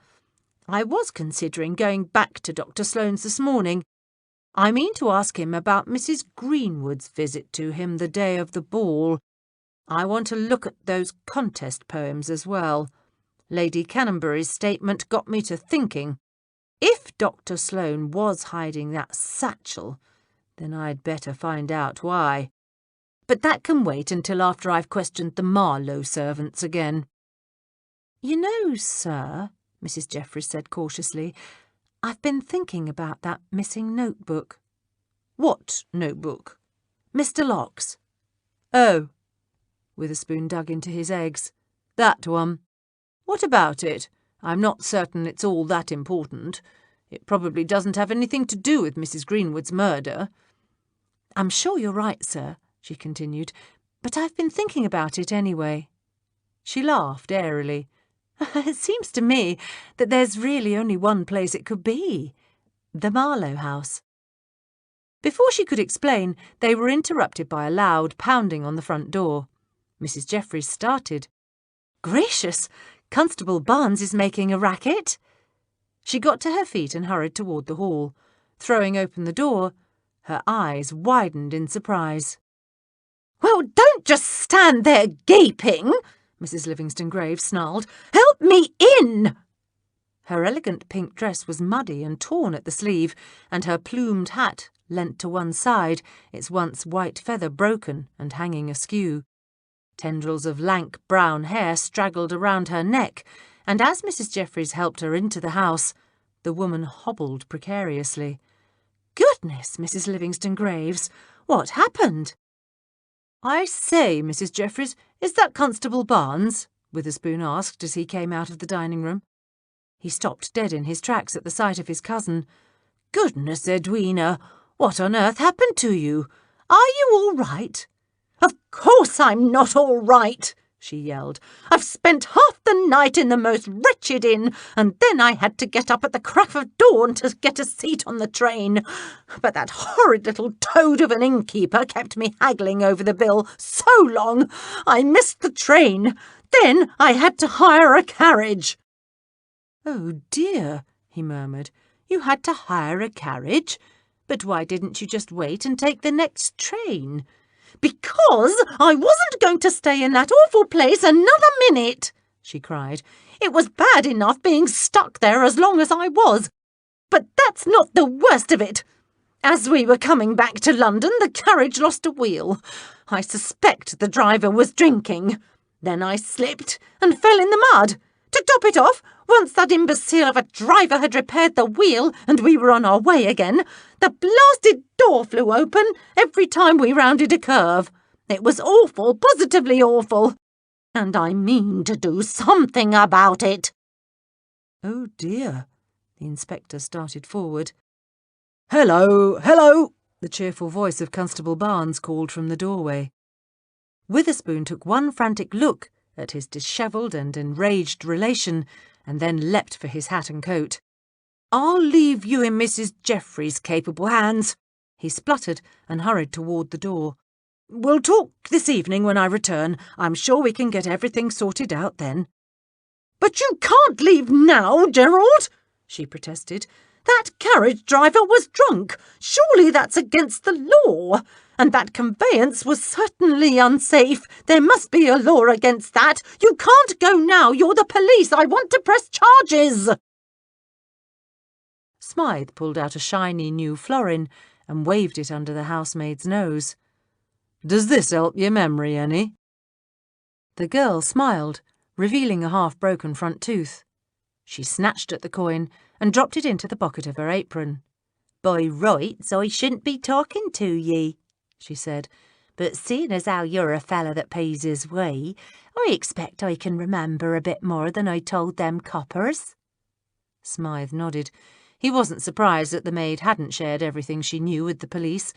I was considering going back to Dr. Sloane's this morning. I mean to ask him about Mrs. Greenwood's visit to him the day of the ball. I want to look at those contest poems as well. Lady Cannonberry's statement got me to thinking. If Dr. Sloane was hiding that satchel, then I'd better find out why. But that can wait until after I've questioned the Marlowe servants again." "You know, sir," Mrs. Jeffries said cautiously, "I've been thinking about that missing notebook." "What notebook?" "Mr. Locke's." "Oh." Witherspoon dug into his eggs. "That one. What about it? I'm not certain it's all that important. It probably doesn't have anything to do with Mrs. Greenwood's murder." "I'm sure you're right, sir," she continued, "but I've been thinking about it anyway." She laughed airily. "It seems to me that there's really only one place it could be. The Marlowe house." Before she could explain, they were interrupted by a loud pounding on the front door. Mrs. Jeffries started. "Gracious! Constable Barnes is making a racket." She got to her feet and hurried toward the hall. Throwing open the door, her eyes widened in surprise. "Well, don't just stand there gaping," Mrs. Livingston Graves snarled. "Help me in!" Her elegant pink dress was muddy and torn at the sleeve, and her plumed hat leant to one side, its once white feather broken and hanging askew. Tendrils of lank brown hair straggled around her neck, and as Mrs. Jeffries helped her into the house, the woman hobbled precariously. "Goodness, Mrs. Livingston Graves, what happened?" "I say, Mrs. Jeffries, is that Constable Barnes?" Witherspoon asked as he came out of the dining room. He stopped dead in his tracks at the sight of his cousin. "Goodness, Edwina, what on earth happened to you? Are you all right?" "Of course I'm not all right," she yelled. "I've spent half the night in the most wretched inn, and then I had to get up at the crack of dawn to get a seat on the train. But that horrid little toad of an innkeeper kept me haggling over the bill so long, I missed the train. Then I had to hire a carriage." "Oh dear," he murmured. "You had to hire a carriage? But why didn't you just wait and take the next train?" "Because I wasn't going to stay in that awful place another minute," she cried. "It was bad enough being stuck there as long as I was. But that's not the worst of it. As we were coming back to London, the carriage lost a wheel. I suspect the driver was drinking. Then I slipped and fell in the mud. To top it off, once that imbecile of a driver had repaired the wheel and we were on our way again, the blasted door flew open every time we rounded a curve. It was awful, positively awful. And I mean to do something about it." "Oh dear." The inspector started forward. "Hello, hello," the cheerful voice of Constable Barnes called from the doorway. Witherspoon took one frantic look at his dishevelled and enraged relation, and then leapt for his hat and coat. "I'll leave you in Mrs. Jeffries' capable hands," he spluttered and hurried toward the door. "We'll talk this evening when I return. I'm sure we can get everything sorted out then." "But you can't leave now, Gerald," she protested. "That carriage driver was drunk. Surely that's against the law. And that conveyance was certainly unsafe. There must be a law against that. You can't go now. You're the police. I want to press charges." Smythe pulled out a shiny new florin and waved it under the housemaid's nose. "Does this help your memory any?" The girl smiled, revealing a half-broken front tooth. She snatched at the coin and dropped it into the pocket of her apron. "By rights, I shouldn't be talking to ye," she said, "but seeing as how you're a fella that pays his way, I expect I can remember a bit more than I told them coppers." Smythe nodded. He wasn't surprised that the maid hadn't shared everything she knew with the police.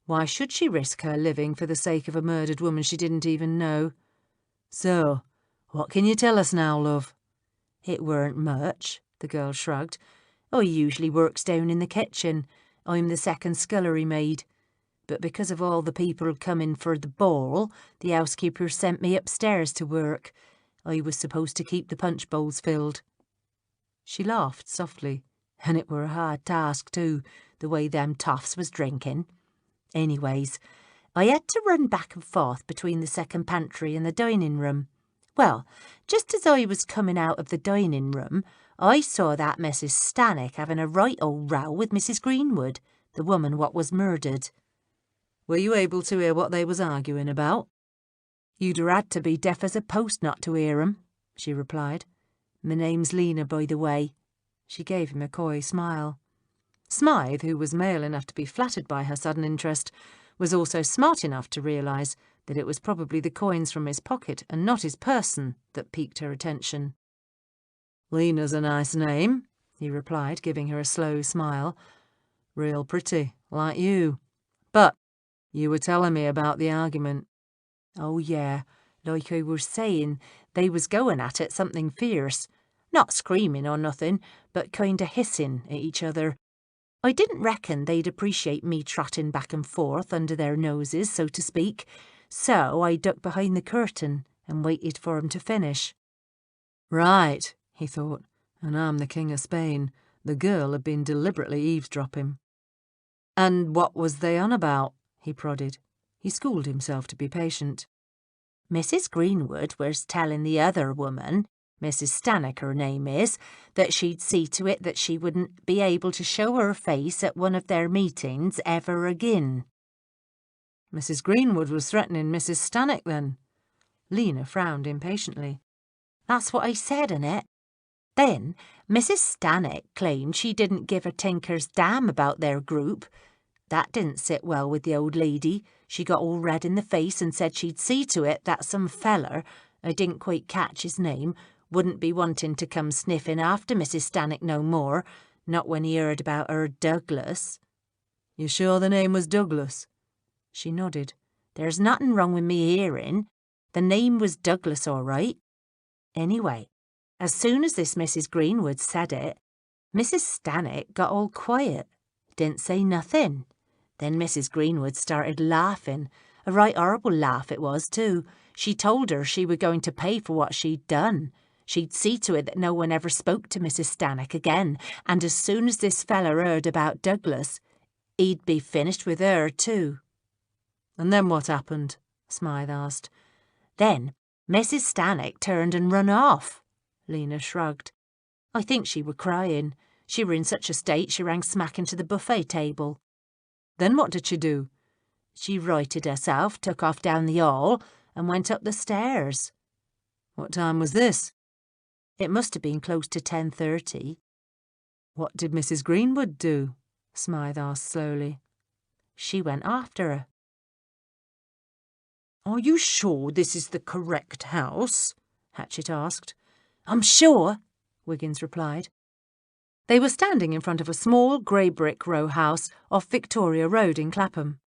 Why should she risk her living for the sake of a murdered woman she didn't even know? "So, what can you tell us now, love?" "It weren't much," the girl shrugged. "I usually works down in the kitchen. I'm the second scullery maid. But because of all the people coming for the ball, the housekeeper sent me upstairs to work. I was supposed to keep the punch bowls filled." She laughed softly. "And it were a hard task, too, the way them toffs was drinking. Anyways, I had to run back and forth between the second pantry and the dining room. Well, just as I was coming out of the dining room, I saw that Mrs. Stannock having a right old row with Mrs. Greenwood, the woman what was murdered." "Were you able to hear what they was arguing about?" "You'd a had to be deaf as a post not to hear 'em," she replied. "My name's Lena, by the way." She gave him a coy smile. Smythe, who was male enough to be flattered by her sudden interest, was also smart enough to realise that it was probably the coins from his pocket and not his person that piqued her attention. "Lena's a nice name," he replied, giving her a slow smile. "Real pretty, like you. But you were telling me about the argument." "Oh, yeah, like I was saying, they was going at it something fierce. Not screaming or nothing, but kind of hissing at each other. I didn't reckon they'd appreciate me trotting back and forth under their noses, so to speak, so I ducked behind the curtain and waited for 'em to finish." "Right," he thought, "and I'm the King of Spain. The girl had been deliberately eavesdropping." "And what was they on about?" he prodded. He schooled himself to be patient. "Mrs. Greenwood was telling the other woman Mrs. Stannock her name is, that she'd see to it that she wouldn't be able to show her face at one of their meetings ever again." Mrs. Greenwood was threatening Mrs. Stannock, then? Lena frowned impatiently. "That's what I said, Annette. Then Mrs. Stannock claimed she didn't give a tinker's damn about their group. That didn't sit well with the old lady. She got all red in the face and said she'd see to it that some feller, I didn't quite catch his name, wouldn't be wanting to come sniffing after Mrs. Stannock no more, not when he heard about her Douglas." "You sure the name was Douglas?" She nodded. "There's nothing wrong with me hearing. The name was Douglas, all right. Anyway, as soon as this Mrs. Greenwood said it, Mrs. Stannock got all quiet, didn't say nothing. Then Mrs. Greenwood started laughing. A right horrible laugh it was, too. She told her she were going to pay for what she'd done. She'd see to it that no one ever spoke to Mrs. Stannock again, and as soon as this feller heard about Douglas, he'd be finished with her, too." "And then what happened?" Smythe asked. "Then Mrs. Stannock turned and run off." Lena shrugged. "I think she were crying. She were in such a state she rang smack into the buffet table." "Then what did she do?" "She righted herself, took off down the hall, and went up the stairs." "What time was this?" "It must have been close to 10:30. "What did Mrs. Greenwood do?" Smythe asked slowly. "She went after her." "Are you sure this is the correct house?" Hatchett asked. "I'm sure," Wiggins replied. They were standing in front of a small grey brick row house off Victoria Road in Clapham.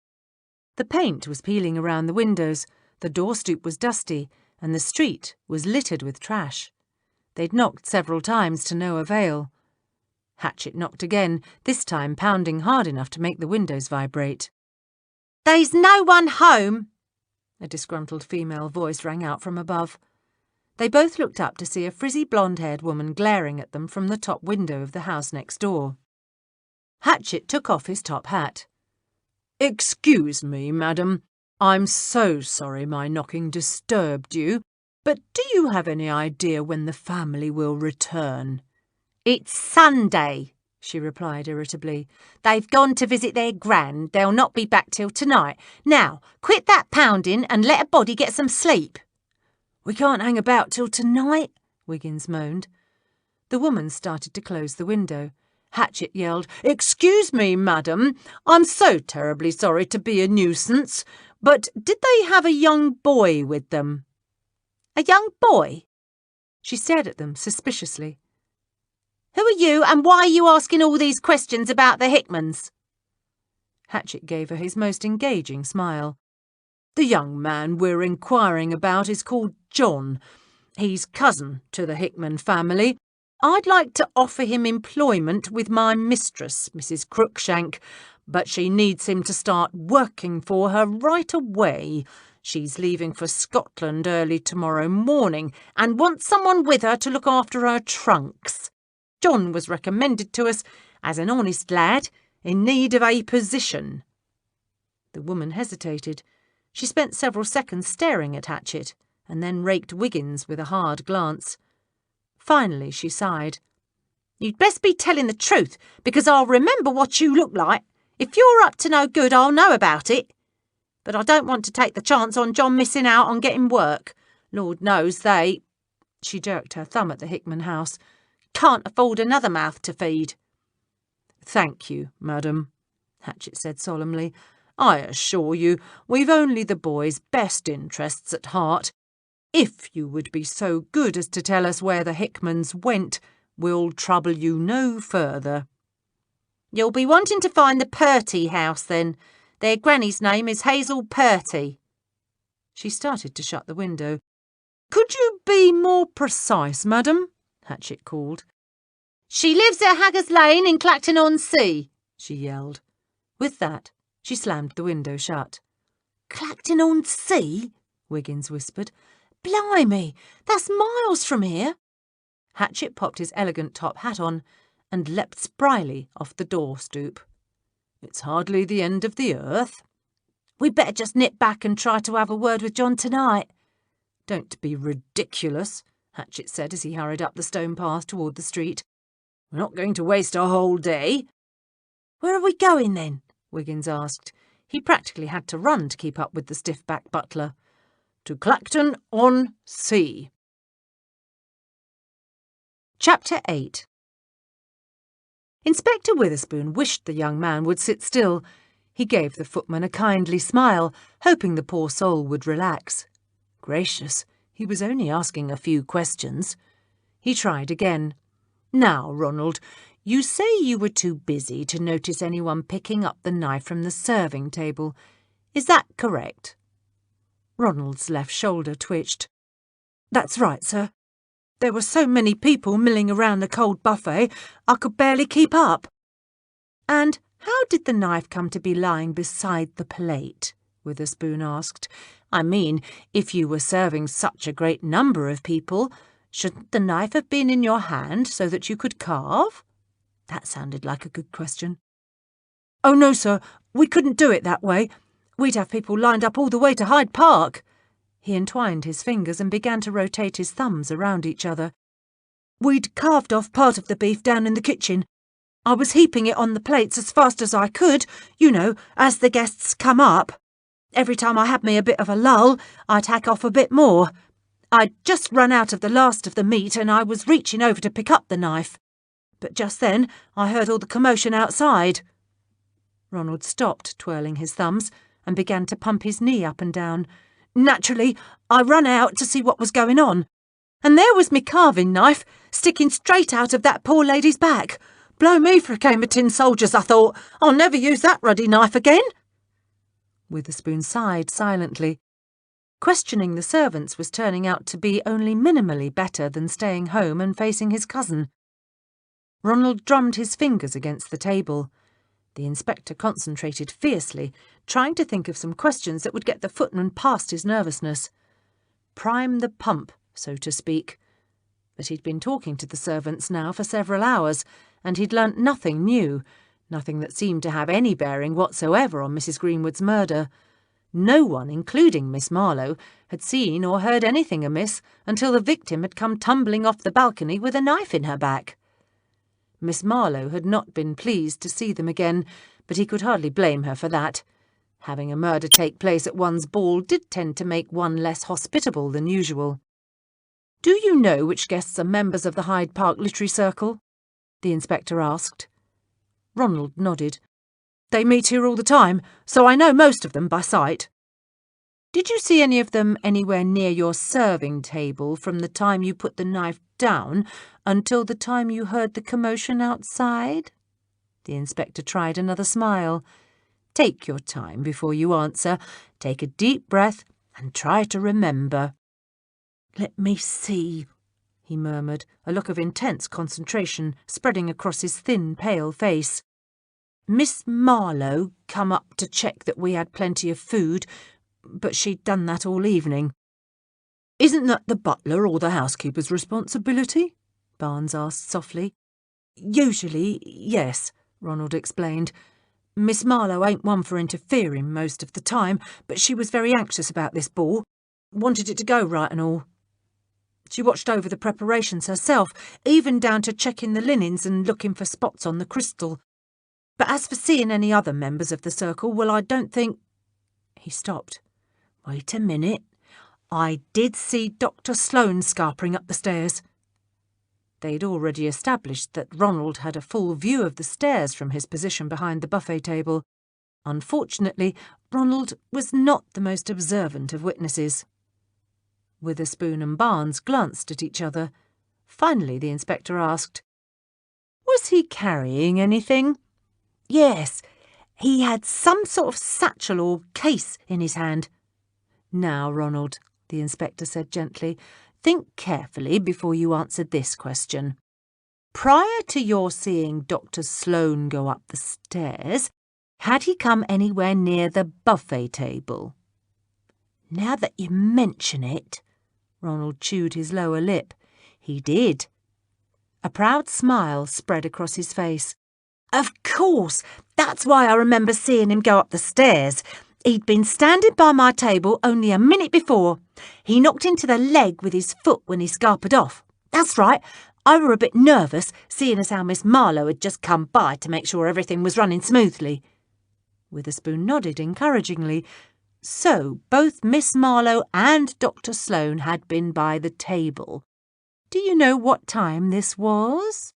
The paint was peeling around the windows, the door-stoop was dusty, and the street was littered with trash. They'd knocked several times to no avail. Hatchett knocked again, this time pounding hard enough to make the windows vibrate. "There's no one home," a disgruntled female voice rang out from above. They both looked up to see a frizzy blonde-haired woman glaring at them from the top window of the house next door. Hatchett took off his top hat. "Excuse me, madam. I'm so sorry my knocking disturbed you, but do you have any idea when the family will return?" "It's Sunday," she replied irritably. "They've gone to visit their gran. They'll not be back till tonight. Now, quit that pounding and let a body get some sleep." "We can't hang about till tonight," Wiggins moaned. The woman started to close the window. Hatchett yelled, "Excuse me, madam. I'm so terribly sorry to be a nuisance, but did they have a young boy with them?" "A young boy?" She stared at them suspiciously. "Who are you, and why are you asking all these questions about the Hickmans?" Hatchett gave her his most engaging smile. "The young man we're inquiring about is called John. He's cousin to the Hickman family. I'd like to offer him employment with my mistress, Mrs. Crookshank, but she needs him to start working for her right away. She's leaving for Scotland early tomorrow morning and wants someone with her to look after her trunks. John was recommended to us as an honest lad in need of a position." The woman hesitated. She spent several seconds staring at Hatchett, and then raked Wiggins with a hard glance. Finally she sighed. "You'd best be telling the truth, because I'll remember what you look like. If you're up to no good, I'll know about it. But I don't want to take the chance on John missing out on getting work. Lord knows they—" she jerked her thumb at the Hickman house— "can't afford another mouth to feed." "Thank you, madam," Hatchett said solemnly. "I assure you we've only the boy's best interests at heart. If you would be so good as to tell us where the Hickmans went, we'll trouble you no further." "You'll be wanting to find the Purty house, then. Their granny's name is Hazel Purty." She started to shut the window. "Could you be more precise, madam?" Hatchett called. "She lives at Haggard's Lane in Clacton-on-Sea," she yelled. With that, she slammed the window shut. "Clacton-on-Sea?" Wiggins whispered. "Blimey, that's miles from here." Hatchett popped his elegant top hat on and leapt spryly off the door-stoop. "It's hardly the end of the earth." "We'd better just nip back and try to have a word with John tonight." "Don't be ridiculous," Hatchett said as he hurried up the stone path toward the street. "We're not going to waste our whole day." "Where are we going, then?" Wiggins asked. He practically had to run to keep up with the stiff-backed butler. "To Clacton-on-Sea." Chapter 8. Inspector Witherspoon wished the young man would sit still. He gave the footman a kindly smile, hoping the poor soul would relax. Gracious, he was only asking a few questions. He tried again. "Now, Ronald, you say you were too busy to notice anyone picking up the knife from the serving table. Is that correct?" Ronald's left shoulder twitched. "That's right, sir. There were so many people milling around the cold buffet, I could barely keep up." "And how did the knife come to be lying beside the plate?" Witherspoon asked. "I mean, if you were serving such a great number of people, shouldn't the knife have been in your hand so that you could carve?" That sounded like a good question. "Oh, no, sir. We couldn't do it that way. We'd have people lined up all the way to Hyde Park." He entwined his fingers and began to rotate his thumbs around each other. "We'd carved off part of the beef down in the kitchen. I was heaping it on the plates as fast as I could, you know, as the guests come up. Every time I had me a bit of a lull, I'd hack off a bit more. I'd just run out of the last of the meat and I was reaching over to pick up the knife. But just then I heard all the commotion outside." Ronald stopped twirling his thumbs and began to pump his knee up and down. "Naturally, I run out to see what was going on. And there was me carving knife sticking straight out of that poor lady's back. Blow me for a game of tin soldiers, I thought. I'll never use that ruddy knife again." Witherspoon sighed silently. Questioning the servants was turning out to be only minimally better than staying home and facing his cousin. Ronald drummed his fingers against the table. The inspector concentrated fiercely, trying to think of some questions that would get the footman past his nervousness. Prime the pump, so to speak. But he'd been talking to the servants now for several hours, and he'd learnt nothing new, nothing that seemed to have any bearing whatsoever on Mrs. Greenwood's murder. No one, including Miss Marlowe, had seen or heard anything amiss until the victim had come tumbling off the balcony with a knife in her back. Miss Marlowe had not been pleased to see them again, but he could hardly blame her for that. Having a murder take place at one's ball did tend to make one less hospitable than usual. "Do you know which guests are members of the Hyde Park Literary Circle?" the inspector asked. Ronald nodded. "They meet here all the time, so I know most of them by sight." "Did you see any of them anywhere near your serving table from the time you put the knife down until the time you heard the commotion outside?" The inspector tried another smile. "Take your time before you answer. Take a deep breath and try to remember." "Let me see," he murmured, a look of intense concentration spreading across his thin, pale face. "Miss Marlowe come up to check that we had plenty of food, but she'd done that all evening." "Isn't that the butler or the housekeeper's responsibility?" Barnes asked softly. "Usually, yes," Ronald explained. "Miss Marlowe ain't one for interfering most of the time, but she was very anxious about this ball. Wanted it to go right and all. She watched over the preparations herself, even down to checking the linens and looking for spots on the crystal. But as for seeing any other members of the circle, well, I don't think—" He stopped. "Wait a minute. I did see Dr. Sloane scarpering up the stairs." They'd already established that Ronald had a full view of the stairs from his position behind the buffet table. Unfortunately, Ronald was not the most observant of witnesses. Witherspoon and Barnes glanced at each other. Finally, the inspector asked, "Was he carrying anything?" "Yes, he had some sort of satchel or case in his hand." "Now, Ronald," the inspector said gently, "think carefully before you answer this question. Prior to your seeing Dr. Sloane go up the stairs, had he come anywhere near the buffet table?" "Now that you mention it," Ronald chewed his lower lip, "he did." A proud smile spread across his face. "Of course, that's why I remember seeing him go up the stairs. He'd been standing by my table only a minute before. He knocked into the leg with his foot when he scarpered off. That's right. I were a bit nervous, seeing as how Miss Marlowe had just come by to make sure everything was running smoothly. Witherspoon nodded encouragingly. So both Miss Marlowe and Dr. Sloane had been by the table. Do you know what time this was?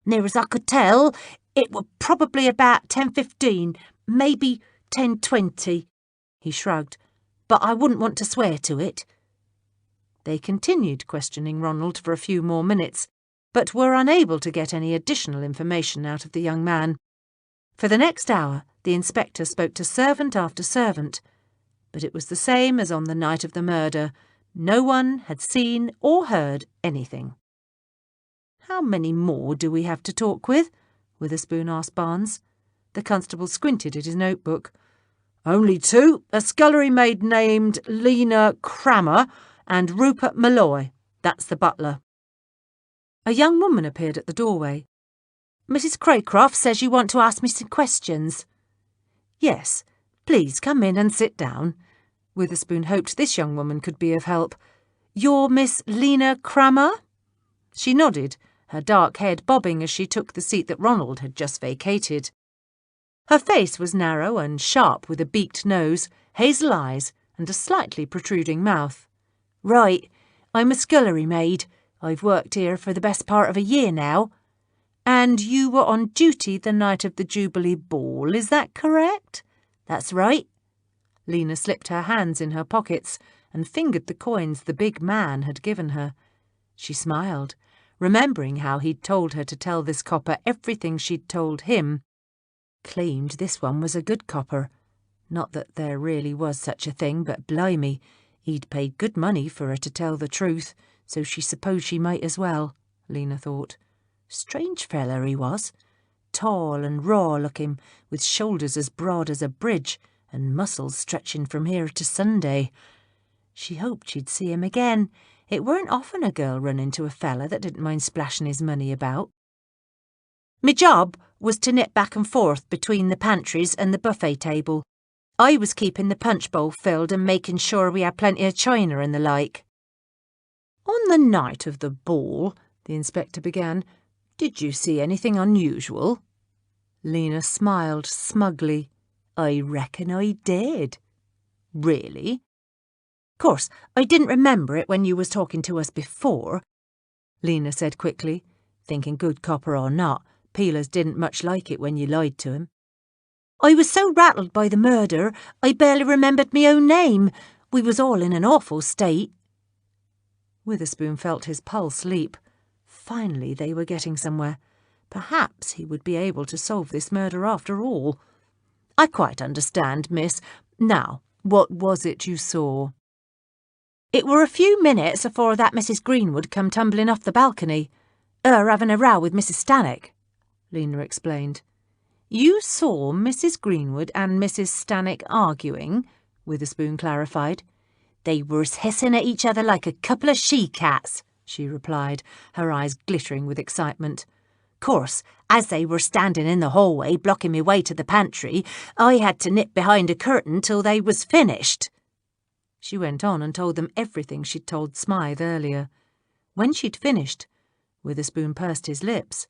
Near as I could tell, it were probably about 10:15, maybe 10:20. He shrugged, but I wouldn't want to swear to it. They continued questioning Ronald for a few more minutes, but were unable to get any additional information out of the young man. For the next hour, the inspector spoke to servant after servant, but it was the same as on the night of the murder. No one had seen or heard anything. "How many more do we have to talk with?" Witherspoon asked Barnes. The constable squinted at his notebook. "Only two, a scullery maid named Lena Crammer and Rupert Malloy. That's the butler." A young woman appeared at the doorway. "Mrs. Craycroft says you want to ask me some questions." "Yes, please come in and sit down." Witherspoon hoped this young woman could be of help. "You're Miss Lena Crammer?" She nodded, her dark head bobbing as she took the seat that Ronald had just vacated. Her face was narrow and sharp, with a beaked nose, hazel eyes, and a slightly protruding mouth. "Right, I'm a scullery maid. I've worked here for the best part of a year now." "And you were on duty the night of the Jubilee Ball, is that correct?" "That's right." Lena slipped her hands in her pockets and fingered the coins the big man had given her. She smiled, remembering how he'd told her to tell this copper everything she'd told him. Claimed this one was a good copper. Not that there really was such a thing, but blimey, he'd paid good money for her to tell the truth, so she supposed she might as well, Lena thought. Strange feller he was. Tall and raw-looking, with shoulders as broad as a bridge, and muscles stretching from here to Sunday. She hoped she'd see him again. It weren't often a girl run into a fella that didn't mind splashing his money about. "Me job was to nip back and forth between the pantries and the buffet table. I was keeping the punch bowl filled and making sure we had plenty of china and the like." "On the night of the ball," the inspector began, "did you see anything unusual?" Lena smiled smugly. "I reckon I did." "Really?" "Course, I didn't remember it when you was talking to us before," Lena said quickly, thinking good copper or not, Peelers didn't much like it when you lied to him. "I was so rattled by the murder, I barely remembered me own name. We was all in an awful state." Witherspoon felt his pulse leap. Finally they were getting somewhere. Perhaps he would be able to solve this murder after all. "I quite understand, miss. Now, what was it you saw?" "It were a few minutes afore that Mrs. Greenwood come tumbling off the balcony. Her having a row with Mrs. Stannock," Lena explained. "You saw Mrs. Greenwood and Mrs. Stannock arguing?" Witherspoon clarified. "They were hissing at each other like a couple of she-cats," she replied, her eyes glittering with excitement. "Course, as they were standing in the hallway blocking me way to the pantry, I had to nip behind a curtain till they was finished." She went on and told them everything she'd told Smythe earlier. When she'd finished, Witherspoon pursed his lips.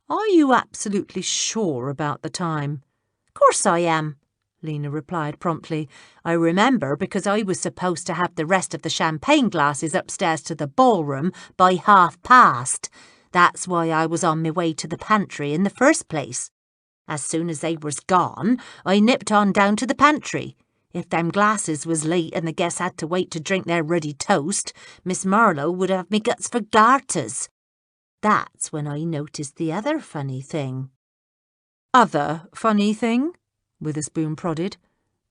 "Are you absolutely sure about the time?" "Course I am," Lena replied promptly. "I remember because I was supposed to have the rest of the champagne glasses upstairs to the ballroom by past. That's why I was on my way to the pantry in the first place. As soon as they was gone, I nipped on down to the pantry. If them glasses was late and the guests had to wait to drink their ruddy toast, Miss Marlowe would have me guts for garters. That's when I noticed the other funny thing." "Other funny thing?" Witherspoon prodded.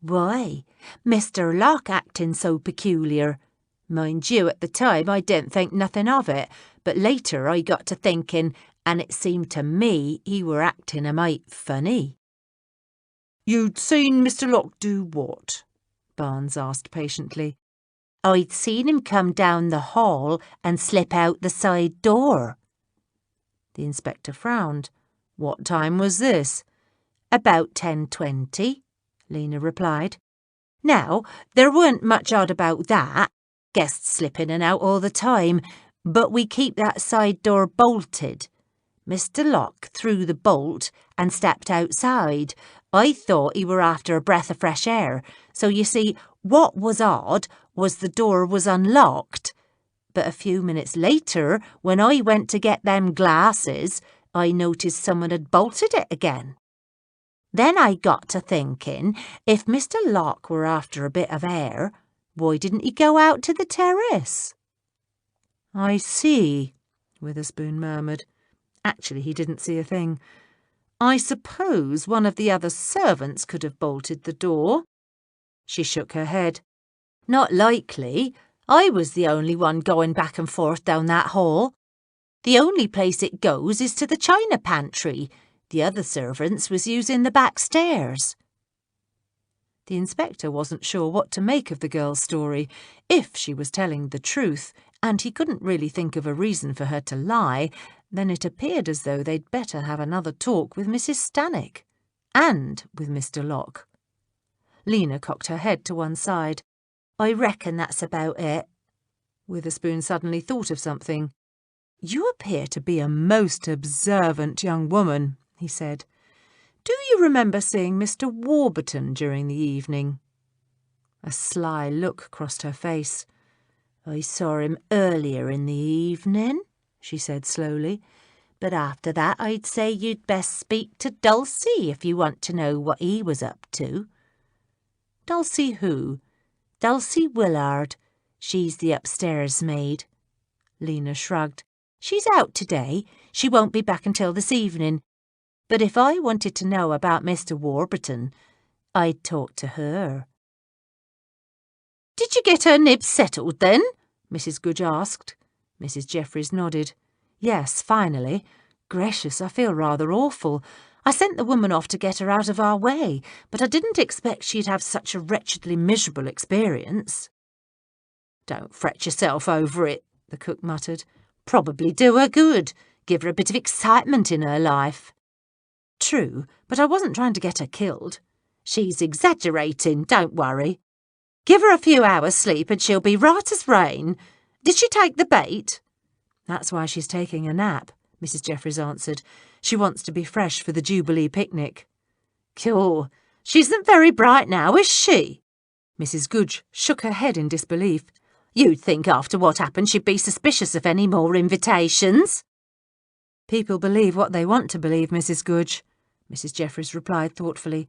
"Why, Mr. Locke acting so peculiar. Mind you, at the time I didn't think nothing of it, but later I got to thinking, and it seemed to me he were acting a mite funny." "You'd seen Mr. Locke do what?" Barnes asked patiently. "I'd seen him come down the hall and slip out the side door." The inspector frowned. "What time was this?" "About 10:20, Lena replied. Now, there weren't much odd about that. Guests slip in and out all the time, but we keep that side door bolted. Mr. Locke threw the bolt and stepped outside. I thought he were after a breath of fresh air, so you see, what was odd was the door was unlocked. But a few minutes later, when I went to get them glasses, I noticed someone had bolted it again. Then I got to thinking, if Mr. Locke were after a bit of air, why didn't he go out to the terrace? I see, Witherspoon murmured. Actually, he didn't see a thing. I suppose one of the other servants could have bolted the door. She shook her head. Not likely. I was the only one going back and forth down that hall. The only place it goes is to the china pantry. The other servants was using the back stairs. The inspector wasn't sure what to make of the girl's story, if she was telling the truth, and he couldn't really think of a reason for her to lie. Then it appeared as though they'd better have another talk with Mrs. Stannick, and with Mr. Locke. Lena cocked her head to one side. I reckon that's about it. Witherspoon suddenly thought of something. You appear to be a most observant young woman, he said. Do you remember seeing Mr. Warburton during the evening? A sly look crossed her face. I saw him earlier in the evening, she said slowly, but after that I'd say you'd best speak to Dulcie if you want to know what he was up to. Dulcie who? Dulcie Willard. She's the upstairs maid. Lena shrugged. She's out today. She won't be back until this evening. But if I wanted to know about Mr. Warburton, I'd talk to her. Did you get her nibs settled then? Mrs. Goodge asked. Mrs. Jeffries nodded. Yes, finally. Gracious, I feel rather awful. I sent the woman off to get her out of our way, but I didn't expect she'd have such a wretchedly miserable experience. Don't fret yourself over it, the cook muttered. Probably do her good. Give her a bit of excitement in her life. True, but I wasn't trying to get her killed. She's exaggerating, don't worry. Give her a few hours' sleep and she'll be right as rain. Did she take the bait? That's why she's taking a nap, Mrs. Jeffries answered. She wants to be fresh for the Jubilee picnic. Cool. She isn't very bright now, is she? Mrs. Goodge shook her head in disbelief. You'd think after what happened she'd be suspicious of any more invitations. People believe what they want to believe, Mrs. Goodge, Mrs. Jeffries replied thoughtfully.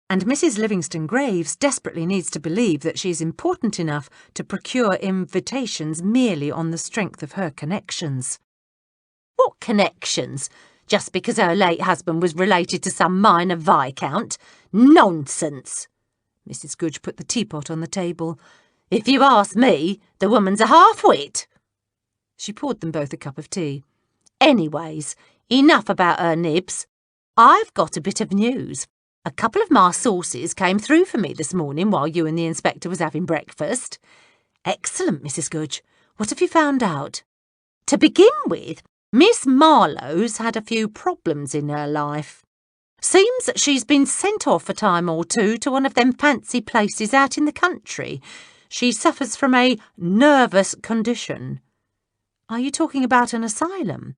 And Mrs. Livingston Graves desperately needs to believe that she's important enough to procure invitations merely on the strength of her connections. What connections? Just because her late husband was related to some minor viscount? Nonsense! Mrs. Goodge put the teapot on the table. If you ask me, the woman's a half-wit. She poured them both a cup of tea. Anyways, enough about her nibs. I've got a bit of news. A couple of my sources came through for me this morning while you and the inspector was having breakfast. Excellent, Mrs. Goodge. What have you found out? To begin with, Miss Marlowe's had a few problems in her life. Seems that she's been sent off a time or two to one of them fancy places out in the country. She suffers from a nervous condition. Are you talking about an asylum?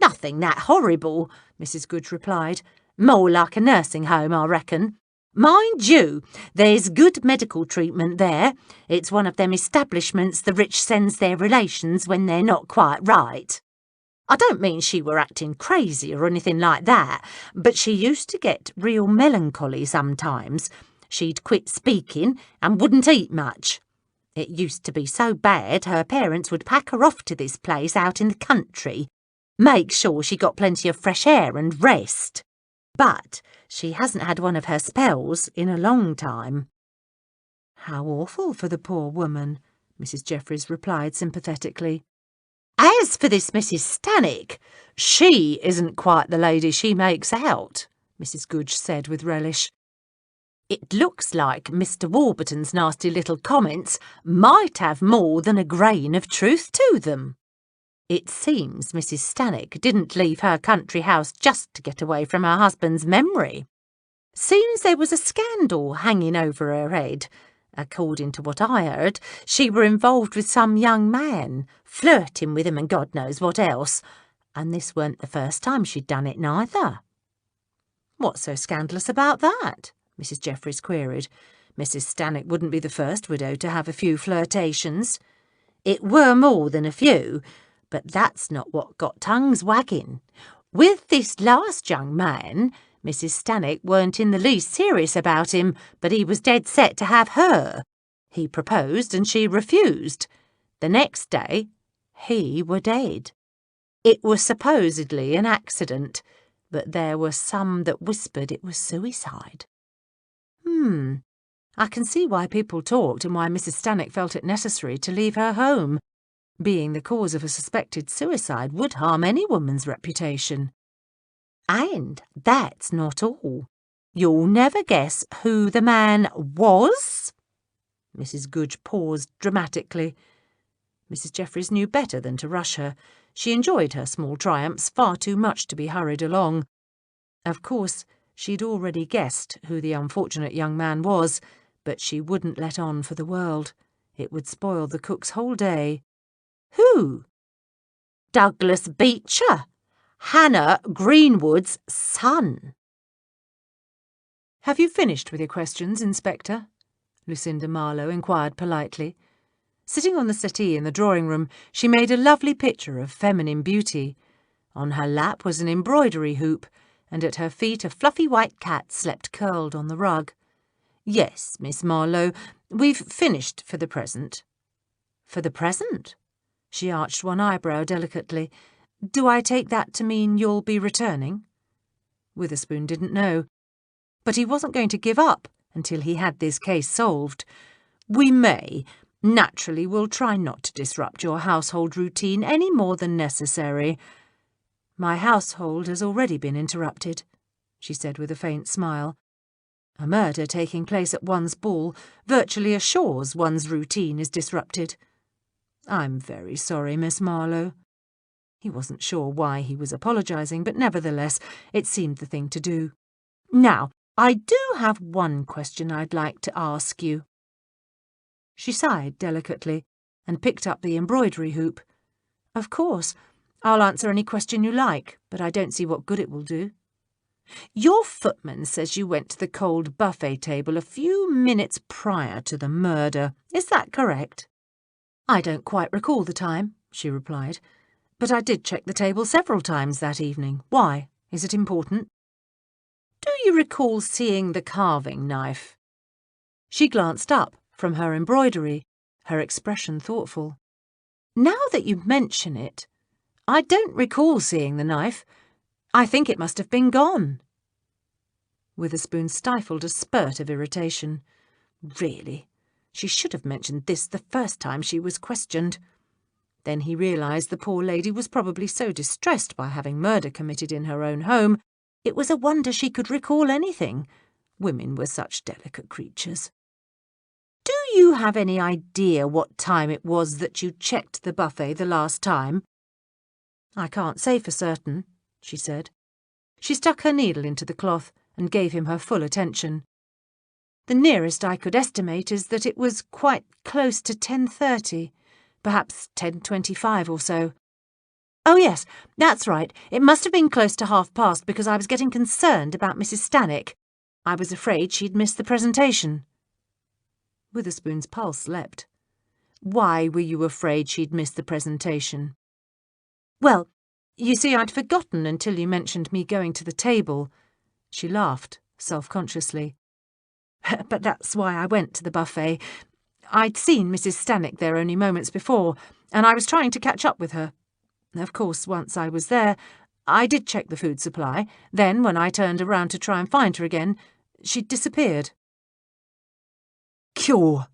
Nothing that horrible, Mrs. Goodge replied. More like a nursing home, I reckon. Mind you, there's good medical treatment there. It's one of them establishments the rich sends their relations when they're not quite right. I don't mean she were acting crazy or anything like that, but she used to get real melancholy sometimes. She'd quit speaking and wouldn't eat much. It used to be so bad her parents would pack her off to this place out in the country, make sure she got plenty of fresh air and rest. But she hasn't had one of her spells in a long time. How awful for the poor woman, Mrs. Jeffries replied sympathetically. As for this Mrs. Stannick, she isn't quite the lady she makes out, Mrs. Goodge said with relish. It looks like Mr. Warburton's nasty little comments might have more than a grain of truth to them. It seems Mrs. Stannick didn't leave her country house just to get away from her husband's memory. Seems there was a scandal hanging over her head. According to what I heard, she were involved with some young man, flirting with him and God knows what else. And this weren't the first time she'd done it neither. What's so scandalous about that? Mrs. Jeffries queried. Mrs. Stannock wouldn't be the first widow to have a few flirtations. It were more than a few, but that's not what got tongues wagging. With this last young man, Mrs. Stannock weren't in the least serious about him, but he was dead set to have her. He proposed and she refused. The next day, he were dead. It was supposedly an accident, but there were some that whispered it was suicide. I can see why people talked and why Mrs. Stannock felt it necessary to leave her home. Being the cause of a suspected suicide would harm any woman's reputation. And that's not all. You'll never guess who the man was? Mrs. Goodge paused dramatically. Mrs. Jeffries knew better than to rush her. She enjoyed her small triumphs far too much to be hurried along. Of course, she'd already guessed who the unfortunate young man was, but she wouldn't let on for the world. It would spoil the cook's whole day. Who? Douglas Beecher, Hannah Greenwood's son. Have you finished with your questions, Inspector? Lucinda Marlowe inquired politely. Sitting on the settee in the drawing-room, she made a lovely picture of feminine beauty. On her lap was an embroidery hoop, and at her feet a fluffy white cat slept curled on the rug. Yes, Miss Marlowe, we've finished for the present. For the present? She arched one eyebrow delicately. Do I take that to mean you'll be returning? Witherspoon didn't know. But he wasn't going to give up until he had this case solved. We may. Naturally, we'll try not to disrupt your household routine any more than necessary. My household has already been interrupted, she said with a faint smile. A murder taking place at one's ball virtually assures one's routine is disrupted. I'm very sorry, Miss Marlowe. He wasn't sure why he was apologising, but nevertheless, it seemed the thing to do. Now, I do have one question I'd like to ask you. She sighed delicately and picked up the embroidery hoop. Of course, I'll answer any question you like, but I don't see what good it will do. Your footman says you went to the cold buffet table a few minutes prior to the murder. Is that correct? I don't quite recall the time, she replied, but I did check the table several times that evening. Why? Is it important? Do you recall seeing the carving knife? She glanced up from her embroidery, her expression thoughtful. Now that you mention it, I don't recall seeing the knife. I think it must have been gone. Witherspoon stifled a spurt of irritation. Really, she should have mentioned this the first time she was questioned. Then he realised the poor lady was probably so distressed by having murder committed in her own home, it was a wonder she could recall anything. Women were such delicate creatures. Do you have any idea what time it was that you checked the buffet the last time? I can't say for certain, she said. She stuck her needle into the cloth and gave him her full attention. The nearest I could estimate is that it was quite close to 10:30, perhaps 10:25 or so. Oh yes, that's right. It must have been close to past because I was getting concerned about Mrs. Stannock. I was afraid she'd missed the presentation. Witherspoon's pulse leapt. Why were you afraid she'd missed the presentation? Well, you see, I'd forgotten until you mentioned me going to the table. She laughed, self-consciously. But that's why I went to the buffet. I'd seen Mrs. Stannock there only moments before, and I was trying to catch up with her. Of course, once I was there, I did check the food supply. Then, when I turned around to try and find her again, she'd disappeared. Cure,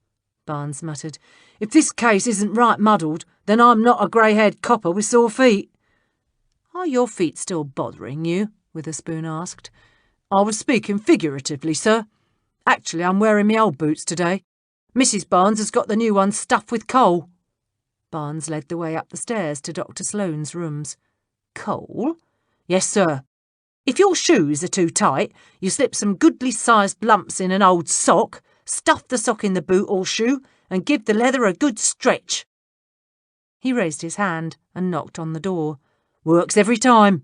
Barnes muttered. If this case isn't right muddled, then I'm not a grey-haired copper with sore feet. Are your feet still bothering you? Witherspoon asked. I was speaking figuratively, sir. Actually, I'm wearing my old boots today. Mrs. Barnes has got the new ones stuffed with coal. Barnes led the way up the stairs to Dr. Sloane's rooms. Coal? Yes, sir. If your shoes are too tight, you slip some goodly-sized lumps in an old sock, stuff the sock in the boot or shoe, and give the leather a good stretch." He raised his hand and knocked on the door. "Works every time."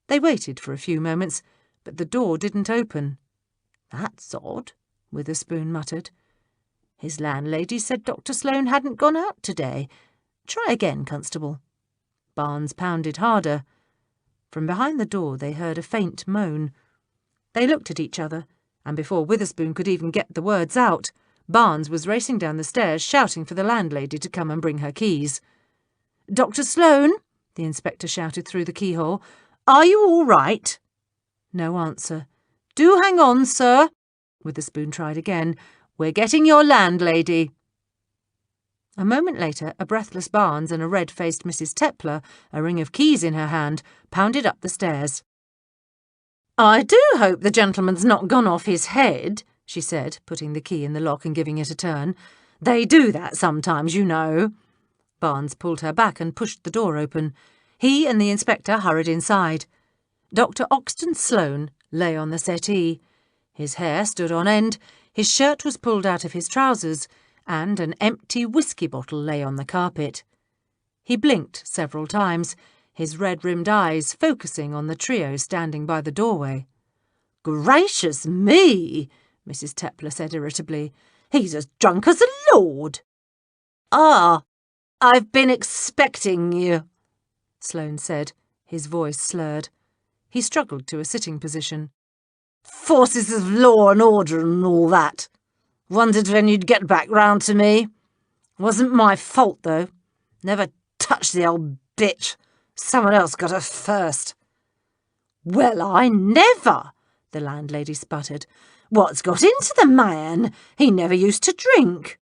They waited for a few moments, but the door didn't open. "That's odd," Witherspoon muttered. "His landlady said Dr. Sloane hadn't gone out today. Try again, Constable." Barnes pounded harder. From behind the door they heard a faint moan. They looked at each other, and before Witherspoon could even get the words out, Barnes was racing down the stairs shouting for the landlady to come and bring her keys. "Dr. Sloane," the inspector shouted through the keyhole, "are you all right?" No answer. "Do hang on, sir," Witherspoon tried again. "We're getting your landlady." A moment later, a breathless Barnes and a red-faced Mrs. Tepler, a ring of keys in her hand, pounded up the stairs. "I do hope the gentleman's not gone off his head," she said, putting the key in the lock and giving it a turn. "They do that sometimes, you know." Barnes pulled her back and pushed the door open. He and the inspector hurried inside. Dr. Oxton Sloane lay on the settee. His hair stood on end, his shirt was pulled out of his trousers, and an empty whiskey bottle lay on the carpet. He blinked several times, his red-rimmed eyes focusing on the trio standing by the doorway. "Gracious me," Mrs. Tepler said irritably. "He's as drunk as a lord." "Ah, I've been expecting you," Sloane said, his voice slurred. He struggled to a sitting position. "Forces of law and order and all that. Wondered when you'd get back round to me. Wasn't my fault, though. Never touched the old bitch. Someone else got her first." "Well, I never," the landlady sputtered. "What's got into the man? He never used to drink."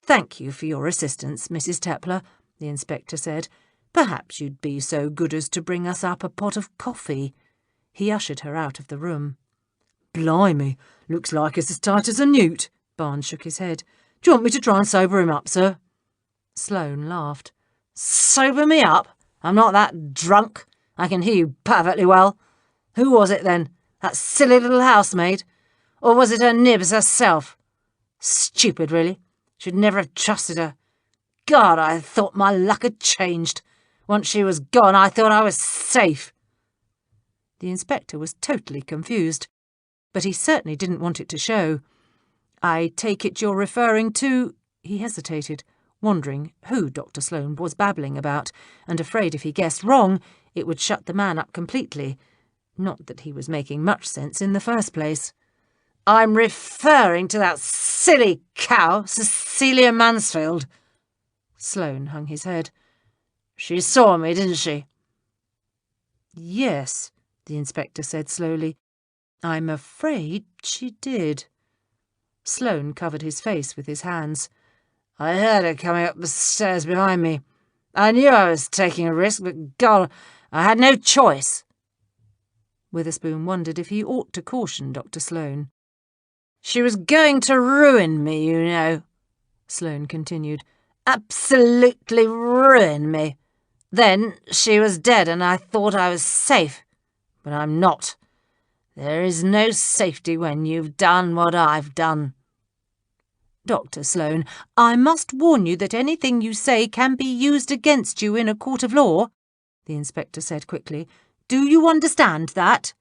"Thank you for your assistance, Mrs. Tepler," the inspector said. "Perhaps you'd be so good as to bring us up a pot of coffee." He ushered her out of the room. "Blimey, looks like it's as tight as a newt." Barnes shook his head. "Do you want me to try and sober him up, sir?" Sloane laughed. "Sober me up? I'm not that drunk. I can hear you perfectly well. Who was it, then? That silly little housemaid? Or was it her nibs herself? Stupid, really. Should never have trusted her. God, I thought my luck had changed. Once she was gone, I thought I was safe." The inspector was totally confused, but he certainly didn't want it to show. "I take it you're referring to—" He hesitated, wondering who Dr. Sloane was babbling about, and afraid if he guessed wrong, it would shut the man up completely. Not that he was making much sense in the first place. "I'm referring to that silly cow, Cecilia Mansfield." Sloane hung his head. "She saw me, didn't she?" "Yes," the inspector said slowly. "I'm afraid she did." Sloane covered his face with his hands. "I heard her coming up the stairs behind me. I knew I was taking a risk, but God, I had no choice." Witherspoon wondered if he ought to caution Dr. Sloane. "She was going to ruin me, you know," Sloane continued. "Absolutely ruin me. Then she was dead and I thought I was safe. But I'm not. There is no safety when you've done what I've done." "Dr. Sloane, I must warn you that anything you say can be used against you in a court of law," the inspector said quickly. "Do you understand that?"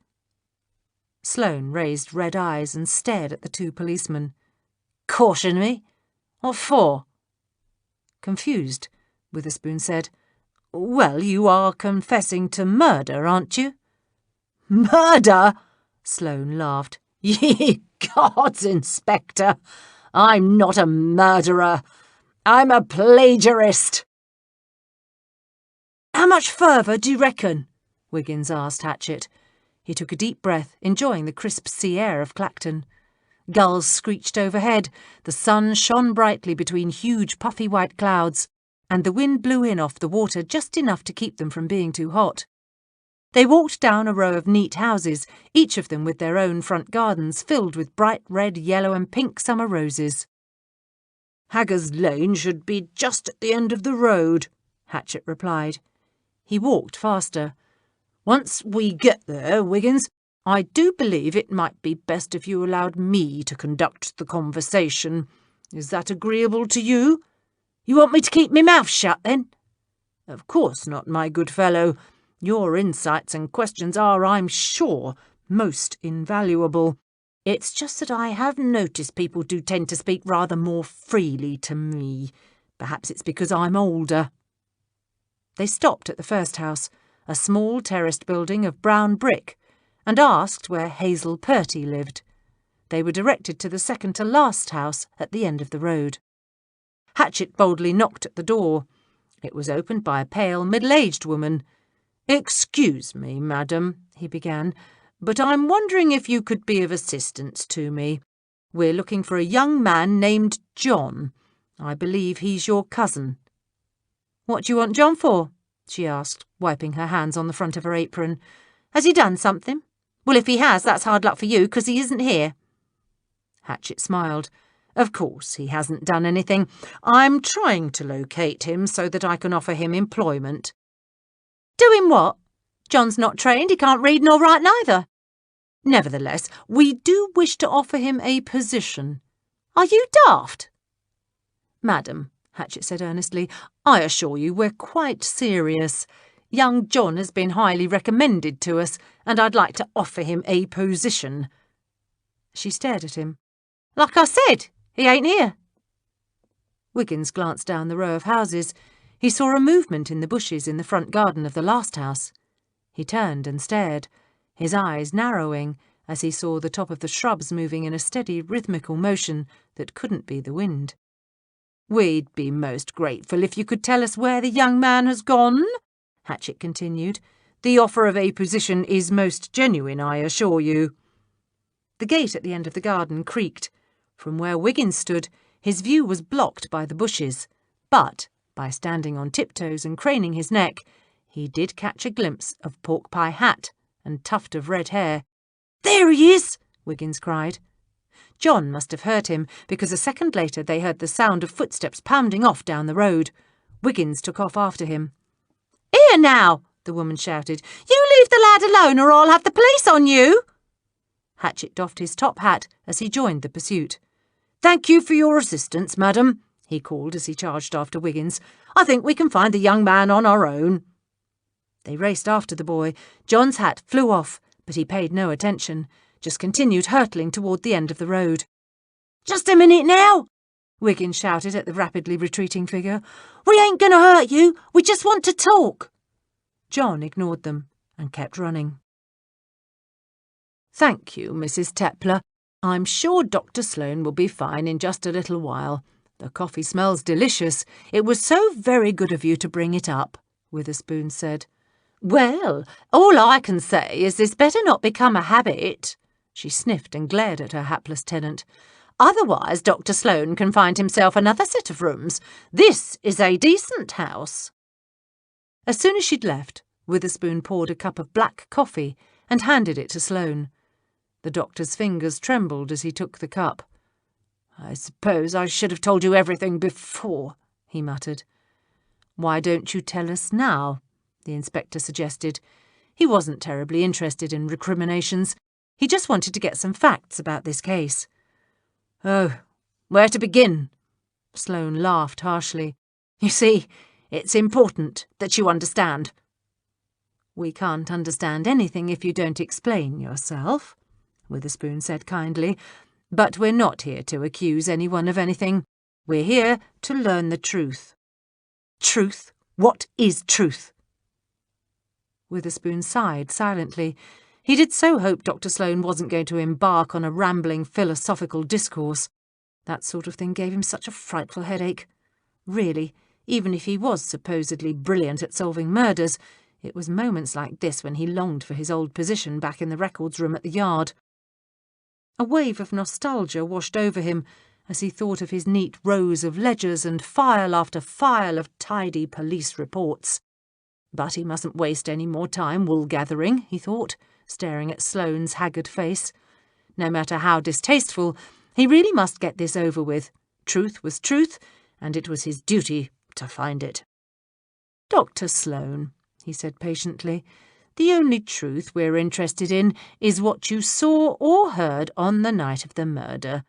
Sloane raised red eyes and stared at the two policemen. "Caution me? What for?" Confused, Witherspoon said, "Well, you are confessing to murder, aren't you?" "Murder?" Sloane laughed. "Ye gods, Inspector! I'm not a murderer. I'm a plagiarist." "How much further do you reckon?" Wiggins asked Hatchett. He took a deep breath, enjoying the crisp sea air of Clacton. Gulls screeched overhead, the sun shone brightly between huge puffy white clouds, and the wind blew in off the water just enough to keep them from being too hot. They walked down a row of neat houses, each of them with their own front gardens filled with bright red, yellow and pink summer roses. "Hagger's Lane should be just at the end of the road," Hatchett replied. He walked faster. Once we get there, Wiggins, I do believe it might be best if you allowed me to conduct the conversation. Is that agreeable to you? You want me to keep my mouth shut, then? Of course not, my good fellow. Your insights and questions are, I'm sure, most invaluable. It's just that I have noticed people do tend to speak rather more freely to me. Perhaps it's because I'm older. They stopped at the first house, a small terraced building of brown brick, and asked where Hazel Purty lived. They were directed to the second-to-last house at the end of the road. Hatchett boldly knocked at the door. It was opened by a pale, middle-aged woman. "Excuse me, madam," he began, "but I'm wondering if you could be of assistance to me. We're looking for a young man named John. I believe he's your cousin." "What do you want John for?" she asked, wiping her hands on the front of her apron. "Has he done something? Well, if he has, that's hard luck for you, because he isn't here." Hatchett smiled. "Of course he hasn't done anything. I'm trying to locate him so that I can offer him employment." "Doing what? John's not trained, he can't read nor write neither." "Nevertheless, we do wish to offer him a position." "Are you daft?" "Madam," Hatchett said earnestly, "I assure you we're quite serious. Young John has been highly recommended to us, and I'd like to offer him a position." She stared at him. "Like I said, he ain't here." Wiggins glanced down the row of houses. He saw a movement in the bushes in the front garden of the last house. He turned and stared, his eyes narrowing as he saw the top of the shrubs moving in a steady, rhythmical motion that couldn't be the wind. "We'd be most grateful if you could tell us where the young man has gone," Hatchett continued. "The offer of a position is most genuine, I assure you." The gate at the end of the garden creaked. From where Wiggins stood, his view was blocked by the bushes, but, by standing on tiptoes and craning his neck, he did catch a glimpse of pork-pie hat and tuft of red hair. "There he is!" Wiggins cried. John must have heard him, because a second later they heard the sound of footsteps pounding off down the road. Wiggins took off after him. "Here now!" the woman shouted. "You leave the lad alone or I'll have the police on you!" Hatchett doffed his top hat as he joined the pursuit. "Thank you for your assistance, madam," he called as he charged after Wiggins. "I think we can find the young man on our own." They raced after the boy. John's hat flew off, but he paid no attention, just continued hurtling toward the end of the road. "Just a minute now," Wiggins shouted at the rapidly retreating figure. "We ain't going to hurt you. We just want to talk." John ignored them and kept running. "Thank you, Mrs. Tepler. I'm sure Dr. Sloane will be fine in just a little while. The coffee smells delicious. It was so very good of you to bring it up," Witherspoon said. "Well, all I can say is this better not become a habit." She sniffed and glared at her hapless tenant. "Otherwise Dr. Sloane can find himself another set of rooms. This is a decent house." As soon as she'd left, Witherspoon poured a cup of black coffee and handed it to Sloane. The doctor's fingers trembled as he took the cup. "I suppose I should have told you everything before," he muttered. "Why don't you tell us now?" the inspector suggested. He wasn't terribly interested in recriminations. He just wanted to get some facts about this case. "Oh, where to begin?" Sloane laughed harshly. "You see, it's important that you understand." "We can't understand anything if you don't explain yourself," Witherspoon said kindly. "But we're not here to accuse anyone of anything. We're here to learn the truth." "Truth? What is truth?" Witherspoon sighed silently. He did so hope Dr. Sloane wasn't going to embark on a rambling philosophical discourse. That sort of thing gave him such a frightful headache. Really, even if he was supposedly brilliant at solving murders, it was moments like this when he longed for his old position back in the records room at the Yard. A wave of nostalgia washed over him as he thought of his neat rows of ledgers and file after file of tidy police reports. But he mustn't waste any more time wool-gathering, he thought, staring at Sloane's haggard face. No matter how distasteful, he really must get this over with. Truth was truth, and it was his duty to find it. "Dr. Sloane," he said patiently, The only truth we're interested in is what you saw or heard on the night of the murder.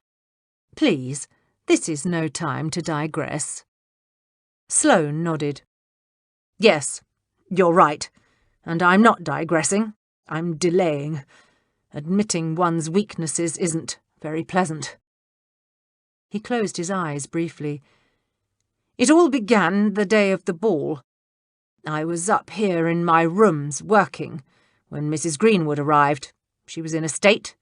Please, this is no time to digress." Sloane nodded. "Yes, you're right, and I'm not digressing. I'm delaying. Admitting one's weaknesses isn't very pleasant." He closed his eyes briefly. "It all began the day of the ball. I was up here in my rooms working when Mrs. Greenwood arrived. She was in a state,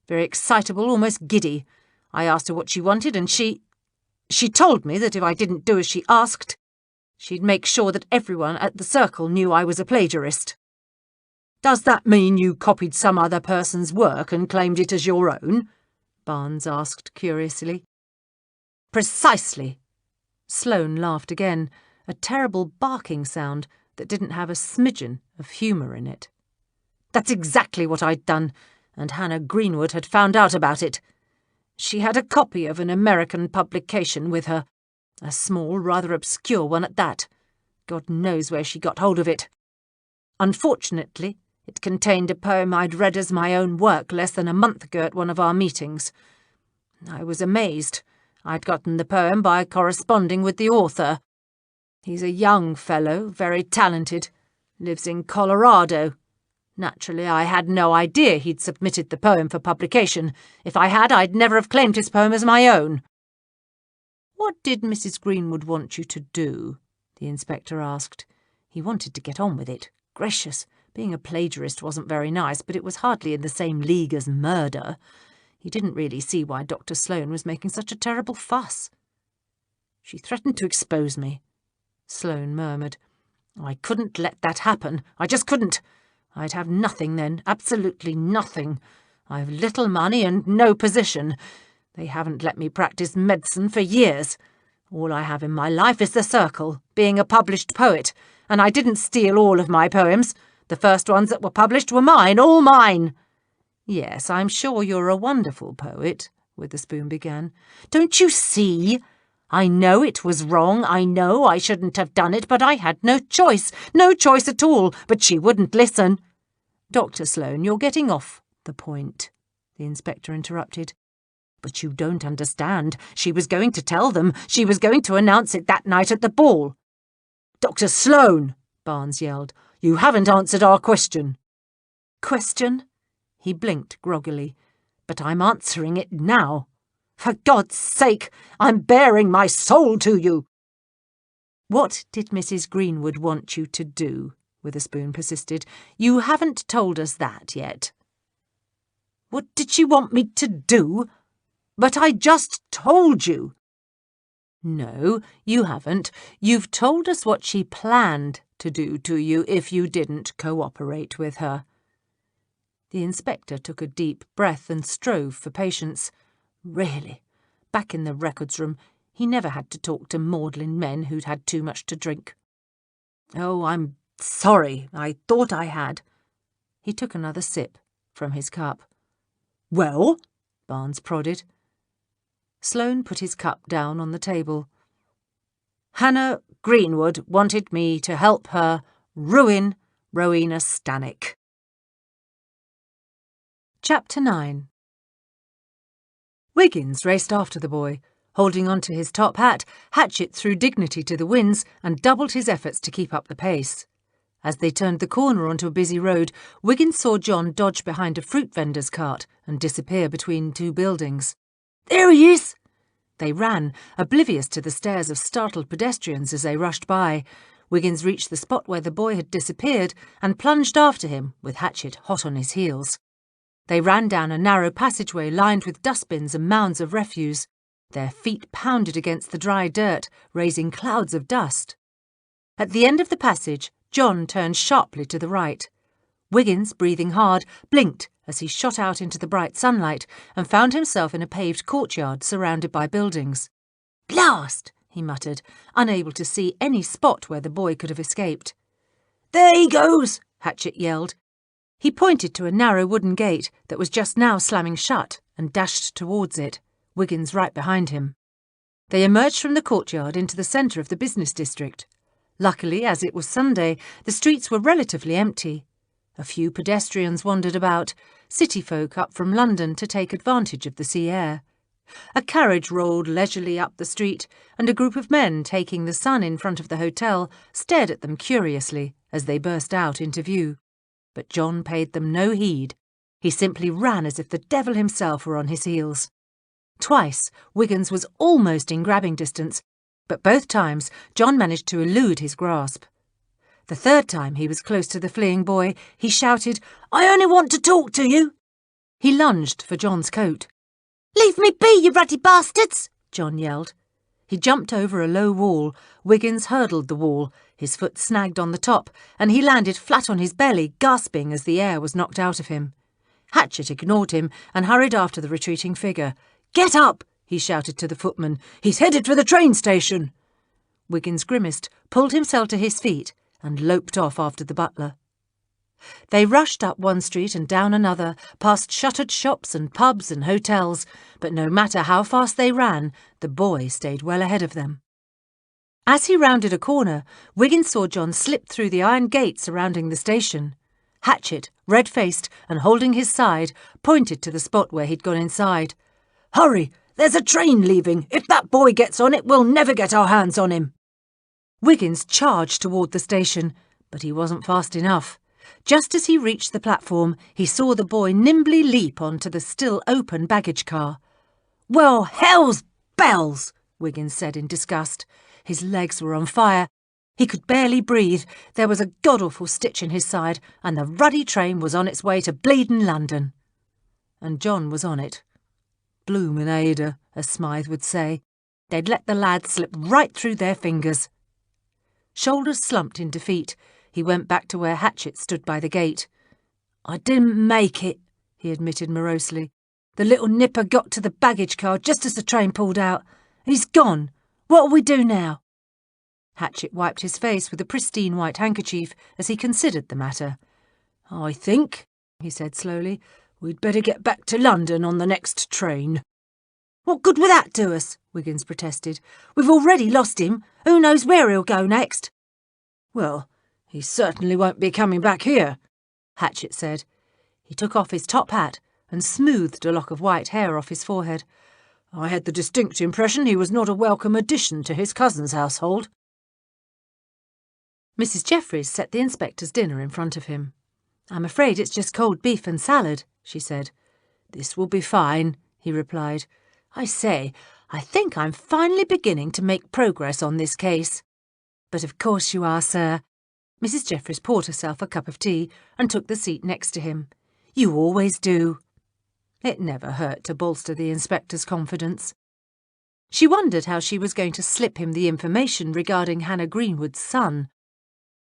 very excitable, almost giddy. I asked her what she wanted, and she told me that if I didn't do as she asked, she'd make sure that everyone at the circle knew I was a plagiarist." "Does that mean you copied some other person's work and claimed it as your own?" Barnes asked curiously. "Precisely." Sloane laughed again, a terrible barking sound that didn't have a smidgen of humour in it. "That's exactly what I'd done, and Hannah Greenwood had found out about it. She had a copy of an American publication with her, a small, rather obscure one at that. God knows where she got hold of it. Unfortunately, it contained a poem I'd read as my own work less than a month ago at one of our meetings. I was amazed. I'd gotten the poem by corresponding with the author. He's a young fellow, very talented, lives in Colorado. Naturally, I had no idea he'd submitted the poem for publication. If I had, I'd never have claimed his poem as my own." "What did Mrs. Greenwood want you to do?" the inspector asked. He wanted to get on with it. Gracious, being a plagiarist wasn't very nice, but it was hardly in the same league as murder. He didn't really see why Dr. Sloane was making such a terrible fuss. "She threatened to expose me," Sloane murmured. "I couldn't let that happen. I just couldn't. I'd have nothing then, absolutely nothing. I've little money and no position. They haven't let me practice medicine for years. All I have in my life is the circle, being a published poet, and I didn't steal all of my poems. The first ones that were published were mine, all mine." "Yes, I'm sure you're a wonderful poet," Witherspoon began. "Don't you see? I know it was wrong. I know I shouldn't have done it, but I had no choice at all. But she wouldn't listen." "Dr. Sloane, you're getting off the point," the inspector interrupted. "But you don't understand. She was going to tell them. She was going to announce it that night at the ball." "Dr. Sloane," Barnes yelled, "you haven't answered our question." "Question?" He blinked groggily. "But I'm answering it now. For God's sake, I'm baring my soul to you." "What did Mrs. Greenwood want you to do?" Witherspoon persisted. "You haven't told us that yet." "What did she want me to do? But I just told you." "No, you haven't. You've told us what she planned to do to you if you didn't cooperate with her." The inspector took a deep breath and strove for patience. Really, back in the records room, he never had to talk to maudlin men who'd had too much to drink. "Oh, I'm sorry. I thought I had." He took another sip from his cup. "Well?" Barnes prodded. Sloane put his cup down on the table. "Hannah Greenwood wanted me to help her ruin Rowena Stannick." Chapter 9. Wiggins raced after the boy, holding on to his top hat. Hatchet threw dignity to the winds and doubled his efforts to keep up the pace. As they turned the corner onto a busy road, Wiggins saw John dodge behind a fruit vendor's cart and disappear between two buildings. "There he is!" They ran, oblivious to the stares of startled pedestrians as they rushed by. Wiggins reached the spot where the boy had disappeared and plunged after him, with Hatchet hot on his heels. They ran down a narrow passageway lined with dustbins and mounds of refuse. Their feet pounded against the dry dirt, raising clouds of dust. At the end of the passage, John turned sharply to the right. Wiggins, breathing hard, blinked as he shot out into the bright sunlight and found himself in a paved courtyard surrounded by buildings. "Blast!" he muttered, unable to see any spot where the boy could have escaped. "There he goes!" Hatchet yelled. He pointed to a narrow wooden gate that was just now slamming shut and dashed towards it, Wiggins right behind him. They emerged from the courtyard into the centre of the business district. Luckily, as it was Sunday, the streets were relatively empty. A few pedestrians wandered about, city folk up from London to take advantage of the sea air. A carriage rolled leisurely up the street, and a group of men taking the sun in front of the hotel stared at them curiously as they burst out into view. But John paid them no heed. He simply ran as if the devil himself were on his heels. Twice Wiggins was almost in grabbing distance, but both times John managed to elude his grasp. The third time he was close to the fleeing boy, he shouted, "I only want to talk to you!" He lunged for John's coat. "Leave me be, you ruddy bastards!" John yelled. He jumped over a low wall. Wiggins hurdled the wall, his foot snagged on the top, and he landed flat on his belly, gasping as the air was knocked out of him. Hatchet ignored him and hurried after the retreating figure. "Get up!" he shouted to the footman. "He's headed for the train station!" Wiggins grimaced, pulled himself to his feet, and loped off after the butler. They rushed up one street and down another, past shuttered shops and pubs and hotels, but no matter how fast they ran, the boy stayed well ahead of them. As he rounded a corner, Wiggins saw John slip through the iron gate surrounding the station. Hatchet, red-faced and holding his side, pointed to the spot where he'd gone inside. "Hurry! There's a train leaving. If that boy gets on it, we'll never get our hands on him." Wiggins charged toward the station, but he wasn't fast enough. Just as he reached the platform, he saw the boy nimbly leap onto the still open baggage car. "Well, hell's bells!" Wiggins said in disgust. His legs were on fire. He could barely breathe. There was a god-awful stitch in his side, and the ruddy train was on its way to bleedin' London. And John was on it. "Bloomin' Ada," as Smythe would say. They'd let the lad slip right through their fingers. Shoulders slumped in defeat, he went back to where Hatchet stood by the gate. "I didn't make it," he admitted morosely. "The little nipper got to the baggage car just as the train pulled out. He's gone. What'll we do now?" Hatchet wiped his face with a pristine white handkerchief as he considered the matter. "I think," he said slowly, "we'd better get back to London on the next train." "What good will that do us?" Wiggins protested. "We've already lost him. Who knows where he'll go next?" "Well, he certainly won't be coming back here," Hatchet said. He took off his top hat and smoothed a lock of white hair off his forehead. "I had the distinct impression he was not a welcome addition to his cousin's household." Mrs. Jeffries set the inspector's dinner in front of him. "I'm afraid it's just cold beef and salad," she said. "This will be fine," he replied. "I say, I think I'm finally beginning to make progress on this case." "But of course you are, sir." Mrs. Jeffries poured herself a cup of tea and took the seat next to him. "You always do." It never hurt to bolster the inspector's confidence. She wondered how she was going to slip him the information regarding Hannah Greenwood's son.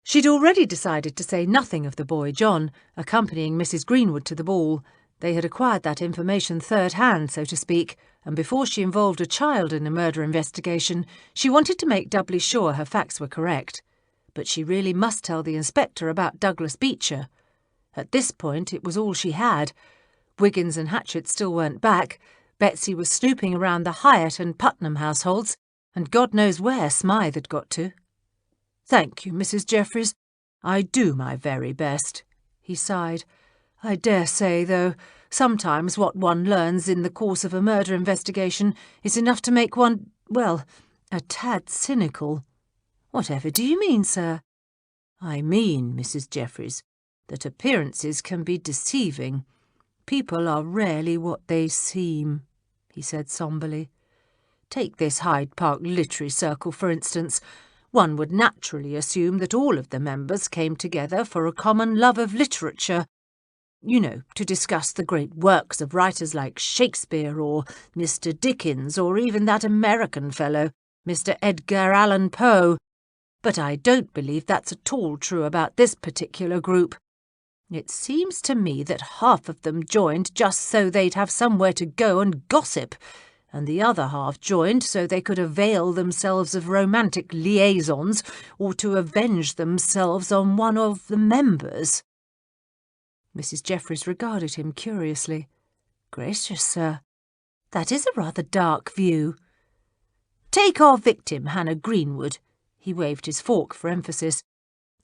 She'd already decided to say nothing of the boy John accompanying Mrs. Greenwood to the ball. They had acquired that information third-hand, so to speak, and before she involved a child in a murder investigation, she wanted to make doubly sure her facts were correct. But she really must tell the inspector about Douglas Beecher. At this point, it was all she had. Wiggins and Hatchet still weren't back. Betsy was snooping around the Hyatt and Putnam households, and God knows where Smythe had got to. "Thank you, Mrs. Jeffries. I do my very best," he sighed. "I dare say, though, sometimes what one learns in the course of a murder investigation is enough to make one, well, a tad cynical." "Whatever do you mean, sir?" "I mean, Mrs. Jeffries, that appearances can be deceiving. People are rarely what they seem," he said sombrely. "Take this Hyde Park Literary Circle, for instance. One would naturally assume that all of the members came together for a common love of literature. You know, to discuss the great works of writers like Shakespeare or Mr. Dickens or even that American fellow, Mr. Edgar Allan Poe. But I don't believe that's at all true about this particular group. It seems to me that half of them joined just so they'd have somewhere to go and gossip, and the other half joined so they could avail themselves of romantic liaisons or to avenge themselves on one of the members." Mrs. Jeffries regarded him curiously. "Gracious, sir, that is a rather dark view." "Take our victim, Hannah Greenwood." He waved his fork for emphasis.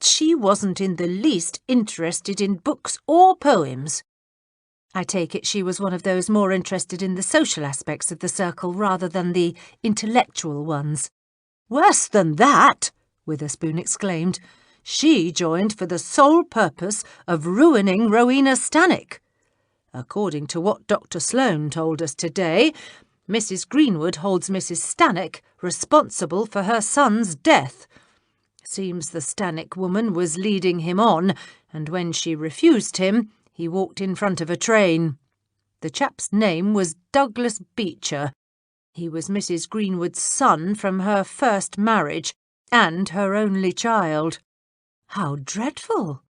She wasn't in the least interested in books or poems. I take it she was one of those more interested in the social aspects of the circle rather than the intellectual ones. Worse than that, Witherspoon exclaimed. She joined for the sole purpose of ruining Rowena Stannock. According to what Dr. Sloane told us today, Mrs. Greenwood holds Mrs. Stannock responsible for her son's death. Seems the Stannock woman was leading him on, and when she refused him, he walked in front of a train. The chap's name was Douglas Beecher. He was Mrs. Greenwood's son from her first marriage, and her only child. How dreadful!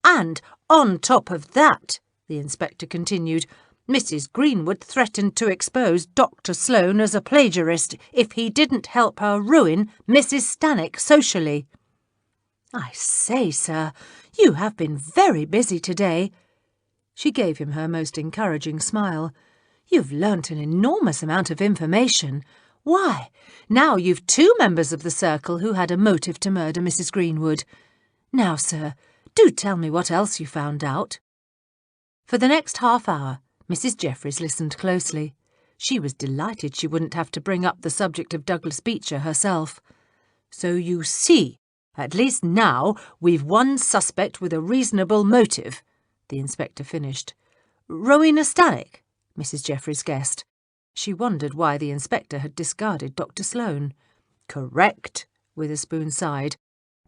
And on top of that, the inspector continued, Mrs. Greenwood threatened to expose Dr. Sloane as a plagiarist if he didn't help her ruin Mrs. Stannock socially. I say, sir, you have been very busy today. She gave him her most encouraging smile. You've learnt an enormous amount of information. Why, now you've 2 members of the circle who had a motive to murder Mrs. Greenwood. Now, sir, do tell me what else you found out. For the next half hour, Mrs. Jeffries listened closely. She was delighted she wouldn't have to bring up the subject of Douglas Beecher herself. So you see, at least now we've one suspect with a reasonable motive, the inspector finished. Rowena Stannock, Mrs. Jeffries guessed. She wondered why the inspector had discarded Dr. Sloane. Correct, Witherspoon sighed.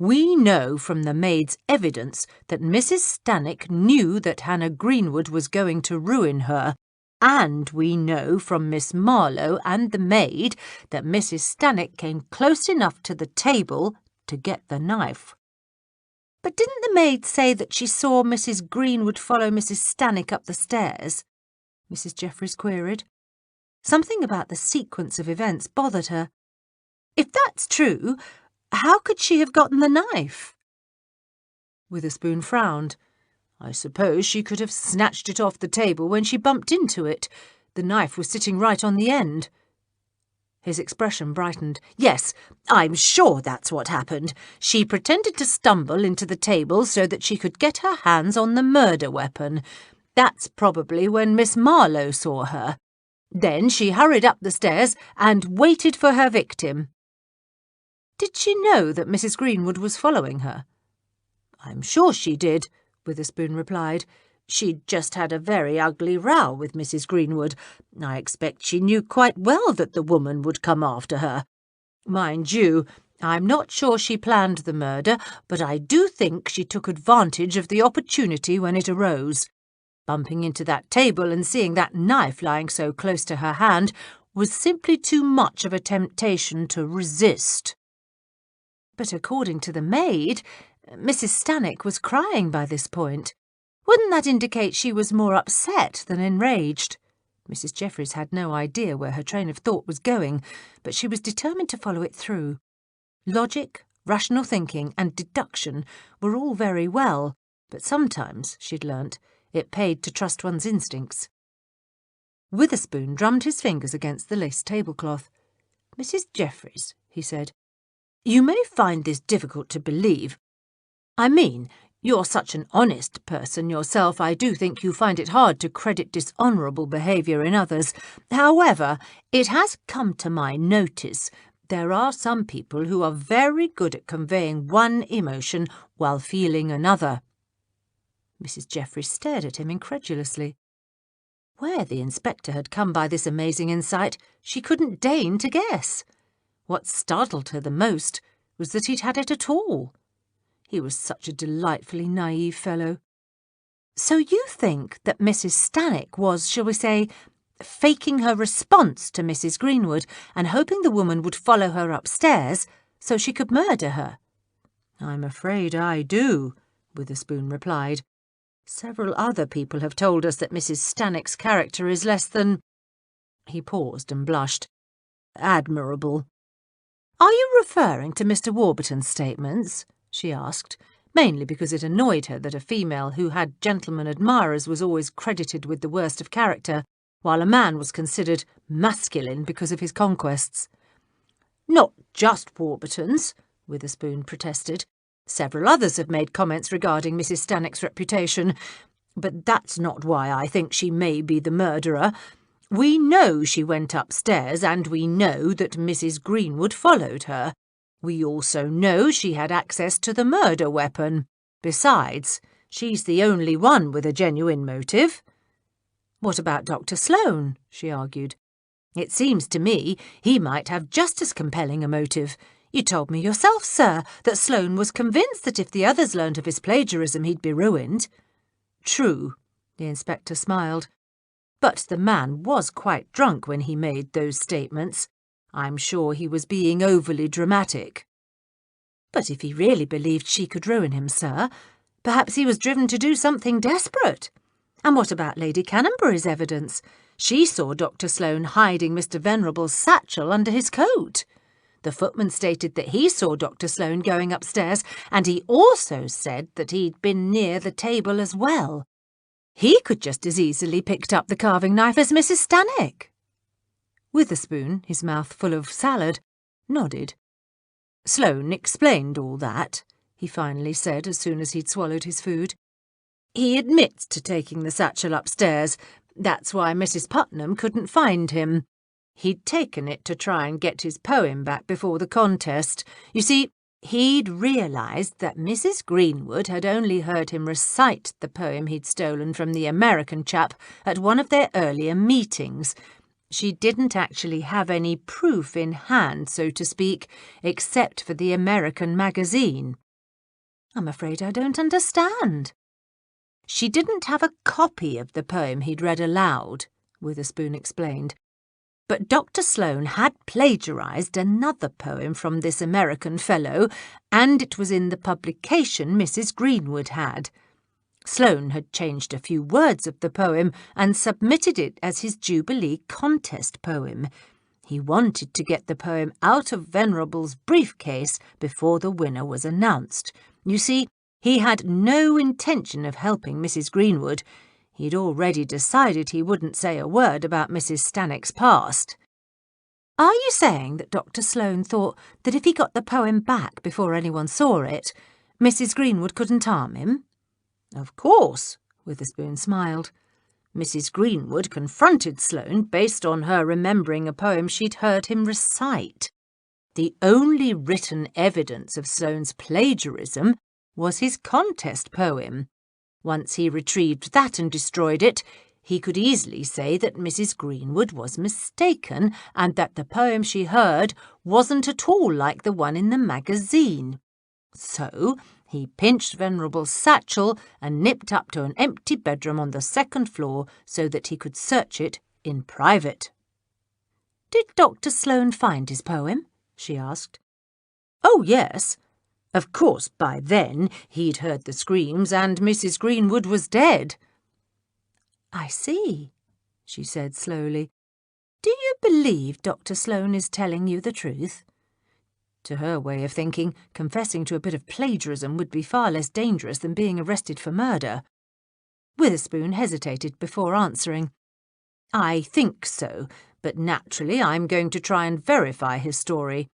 We know from the maid's evidence that Mrs. Stannock knew that Hannah Greenwood was going to ruin her, and we know from Miss Marlowe and the maid that Mrs. Stannock came close enough to the table to get the knife. But didn't the maid say that she saw Mrs. Greenwood follow Mrs. Stannock up the stairs? Mrs. Jeffries queried. Something about the sequence of events bothered her. If that's true, how could she have gotten the knife? Witherspoon frowned. I suppose she could have snatched it off the table when she bumped into it. The knife was sitting right on the end. His expression brightened. Yes, I'm sure that's what happened. She pretended to stumble into the table so that she could get her hands on the murder weapon. That's probably when Miss Marlowe saw her. Then she hurried up the stairs and waited for her victim. Did she know that Mrs. Greenwood was following her? I'm sure she did, Witherspoon replied. She'd just had a very ugly row with Mrs. Greenwood. I expect she knew quite well that the woman would come after her. Mind you, I'm not sure she planned the murder, but I do think she took advantage of the opportunity when it arose. Bumping into that table and seeing that knife lying so close to her hand was simply too much of a temptation to resist. But according to the maid, Mrs. Stannock was crying by this point. Wouldn't that indicate she was more upset than enraged? Mrs. Jeffries had no idea where her train of thought was going, but she was determined to follow it through. Logic, rational thinking, and deduction were all very well, but sometimes, she'd learnt, it paid to trust one's instincts. Witherspoon drummed his fingers against the lace tablecloth. Mrs. Jeffries, he said, you may find this difficult to believe. I mean, you're such an honest person yourself, I do think you find it hard to credit dishonourable behaviour in others. However, it has come to my notice there are some people who are very good at conveying one emotion while feeling another. Mrs. Jeffries stared at him incredulously. Where the inspector had come by this amazing insight, she couldn't deign to guess. What startled her the most was that he'd had it at all. He was such a delightfully naive fellow. So you think that Mrs. Stannock was, shall we say, faking her response to Mrs. Greenwood and hoping the woman would follow her upstairs so she could murder her? I'm afraid I do, Witherspoon replied. Several other people have told us that Mrs. Stannock's character is less than... He paused and blushed. Admirable. Are you referring to Mr. Warburton's statements? She asked, mainly because it annoyed her that a female who had gentlemen admirers was always credited with the worst of character, while a man was considered masculine because of his conquests. Not just Warburton's, Witherspoon protested. Several others have made comments regarding Mrs. Stannock's reputation, but that's not why I think she may be the murderer. We know she went upstairs, and we know that Mrs. Greenwood followed her. We also know she had access to the murder weapon. Besides, she's the only one with a genuine motive. What about Dr. Sloane? She argued. It seems to me he might have just as compelling a motive. You told me yourself, sir, that Sloane was convinced that if the others learnt of his plagiarism he'd be ruined. True, the inspector smiled. But the man was quite drunk when he made those statements. I'm sure he was being overly dramatic. But if he really believed she could ruin him, sir, perhaps he was driven to do something desperate. And what about Lady Cannonberry's evidence? She saw Dr. Sloane hiding Mr. Venerable's satchel under his coat. The footman stated that he saw Dr. Sloane going upstairs, and he also said that he'd been near the table as well. He could just as easily picked up the carving knife as Mrs. Stannock. Witherspoon, his mouth full of salad, nodded. Sloane explained all that, he finally said as soon as he'd swallowed his food. He admits to taking the satchel upstairs. That's why Mrs. Putnam couldn't find him. He'd taken it to try and get his poem back before the contest. You see, he'd realised that Mrs. Greenwood had only heard him recite the poem he'd stolen from the American chap at one of their earlier meetings. She didn't actually have any proof in hand, so to speak, except for the American magazine. I'm afraid I don't understand. She didn't have a copy of the poem he'd read aloud, Witherspoon explained. But Dr. Sloane had plagiarised another poem from this American fellow, and it was in the publication Mrs. Greenwood had. Sloane had changed a few words of the poem and submitted it as his Jubilee contest poem. He wanted to get the poem out of Venerable's briefcase before the winner was announced. You see, he had no intention of helping Mrs. Greenwood. He'd already decided he wouldn't say a word about Mrs. Stannock's past. Are you saying that Dr. Sloane thought that if he got the poem back before anyone saw it, Mrs. Greenwood couldn't harm him? Of course, Witherspoon smiled. Mrs. Greenwood confronted Sloane based on her remembering a poem she'd heard him recite. The only written evidence of Sloane's plagiarism was his contest poem. Once he retrieved that and destroyed it, he could easily say that Mrs. Greenwood was mistaken and that the poem she heard wasn't at all like the one in the magazine. So he pinched Venerable's satchel and nipped up to an empty bedroom on the second floor so that he could search it in private. Did Dr. Sloane find his poem? She asked. Oh, yes. Of course, by then he'd heard the screams and Mrs. Greenwood was dead. I see, she said slowly. Do you believe Dr. Sloane is telling you the truth? To her way of thinking, confessing to a bit of plagiarism would be far less dangerous than being arrested for murder. Witherspoon hesitated before answering. I think so, but naturally I'm going to try and verify his story.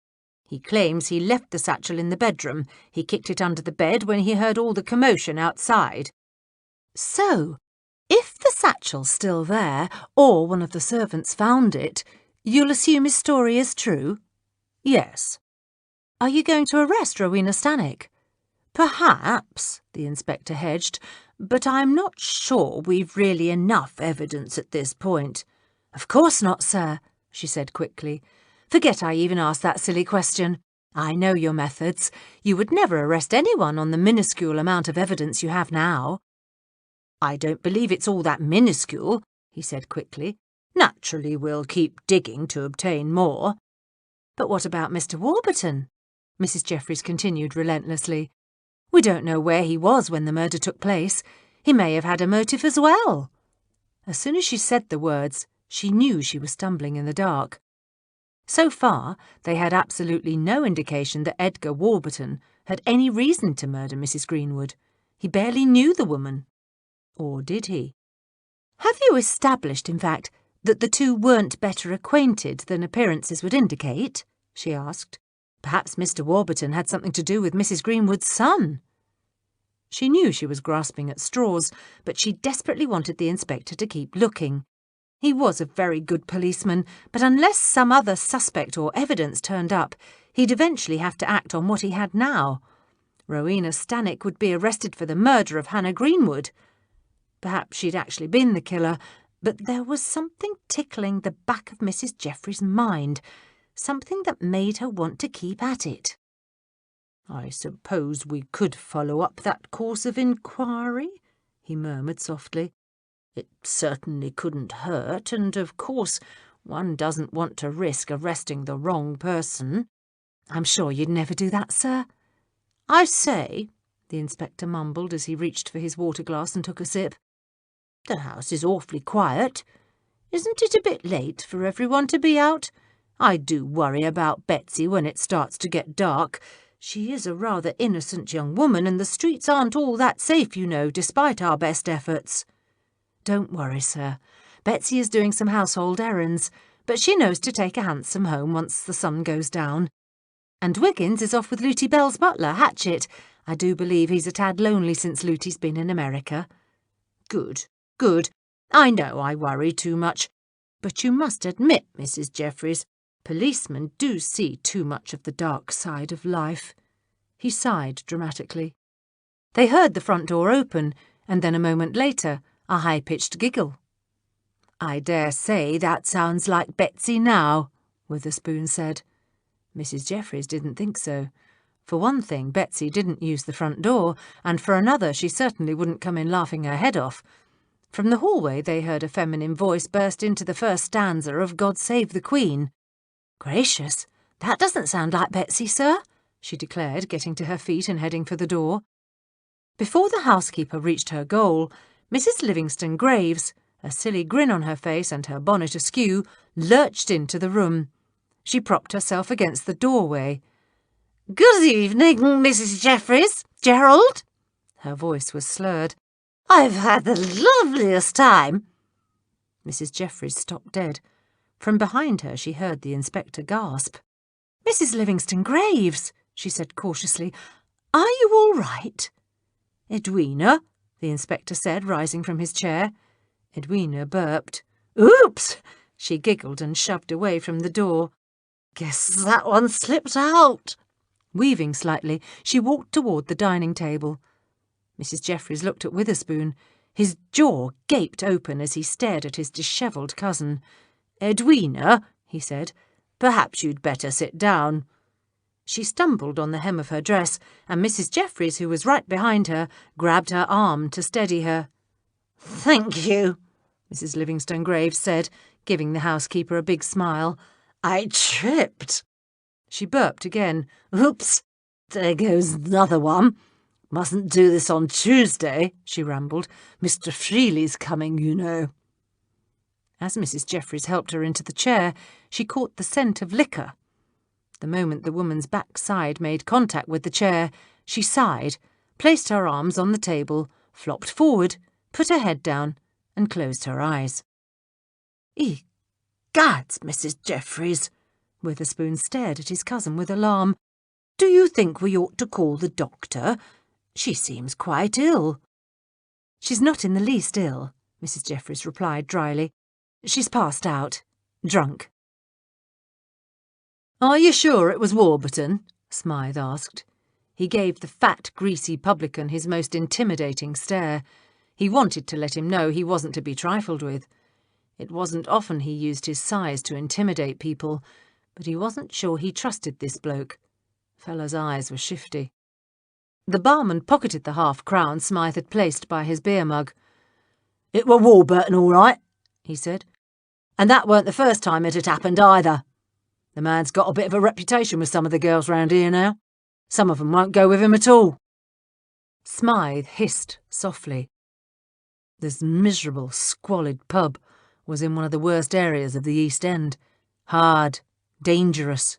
He claims he left the satchel in the bedroom. He kicked it under the bed when he heard all the commotion outside. So, if the satchel's still there, or one of the servants found it, you'll assume his story is true? Yes. Are you going to arrest Rowena Stannock? Perhaps, the inspector hedged, but I'm not sure we've really enough evidence at this point. Of course not, sir, she said quickly. Forget I even asked that silly question. I know your methods. You would never arrest anyone on the minuscule amount of evidence you have now. I don't believe it's all that minuscule, he said quickly. Naturally, we'll keep digging to obtain more. But what about Mr. Warburton? Mrs. Jeffries continued relentlessly. We don't know where he was when the murder took place. He may have had a motive as well. As soon as she said the words, she knew she was stumbling in the dark. So far, they had absolutely no indication that Edgar Warburton had any reason to murder Mrs. Greenwood. He barely knew the woman. Or did he? Have you established, in fact, that the two weren't better acquainted than appearances would indicate? She asked. Perhaps Mr. Warburton had something to do with Mrs. Greenwood's son. She knew she was grasping at straws, but she desperately wanted the inspector to keep looking. He was a very good policeman, but unless some other suspect or evidence turned up, he'd eventually have to act on what he had now. Rowena Stannick would be arrested for the murder of Hannah Greenwood. Perhaps she'd actually been the killer, but there was something tickling the back of Mrs. Jeffries' mind, something that made her want to keep at it. "I suppose we could follow up that course of inquiry," he murmured softly. "It certainly couldn't hurt, and of course one doesn't want to risk arresting the wrong person." "I'm sure you'd never do that, sir." "I say," the inspector mumbled as he reached for his water glass and took a sip, "the house is awfully quiet. Isn't it a bit late for everyone to be out? I do worry about Betsy when it starts to get dark. She is a rather innocent young woman, and the streets aren't all that safe, you know, despite our best efforts." "Don't worry, sir. Betsy is doing some household errands, but she knows to take a hansom home once the sun goes down. And Wiggins is off with Looty Bell's butler, Hatchet. I do believe he's a tad lonely since Looty's been in America." "Good, good. I know I worry too much. But you must admit, Mrs. Jeffries, policemen do see too much of the dark side of life." He sighed dramatically. They heard the front door open, and then a moment later, a high-pitched giggle. "I dare say that sounds like Betsy now," Witherspoon said. Mrs. Jeffries didn't think so. For one thing, Betsy didn't use the front door, and for another, she certainly wouldn't come in laughing her head off. From the hallway they heard a feminine voice burst into the first stanza of God Save the Queen. "Gracious, that doesn't sound like Betsy, sir," she declared, getting to her feet and heading for the door. Before the housekeeper reached her goal, Mrs. Livingston Graves, a silly grin on her face and her bonnet askew, lurched into the room. She propped herself against the doorway. "Good evening, Mrs. Jeffries. Gerald?" Her voice was slurred. "I've had the loveliest time." Mrs. Jeffries stopped dead. From behind her she heard the inspector gasp. "Mrs. Livingston Graves," she said cautiously, "are you all right?" "Edwina?" the inspector said, rising from his chair. Edwina burped. "Oops!" She giggled and shoved away from the door. "Guess that one slipped out." Weaving slightly, she walked toward the dining table. Mrs. Jeffries looked at Witherspoon. His jaw gaped open as he stared at his dishevelled cousin. "Edwina," he said, "perhaps you'd better sit down." She stumbled on the hem of her dress, and Mrs. Jeffries, who was right behind her, grabbed her arm to steady her. "Thank you," Mrs. Livingston Graves said, giving the housekeeper a big smile. "I tripped." She burped again. "Oops, there goes another one. Mustn't do this on Tuesday," she rambled. "Mr. Freely's coming, you know." As Mrs. Jeffries helped her into the chair, she caught the scent of liquor. The moment the woman's backside made contact with the chair, she sighed, placed her arms on the table, flopped forward, put her head down, and closed her eyes. "Egads, Mrs. Jeffries!" Witherspoon stared at his cousin with alarm. "Do you think we ought to call the doctor? She seems quite ill." "She's not in the least ill," Mrs. Jeffries replied dryly. "She's passed out. Drunk." "Are you sure it was Warburton?" Smythe asked. He gave the fat, greasy publican his most intimidating stare. He wanted to let him know he wasn't to be trifled with. It wasn't often he used his size to intimidate people, but he wasn't sure he trusted this bloke. Fella's eyes were shifty. The barman pocketed the half-crown Smythe had placed by his beer mug. "It were Warburton, all right," he said. "And that weren't the first time it had happened either. The man's got a bit of a reputation with some of the girls round here now. Some of them won't go with him at all." Smythe hissed softly. This miserable, squalid pub was in one of the worst areas of the East End. Hard, dangerous.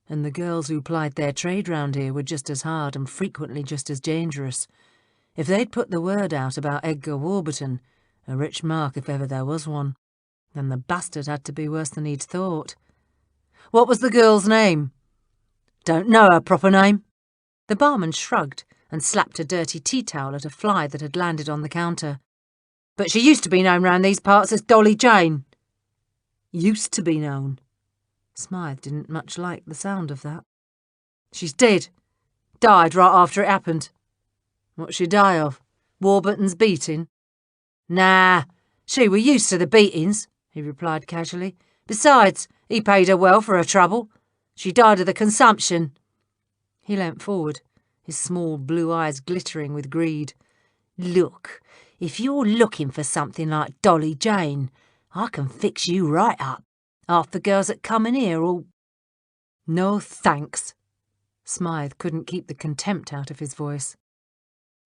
And the girls who plied their trade round here were just as hard and frequently just as dangerous. If they'd put the word out about Edgar Warburton, a rich mark if ever there was one, then the bastard had to be worse than he'd thought. "What was the girl's name?" Don't know her proper name. The barman shrugged and slapped a dirty tea towel at a fly that had landed on the counter. But she used to be known round these parts as Dolly Jane. Used to be known. Smythe didn't much like the sound of that. She's dead. Died right after it happened. What'd she die of? Warburton's beating? Nah, she were used to the beatings, he replied casually. Besides, he paid her well for her trouble. She died of the consumption. He leant forward, his small blue eyes glittering with greed. Look, if you're looking for something like Dolly Jane, I can fix you right up. Half the girls that come in here all... No thanks. Smythe couldn't keep the contempt out of his voice.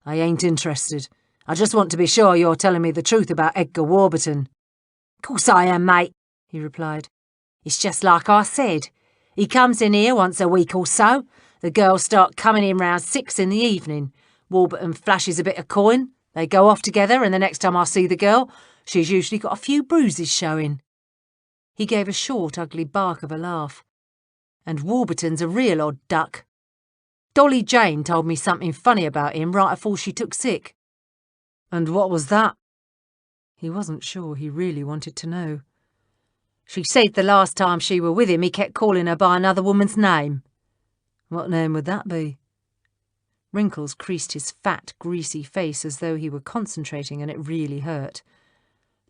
I ain't interested. I just want to be sure you're telling me the truth about Edgar Warburton. Course I am, mate, he replied. It's just like I said. He comes in here once a week or so. The girls start coming in round 6 in the evening. Warburton flashes a bit of coin. They go off together, and the next time I see the girl, she's usually got a few bruises showing. He gave a short, ugly bark of a laugh. And Warburton's a real odd duck. Dolly Jane told me something funny about him right afore she took sick. And what was that? He wasn't sure he really wanted to know. She said the last time she were with him he kept calling her by another woman's name. What name would that be? Wrinkles creased his fat, greasy face as though he were concentrating, and it really hurt.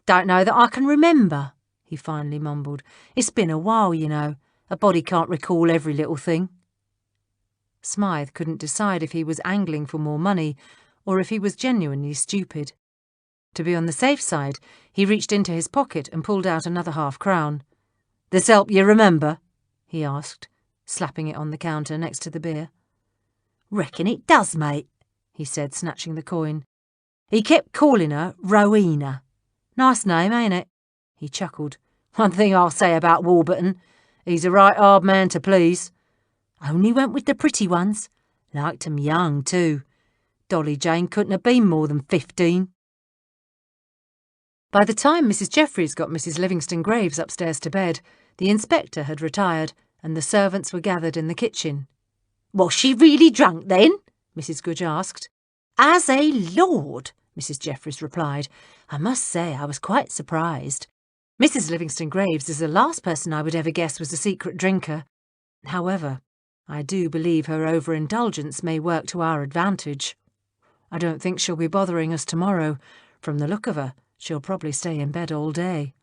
Don't know that I can remember, he finally mumbled. It's been a while, you know. A body can't recall every little thing. Smythe couldn't decide if he was angling for more money or if he was genuinely stupid. To be on the safe side, he reached into his pocket and pulled out another half-crown. This help you remember? He asked, slapping it on the counter next to the beer. Reckon it does, mate, he said, snatching the coin. He kept calling her Rowena. Nice name, ain't it? He chuckled. One thing I'll say about Warburton, he's a right hard man to please. Only went with the pretty ones. Liked 'em young, too. Dolly Jane couldn't have been more than 15. By the time Mrs. Jeffries got Mrs. Livingston Graves upstairs to bed, the inspector had retired and the servants were gathered in the kitchen. Was she really drunk then? Mrs. Goodge asked. As a lord, Mrs. Jeffries replied. I must say I was quite surprised. Mrs. Livingston Graves is the last person I would ever guess was a secret drinker. However, I do believe her overindulgence may work to our advantage. I don't think she'll be bothering us tomorrow. From the look of her, she'll probably stay in bed all day.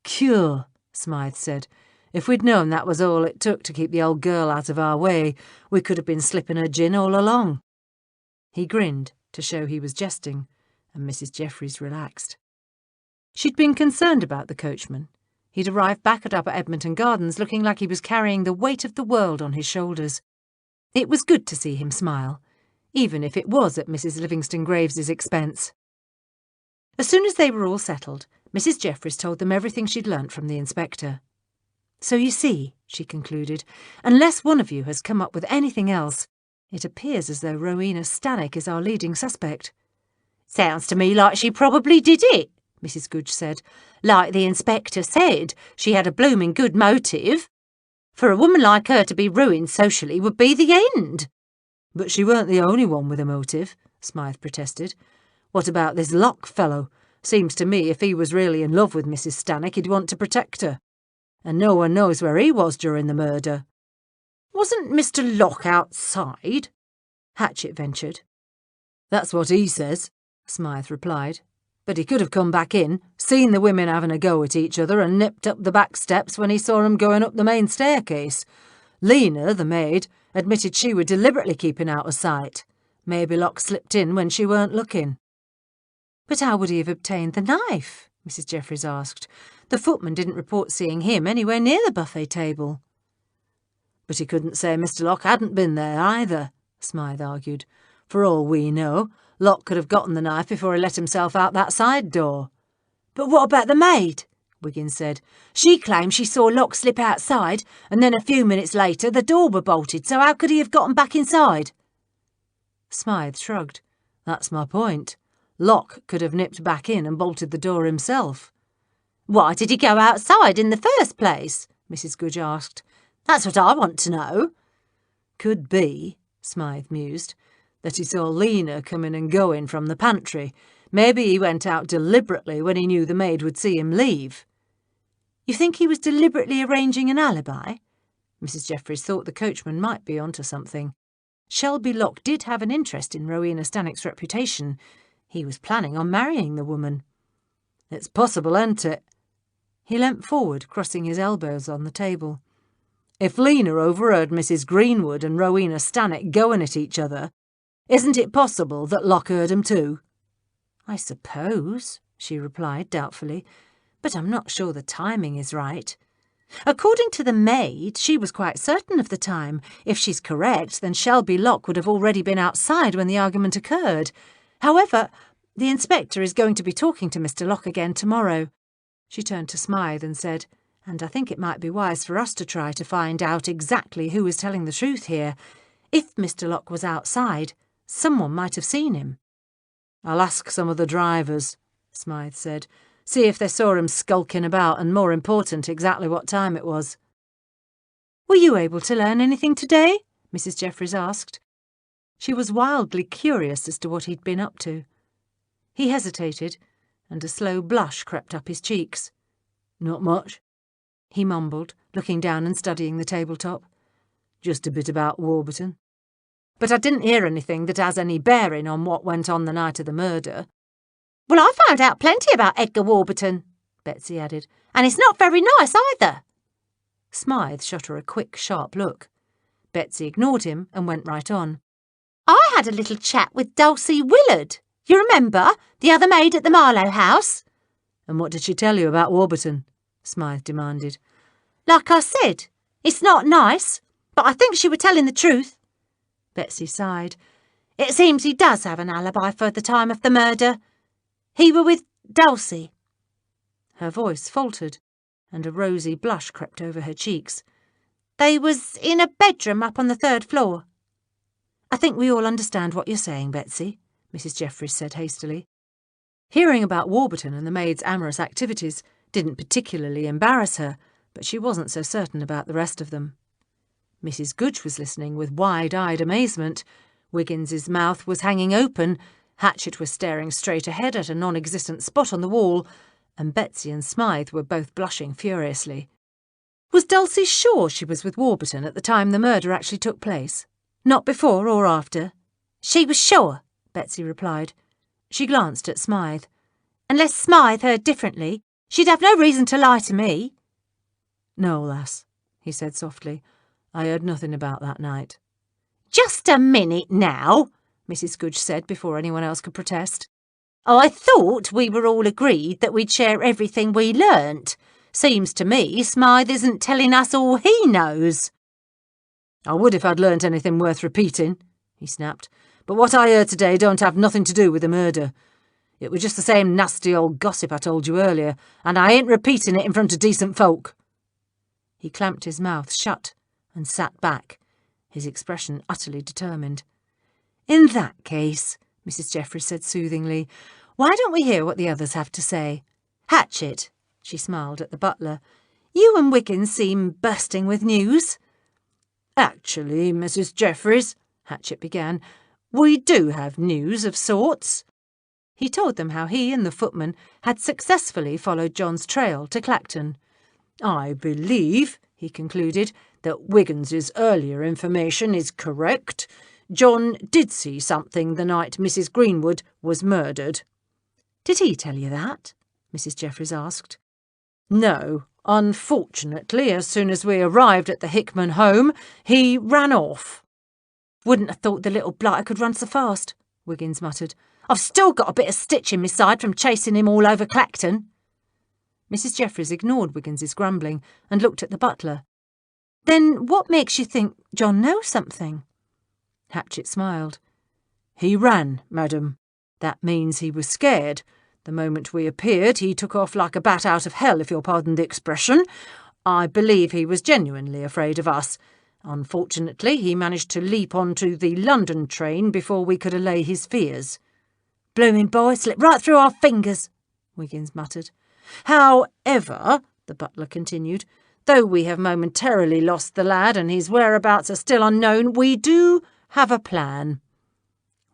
Cure, Smythe said. If we'd known that was all it took to keep the old girl out of our way, we could have been slipping her gin all along. He grinned to show he was jesting, and Mrs. Jeffries relaxed. She'd been concerned about the coachman. He'd arrived back at Upper Edmonton Gardens looking like he was carrying the weight of the world on his shoulders. It was good to see him smile, even if it was at Mrs. Livingston Graves's expense. As soon as they were all settled, Mrs. Jeffries told them everything she'd learnt from the inspector. So you see, she concluded, unless one of you has come up with anything else, it appears as though Rowena Stannick is our leading suspect. Sounds to me like she probably did it, Mrs. Goodge said. Like the inspector said, she had a blooming good motive. For a woman like her to be ruined socially would be the end. But she weren't the only one with a motive, Smythe protested. What about this Locke fellow? Seems to me if he was really in love with Mrs. Stannick, he'd want to protect her. And no one knows where he was during the murder. Wasn't Mr. Locke outside? Hatchett ventured. That's what he says, Smythe replied. But he could have come back in, seen the women having a go at each other and nipped up the back steps when he saw 'em going up the main staircase. Lena, the maid, admitted she were deliberately keeping out of sight. Maybe Locke slipped in when she weren't looking. But how would he have obtained the knife? Mrs. Jeffries asked. The footman didn't report seeing him anywhere near the buffet table. But he couldn't say Mr. Locke hadn't been there either, Smythe argued. For all we know, Locke could have gotten the knife before he let himself out that side door. But what about the maid? Wiggins said. She claimed she saw Locke slip outside, and then a few minutes later the door were bolted, so how could he have gotten back inside? Smythe shrugged. That's my point. Locke could have nipped back in and bolted the door himself. Why did he go outside in the first place? Mrs. Goodge asked. That's what I want to know. Could be, Smythe mused, that he saw Lena coming and going from the pantry. Maybe he went out deliberately when he knew the maid would see him leave. You think he was deliberately arranging an alibi? Mrs. Jeffries thought the coachman might be onto something. Shelby Lock did have an interest in Rowena Stannick's reputation. He was planning on marrying the woman. It's possible, ain't it? He leant forward, crossing his elbows on the table. If Lena overheard Mrs. Greenwood and Rowena Stannick going at each other, isn't it possible that Locke heard 'em too? I suppose, she replied doubtfully, but I'm not sure the timing is right. According to the maid, she was quite certain of the time. If she's correct, then Shelby Lock would have already been outside when the argument occurred. However, the inspector is going to be talking to Mr. Locke again tomorrow. She turned to Smythe and said, and I think it might be wise for us to try to find out exactly who is telling the truth here. If Mr. Locke was outside, someone might have seen him. I'll ask some of the drivers, Smythe said. See if they saw him skulking about, and more important, exactly what time it was. Were you able to learn anything today? Mrs. Jeffries asked. She was wildly curious as to what he'd been up to. He hesitated, and a slow blush crept up his cheeks. Not much, he mumbled, looking down and studying the tabletop. Just a bit about Warburton. But I didn't hear anything that has any bearing on what went on the night of the murder. Well, I found out plenty about Edgar Warburton, Betsy added, and it's not very nice either. Smythe shot her a quick, sharp look. Betsy ignored him and went right on. I had a little chat with Dulcie Willard. You remember, the other maid at the Marlowe house? And what did she tell you about Warburton? Smythe demanded. Like I said, it's not nice, but I think she was telling the truth. Betsy sighed. It seems he does have an alibi for the time of the murder. He were with Dulcie. Her voice faltered, and a rosy blush crept over her cheeks. They was in a bedroom up on the 3rd floor. I think we all understand what you're saying, Betsy, Mrs. Jeffries said hastily. Hearing about Warburton and the maid's amorous activities didn't particularly embarrass her, but she wasn't so certain about the rest of them. Mrs. Gooch was listening with wide-eyed amazement. Wiggins's mouth was hanging open, Hatchett was staring straight ahead at a non-existent spot on the wall, and Betsy and Smythe were both blushing furiously. Was Dulcie sure she was with Warburton at the time the murder actually took place? Not before or after? She was sure, Betsy replied. She glanced at Smythe. Unless Smythe heard differently, she'd have no reason to lie to me. No, lass, he said softly. I heard nothing about that night. Just a minute now, Mrs. Gooch said before anyone else could protest. I thought we were all agreed that we'd share everything we learnt. Seems to me Smythe isn't telling us all he knows. I would if I'd learnt anything worth repeating, he snapped. But what I heard today don't have nothing to do with the murder. It was just the same nasty old gossip I told you earlier, and I ain't repeating it in front of decent folk. He clamped his mouth shut and sat back, his expression utterly determined. In that case, Mrs. Jeffries said soothingly, why don't we hear what the others have to say? Hatchett, she smiled at the butler, you and Wiggins seem bursting with news. Actually, Mrs. Jeffries, Hatchett began, we do have news of sorts. He told them how he and the footman had successfully followed John's trail to Clacton. I believe, he concluded, that Wiggins's earlier information is correct. John did see something the night Mrs. Greenwood was murdered. Did he tell you that? Mrs. Jeffries asked. No. Unfortunately, as soon as we arrived at the Hickman home, he ran off. Wouldn't have thought the little blighter could run so fast, Wiggins muttered. I've still got a bit of stitch in my side from chasing him all over Clacton. Mrs. Jeffries ignored Wiggins's grumbling and looked at the butler. Then what makes you think John knows something? Hatchett smiled. He ran, madam. That means he was scared. The moment we appeared, he took off like a bat out of hell, if you'll pardon the expression. I believe he was genuinely afraid of us. Unfortunately, he managed to leap onto the London train before we could allay his fears. Blooming boy slipped right through our fingers, Wiggins muttered. However, the butler continued, though we have momentarily lost the lad and his whereabouts are still unknown, we do have a plan."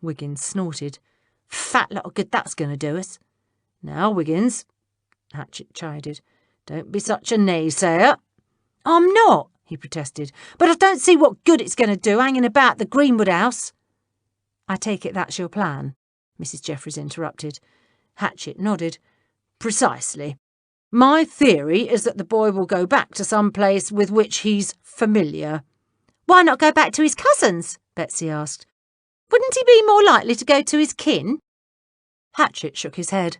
Wiggins snorted. "Fat lot of good that's going to do us." "Now, Wiggins," Hatchett chided, "don't be such a naysayer." "I'm not," he protested, "but I don't see what good it's going to do hanging about the Greenwood house." "I take it that's your plan," Mrs. Jeffries interrupted. Hatchett nodded. "Precisely. My theory is that the boy will go back to some place with which he's familiar." "Why not go back to his cousins?" Betsy asked. "Wouldn't he be more likely to go to his kin?" Hatchett shook his head.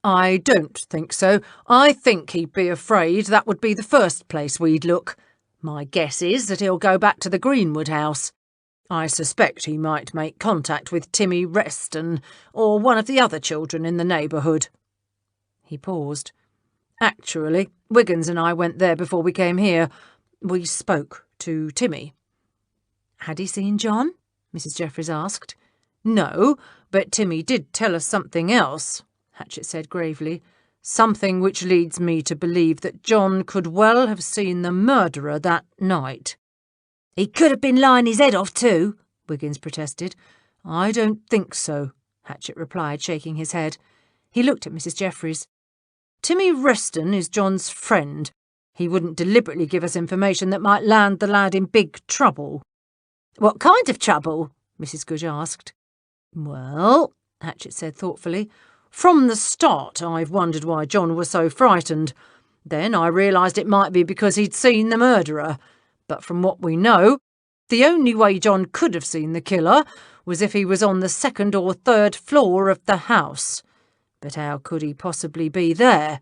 "I don't think so. I think he'd be afraid that would be the first place we'd look. My guess is that he'll go back to the Greenwood house. I suspect he might make contact with Timmy Reston or one of the other children in the neighbourhood." He paused. "Actually, Wiggins and I went there before we came here. We spoke to Timmy." "Had he seen John?" Mrs. Jeffries asked. "No, but Timmy did tell us something else," Hatchett said gravely. "Something which leads me to believe that John could well have seen the murderer that night." "He could have been lying his head off too," Wiggins protested. "I don't think so," Hatchett replied, shaking his head. He looked at Mrs. Jeffries. "Timmy Reston is John's friend. He wouldn't deliberately give us information that might land the lad in big trouble." "What kind of trouble?" Mrs. Goodge asked. "Well," Hatchett said thoughtfully, "from the start I've wondered why John was so frightened. Then I realised it might be because he'd seen the murderer. But from what we know, the only way John could have seen the killer was if he was on the 2nd or 3rd floor of the house. But how could he possibly be there?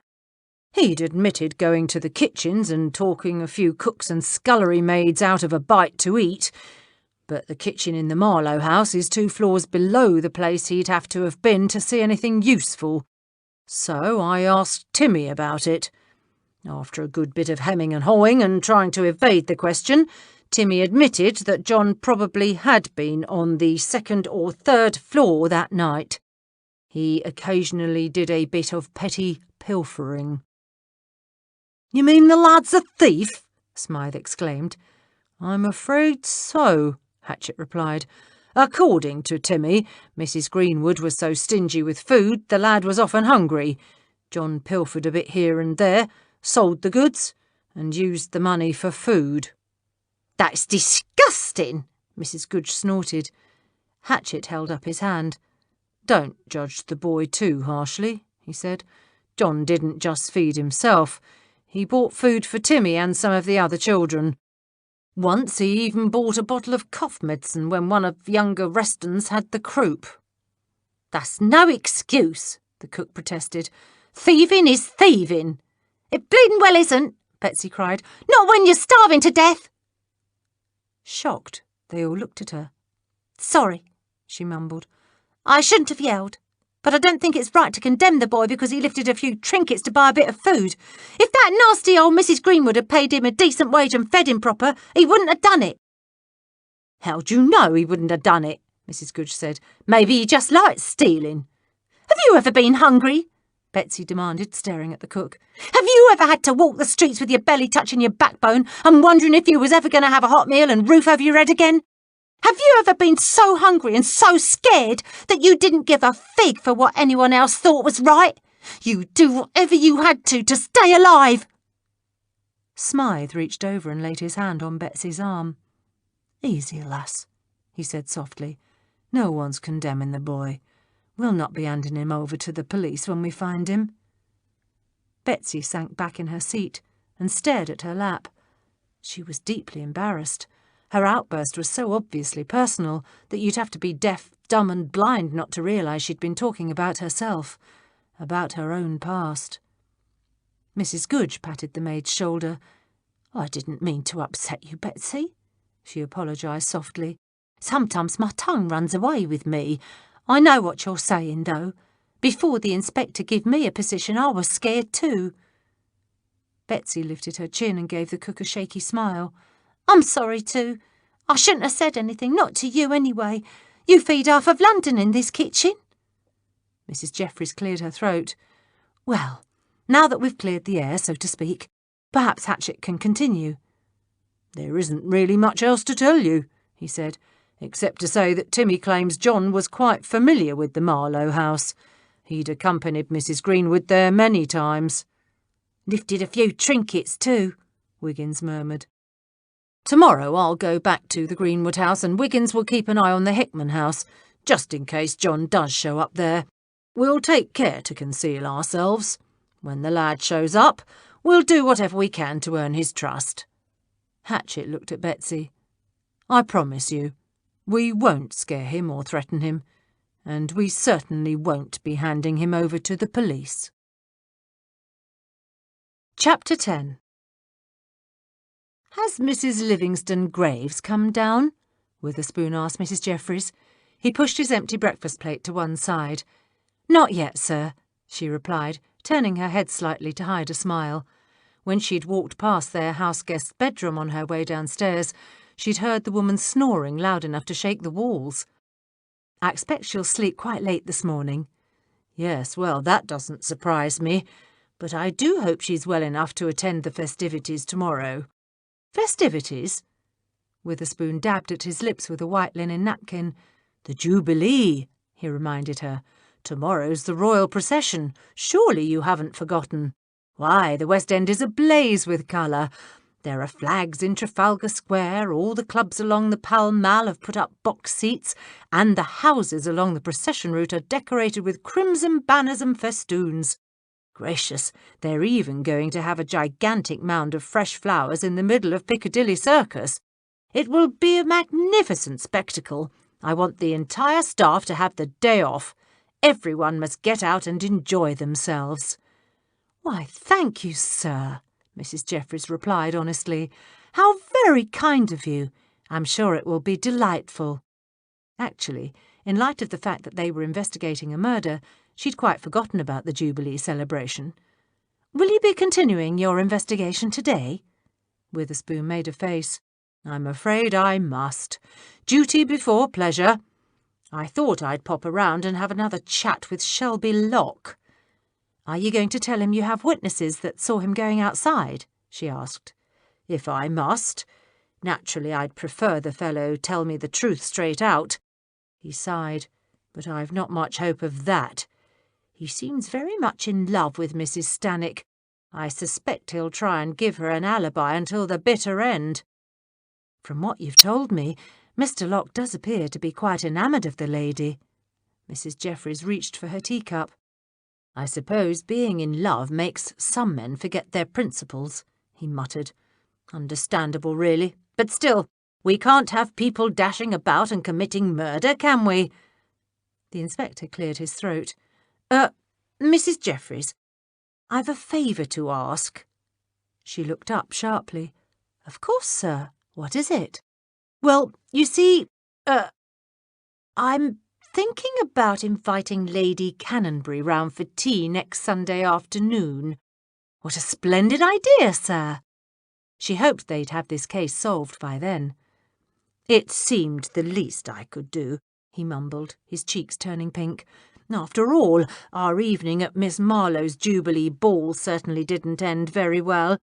He'd admitted going to the kitchens and talking a few cooks and scullery maids out of a bite to eat, but the kitchen in the Marlowe house is 2 floors below the place he'd have to have been to see anything useful. So I asked Timmy about it. After a good bit of hemming and hawing and trying to evade the question, Timmy admitted that John probably had been on the 2nd or 3rd floor that night. He occasionally did a bit of petty pilfering." "You mean the lad's a thief?" Smythe exclaimed. "I'm afraid so," Hatchett replied. "According to Timmy, Mrs. Greenwood was so stingy with food the lad was often hungry. John pilfered a bit here and there, sold the goods, and used the money for food." "That's disgusting," Mrs. Goodge snorted. Hatchett held up his hand. "Don't judge the boy too harshly," he said. "John didn't just feed himself. He bought food for Timmy and some of the other children. Once he even bought a bottle of cough medicine when one of younger Restons had the croup." "That's no excuse," the cook protested. "Thieving is thieving." "It bleeding well isn't," Betsy cried. "Not when you're starving to death." Shocked, they all looked at her. "Sorry," she mumbled. "I shouldn't have yelled. But I don't think it's right to condemn the boy because he lifted a few trinkets to buy a bit of food. If that nasty old Mrs. Greenwood had paid him a decent wage and fed him proper, he wouldn't have done it." "How'd you know he wouldn't have done it?" Mrs. Goodge said. "Maybe he just likes stealing." "Have you ever been hungry?" Betsy demanded, staring at the cook. "Have you ever had to walk the streets with your belly touching your backbone and wondering if you was ever going to have a hot meal and roof over your head again? Have you ever been so hungry and so scared that you didn't give a fig for what anyone else thought was right? You'd do whatever you had to stay alive." Smythe reached over and laid his hand on Betsy's arm. "Easy, lass," he said softly. "No one's condemning the boy. We'll not be handing him over to the police when we find him." Betsy sank back in her seat and stared at her lap. She was deeply embarrassed. Her outburst was so obviously personal that you'd have to be deaf, dumb and blind not to realise she'd been talking about herself, about her own past. Mrs. Goodge patted the maid's shoulder. "I didn't mean to upset you, Betsy," she apologised softly. "Sometimes my tongue runs away with me. I know what you're saying, though. Before the inspector gave me a position, I was scared too." Betsy lifted her chin and gave the cook a shaky smile. "I'm sorry too. I shouldn't have said anything, not to you anyway. You feed half of London in this kitchen." Mrs. Jeffries cleared her throat. "Well, now that we've cleared the air, so to speak, Perhaps Hatchet can continue. There isn't really much else to tell you, he said, except to say that Timmy claims John was quite familiar with the Marlowe house. He'd accompanied Mrs. Greenwood there many times. Lifted a few trinkets too, Wiggins murmured. Tomorrow I'll go back to the Greenwood house and Wiggins will keep an eye on the Hickman house, just in case John does show up there. We'll take care to conceal ourselves. When the lad shows up, we'll do whatever we can to earn his trust. Hatchet looked at Betsy. I promise you, we won't scare him or threaten him, and we certainly won't be handing him over to the police. Chapter 10. Has Mrs. Livingston Graves come down? Witherspoon asked Mrs. Jeffries. He pushed his empty breakfast plate to one side. Not yet, sir, she replied, turning her head slightly to hide a smile. When she'd walked past their house-guest's bedroom on her way downstairs, she'd heard the woman snoring loud enough to shake the walls. I expect she'll sleep quite late this morning. Yes, well, that doesn't surprise me, but I do hope she's well enough to attend the festivities tomorrow. Festivities? Witherspoon dabbed at his lips with a white linen napkin. The Jubilee, he reminded her. Tomorrow's the royal procession. Surely you haven't forgotten. Why, the West End is ablaze with colour. There are flags in Trafalgar Square, all the clubs along the Pall Mall have put up box seats, and the houses along the procession route are decorated with crimson banners and festoons. Gracious, they're even going to have a gigantic mound of fresh flowers in the middle of Piccadilly Circus. It will be a magnificent spectacle. I want the entire staff to have the day off. Everyone must get out and enjoy themselves. Why, thank you, sir, Mrs. Jeffries replied honestly. How very kind of you. I'm sure it will be delightful. Actually, in light of the fact that they were investigating a murder, she'd quite forgotten about the Jubilee celebration. Will you be continuing your investigation today? Witherspoon made a face. I'm afraid I must. Duty before pleasure. I thought I'd pop around and have another chat with Shelby Locke. Are you going to tell him you have witnesses that saw him going outside? She asked. If I must. Naturally, I'd prefer the fellow tell me the truth straight out. He sighed, but I've not much hope of that. He seems very much in love with Mrs. Stannock. I suspect he'll try and give her an alibi until the bitter end. From what you've told me, Mr. Locke does appear to be quite enamoured of the lady. Mrs. Jeffries reached for her teacup. I suppose being in love makes some men forget their principles, he muttered. Understandable, really. But still, we can't have people dashing about and committing murder, can we? The inspector cleared his throat. Mrs. Jeffries, I've a favour to ask. She looked up sharply. Of course, sir. What is it? Well, you see, I'm thinking about inviting Lady Cannonberry round for tea next Sunday afternoon. What a splendid idea, sir. She hoped they'd have this case solved by then. It seemed the least I could do, he mumbled, his cheeks turning pink. After all, our evening at Miss Marlowe's Jubilee Ball certainly didn't end very well.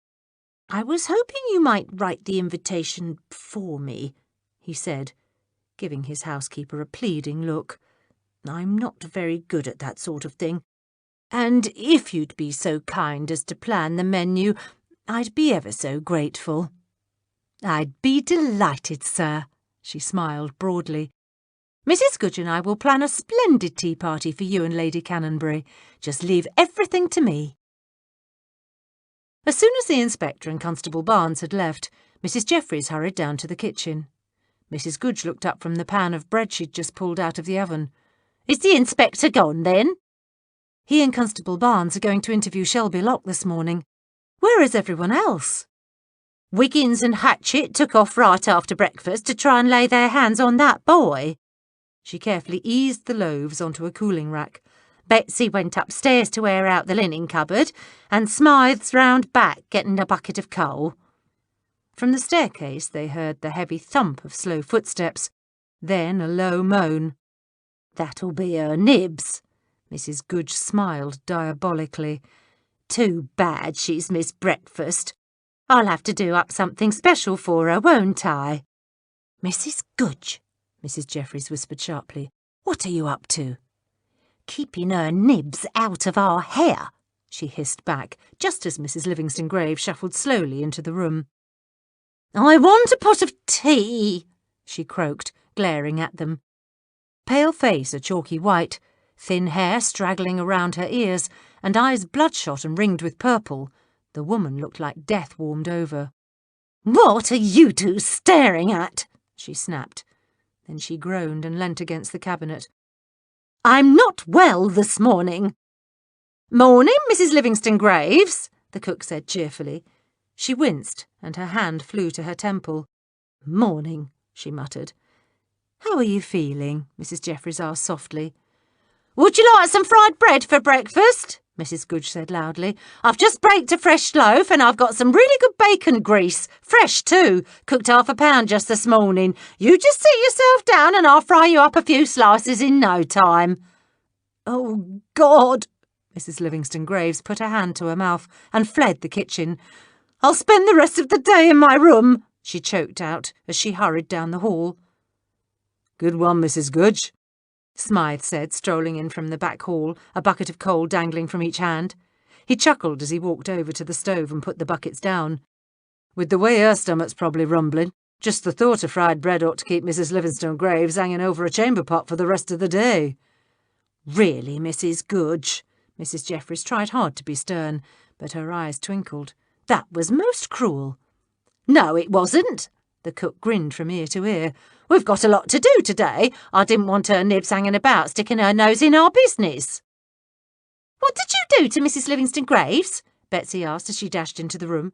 I was hoping you might write the invitation for me, he said, giving his housekeeper a pleading look. I'm not very good at that sort of thing. And if you'd be so kind as to plan the menu, I'd be ever so grateful. I'd be delighted, sir, she smiled broadly. Mrs. Goodge and I will plan a splendid tea party for you and Lady Cannonberry. Just leave everything to me. As soon as the inspector and Constable Barnes had left, Mrs. Jeffries hurried down to the kitchen. Mrs. Goodge looked up from the pan of bread she'd just pulled out of the oven. Is the inspector gone, then? He and Constable Barnes are going to interview Shelby Locke this morning. Where is everyone else? Wiggins and Hatchet took off right after breakfast to try and lay their hands on that boy. She carefully eased the loaves onto a cooling rack. Betsy went upstairs to air out the linen cupboard, and Smythe's round back getting a bucket of coal. From the staircase they heard the heavy thump of slow footsteps, then a low moan. That'll be her nibs. Mrs. Goodge smiled diabolically. Too bad she's missed breakfast. I'll have to do up something special for her, won't I?" "Mrs. Goodge," Mrs. Jeffries whispered sharply, "what are you up to?" "Keeping her nibs out of our hair," she hissed back, just as Mrs. Livingston Graves shuffled slowly into the room. "I want a pot of tea," she croaked, glaring at them. Pale face a chalky white, thin hair straggling around her ears, and eyes bloodshot and ringed with purple, the woman looked like death warmed over. "What are you two staring at?" she snapped. Then she groaned and leant against the cabinet. "I'm not well this morning." "Morning, Mrs. Livingston Graves," the cook said cheerfully. She winced, and her hand flew to her temple. "Morning," she muttered. "How are you feeling?" Mrs. Jeffries asked softly. "Would you like some fried bread for breakfast?" Mrs. Goodge said loudly. "I've just baked a fresh loaf, and I've got some really good bacon grease. Fresh, too. Cooked 1/2 pound just this morning. You just sit yourself down and I'll fry you up a few slices in no time." "Oh, God!" Mrs. Livingston Graves put her hand to her mouth and fled the kitchen. "I'll spend the rest of the day in my room," she choked out as she hurried down the hall. "Good one, Mrs. Goodge," Smythe said, strolling in from the back hall, a bucket of coal dangling from each hand. He chuckled as he walked over to the stove and put the buckets down. "With the way her stomach's probably rumbling, just the thought of fried bread ought to keep Mrs. Livingston Graves hanging over a chamber pot for the rest of the day." "Really, Mrs. Goodge?" Mrs. Jeffries tried hard to be stern, but her eyes twinkled. "That was most cruel." "No, it wasn't." The cook grinned from ear to ear. "We've got a lot to do today. I didn't want her nibs hanging about, sticking her nose in our business." "What did you do to Mrs. Livingston Graves?" Betsy asked as she dashed into the room.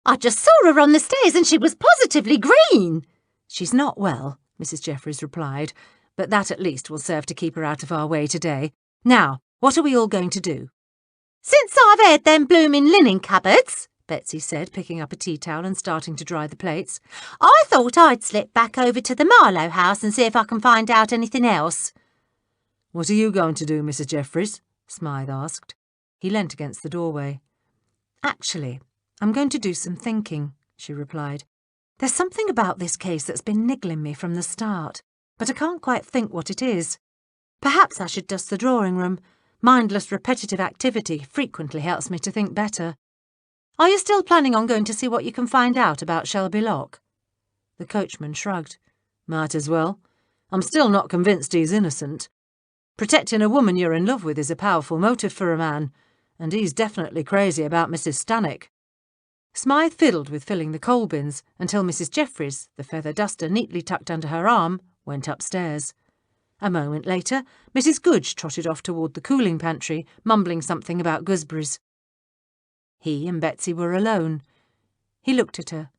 "I just saw her on the stairs and she was positively green." "She's not well," Mrs. Jeffries replied, "but that at least will serve to keep her out of our way today. Now, what are we all going to do?" "Since I've aired them bloomin' linen cupboards," Betsy said, picking up a tea towel and starting to dry the plates, "I thought I'd slip back over to the Marlowe house and see if I can find out anything else." "What are you going to do, Mrs. Jeffries?" Smythe asked. He leant against the doorway. "Actually, I'm going to do some thinking," she replied. "There's something about this case that's been niggling me from the start, but I can't quite think what it is. Perhaps I should dust the drawing room. Mindless, repetitive activity frequently helps me to think better. Are you still planning on going to see what you can find out about Shelby Lock?" The coachman shrugged. "Might as well. I'm still not convinced he's innocent. Protecting a woman you're in love with is a powerful motive for a man, and he's definitely crazy about Mrs. Stannock." Smythe fiddled with filling the coal bins until Mrs. Jeffries, the feather duster neatly tucked under her arm, went upstairs. A moment later, Mrs. Goodge trotted off toward the cooling pantry, mumbling something about gooseberries. He and Betsy were alone. He looked at her.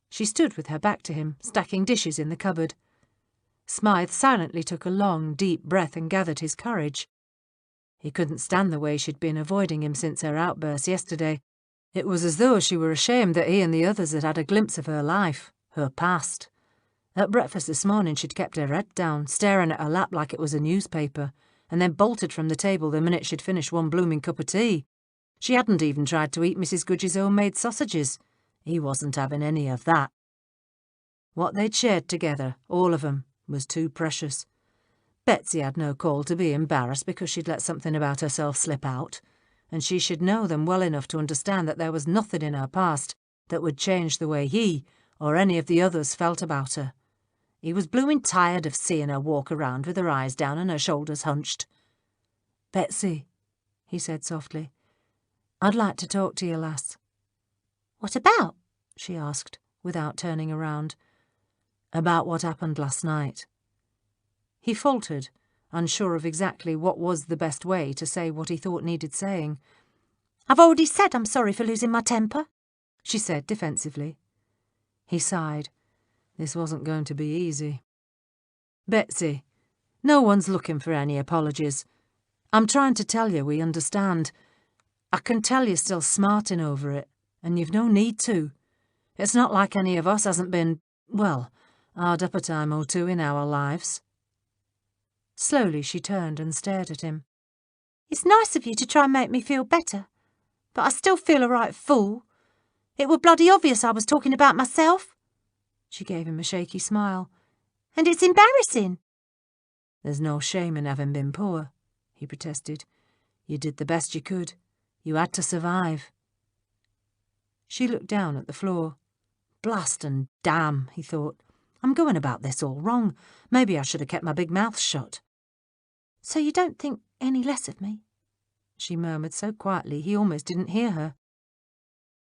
She stood with her back to him, stacking dishes in the cupboard. Smythe silently took a long, deep breath and gathered his courage. He couldn't stand the way she'd been avoiding him since her outburst yesterday. It was as though she were ashamed that he and the others had had a glimpse of her life, her past. At breakfast this morning she'd kept her head down, staring at her lap like it was a newspaper, and then bolted from the table the minute she'd finished one blooming cup of tea. She hadn't even tried to eat Mrs. Goodge's home-made sausages. He wasn't having any of that. What they'd shared together, all of 'em, was too precious. Betsy had no call to be embarrassed because she'd let something about herself slip out, and she should know them well enough to understand that there was nothing in her past that would change the way he, or any of the others, felt about her. He was blooming tired of seeing her walk around with her eyes down and her shoulders hunched. "Betsy," he said softly, "I'd like to talk to you, lass." "What about?" she asked, without turning around. "About what happened last night." He faltered, unsure of exactly what was the best way to say what he thought needed saying. "I've already said I'm sorry for losing my temper," she said defensively. He sighed. This wasn't going to be easy. "Betsy, no one's looking for any apologies. I'm trying to tell you we understand. I can tell you're still smarting over it, and you've no need to. It's not like any of us hasn't been, well, hard up a time or two in our lives." Slowly she turned and stared at him. "It's nice of you to try and make me feel better, but I still feel a right fool. It were bloody obvious I was talking about myself." She gave him a shaky smile. "And it's embarrassing." "There's no shame in having been poor," he protested. "You did the best you could. You had to survive." She looked down at the floor. "Blast and damn," he thought. "I'm going about this all wrong. Maybe I should have kept my big mouth shut." "So you don't think any less of me?" she murmured so quietly he almost didn't hear her.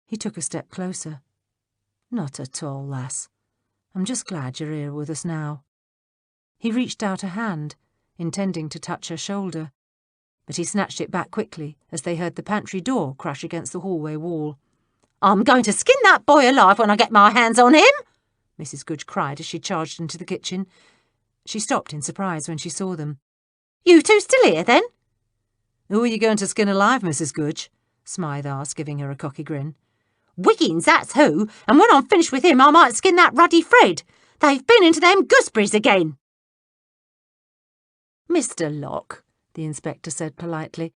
He took a step closer. "Not at all, lass. I'm just glad you're here with us now." He reached out a hand, intending to touch her shoulder, but he snatched it back quickly as they heard the pantry door crash against the hallway wall. "I'm going to skin that boy alive when I get my hands on him!" Mrs. Goodge cried as she charged into the kitchen. She stopped in surprise when she saw them. "You two still here, then?" "Who are you going to skin alive, Mrs. Goodge?" Smythe asked, giving her a cocky grin. "Wiggins, that's who, and when I'm finished with him I might skin that ruddy Fred. They've been into them gooseberries again." "Mr. Locke," the inspector said politely,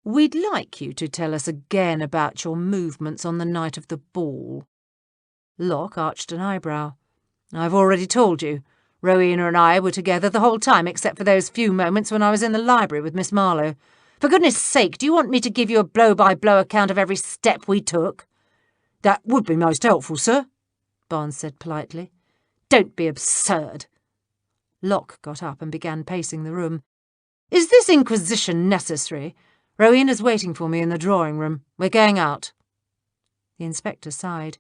"we'd like you to tell us again about your movements on the night of the ball." Locke arched an eyebrow. "I've already told you. Rowena and I were together the whole time except for those few moments when I was in the library with Miss Marlowe. For goodness sake, do you want me to give you a blow-by-blow account of every step we took?" "That would be most helpful, sir," Barnes said politely. "Don't be absurd." Locke got up and began pacing the room. "Is this inquisition necessary? Rowena's waiting for me in the drawing-room. We're going out." The inspector sighed.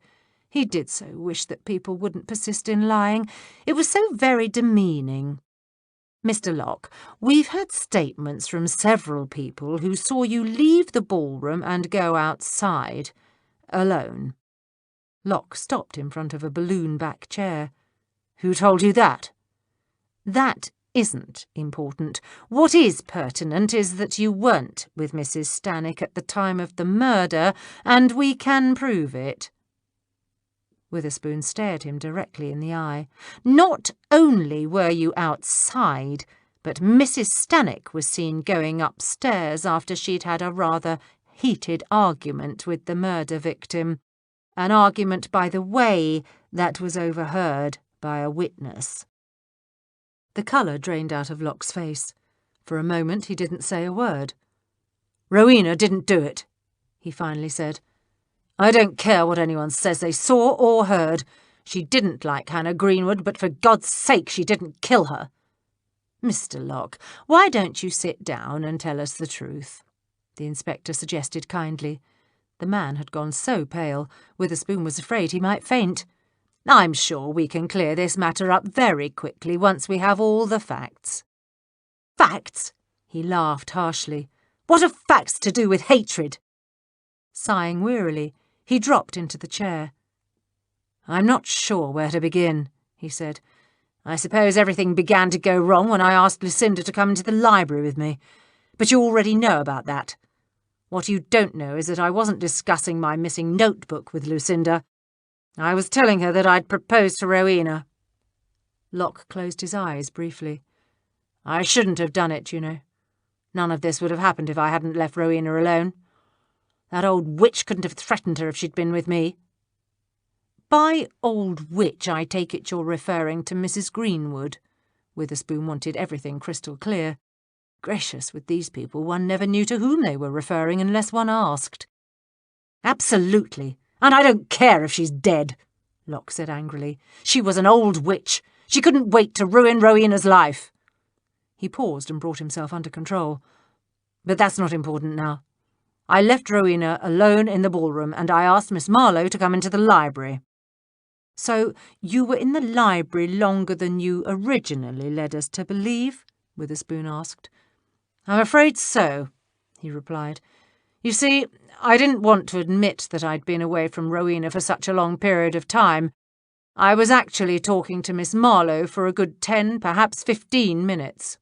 He did so wish that people wouldn't persist in lying. It was so very demeaning. "Mr. Locke, we've had statements from several people who saw you leave the ballroom and go outside, alone." Locke stopped in front of a balloon-back chair. "Who told you that?" "That isn't important. What is pertinent is that you weren't with Mrs. Stannick at the time of the murder, and we can prove it." Witherspoon stared him directly in the eye. "Not only were you outside, but Mrs. Stannick was seen going upstairs after she'd had a rather heated argument with the murder victim. An argument, by the way, that was overheard by a witness." The colour drained out of Locke's face. For a moment he didn't say a word. "Rowena didn't do it," he finally said. "I don't care what anyone says they saw or heard. She didn't like Hannah Greenwood, but for God's sake she didn't kill her." "Mr. Locke, why don't you sit down and tell us the truth?" the inspector suggested kindly. The man had gone so pale, Witherspoon was afraid he might faint. "I'm sure we can clear this matter up very quickly once we have all the facts." "Facts?" He laughed harshly. "What have facts to do with hatred?" Sighing wearily, he dropped into the chair. "I'm not sure where to begin," he said. "I suppose everything began to go wrong when I asked Lucinda to come into the library with me. But you already know about that. What you don't know is that I wasn't discussing my missing notebook with Lucinda. I was telling her that I'd proposed to Rowena." Locke closed his eyes briefly. "I shouldn't have done it, you know. None of this would have happened if I hadn't left Rowena alone. That old witch couldn't have threatened her if she'd been with me." "By old witch, I take it you're referring to Mrs. Greenwood." Witherspoon wanted everything crystal clear. Gracious, with these people one never knew to whom they were referring unless one asked. "Absolutely, and I don't care if she's dead," Locke said angrily. "She was an old witch. She couldn't wait to ruin Rowena's life." He paused and brought himself under control. "But that's not important now. I left Rowena alone in the ballroom, and I asked Miss Marlowe to come into the library." "So you were in the library longer than you originally led us to believe?" Witherspoon asked. "I'm afraid so," he replied. "You see, I didn't want to admit that I'd been away from Rowena for such a long period of time. I was actually talking to Miss Marlowe for a good 10, perhaps 15 minutes.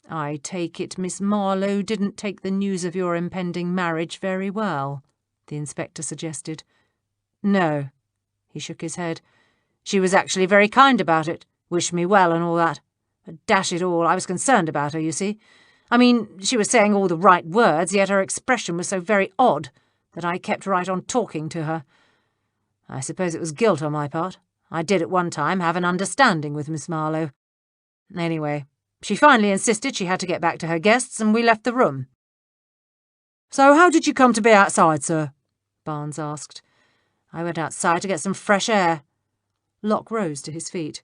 "I take it Miss Marlowe didn't take the news of your impending marriage very well," the inspector suggested. "No," he shook his head. "She was actually very kind about it, wished me well and all that. But dash it all, I was concerned about her, you see. I mean, she was saying all the right words, yet her expression was so very odd that I kept right on talking to her. I suppose it was guilt on my part. I did at one time have an understanding with Miss Marlowe. Anyway, she finally insisted she had to get back to her guests, and we left the room. So how did you come to be outside, sir? Barnes asked. I went outside to get some fresh air. Locke rose to his feet.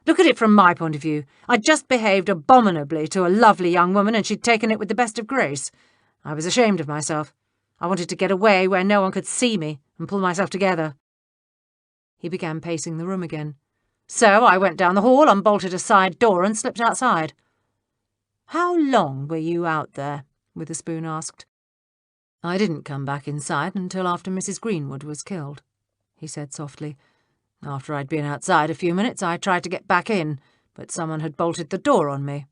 Look at it from my point of view. I'd just behaved abominably to a lovely young woman, and she'd taken it with the best of grace. I was ashamed of myself. I wanted to get away where no one could see me and pull myself together. He began pacing the room again. So I went down the hall, unbolted a side door, and slipped outside. How long were you out there? Witherspoon asked. I didn't come back inside until after Mrs. Greenwood was killed, he said softly. After I'd been outside a few minutes, I tried to get back in, but someone had bolted the door on me.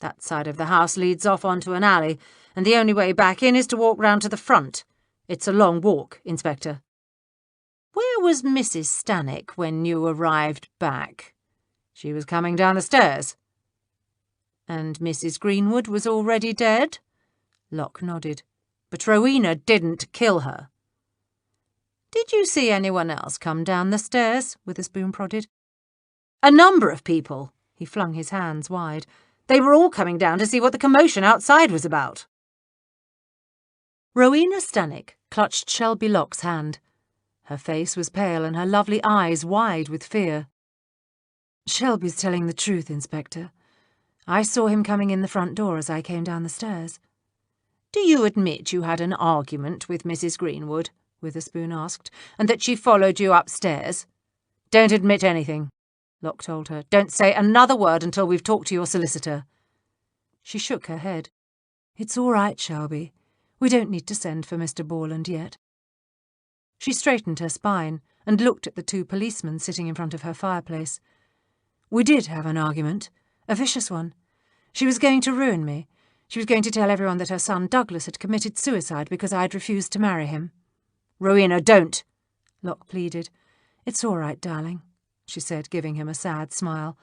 That side of the house leads off onto an alley, and the only way back in is to walk round to the front. It's a long walk, Inspector. Where was Mrs. Stannick when you arrived back? She was coming down the stairs. And Mrs. Greenwood was already dead? Locke nodded. But Rowena didn't kill her. Did you see anyone else come down the stairs? Witherspoon prodded. A number of people. He flung his hands wide. They were all coming down to see what the commotion outside was about. Rowena Stannick clutched Shelby Locke's hand. Her face was pale and her lovely eyes wide with fear. Shelby's telling the truth, Inspector. I saw him coming in the front door as I came down the stairs. Do you admit you had an argument with Mrs. Greenwood? Witherspoon asked, and that she followed you upstairs? Don't admit anything, Locke told her. Don't say another word until we've talked to your solicitor. She shook her head. It's all right, Shelby. We don't need to send for Mr. Borland yet. She straightened her spine and looked at the two policemen sitting in front of her fireplace. We did have an argument, a vicious one. She was going to ruin me. She was going to tell everyone that her son Douglas had committed suicide because I'd refused to marry him. Rowena, don't, Locke pleaded. It's all right, darling, she said, giving him a sad smile.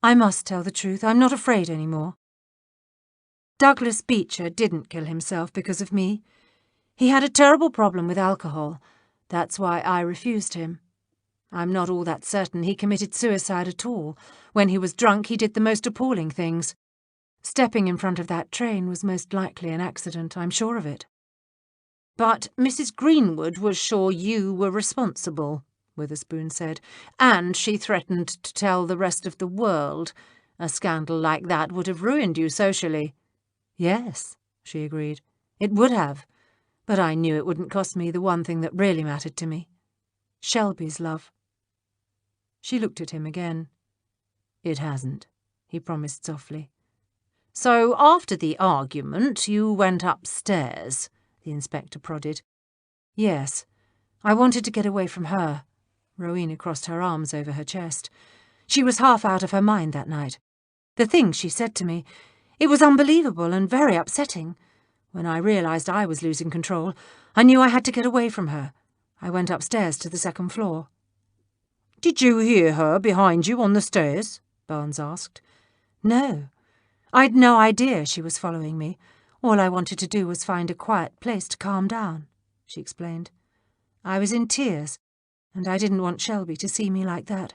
I must tell the truth. I'm not afraid any more. Douglas Beecher didn't kill himself because of me. He had a terrible problem with alcohol. That's why I refused him. I'm not all that certain he committed suicide at all. When he was drunk, he did the most appalling things. Stepping in front of that train was most likely an accident, I'm sure of it. But Mrs. Greenwood was sure you were responsible, Witherspoon said, and she threatened to tell the rest of the world. A scandal like that would have ruined you socially. Yes, she agreed. It would have, but I knew it wouldn't cost me the one thing that really mattered to me. Shelby's love. She looked at him again. It hasn't, he promised softly. So after the argument, you went upstairs, the inspector prodded. Yes, I wanted to get away from her. Rowena crossed her arms over her chest. She was half out of her mind that night. The things she said to me, it was unbelievable and very upsetting. When I realised I was losing control, I knew I had to get away from her. I went upstairs to the second floor. Did you hear her behind you on the stairs? Barnes asked. No. I'd no idea she was following me. All I wanted to do was find a quiet place to calm down, she explained. I was in tears, and I didn't want Shelby to see me like that.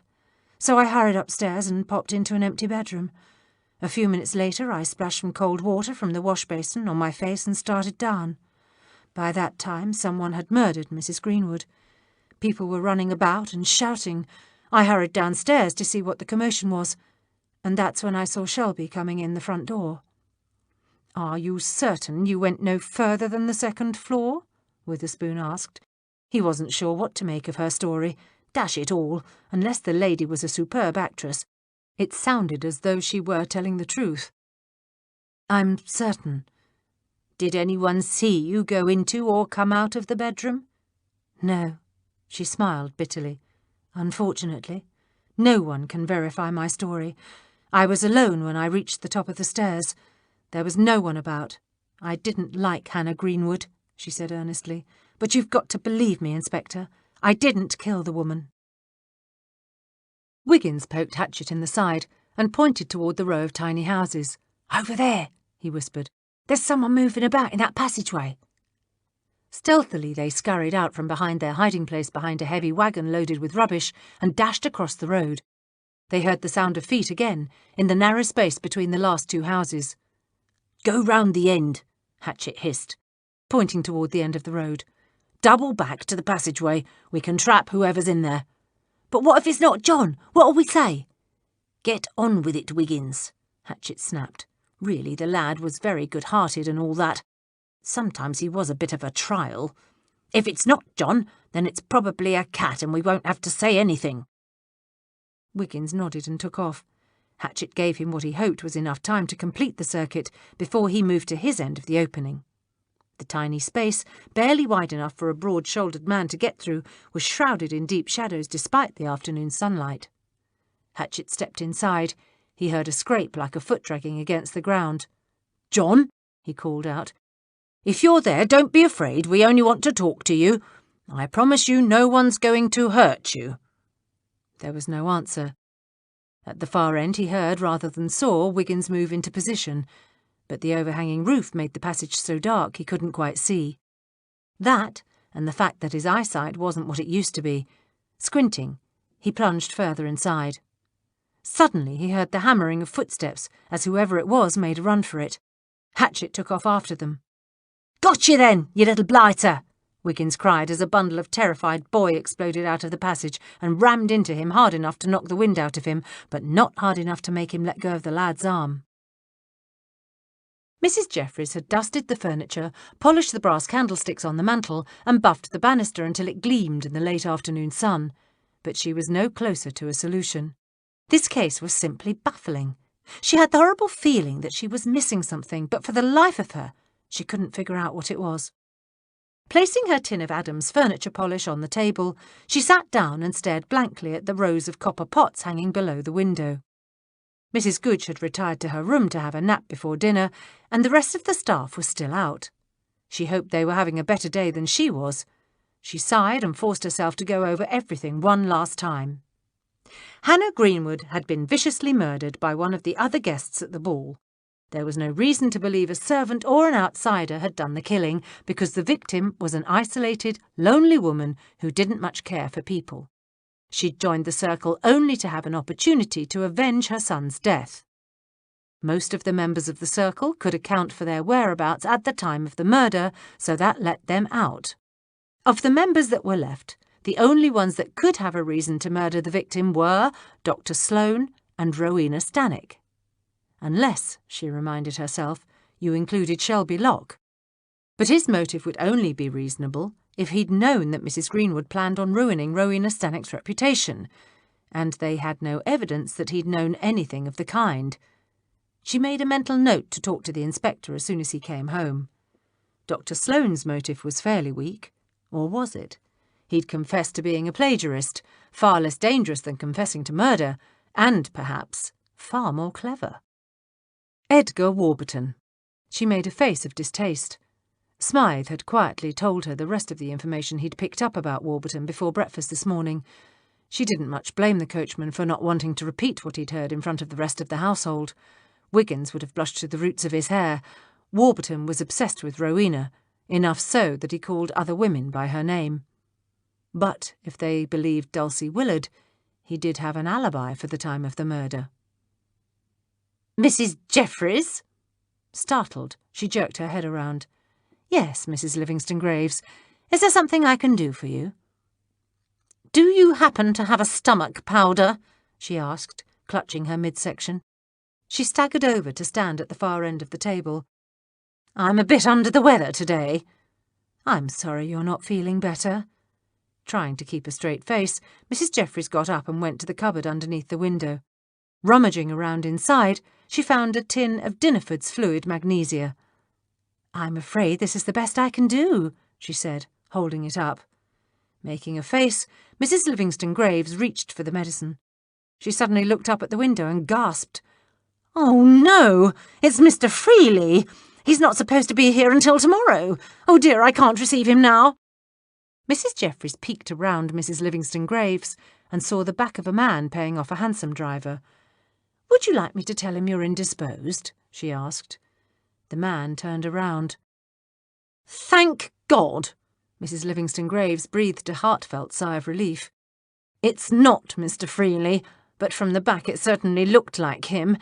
So I hurried upstairs and popped into an empty bedroom. A few minutes later, I splashed some cold water from the wash basin on my face and started down. By that time, someone had murdered Mrs. Greenwood. People were running about and shouting. I hurried downstairs to see what the commotion was, and that's when I saw Shelby coming in the front door. Are you certain you went no further than the second floor? Witherspoon asked. He wasn't sure what to make of her story. Dash it all, unless the lady was a superb actress. It sounded as though she were telling the truth. I'm certain. Did anyone see you go into or come out of the bedroom? No, she smiled bitterly. Unfortunately, no one can verify my story. I was alone when I reached the top of the stairs. There was no one about. I didn't like Hannah Greenwood, she said earnestly. But you've got to believe me, Inspector. I didn't kill the woman. Wiggins poked Hatchet in the side and pointed toward the row of tiny houses. Over there, he whispered. There's someone moving about in that passageway. Stealthily they scurried out from behind their hiding place behind a heavy wagon loaded with rubbish and dashed across the road. They heard the sound of feet again, in the narrow space between the last two houses. "Go round the end," Hatchet hissed, pointing toward the end of the road. "Double back to the passageway. We can trap whoever's in there." "But what if it's not John? What'll we say?" "Get on with it, Wiggins," Hatchet snapped. Really, the lad was very good-hearted and all that. Sometimes he was a bit of a trial. "If it's not John, then it's probably a cat and we won't have to say anything." Wiggins nodded and took off. Hatchet gave him what he hoped was enough time to complete the circuit before he moved to his end of the opening. The tiny space, barely wide enough for a broad-shouldered man to get through, was shrouded in deep shadows despite the afternoon sunlight. Hatchet stepped inside. He heard a scrape like a foot dragging against the ground. "John," he called out, "if you're there, don't be afraid. We only want to talk to you. I promise you no one's going to hurt you." There was no answer. At the far end he heard, rather than saw, Wiggins move into position, but the overhanging roof made the passage so dark he couldn't quite see. That, and the fact that his eyesight wasn't what it used to be. Squinting, he plunged further inside. Suddenly he heard the hammering of footsteps as whoever it was made a run for it. Hatchet took off after them. "Got you then, you little blighter!" Wiggins cried as a bundle of terrified boy exploded out of the passage and rammed into him hard enough to knock the wind out of him, but not hard enough to make him let go of the lad's arm. Mrs. Jeffries had dusted the furniture, polished the brass candlesticks on the mantel, and buffed the banister until it gleamed in the late afternoon sun, but she was no closer to a solution. This case was simply baffling. She had the horrible feeling that she was missing something, but for the life of her, she couldn't figure out what it was. Placing her tin of Adam's furniture polish on the table, she sat down and stared blankly at the rows of copper pots hanging below the window. Mrs. Gooch had retired to her room to have a nap before dinner, and the rest of the staff was still out. She hoped they were having a better day than she was. She sighed and forced herself to go over everything one last time. Hannah Greenwood had been viciously murdered by one of the other guests at the ball. There was no reason to believe a servant or an outsider had done the killing, because the victim was an isolated, lonely woman who didn't much care for people. She'd joined the circle only to have an opportunity to avenge her son's death. Most of the members of the circle could account for their whereabouts at the time of the murder, so that let them out. Of the members that were left, the only ones that could have a reason to murder the victim were Dr. Sloane and Rowena Stanek. Unless, she reminded herself, you included Shelby Locke. But his motive would only be reasonable if he'd known that Mrs. Greenwood planned on ruining Rowena Stanek's reputation, and they had no evidence that he'd known anything of the kind. She made a mental note to talk to the inspector as soon as he came home. Dr. Sloane's motive was fairly weak, or was it? He'd confessed to being a plagiarist, far less dangerous than confessing to murder, and, perhaps, far more clever. Edgar Warburton. She made a face of distaste. Smythe had quietly told her the rest of the information he'd picked up about Warburton before breakfast this morning. She didn't much blame the coachman for not wanting to repeat what he'd heard in front of the rest of the household. Wiggins would have blushed to the roots of his hair. Warburton was obsessed with Rowena, enough so that he called other women by her name. But if they believed Dulcie Willard, he did have an alibi for the time of the murder. "Mrs. Jeffries?" Startled, she jerked her head around. "Yes, Mrs. Livingston Graves. Is there something I can do for you?" "Do you happen to have a stomach powder?" she asked, clutching her midsection. She staggered over to stand at the far end of the table. "I'm a bit under the weather today." "I'm sorry you're not feeling better." Trying to keep a straight face, Mrs. Jeffries got up and went to the cupboard underneath the window. Rummaging around inside, she found a tin of Dinaford's fluid magnesia. "I'm afraid this is the best I can do," she said, holding it up. Making a face, Mrs. Livingston Graves reached for the medicine. She suddenly looked up at the window and gasped. "Oh, no! It's Mr. Freely! He's not supposed to be here until tomorrow! Oh, dear, I can't receive him now!" Mrs. Jeffries peeked around Mrs. Livingston Graves and saw the back of a man paying off a hansom driver. "Would you like me to tell him you're indisposed?" she asked. The man turned around. "Thank God!" Mrs. Livingston-Graves breathed a heartfelt sigh of relief. "It's not Mr. Freely, but from the back it certainly looked like him.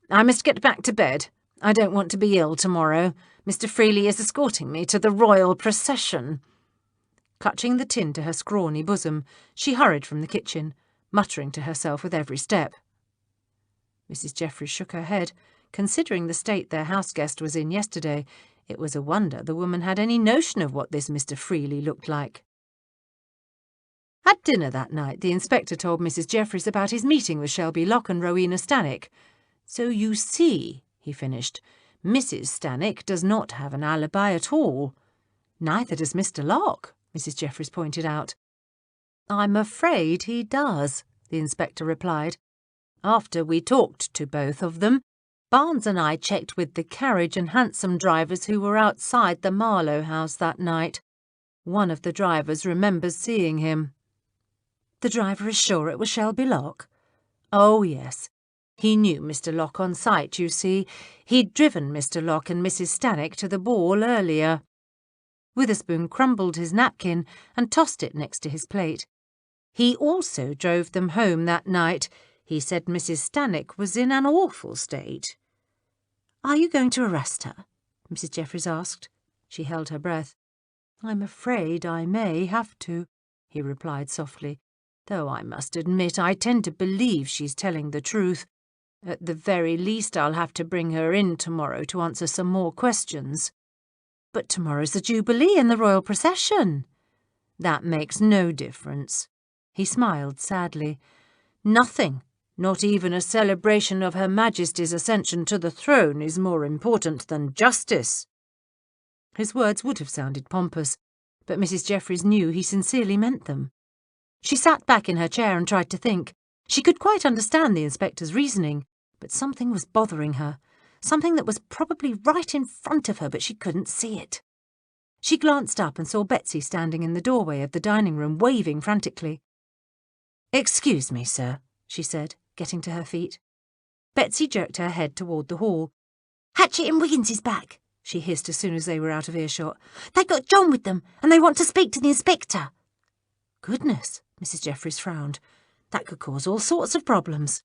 I must get back to bed. I don't want to be ill tomorrow. Mr. Freely is escorting me to the royal procession." Clutching the tin to her scrawny bosom, she hurried from the kitchen, muttering to herself with every step. Mrs. Jeffries shook her head. Considering the state their house-guest was in yesterday, it was a wonder the woman had any notion of what this Mr. Freely looked like. At dinner that night, the inspector told Mrs. Jeffries about his meeting with Shelby Locke and Rowena Stannick. "So you see," he finished, "Mrs. Stannick does not have an alibi at all." "Neither does Mr. Locke," Mrs. Jeffries pointed out. "I'm afraid he does," the inspector replied. "After we talked to both of them, Barnes and I checked with the carriage and hansom drivers who were outside the Marlowe house that night. One of the drivers remembers seeing him." "The driver is sure it was Shelby Locke?" "Oh, yes. He knew Mr. Locke on sight, you see. He'd driven Mr. Locke and Mrs. Stannick to the ball earlier." Witherspoon crumbled his napkin and tossed it next to his plate. "He also drove them home that night. He said Mrs. Stannick was in an awful state." "Are you going to arrest her?" Mrs. Jeffries asked. She held her breath. "I'm afraid I may have to," he replied softly, "though I must admit I tend to believe she's telling the truth. At the very least I'll have to bring her in tomorrow to answer some more questions." "But tomorrow's the Jubilee and the royal procession." "That makes no difference." He smiled sadly. "Nothing, not even a celebration of Her Majesty's ascension to the throne, is more important than justice." His words would have sounded pompous, but Mrs. Jeffries knew he sincerely meant them. She sat back in her chair and tried to think. She could quite understand the inspector's reasoning, but something was bothering her, something that was probably right in front of her, but she couldn't see it. She glanced up and saw Betsy standing in the doorway of the dining room, waving frantically. "Excuse me, sir," she said, getting to her feet. Betsy jerked her head toward the hall. "Hatchett and Wiggins is back," she hissed as soon as they were out of earshot. "They've got John with them, and they want to speak to the inspector." Goodness, Mrs. Jeffries frowned. That could cause all sorts of problems.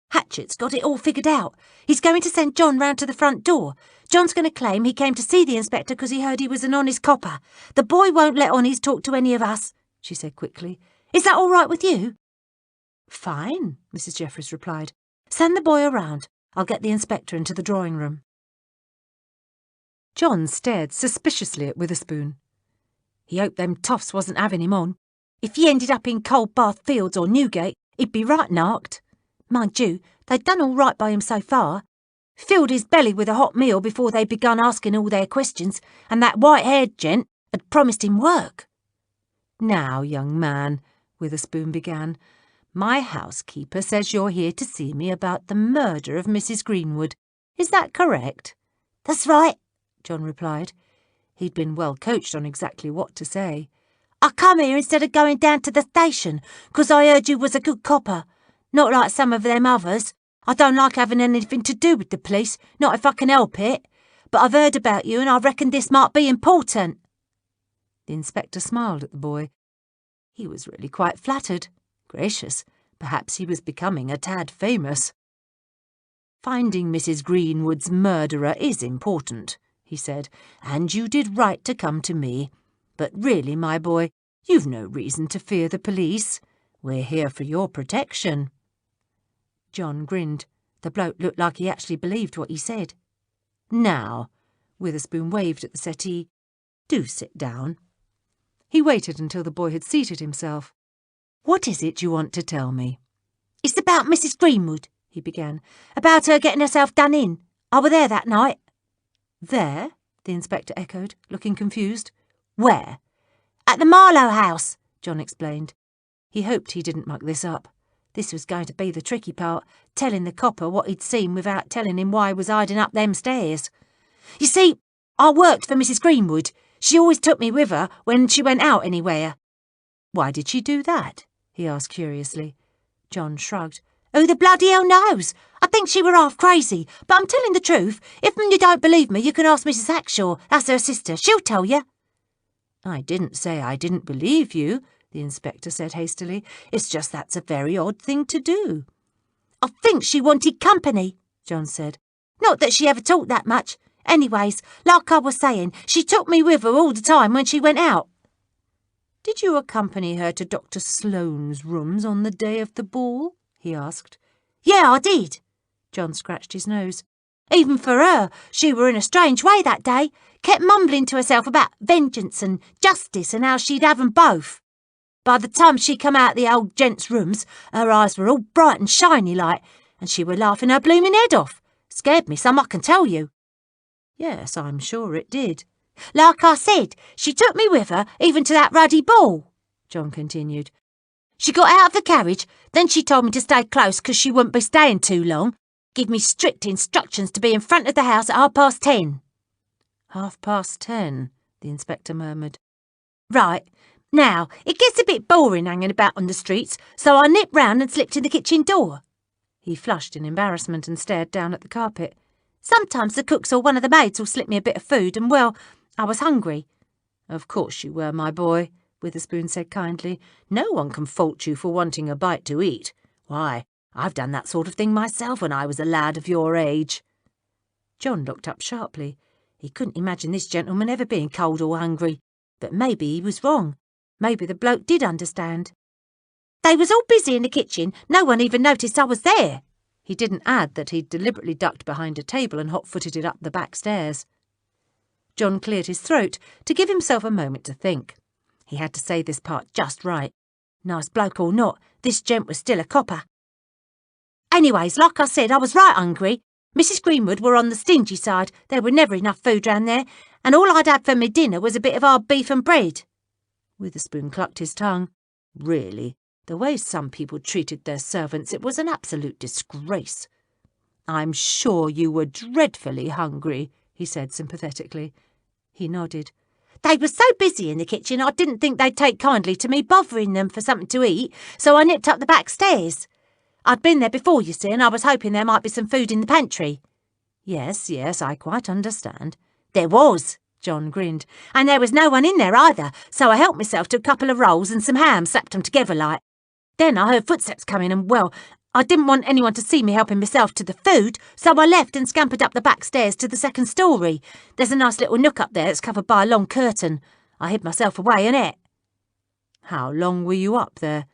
"Hatchett's got it all figured out. He's going to send John round to the front door. John's going to claim he came to see the inspector because he heard he was an honest copper. The boy won't let Honest talk to any of us," she said quickly. "Is that all right with you?" "Fine," Mrs. Jeffries replied. "Send the boy around. I'll get the inspector into the drawing-room." John stared suspiciously at Witherspoon. He hoped them toffs wasn't having him on. If he ended up in Cold Bath Fields or Newgate, he'd be right narked. Mind you, they'd done all right by him so far. Filled his belly with a hot meal before they begun asking all their questions, and that white-haired gent had promised him work. "Now, young man," Witherspoon began, "my housekeeper says you're here to see me about the murder of Mrs. Greenwood. Is that correct?" "That's right," John replied. He'd been well coached on exactly what to say. "I come here instead of going down to the station, 'cause I heard you was a good copper. Not like some of them others. I don't like having anything to do with the police, not if I can help it. But I've heard about you, and I reckon this might be important." The inspector smiled at the boy. He was really quite flattered. Gracious, perhaps he was becoming a tad famous. "Finding Mrs. Greenwood's murderer is important," he said, "and you did right to come to me. But really, my boy, you've no reason to fear the police. We're here for your protection." John grinned. The bloke looked like he actually believed what he said. "Now," Witherspoon waved at the settee, "do sit down." He waited until the boy had seated himself. "What is it you want to tell me?" "It's about Mrs. Greenwood," he began. "About her getting herself done in. I were there that night." "There?" the inspector echoed, looking confused. "Where?" "At the Marlowe house," John explained. He hoped he didn't muck this up. This was going to be the tricky part, telling the copper what he'd seen without telling him why he was hiding up them stairs. "You see, I worked for Mrs. Greenwood. She always took me with her when she went out anywhere." "Why did she do that?" he asked curiously. John shrugged. "Who the bloody hell knows? I think she were half crazy, but I'm telling the truth. If you don't believe me, you can ask Mrs. Hackshaw. That's her sister. She'll tell you." I didn't say I didn't believe you, the inspector said hastily. It's just that's a very odd thing to do. I think she wanted company, John said. Not that she ever talked that much. Anyways, like I was saying, she took me with her all the time when she went out. Did you accompany her to Dr. Sloane's rooms on the day of the ball? He asked. Yeah, I did. John scratched his nose. Even for her, she were in a strange way that day. Kept mumbling to herself about vengeance and justice and how she'd have 'em both. By the time she come out the old gent's rooms, her eyes were all bright and shiny like, and she were laughing her blooming head off. Scared me some, I can tell you. Yes, I'm sure it did. Like I said, she took me with her even to that ruddy ball, John continued. She got out of the carriage, then she told me to stay close 'cause she wouldn't be staying too long. Give me strict instructions to be in front of the house at 10:30. 10:30, the inspector murmured. Right. Now, it gets a bit boring hanging about on the streets, so I nipped round and slipped in the kitchen door. He flushed in embarrassment and stared down at the carpet. Sometimes the cooks or one of the maids will slip me a bit of food and, well, I was hungry. Of course you were, my boy, Witherspoon said kindly. No one can fault you for wanting a bite to eat. Why, I've done that sort of thing myself when I was a lad of your age. John looked up sharply. He couldn't imagine this gentleman ever being cold or hungry. But maybe he was wrong. Maybe the bloke did understand. They was all busy in the kitchen. No one even noticed I was there. He didn't add that he'd deliberately ducked behind a table and hot-footed it up the back stairs. John cleared his throat to give himself a moment to think. He had to say this part just right. Nice bloke or not, this gent was still a copper. Anyways, like I said, I was right hungry. Mrs. Greenwood were on the stingy side. There were never enough food round there, and all I'd had for me dinner was a bit of hard beef and bread. Witherspoon clucked his tongue. Really, the way some people treated their servants, it was an absolute disgrace. I'm sure you were dreadfully hungry, he said sympathetically. He nodded. They were so busy in the kitchen I didn't think they'd take kindly to me bothering them for something to eat, so I nipped up the back stairs. I'd been there before, you see, and I was hoping there might be some food in the pantry. Yes, I quite understand. There was, John grinned, and there was no one in there either, so I helped myself to a couple of rolls and some ham, slapped 'em together like. Then I heard footsteps coming and, well, I didn't want anyone to see me helping myself to the food, so I left and scampered up the back stairs to the second story. There's a nice little nook up there that's covered by a long curtain. I hid myself away in it. How long were you up there?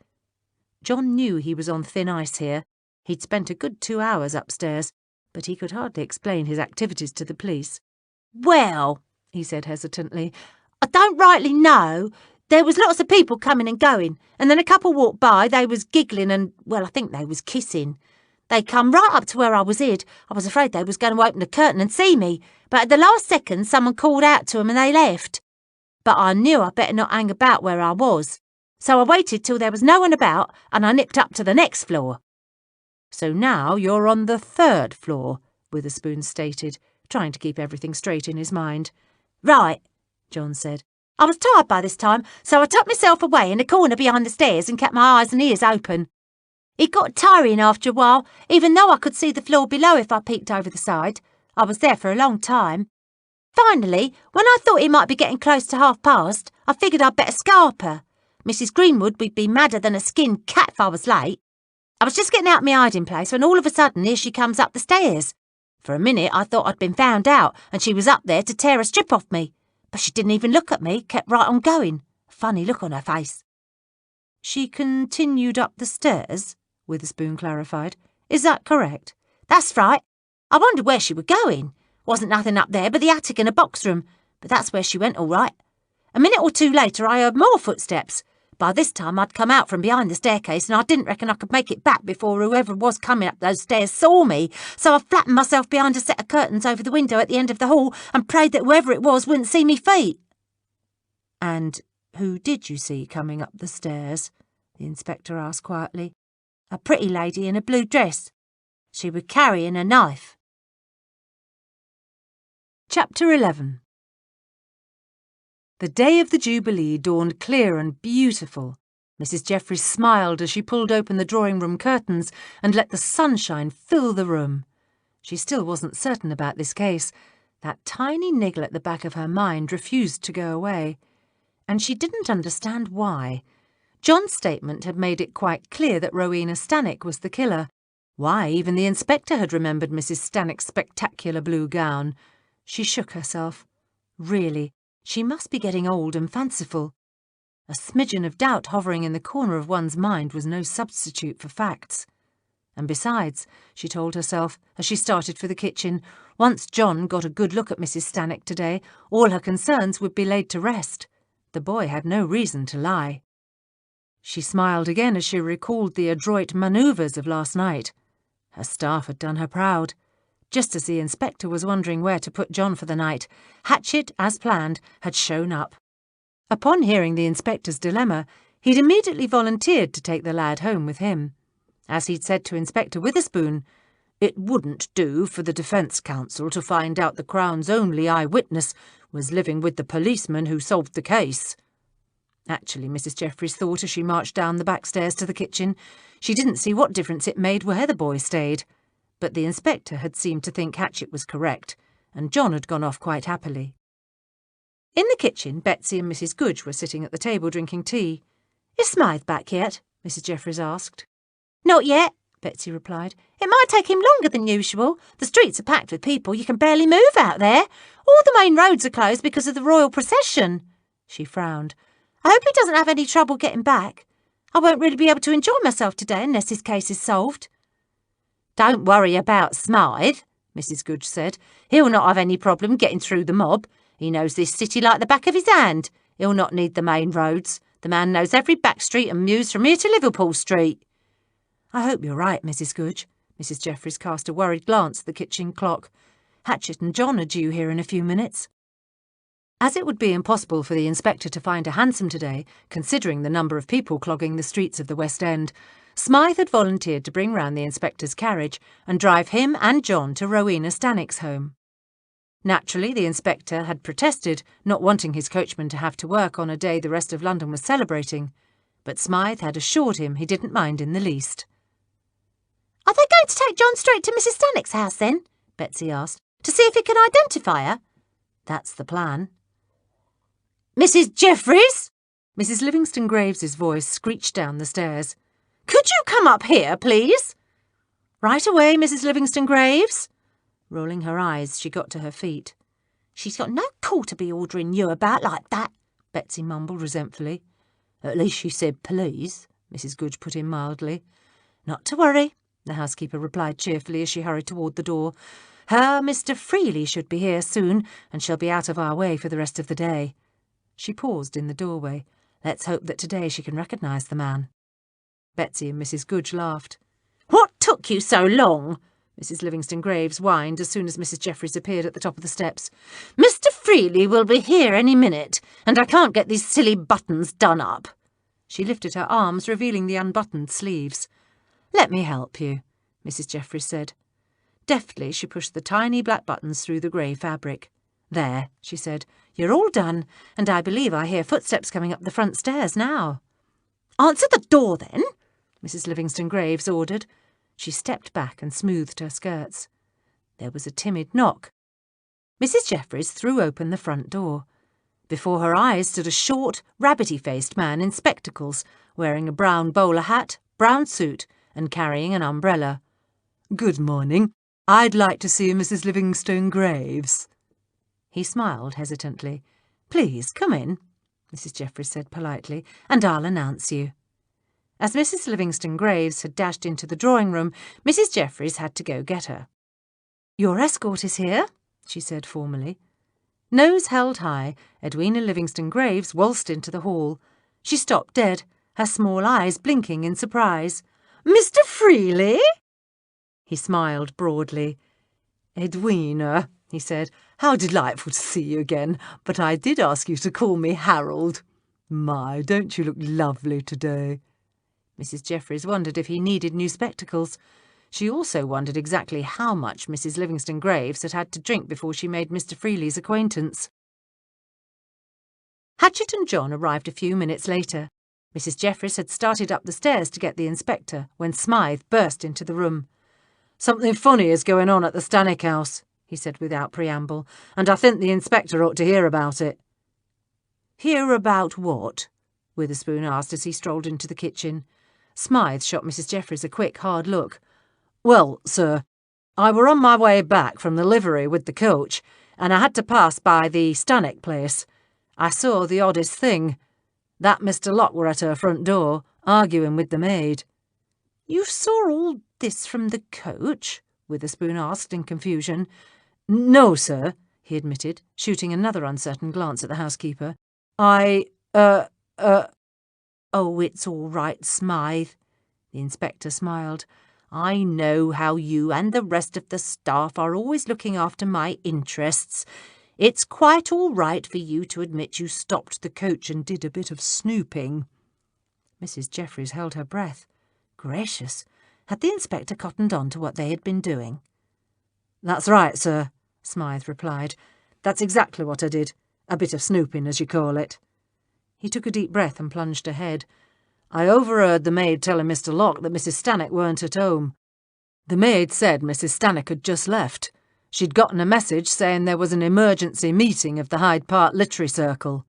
John knew he was on thin ice here. He'd spent a good 2 hours upstairs, but he could hardly explain his activities to the police. Well, he said hesitantly, I don't rightly know. There was lots of people coming and going, and then a couple walked by. They was giggling and, well, I think they was kissing. They come right up to where I was hid. I was afraid they was going to open the curtain and see me, but at the last second someone called out to 'em and they left. But I knew I'd better not hang about where I was, so I waited till there was no one about and I nipped up to the next floor. So now you're on the 3rd floor, Witherspoon stated, trying to keep everything straight in his mind. Right, John said. I was tired by this time, so I tucked myself away in a corner behind the stairs and kept my eyes and ears open. It got tiring after a while, even though I could see the floor below if I peeked over the side. I was there for a long time. Finally, when I thought it might be getting close to past, I figured I'd better scarp her. Mrs. Greenwood would be madder than a skinned cat if I was late. I was just getting out my hiding place when all of a sudden here she comes up the stairs. For a minute I thought I'd been found out and she was up there to tear a strip off me. But she didn't even look at me, kept right on going. A funny look on her face. She continued up the stairs, Witherspoon clarified. Is that correct? That's right. I wondered where she was going. Wasn't nothing up there but the attic and a box room, but that's where she went all right. A minute or two later I heard more footsteps. By this time I'd come out from behind the staircase and I didn't reckon I could make it back before whoever was coming up those stairs saw me, so I flattened myself behind a set of curtains over the window at the end of the hall and prayed that whoever it was wouldn't see me feet. And who did you see coming up the stairs? The inspector asked quietly. A pretty lady in a blue dress. She was carrying a knife. Chapter 11. The day of the Jubilee dawned clear and beautiful. Mrs. Jeffries smiled as she pulled open the drawing-room curtains and let the sunshine fill the room. She still wasn't certain about this case. That tiny niggle at the back of her mind refused to go away. and she didn't understand why. John's statement had made it quite clear that Rowena Stannick was the killer. Why, even the inspector had remembered Mrs. Stannick's spectacular blue gown. She shook herself. Really, she must be getting old and fanciful. A smidgen of doubt hovering in the corner of one's mind was no substitute for facts. And besides, she told herself, as she started for the kitchen, once John got a good look at Mrs. Stannick today, all her concerns would be laid to rest. The boy had no reason to lie. She smiled again as she recalled the adroit manoeuvres of last night. Her staff had done her proud. Just as the inspector was wondering where to put John for the night, Hatchet, as planned, had shown up. Upon hearing the inspector's dilemma, he'd immediately volunteered to take the lad home with him. As he'd said to Inspector Witherspoon, "It wouldn't do for the defence counsel to find out the Crown's only eyewitness was living with the policeman who solved the case." Actually, Mrs. Jeffries thought as she marched down the back stairs to the kitchen, she didn't see what difference it made where the boy stayed. But the inspector had seemed to think Hatchet was correct, and John had gone off quite happily. In the kitchen, Betsy and Mrs. Goodge were sitting at the table drinking tea. "Is Smythe back yet?" Mrs. Jeffries asked. "Not yet," Betsy replied. "It might take him longer than usual. The streets are packed with people. You can barely move out there. All the main roads are closed because of the royal procession." She frowned. "I hope he doesn't have any trouble getting back. I won't really be able to enjoy myself today unless his case is solved." "Don't worry about Smythe," Mrs. Goodge said. "He'll not have any problem getting through the mob. He knows this city like the back of his hand. He'll not need the main roads. The man knows every back street and mews from here to Liverpool Street." "I hope you're right, Mrs. Goodge." Mrs. Jeffries cast a worried glance at the kitchen clock. "Hatchet and John are due here in a few minutes." As it would be impossible for the inspector to find a hansom today, considering the number of people clogging the streets of the West End, Smythe had volunteered to bring round the inspector's carriage and drive him and John to Rowena Stannick's home. Naturally, the inspector had protested, not wanting his coachman to have to work on a day the rest of London was celebrating, but Smythe had assured him he didn't mind in the least. "Are they going to take John straight to Mrs. Stannick's house, then?" Betsy asked, "to see if he can identify her?" "That's the plan." "Mrs. Jeffries!" Mrs. Livingston Graves's voice screeched down the stairs. "Could you come up here, please?" "Right away, Mrs. Livingston Graves." Rolling her eyes, she got to her feet. "She's got no call to be ordering you about like that," Betsy mumbled resentfully. "At least she said please," Mrs. Goodge put in mildly. "Not to worry," the housekeeper replied cheerfully as she hurried toward the door. "Her Mr. Freely should be here soon, and she'll be out of our way for the rest of the day." She paused in the doorway. Let's hope that today she can recognise the man. Betsy and Mrs. Goodge laughed. "What took you so long?" Mrs. Livingston Graves whined as soon as Mrs. Jeffries appeared at the top of the steps. "Mr. Freely will be here any minute, and I can't get these silly buttons done up." She lifted her arms, revealing the unbuttoned sleeves. "Let me help you," Mrs. Jeffries said. Deftly, she pushed the tiny black buttons through the grey fabric. "There," she said, "you're all done, and I believe I hear footsteps coming up the front stairs now." "Answer the door, then," Mrs. Livingston Graves ordered. She stepped back and smoothed her skirts. There was a timid knock. Mrs. Jeffries threw open the front door. Before her eyes stood a short, rabbity-faced man in spectacles, wearing a brown bowler hat, brown suit, and carrying an umbrella. "Good morning. I'd like to see Mrs. Livingston Graves." He smiled hesitantly. "Please, come in," Mrs. Jeffries said politely, "and I'll announce you." As Mrs. Livingston Graves had dashed into the drawing-room, Mrs. Jeffries had to go get her. "Your escort is here," she said formally. Nose held high, Edwina Livingston Graves waltzed into the hall. She stopped dead, her small eyes blinking in surprise. "Mr. Freely?" He smiled broadly. "Edwina," he said, "how delightful to see you again, but I did ask you to call me Harold. My, don't you look lovely today?" Mrs. Jeffries wondered if he needed new spectacles. She also wondered exactly how much Mrs. Livingston Graves had had to drink before she made Mr. Freely's acquaintance. Hatchet and John arrived a few minutes later. Mrs. Jeffries had started up the stairs to get the inspector when Smythe burst into the room. "Something funny is going on at the Stannick house," he said without preamble, "and I think the inspector ought to hear about it." Hear about what? Witherspoon asked as he strolled into the kitchen. Smythe shot Mrs. Jeffries a quick, hard look. Well, sir, I were on my way back from the livery with the coach, and I had to pass by the Stanek place. I saw the oddest thing. That Mr. Locke were at her front door, arguing with the maid. You saw all this from the coach? Witherspoon asked in confusion. No, sir, he admitted, shooting another uncertain glance at the housekeeper. Oh, it's all right, Smythe. The inspector smiled. I know how you and the rest of the staff are always looking after my interests. It's quite all right for you to admit you stopped the coach and did a bit of snooping. Mrs. Jeffries held her breath. Gracious, had the inspector cottoned on to what they had been doing? That's right, sir, Smythe replied. That's exactly what I did. A bit of snooping, as you call it. He took a deep breath and plunged ahead. I overheard the maid telling Mr. Locke that Mrs. Stanek weren't at home. The maid said Mrs. Stanek had just left. She'd gotten a message saying there was an emergency meeting of the Hyde Park Literary Circle.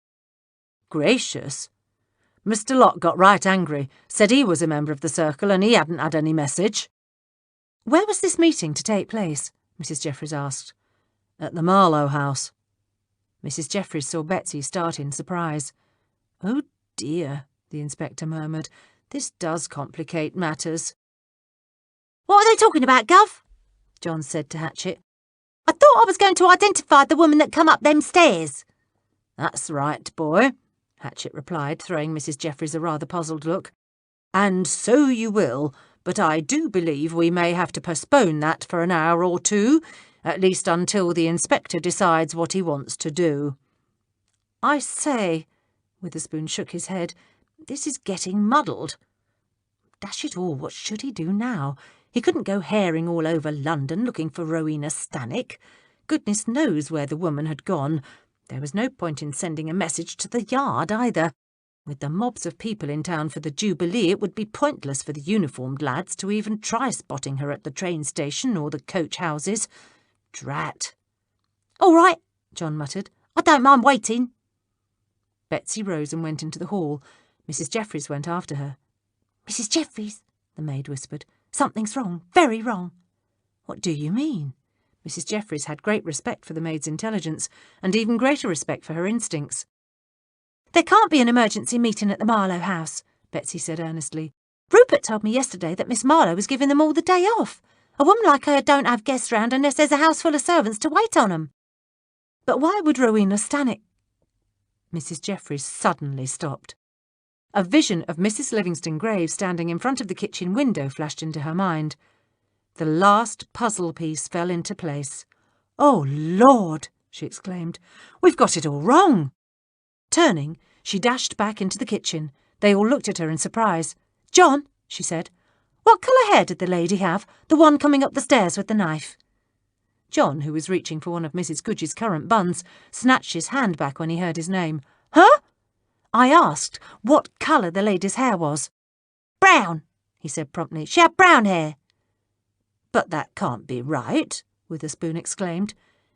Gracious. Mr. Locke got right angry, said he was a member of the circle and he hadn't had any message. Where was this meeting to take place? Mrs. Jeffries asked. At the Marlowe house. Mrs. Jeffries saw Betsy start in surprise. Oh dear, the inspector murmured. This does complicate matters. What are they talking about, Gov? John said to Hatchet. I thought I was going to identify the woman that come up them stairs. That's right, boy, Hatchet replied, throwing Mrs. Jeffries a rather puzzled look. And so you will, but I do believe we may have to postpone that for an hour or two, at least until the inspector decides what he wants to do. I say, Witherspoon shook his head, this is getting muddled. Dash it all, what should he do now? He couldn't go herring all over London looking for Rowena Stanek. Goodness knows where the woman had gone. There was no point in sending a message to the Yard either. With the mobs of people in town for the Jubilee, it would be pointless for the uniformed lads to even try spotting her at the train station or the coach houses. Drat. All right, John muttered. I don't mind waiting. Betsy rose and went into the hall. Mrs. Jeffries went after her. Mrs. Jeffries, the maid whispered. Something's wrong, very wrong. What do you mean? Mrs. Jeffries had great respect for the maid's intelligence, and even greater respect for her instincts. There can't be an emergency meeting at the Marlowe house, Betsy said earnestly. Rupert told me yesterday that Miss Marlowe was giving them all the day off. A woman like her don't have guests round unless there's a house full of servants to wait on 'em. But why would Rowena Stanek... Mrs. Jeffries suddenly stopped. A vision of Mrs. Livingston Graves standing in front of the kitchen window flashed into her mind. The last puzzle piece fell into place. Oh, Lord, she exclaimed. We've got it all wrong. Turning, she dashed back into the kitchen. They all looked at her in surprise. John, she said, what colour hair did the lady have, the one coming up the stairs with the knife? John, who was reaching for one of Mrs. Goodge's currant buns, snatched his hand back when he heard his name. Huh? I asked what colour the lady's hair was. Brown, he said promptly. She had brown hair. But that can't be right, Witherspoon exclaimed.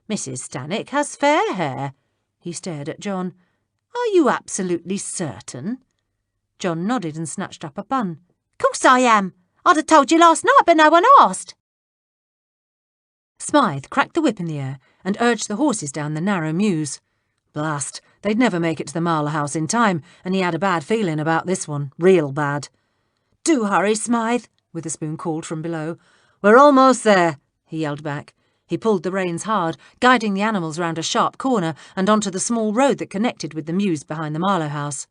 Mrs. Stanek has fair hair. He stared at John. Are you absolutely certain? John nodded and snatched up a bun. Course I am. I'd have told you last night, but no one asked. Smythe cracked the whip in the air and urged the horses down the narrow mews. Blast, they'd never make it to the Marlowe house in time, and he had a bad feeling about this one, real bad. Do hurry, Smythe, Witherspoon called from below. We're almost there, he yelled back. He pulled the reins hard, guiding the animals round a sharp corner and onto the small road that connected with the mews behind the Marlowe house.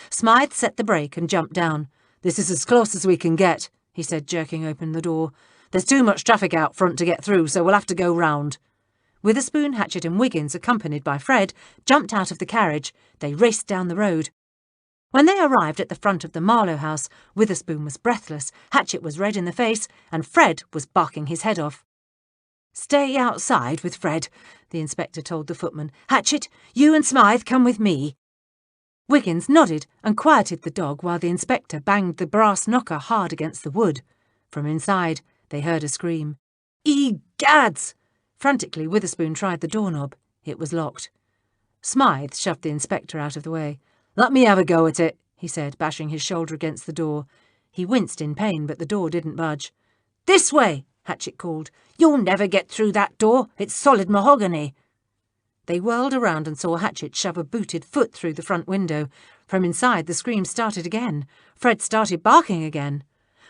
Smythe set the brake and jumped down. This is as close as we can get, he said, jerking open the door. There's too much traffic out front to get through, so we'll have to go round. Witherspoon, Hatchet and Wiggins, accompanied by Fred, jumped out of the carriage. They raced down the road. When they arrived at the front of the Marlowe house, Witherspoon was breathless, Hatchet was red in the face, and Fred was barking his head off. Stay outside with Fred, the inspector told the footman. Hatchet, you and Smythe come with me. Wiggins nodded and quieted the dog while the inspector banged the brass knocker hard against the wood. From inside, they heard a scream. Egads! Frantically, Witherspoon tried the doorknob. It was locked. Smythe shoved the inspector out of the way. "Let me have a go at it," he said, bashing his shoulder against the door. He winced in pain, but the door didn't budge. "This way," Hatchet called. "You'll never get through that door. It's solid mahogany." They whirled around and saw Hatchet shove a booted foot through the front window. From inside, the screams started again. Fred started barking again.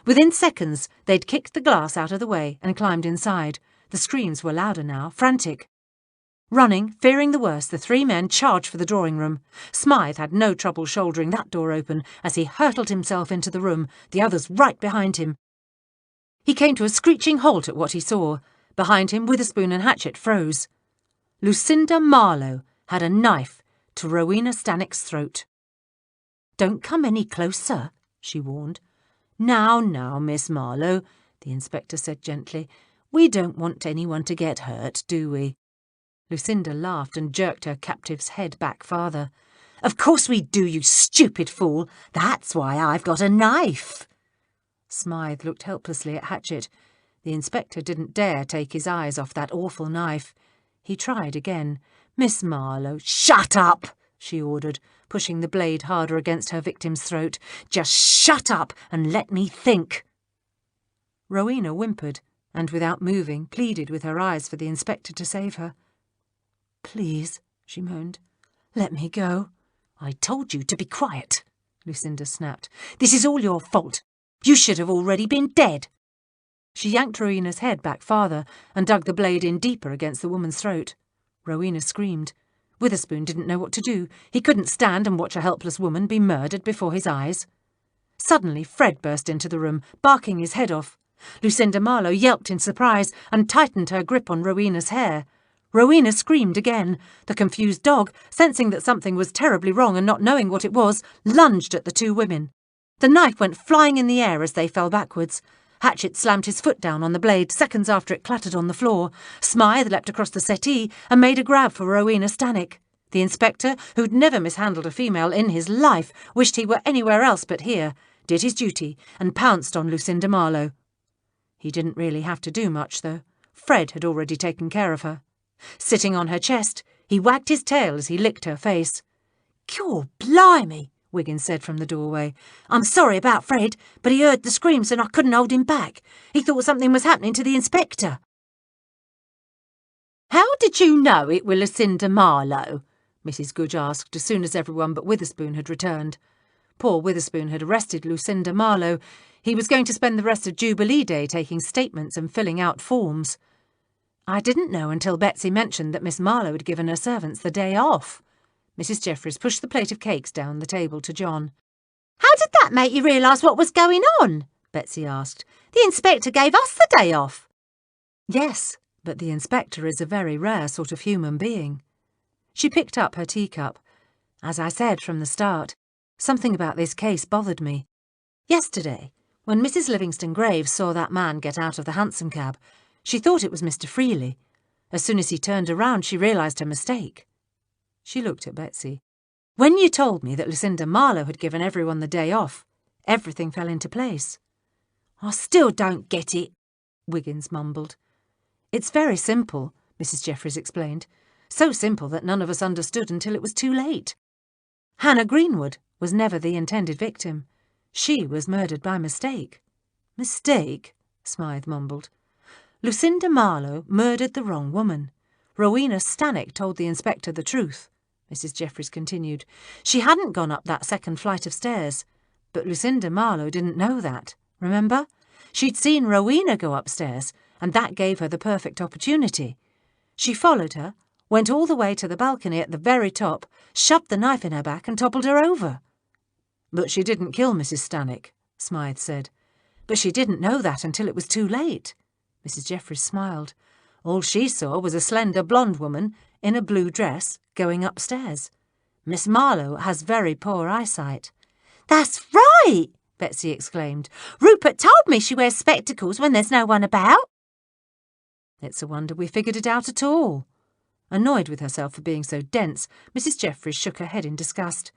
Within seconds, they'd kicked the glass out of the way and climbed inside. The screams were louder now, frantic. Running, fearing the worst, the three men charged for the drawing room. Smythe had no trouble shouldering that door open as he hurtled himself into the room, the others right behind him. He came to a screeching halt at what he saw. Behind him, Witherspoon and Hatchet froze. Lucinda Marlowe had a knife to Rowena Stannick's throat. "Don't come any closer," she warned. Now, Miss Marlowe," the inspector said gently. "We don't want anyone to get hurt, do we?" Lucinda laughed and jerked her captive's head back farther. "Of course we do, you stupid fool. That's why I've got a knife." Smythe looked helplessly at Hatchet. The inspector didn't dare take his eyes off that awful knife. He tried again. "Miss Marlowe—" "Shut up!" she ordered, pushing the blade harder against her victim's throat. "Just shut up and let me think." Rowena whimpered, and without moving, pleaded with her eyes for the inspector to save her. "Please," she moaned, "let me go." "I told you to be quiet," Lucinda snapped. "This is all your fault. You should have already been dead." She yanked Rowena's head back farther and dug the blade in deeper against the woman's throat. Rowena screamed. Witherspoon didn't know what to do. He couldn't stand and watch a helpless woman be murdered before his eyes. Suddenly Fred burst into the room, barking his head off. Lucinda Marlowe yelped in surprise and tightened her grip on Rowena's hair. Rowena screamed again. The confused dog, sensing that something was terribly wrong and not knowing what it was, lunged at the two women. The knife went flying in the air as they fell backwards. Hatchet slammed his foot down on the blade seconds after it clattered on the floor. Smythe leapt across the settee and made a grab for Rowena Stannick. The inspector, who'd never mishandled a female in his life, wished he were anywhere else but here, did his duty and pounced on Lucinda Marlowe. He didn't really have to do much, though. Fred had already taken care of her. Sitting on her chest, he wagged his tail as he licked her face. "Gor blimey," Wiggins said from the doorway. "I'm sorry about Fred, but he heard the screams and I couldn't hold him back. He thought something was happening to the inspector." "How did you know it were Lucinda Marlowe?" Mrs. Goodge asked as soon as everyone but Witherspoon had returned. Poor Witherspoon had arrested Lucinda Marlowe. He was going to spend the rest of Jubilee Day taking statements and filling out forms. "I didn't know until Betsy mentioned that Miss Marlowe had given her servants the day off." Mrs. Jeffries pushed the plate of cakes down the table to John. "How did that make you realise what was going on?" Betsy asked. "The inspector gave us the day off." "Yes, but the inspector is a very rare sort of human being." She picked up her teacup. "As I said from the start, something about this case bothered me. Yesterday, when Mrs. Livingston Graves saw that man get out of the hansom cab, she thought it was Mr. Freely. As soon as he turned around, she realised her mistake." She looked at Betsy. "When you told me that Lucinda Marlowe had given everyone the day off, everything fell into place." "I still don't get it," Wiggins mumbled. "It's very simple," Mrs. Jeffries explained. "So simple that none of us understood until it was too late. Hannah Greenwood was never the intended victim. She was murdered by mistake." "Mistake?" Smythe mumbled. "Lucinda Marlowe murdered the wrong woman. Rowena Stannick told the inspector the truth," Mrs. Jeffries continued. "She hadn't gone up that second flight of stairs, but Lucinda Marlowe didn't know that, remember? She'd seen Rowena go upstairs, and that gave her the perfect opportunity. She followed her, went all the way to the balcony at the very top, shoved the knife in her back and toppled her over." "But she didn't kill Mrs. Stannick," Smythe said. "But she didn't know that until it was too late." Mrs. Jeffries smiled. "All she saw was a slender blonde woman in a blue dress going upstairs. Miss Marlowe has very poor eyesight." "That's right!" Betsy exclaimed. "Rupert told me she wears spectacles when there's no one about." "It's a wonder we figured it out at all." Annoyed with herself for being so dense, Mrs. Jeffries shook her head in disgust.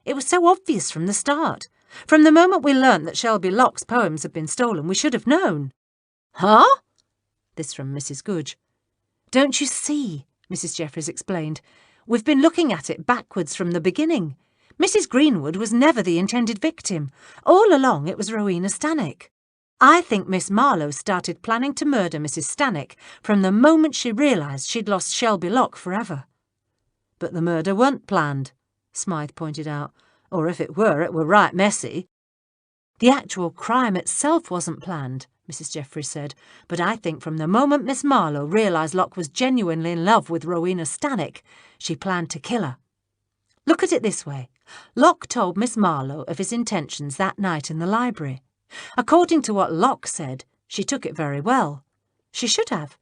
"It was so obvious from the start. From the moment we learnt that Shelby Locke's poems had been stolen, we should have known." "Huh?" This from Mrs. Goodge. "Don't you see?" Mrs. Jeffries explained. We've been looking at it backwards from the beginning. Mrs. Greenwood was never the intended victim. All along it was Rowena Stannick. I think Miss Marlowe started planning to murder Mrs. Stannick from the moment she realised she'd lost Shelby Lock forever." "But the murder weren't planned," Smythe pointed out. "Or if it were right messy." "The actual crime itself wasn't planned," Mrs. Jeffries said, "but I think from the moment Miss Marlowe realised Locke was genuinely in love with Rowena Stannick, she planned to kill her. Look at it this way. Locke told Miss Marlowe of his intentions that night in the library. According to what Locke said, she took it very well. She should have.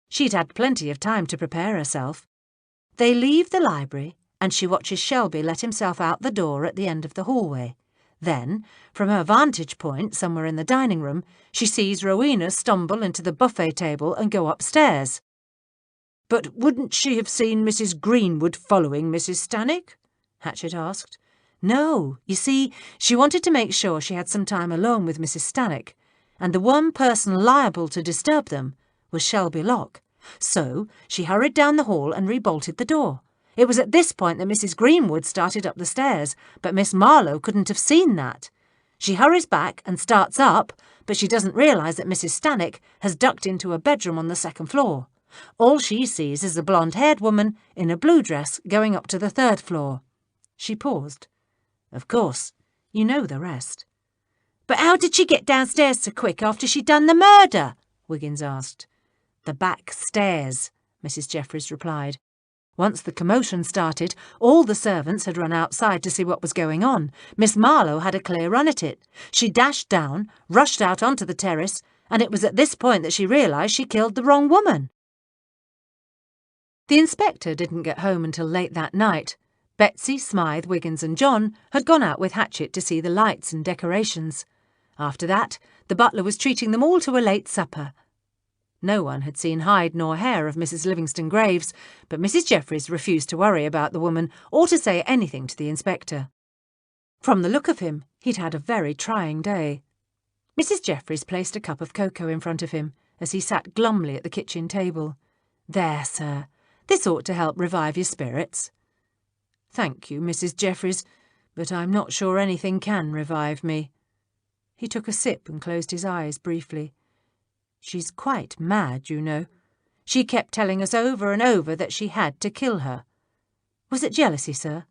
She'd had plenty of time to prepare herself. They leave the library, and she watches Shelby let himself out the door at the end of the hallway. Then, from her vantage point somewhere in the dining room, she sees Rowena stumble into the buffet table and go upstairs." "But wouldn't she have seen Mrs. Greenwood following Mrs. Stannick?" Hatchett asked. No, you see, she wanted to make sure she had some time alone with Mrs. Stannick, and the one person liable to disturb them was Shelby Locke. So she hurried down the hall and rebolted the door. It was at this point that Mrs. Greenwood started up the stairs, but Miss Marlowe couldn't have seen that. She hurries back and starts up, but she doesn't realise that Mrs. Stannick has ducked into a bedroom on the second floor. All she sees is a blonde-haired woman in a blue dress going up to the third floor." She paused. "Of course, you know the rest." "But how did she get downstairs so quick after she'd done the murder?" Wiggins asked. "The back stairs," Mrs. Jeffries replied. Once the commotion started, all the servants had run outside to see what was going on. Miss Marlowe had a clear run at it. She dashed down, rushed out onto the terrace, and it was at this point that she realised she killed the wrong woman. The inspector didn't get home until late that night. Betsy, Smythe, Wiggins and John had gone out with Hatchett to see the lights and decorations. After that, the butler was treating them all to a late supper. No one had seen hide nor hair of Mrs. Livingston Graves, but Mrs. Jeffries refused to worry about the woman or to say anything to the inspector. From the look of him, he'd had a very trying day. Mrs. Jeffries placed a cup of cocoa in front of him as he sat glumly at the kitchen table. "There, sir. This ought to help revive your spirits." "Thank you, Mrs. Jeffries, but I'm not sure anything can revive me." He took a sip and closed his eyes briefly. "She's quite mad, you know. She kept telling us over and over that she had to kill her." "Was it jealousy, sir?"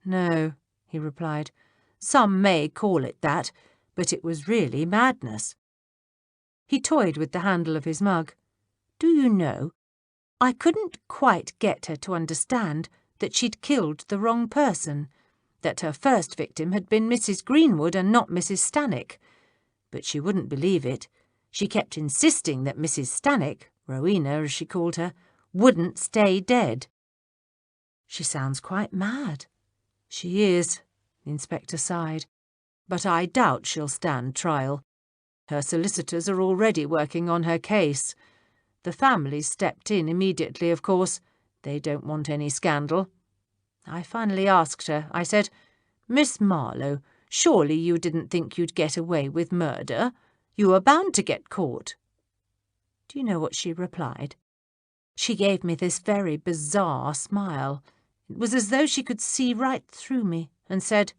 "No," he replied. "Some may call it that, but it was really madness." He toyed with the handle of his mug. "Do you know, I couldn't quite get her to understand that she'd killed the wrong person, that her first victim had been Mrs. Greenwood and not Mrs. Stannick. But she wouldn't believe it. She kept insisting that Mrs. Stannick, Rowena as she called her, wouldn't stay dead." "She sounds quite mad." "She is," the inspector sighed. "But I doubt she'll stand trial. Her solicitors are already working on her case. The family stepped in immediately, of course. They don't want any scandal. I finally asked her. I said, 'Miss Marlowe, surely you didn't think you'd get away with murder? You were bound to get caught.' Do you know what she replied? She gave me this very bizarre smile. It was as though she could see right through me, and said,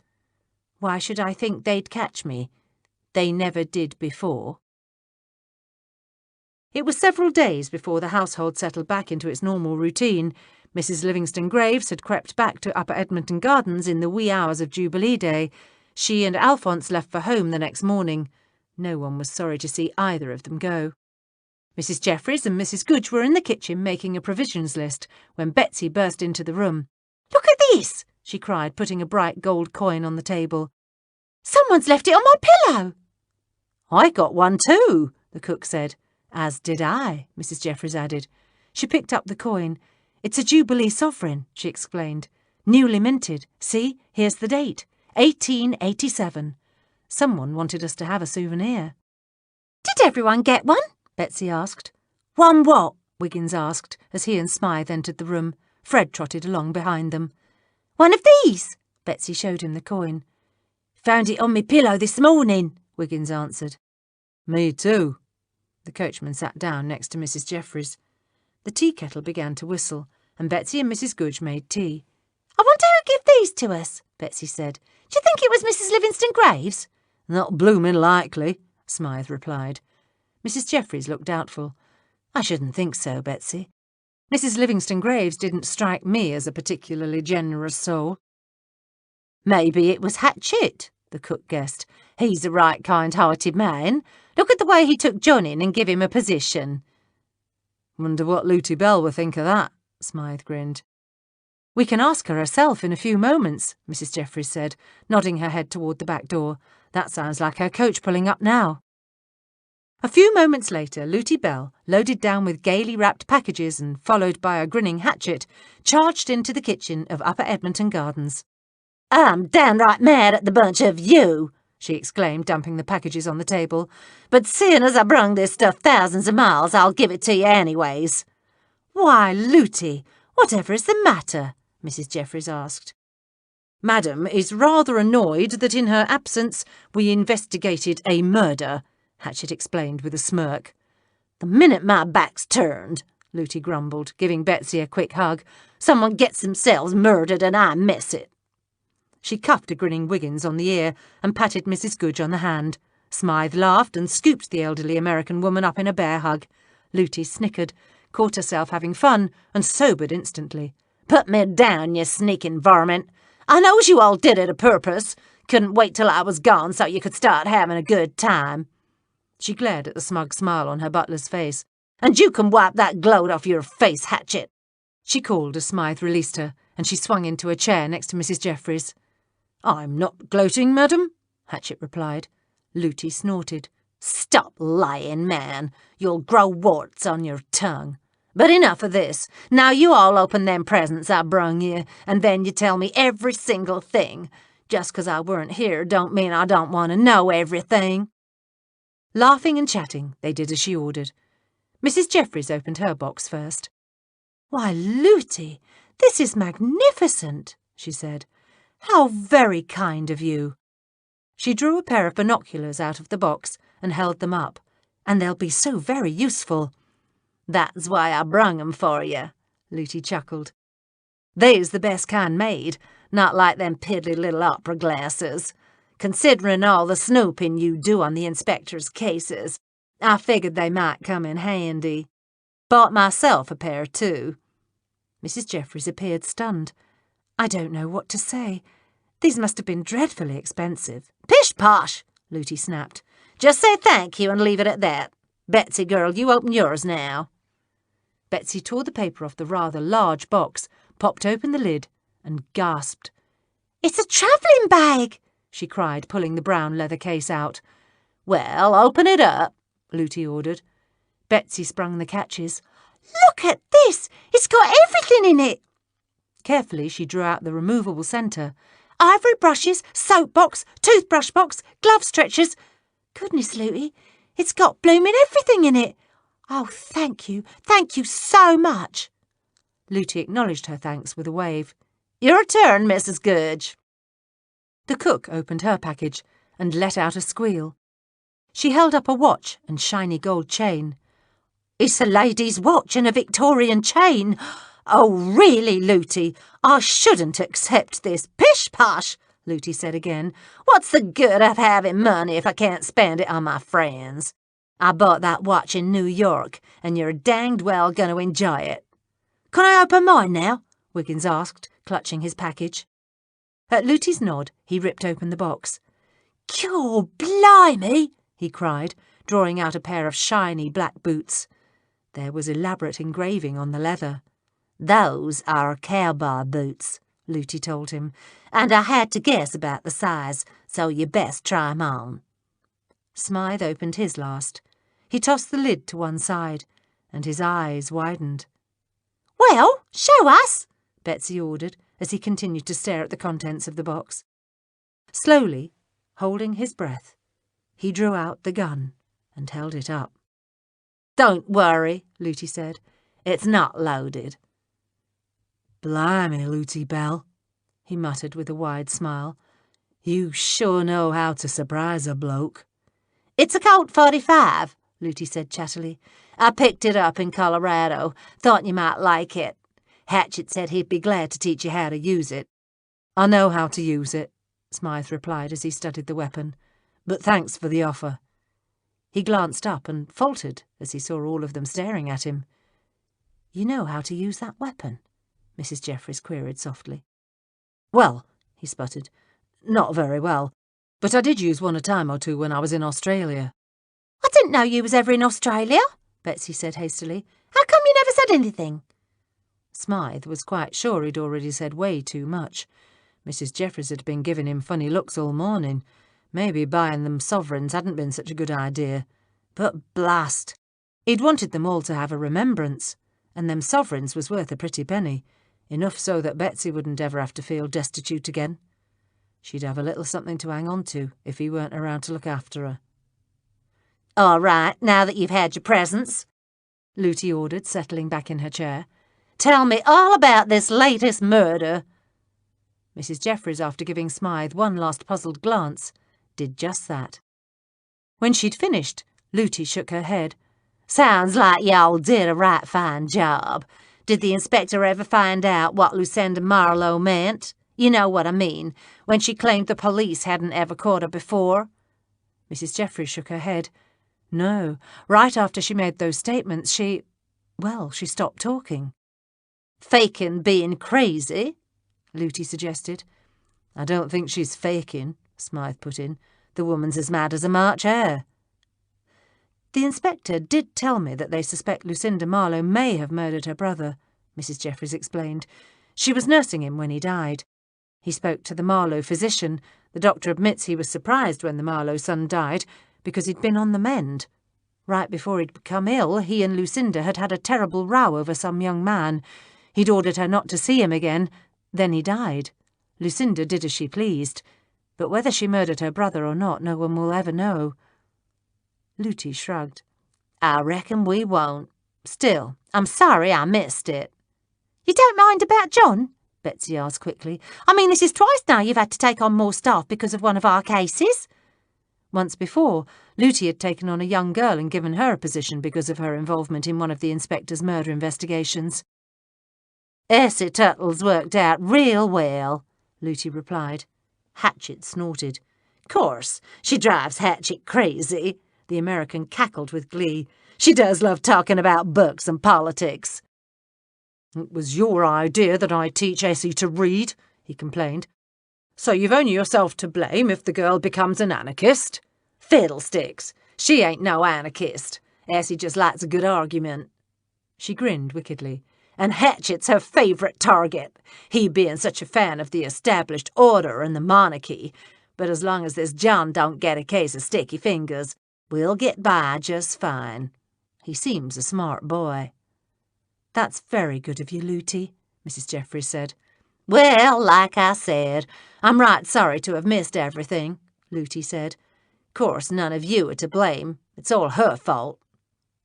'Why should I think they'd catch me? They never did before.'" It was several days before the household settled back into its normal routine. Mrs. Livingston Graves had crept back to Upper Edmonton Gardens in the wee hours of Jubilee Day. She and Alphonse left for home the next morning. No one was sorry to see either of them go. Mrs. Jeffries and Mrs. Goodge were in the kitchen making a provisions list when Betsy burst into the room. "Look at this!" she cried, putting a bright gold coin on the table. "Someone's left it on my pillow." "I got one too," the cook said. "As did I," Mrs. Jeffries added. She picked up the coin. "It's a Jubilee sovereign," she explained. "Newly minted. See, here's the date. 1887. Someone wanted us to have a souvenir." "Did everyone get one?" Betsy asked. "One what?" Wiggins asked, as he and Smythe entered the room. Fred trotted along behind them. "One of these." Betsy showed him the coin. "Found it on me pillow this morning," Wiggins answered. "Me too." The coachman sat down next to Mrs. Jeffries. The tea kettle began to whistle, and Betsy and Mrs. Goodge made tea. "I wonder who gave these to us," Betsy said. "Do you think it was Mrs. Livingston Graves?" "Not bloomin' likely," Smythe replied. Mrs. Jeffries looked doubtful. "I shouldn't think so, Betsy. Mrs. Livingston Graves didn't strike me as a particularly generous soul." "Maybe it was Hatchett," the cook guessed. "He's a right kind-hearted man. Look at the way he took John in and give him a position." "Wonder what Lutie Bell would think of that," Smythe grinned. "We can ask her herself in a few moments," Mrs. Jeffries said, nodding her head toward the back door. "That sounds like her coach pulling up now." A few moments later, Lutie Bell, loaded down with gaily wrapped packages and followed by a grinning Hatchet, charged into the kitchen of Upper Edmonton Gardens. "I'm downright mad at the bunch of you," she exclaimed, dumping the packages on the table. "But seeing as I brung this stuff thousands of miles, I'll give it to you anyways." "Why, Lutie, whatever is the matter?" Mrs. Jeffries asked. "Madam is rather annoyed that in her absence we investigated a murder," Hatchet explained with a smirk. "The minute my back's turned," Lutie grumbled, giving Betsy a quick hug, "someone gets themselves murdered and I miss it." She cuffed a grinning Wiggins on the ear and patted Mrs. Goodge on the hand. Smythe laughed and scooped the elderly American woman up in a bear hug. Lutie snickered, caught herself having fun, and sobered instantly. "Put me down, you sneaking varmint. I knows you all did it a purpose. Couldn't wait till I was gone so you could start having a good time." She glared at the smug smile on her butler's face. "And you can wipe that gloat off your face, Hatchet," she called as Smythe released her, and she swung into a chair next to Mrs. Jeffries. "I'm not gloating, madam," Hatchet replied. Lutie snorted. "Stop lying, man. You'll grow warts on your tongue. But enough of this. Now you all open them presents I brung you, and then you tell me every single thing. Just 'cause I weren't here don't mean I don't want to know everything." Laughing and chatting, they did as she ordered. Mrs. Jeffries opened her box first. "Why, Lutie, this is magnificent," she said. "How very kind of you." She drew a pair of binoculars out of the box and held them up. "And they'll be so very useful." "That's why I brung 'em for you," Lutie chuckled. "They's the best kind made, not like them piddly little opera glasses. Considering all the snooping you do on the inspector's cases, I figured they might come in handy. Bought myself a pair, too." Mrs. Jeffries appeared stunned. "I don't know what to say. These must have been dreadfully expensive." "Pish-posh," Lutie snapped. "Just say thank you and leave it at that. Betsy, girl, you open yours now." Betsy tore the paper off the rather large box, popped open the lid, and gasped. "It's a travelling bag," she cried, pulling the brown leather case out. "Well, open it up," Lutie ordered. Betsy sprung the catches. "Look at this! It's got everything in it." Carefully, she drew out the removable centre. "Ivory brushes, soap box, toothbrush box, glove stretchers. Goodness, Lutie, it's got blooming everything in it. Oh, thank you so much." Lutie acknowledged her thanks with a wave. "Your turn, Mrs. Goodge." The cook opened her package and let out a squeal. She held up a watch and shiny gold chain. "It's a lady's watch and a Victorian chain. Oh, really, Lutie, I shouldn't accept this. Pish-posh," Lutie said again. "What's the good of having money if I can't spend it on my friends? I bought that watch in New York, and you're danged well going to enjoy it." "Can I open mine now?" Wiggins asked, clutching his package. At Lutie's nod, he ripped open the box. "Gor blimey," he cried, drawing out a pair of shiny black boots. There was elaborate engraving on the leather. "Those are cowboy boots," Lutie told him, "and I had to guess about the size, so you best try 'em on." Smythe opened his last. He tossed the lid to one side, and his eyes widened. "Well, show us," Betsy ordered, as he continued to stare at the contents of the box. Slowly, holding his breath, he drew out the gun and held it up. "Don't worry," Lutie said. "It's not loaded." "Blimey, Lutie Bell," he muttered with a wide smile. "You sure know how to surprise a bloke." "It's a Colt 45, Lutie said chattily. "I picked it up in Colorado. Thought you might like it. Hatchet said he'd be glad to teach you how to use it. I know how to use it, Smythe replied as he studied the weapon. But thanks for the offer. He glanced up and faltered as he saw all of them staring at him. You know how to use that weapon? Mrs. Jeffries queried softly. Well, he sputtered, not very well, but I did use one a time or two when I was in Australia. I didn't know you was ever in Australia, Betsy said hastily. How come you never said anything? Smythe was quite sure he'd already said way too much. Mrs. Jeffries had been giving him funny looks all morning. Maybe buying them sovereigns hadn't been such a good idea. But blast! He'd wanted them all to have a remembrance, and them sovereigns was worth a pretty penny, enough so that Betsy wouldn't ever have to feel destitute again. She'd have a little something to hang on to if he weren't around to look after her. All right, now that you've had your presents, Lootie ordered, settling back in her chair. Tell me all about this latest murder. Mrs. Jeffries, after giving Smythe one last puzzled glance, did just that. When she'd finished, Lootie shook her head. Sounds like y'all did a right fine job. Did the inspector ever find out what Lucinda Marlowe meant? You know what I mean, when she claimed the police hadn't ever caught her before? Mrs. Jeffries shook her head. No, right after she made those statements, she stopped talking. Faking being crazy? Lootie suggested. I don't think she's faking, Smythe put in. The woman's as mad as a March hare. The inspector did tell me that they suspect Lucinda Marlowe may have murdered her brother, Mrs. Jeffries explained. She was nursing him when he died. He spoke to the Marlowe physician. The doctor admits he was surprised when the Marlowe son died, because he'd been on the mend. Right before he'd become ill, he and Lucinda had had a terrible row over some young man. He'd ordered her not to see him again. Then he died. Lucinda did as she pleased. But whether she murdered her brother or not, no one will ever know. Lootie shrugged. I reckon we won't. Still, I'm sorry I missed it. You don't mind about John? Betsy asked quickly. I mean, this is twice now you've had to take on more staff because of one of our cases. Once before, Lootie had taken on a young girl and given her a position because of her involvement in one of the inspector's murder investigations. Essie Tuttle's worked out real well, Lootie replied. Hatchet snorted. Course, she drives Hatchet crazy. The American cackled with glee. She does love talking about books and politics. It was your idea that I teach Essie to read, he complained. So you've only yourself to blame if the girl becomes an anarchist. Fiddlesticks. She ain't no anarchist. Essie just likes a good argument. She grinned wickedly. And Hatchet's her favourite target, he being such a fan of the established order and the monarchy. But as long as this John don't get a case of sticky fingers, we'll get by just fine. He seems a smart boy. That's very good of you, Lootie, Mrs. Jeffries said. Well, like I said, I'm right sorry to have missed everything, Lootie said. Course none of you are to blame. It's all her fault.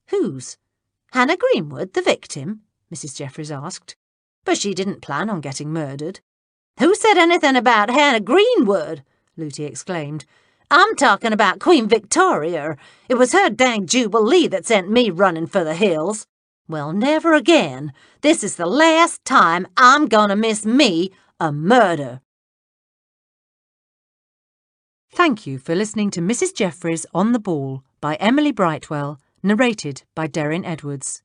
Whose? Hannah Greenwood, the victim? Mrs. Jeffries asked. But she didn't plan on getting murdered. Who said anything about Hannah Greenwood? Lootie exclaimed. I'm talking about Queen Victoria. It was her dang Jubilee that sent me running for the hills. Well, never again. This is the last time I'm gonna miss me a murder. Thank you for listening to Mrs. Jeffries on the Ball by Emily Brightwell, narrated by Deryn Edwards.